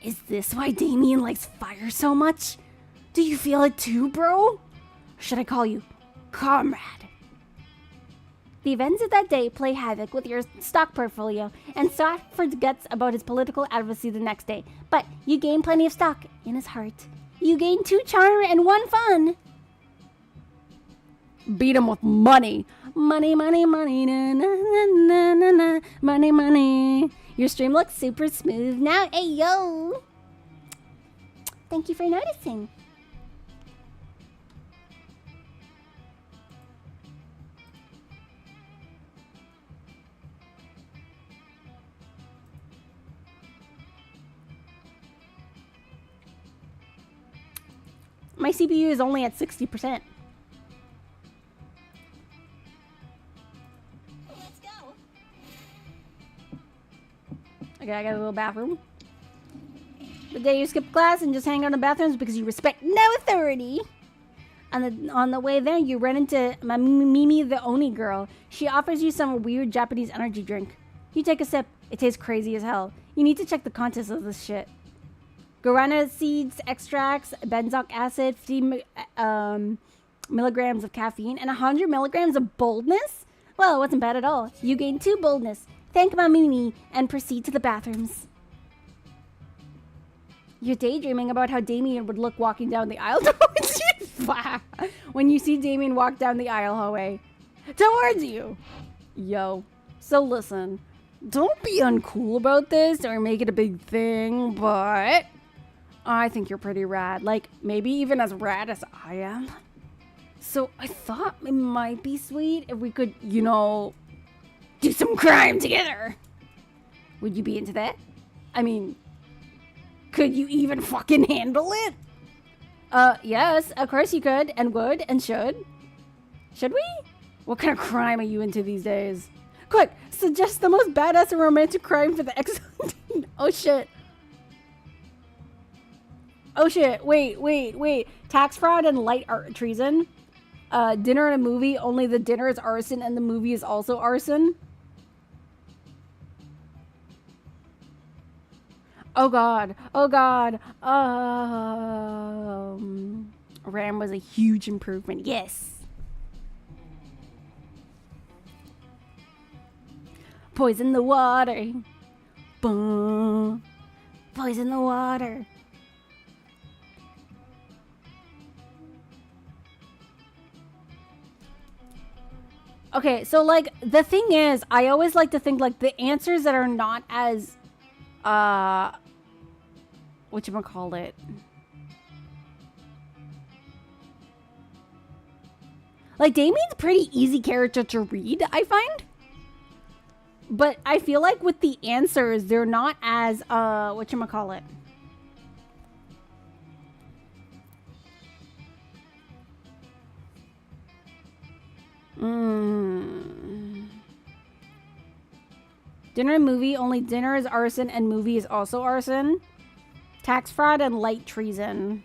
Is this why Damien likes fire so much? Do you feel it too, bro? Or should I call you comrade? The events of that day play havoc with your stock portfolio, and Scott forgets about his political advocacy the next day. But you gain plenty of stock in his heart. You gain 2 charm and 1 fun. Beat him with money. Money, money, money, na na na na na, money, money. Your stream looks super smooth now. Hey, yo. Thank you for noticing. My CPU is only at 60%. Let's go. Okay, I got a little bathroom. The day you skip class and just hang out in the bathrooms because you respect no authority. On the way there, you run into Mimi the Oni girl. She offers you some weird Japanese energy drink. You take a sip. It tastes crazy as hell. You need to check the contents of this shit. Guarana seeds, extracts, benzoic acid, 50 milligrams of caffeine, and 100 milligrams of boldness? Well, it wasn't bad at all. You gain 2 boldness. Thank Mimi and proceed to the bathrooms. You're daydreaming about how Damien would look walking down the aisle towards you. When you see Damien walk down the aisle hallway towards you. Yo, so listen. Don't be uncool about this or make it a big thing, but I think you're pretty rad. Like, maybe even as rad as I am. So I thought it might be sweet if we could, you know, do some crime together. Would you be into that? I mean, could you even fucking handle it? Yes, of course you could and would and should. Should we? What kind of crime are you into these days? Quick, suggest the most badass and romantic crime for the excellent. Oh shit. Oh shit, wait. Tax fraud and light treason. Dinner and a movie, only the dinner is arson and the movie is also arson. Oh god. RAM was a huge improvement. Yes. Poison the water. Boom. Poison the water. Okay, so like the thing is, I always like to think like the answers that are not as whatchamacallit? Like Damien's a pretty easy character to read, I find. But I feel like with the answers, they're not as, whatchamacallit? Dinner and movie. Only dinner is arson and movie is also arson. Tax fraud and light treason.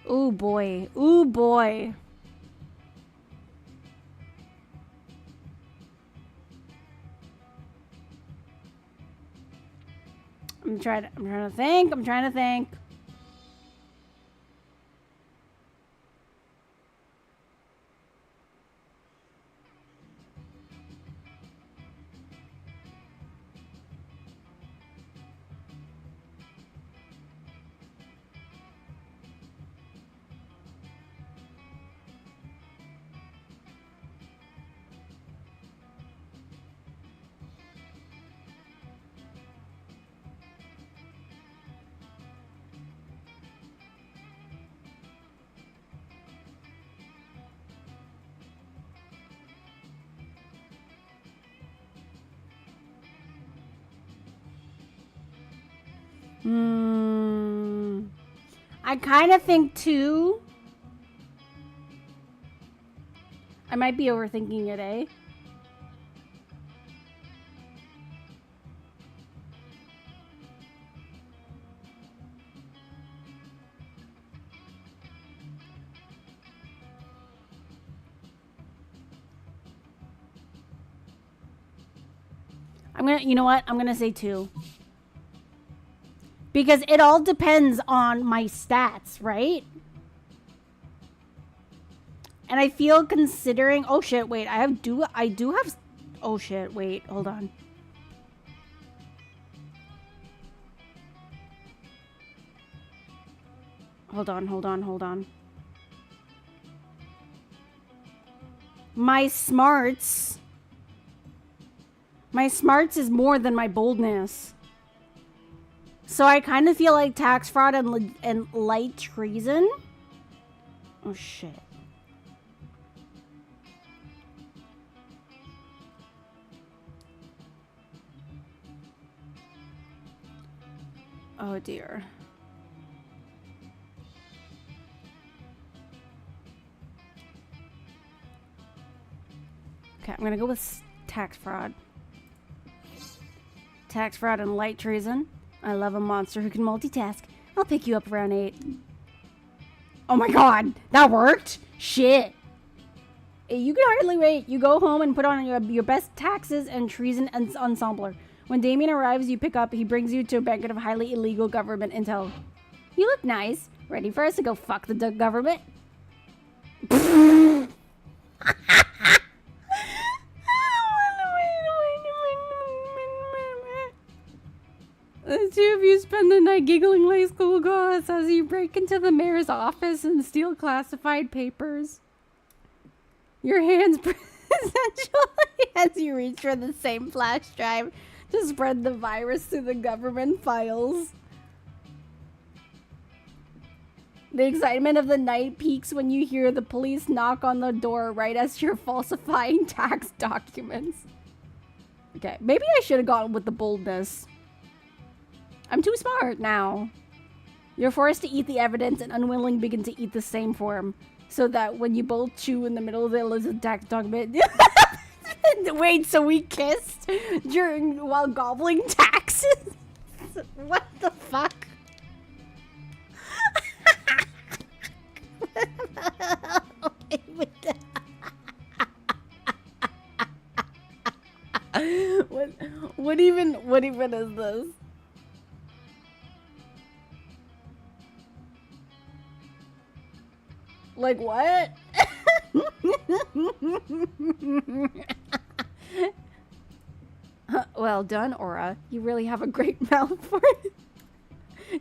Ooh boy. Ooh boy. I'm trying to think. I'm trying to think. I kind of think too. I might be overthinking it, eh? You know what? I'm gonna say 2. Because it all depends on my stats, right? And I feel considering... Oh shit, wait. I do have... Oh shit, wait. Hold on. Hold on. My smarts is more than my boldness. So I kind of feel like tax fraud and light treason. Oh shit. Oh dear. Okay, I'm gonna go with tax fraud. Tax fraud and light treason. I love a monster who can multitask. I'll pick you up around 8. Oh my god, that worked? Shit. You can hardly wait. You go home and put on your best taxes and treason ensembler. When Damien arrives, you pick up. He brings you to a banquet of highly illegal government intel. You look nice. Ready for us to go fuck the government? The two of you spend the night giggling like schoolgirls as you break into the mayor's office and steal classified papers. Your hands essentially as you reach for the same flash drive to spread the virus through the government files. The excitement of the night peaks when you hear the police knock on the door right as you're falsifying tax documents. Okay, maybe I should have gone with the boldness. I'm too smart now. You're forced to eat the evidence and unwilling begin to eat the same form. So that when you both chew in the middle of the illicit tax document... Wait, so we kissed while gobbling taxes? What the fuck? What even is this? Like what? Well done, Aura. You really have a great mouth for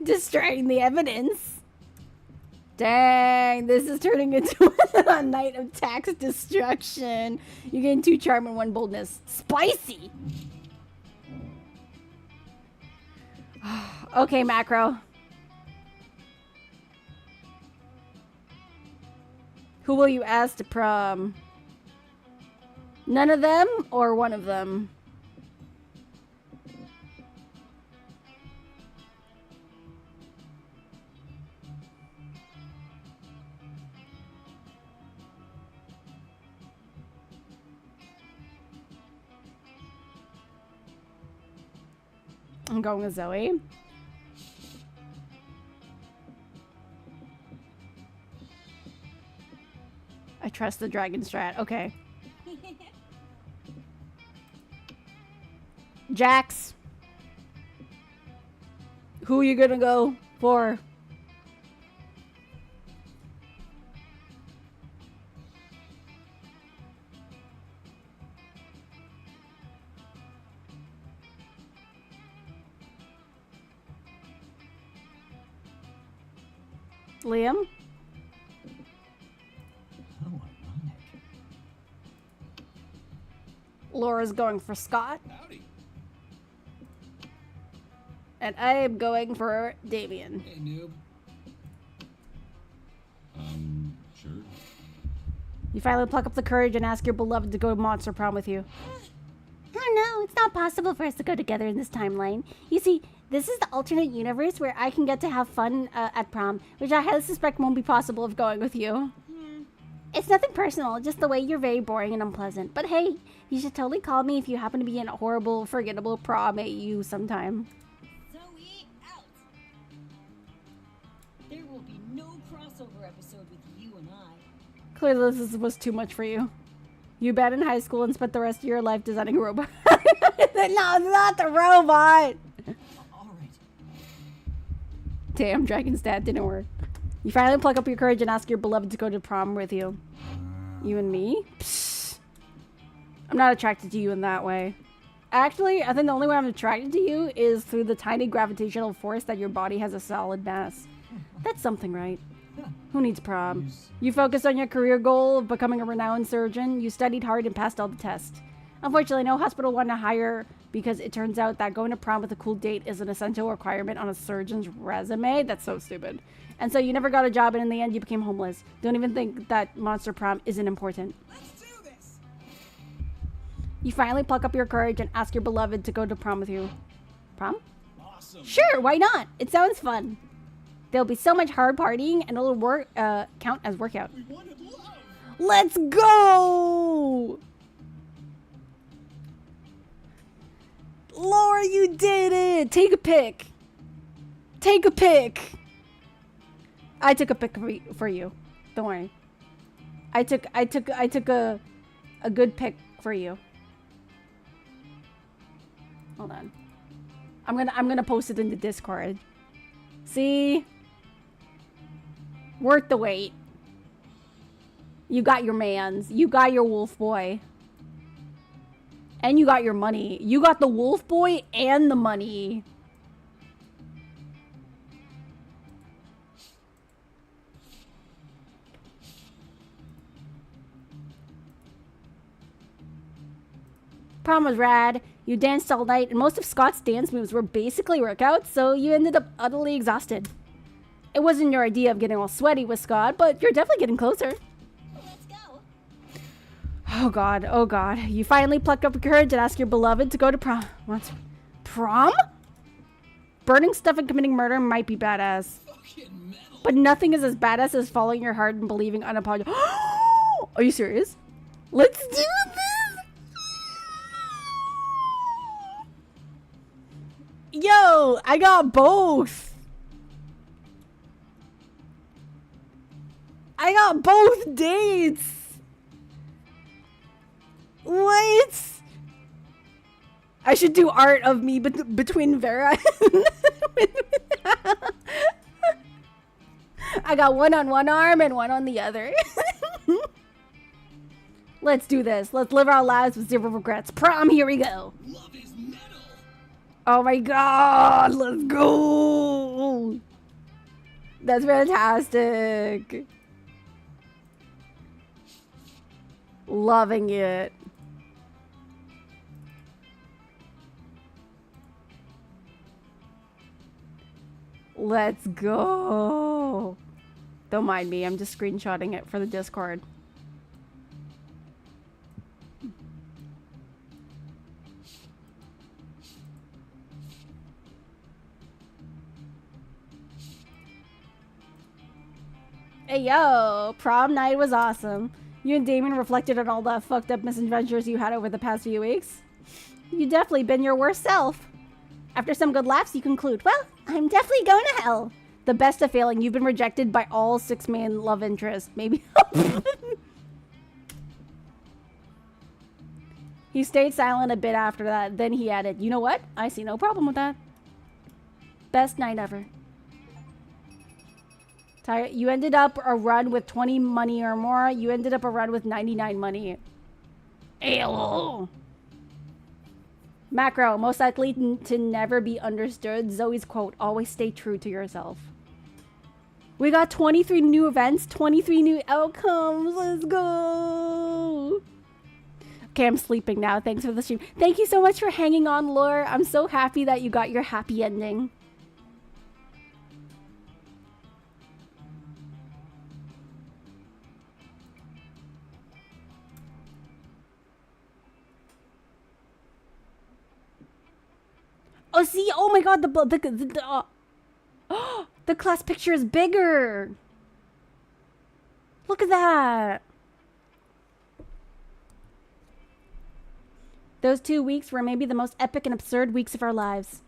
destroying the evidence. Dang, this is turning into a night of tax destruction. You gain 2 charm and 1 boldness. Spicy! Okay, Macro. Who will you ask to prom? None of them or one of them? I'm going with Zoe. I trust the dragon strat. Okay. Jax. Who are you gonna go for? Liam? How ironic. Laura's going for Scott. Howdy. And I am going for Damien. Hey, noob. Sure. You finally pluck up the courage and ask your beloved to go to Monster Prom with you. Oh no, it's not possible for us to go together in this timeline. You see, this is the alternate universe where I can get to have fun at prom, Which I highly suspect won't be possible if going with you. It's nothing personal, just the way you're very boring and unpleasant. But hey, You should totally call me if you happen to be in a horrible, forgettable prom at you sometime. Zoe, out! There will be no crossover episode with you and I. Clearly this was too much for you. You bad in high school and spent the rest of your life designing a robot. No, not the robot! Alright. Damn, Dragon's dad didn't work. You finally pluck up your courage and ask your beloved to go to prom with you. You and me? Psst. I'm not attracted to you in that way. Actually, I think the only way I'm attracted to you is through the tiny gravitational force that your body has a solid mass. That's something, right? Who needs prom? You focused on your career goal of becoming a renowned surgeon. You studied hard and passed all the tests. Unfortunately, no hospital wanted to hire because it turns out that going to prom with a cool date is an essential requirement on a surgeon's resume. That's so stupid. And so you never got a job, and in the end, you became homeless. Don't even think that Monster Prom isn't important. Let's do this. You finally pluck up your courage and ask your beloved to go to prom with you. Prom? Awesome. Sure, why not? It sounds fun. There'll be so much hard partying, and it'll count as workout. We wanted love. Let's go! Laura, you did it! Take a pic. Take a pic. I took a pic for you. Don't worry. I took a good pic for you. Hold on. I'm gonna post it in the Discord. See? Worth the wait. You got your mans. You got your wolf boy. And you got your money. You got the wolf boy and the money. Prom was rad. You danced all night, and most of Scott's dance moves were basically workouts, so you ended up utterly exhausted. It wasn't your idea of getting all sweaty with Scott, but you're definitely getting closer. Let's go! Oh god, oh god. You finally pluck up your courage and ask your beloved to go to prom. What? Prom? Burning stuff and committing murder might be badass. Fucking metal. But nothing is as badass as following your heart and believing unapologetically. Are you serious? Let's do this! Yo, I got both. I got both dates. What? I should do art of me between Vera. I got one on one arm and one on the other. Let's do this. Let's live our lives with zero regrets. Prom, here we go. Love is metal. Oh my god, let's go. That's fantastic. Loving it. Let's go. Don't mind me, I'm just screenshotting it for the Discord. Hey, yo, prom night was awesome. You and Damon reflected on all the fucked up misadventures you had over the past few weeks. You definitely been your worst self. After some good laughs, you conclude, well, I'm definitely going to hell. The best of failing, you've been rejected by all 6 main love interests. Maybe. He stayed silent a bit after that. Then he added, you know what? I see no problem with that. Best night ever. You ended up a run with 20 money or more. You ended up a run with 99 money. Ew. Macro, most likely to never be understood. Zoe's quote, always stay true to yourself. We got 23 new events, 23 new outcomes. Let's go. Okay, I'm sleeping now. Thanks for the stream. Thank you so much for hanging on, Lore. I'm so happy that you got your happy ending. Oh, see? Oh my god, the class picture is bigger. Look at that. Those 2 weeks were maybe the most epic and absurd weeks of our lives.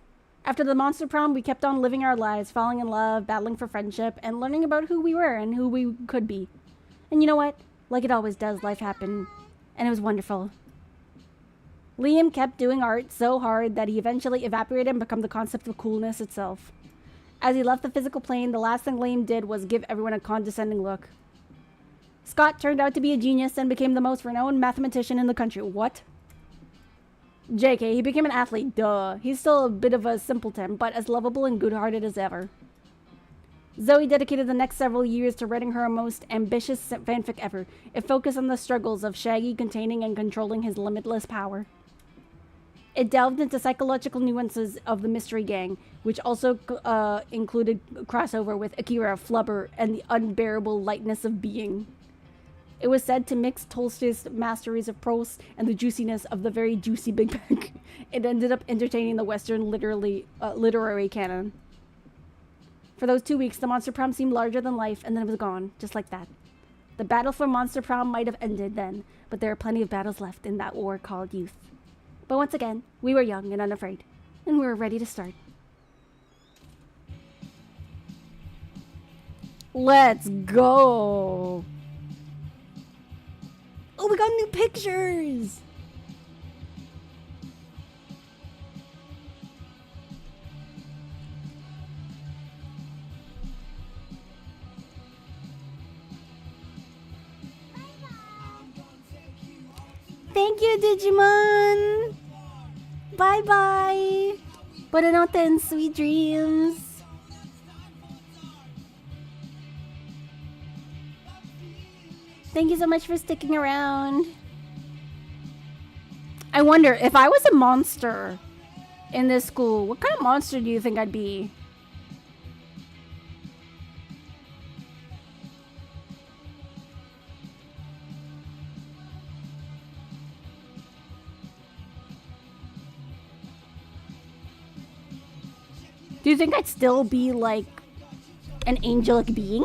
After the monster prom, we kept on living our lives, falling in love, battling for friendship, and learning about who we were and who we could be. And you know what? Like it always does, life happened. And it was wonderful. Liam kept doing art so hard that he eventually evaporated and became the concept of coolness itself. As he left the physical plane, the last thing Liam did was give everyone a condescending look. Scott turned out to be a genius and became the most renowned mathematician in the country. What? JK, he became an athlete, duh. He's still a bit of a simpleton, but as lovable and good-hearted as ever. Zoe dedicated the next several years to writing her most ambitious fanfic ever. It focused on the struggles of Shaggy containing and controlling his limitless power. It delved into psychological nuances of the Mystery Gang, which also included crossover with Akira, Flubber, and the unbearable lightness of being. It was said to mix Tolstoy's masteries of prose and the juiciness of the very juicy Big Bang. It ended up entertaining the Western literary canon. For those 2 weeks, the Monster Prom seemed larger than life, and then it was gone, just like that. The battle for Monster Prom might have ended then, but there are plenty of battles left in that war called youth. But once again, we were young and unafraid, and we were ready to start. Let's go! Oh, we got new pictures! Thank you, Digimon! Bye-bye! Buonanotte and sweet dreams! Thank you so much for sticking around. I wonder, if I was a monster in this school, what kind of monster do you think I'd be? Do you think I'd still be like an angelic being?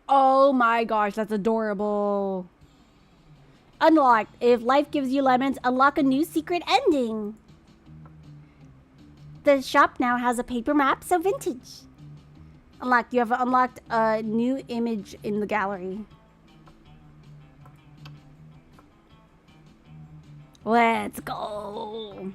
Oh my gosh, that's adorable. Unlocked. If life gives you lemons, unlock a new secret ending. The shop now has a paper map, so vintage. Unlocked. You have unlocked a new image in the gallery. Let's go.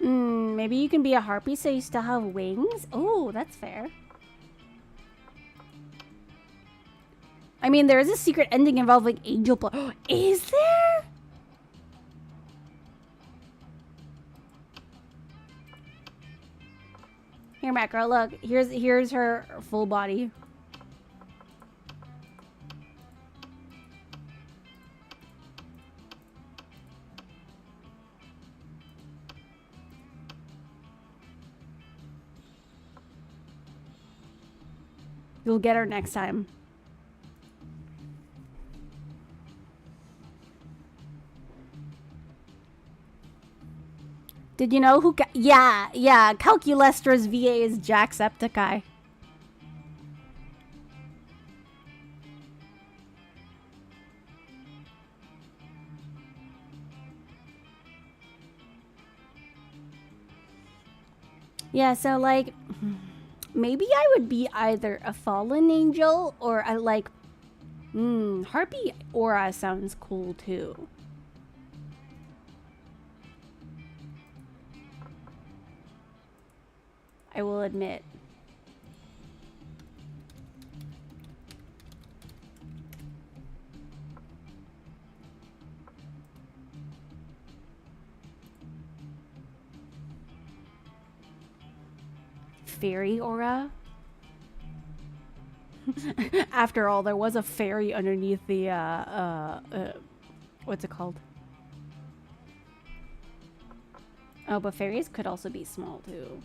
Maybe you can be a harpy so you still have wings? Oh, that's fair. I mean, there is a secret ending involving angel blood. Is there? Here, Macro, look. Here's her full body. You'll get her next time. Did you know who yeah, Calculestra's VA is Jacksepticeye. Yeah, so like maybe I would be either a fallen angel or I like harpy aura sounds cool too. I will admit. Fairy aura? After all, there was a fairy underneath the, what's it called? Oh, but fairies could also be small too.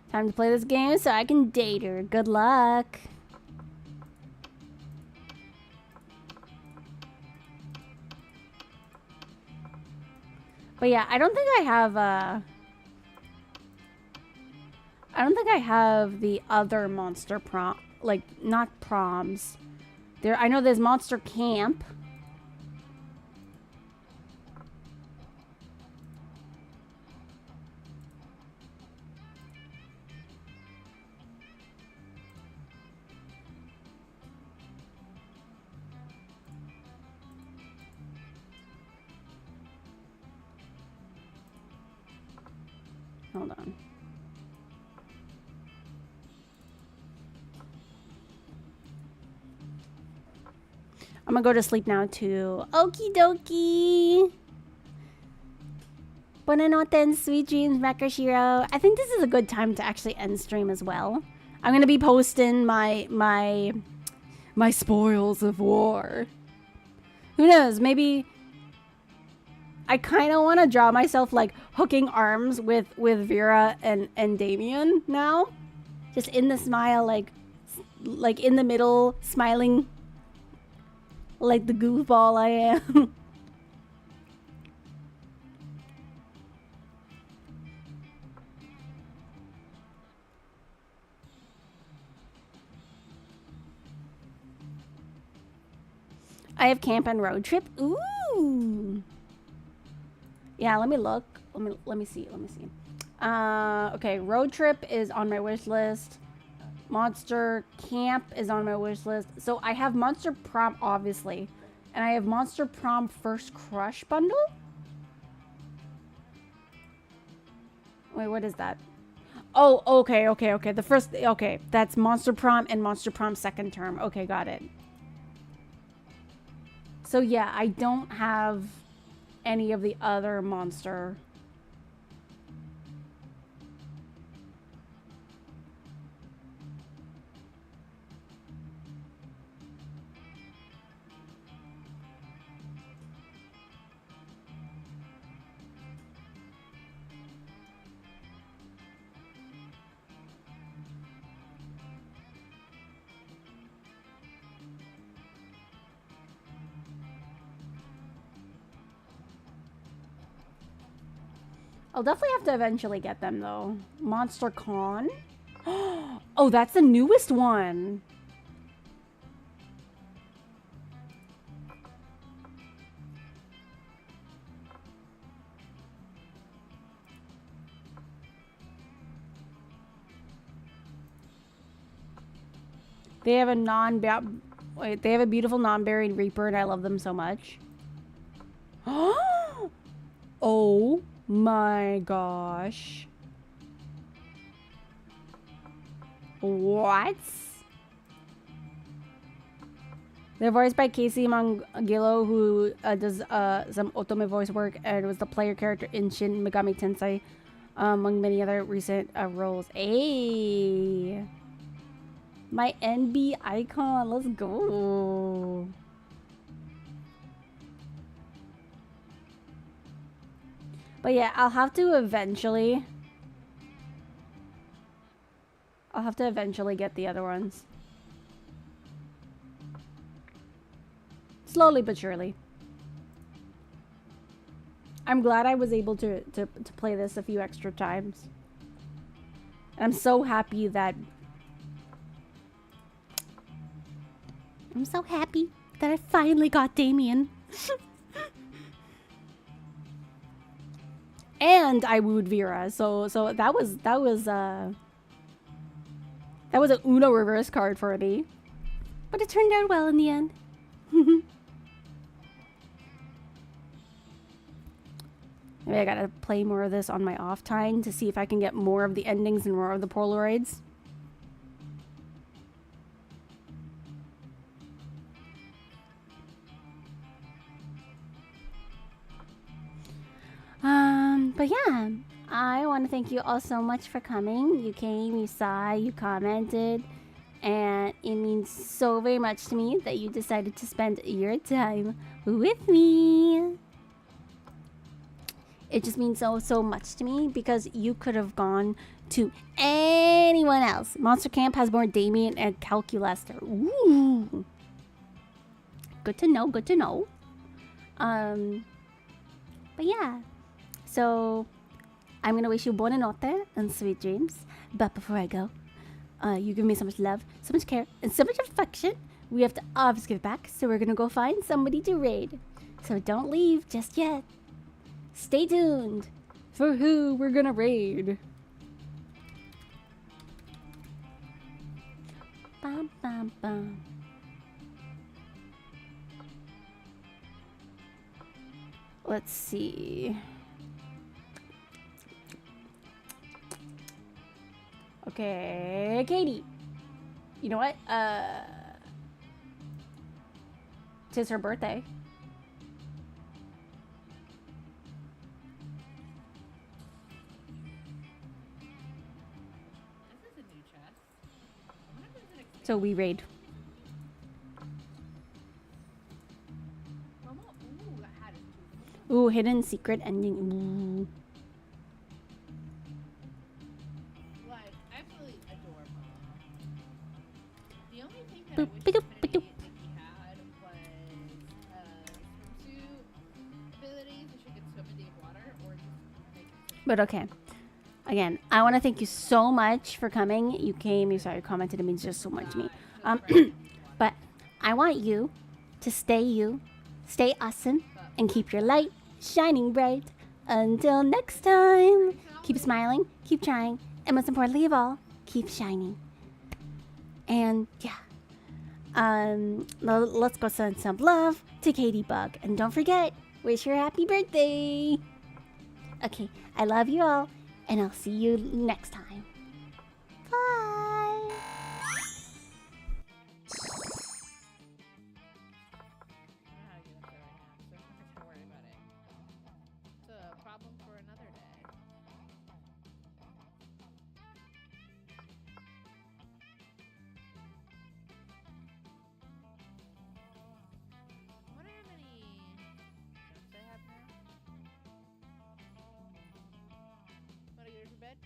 Time to play this game so I can date her. Good luck. But yeah, I don't think I have the other monster prom, like not proms. I know there's Monster Camp. Hold on. I'm gonna go to sleep now too. Okie dokie. Buonanotte, sweet dreams, Makashiro. I think this is a good time to actually end stream as well. I'm gonna be posting my spoils of war. Who knows? Maybe I kind of want to draw myself like hooking arms with Vera and Damien now, just in the smile, like in the middle, smiling like the goofball I am. I have camp and road trip. Ooh. Yeah, let me look. Let me see. Okay, road trip is on my wish list. Monster Camp is on my wish list. So I have Monster Prom, obviously. And I have Monster Prom First Crush bundle? Wait, what is that? Oh, okay. The first, okay. That's Monster Prom and Monster Prom Second Term. Okay, got it. So yeah, I don't have any of the other monster I'll definitely have to eventually get them though. Monster Con. Oh, that's the newest one. They have a they have a beautiful non-buried reaper, and I love them so much. Oh my gosh. What? They're voiced by Casey Mangillo, who does some otome voice work and was the player character in Shin Megami Tensei, among many other recent roles. Hey, my NB icon, let's go. But yeah, I'll have to eventually get the other ones. Slowly but surely. I'm glad I was able to play this a few extra times. And I'm so happy that I finally got Damien. And I wooed Vera, so that was an Uno reverse card for me. But it turned out well in the end. Maybe I gotta play more of this on my off time to see if I can get more of the endings and more of the Polaroids. But yeah, I want to thank you all so much for coming. You came, you saw, you commented, and it means so very much to me that you decided to spend your time with me. It just means so much to me because you could have gone to anyone else. Monster Camp has more Damien and Calculester. Ooh. Good to know, good to know. But yeah. So, I'm gonna wish you buonanotte and sweet dreams. But before I go, you give me so much love, so much care, and so much affection. We have to obviously give back, so we're gonna go find somebody to raid. So don't leave just yet. Stay tuned for who we're gonna raid. Bum, bum, bum. Let's see. Okay, Katie. You know what? Tis her birthday. So we raid. Ooh, hidden secret ending. Ooh. Like, I absolutely adore Mom. The only thing that Boop, I wish ba-doop, Nikki ba-doop. had was swimsuit abilities, so she could swim in deep water, or just make it. But okay. Again, I want to thank you so much for coming. You came, you saw, you commented. It means just so much to me. But I want you to stay awesome, and keep your light shining bright. Until next time, keep smiling, keep trying, and most importantly of all, keep shining. And yeah, let's go send some love to Katie Bug, and don't forget, wish her a happy birthday. Okay, I love you all, and I'll see you next time. Bye. It's a problem for another day. I wonder how many jumps I have now. Wanna get her to bed?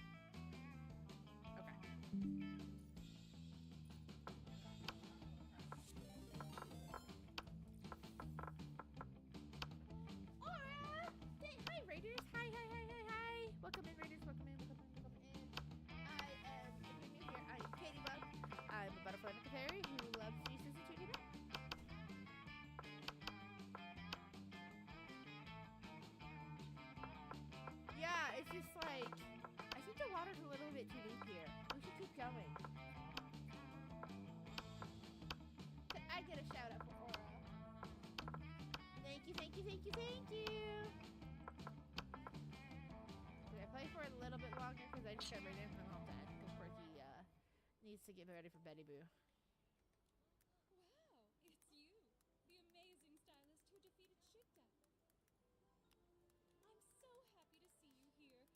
like, I think the water's a little bit too deep here. We should keep going. I get a shout out for Aura. Thank you, thank you, thank you, thank you. Did I play for a little bit longer? Because I just got ready for my mom dad. Because Quirky needs to get ready for Betty Boo. Wow, it's you, the amazing stylist who defeated Shikta. I'm so happy to see you here.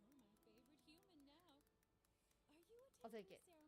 You're my favorite human now. Are you I'll attending take the it.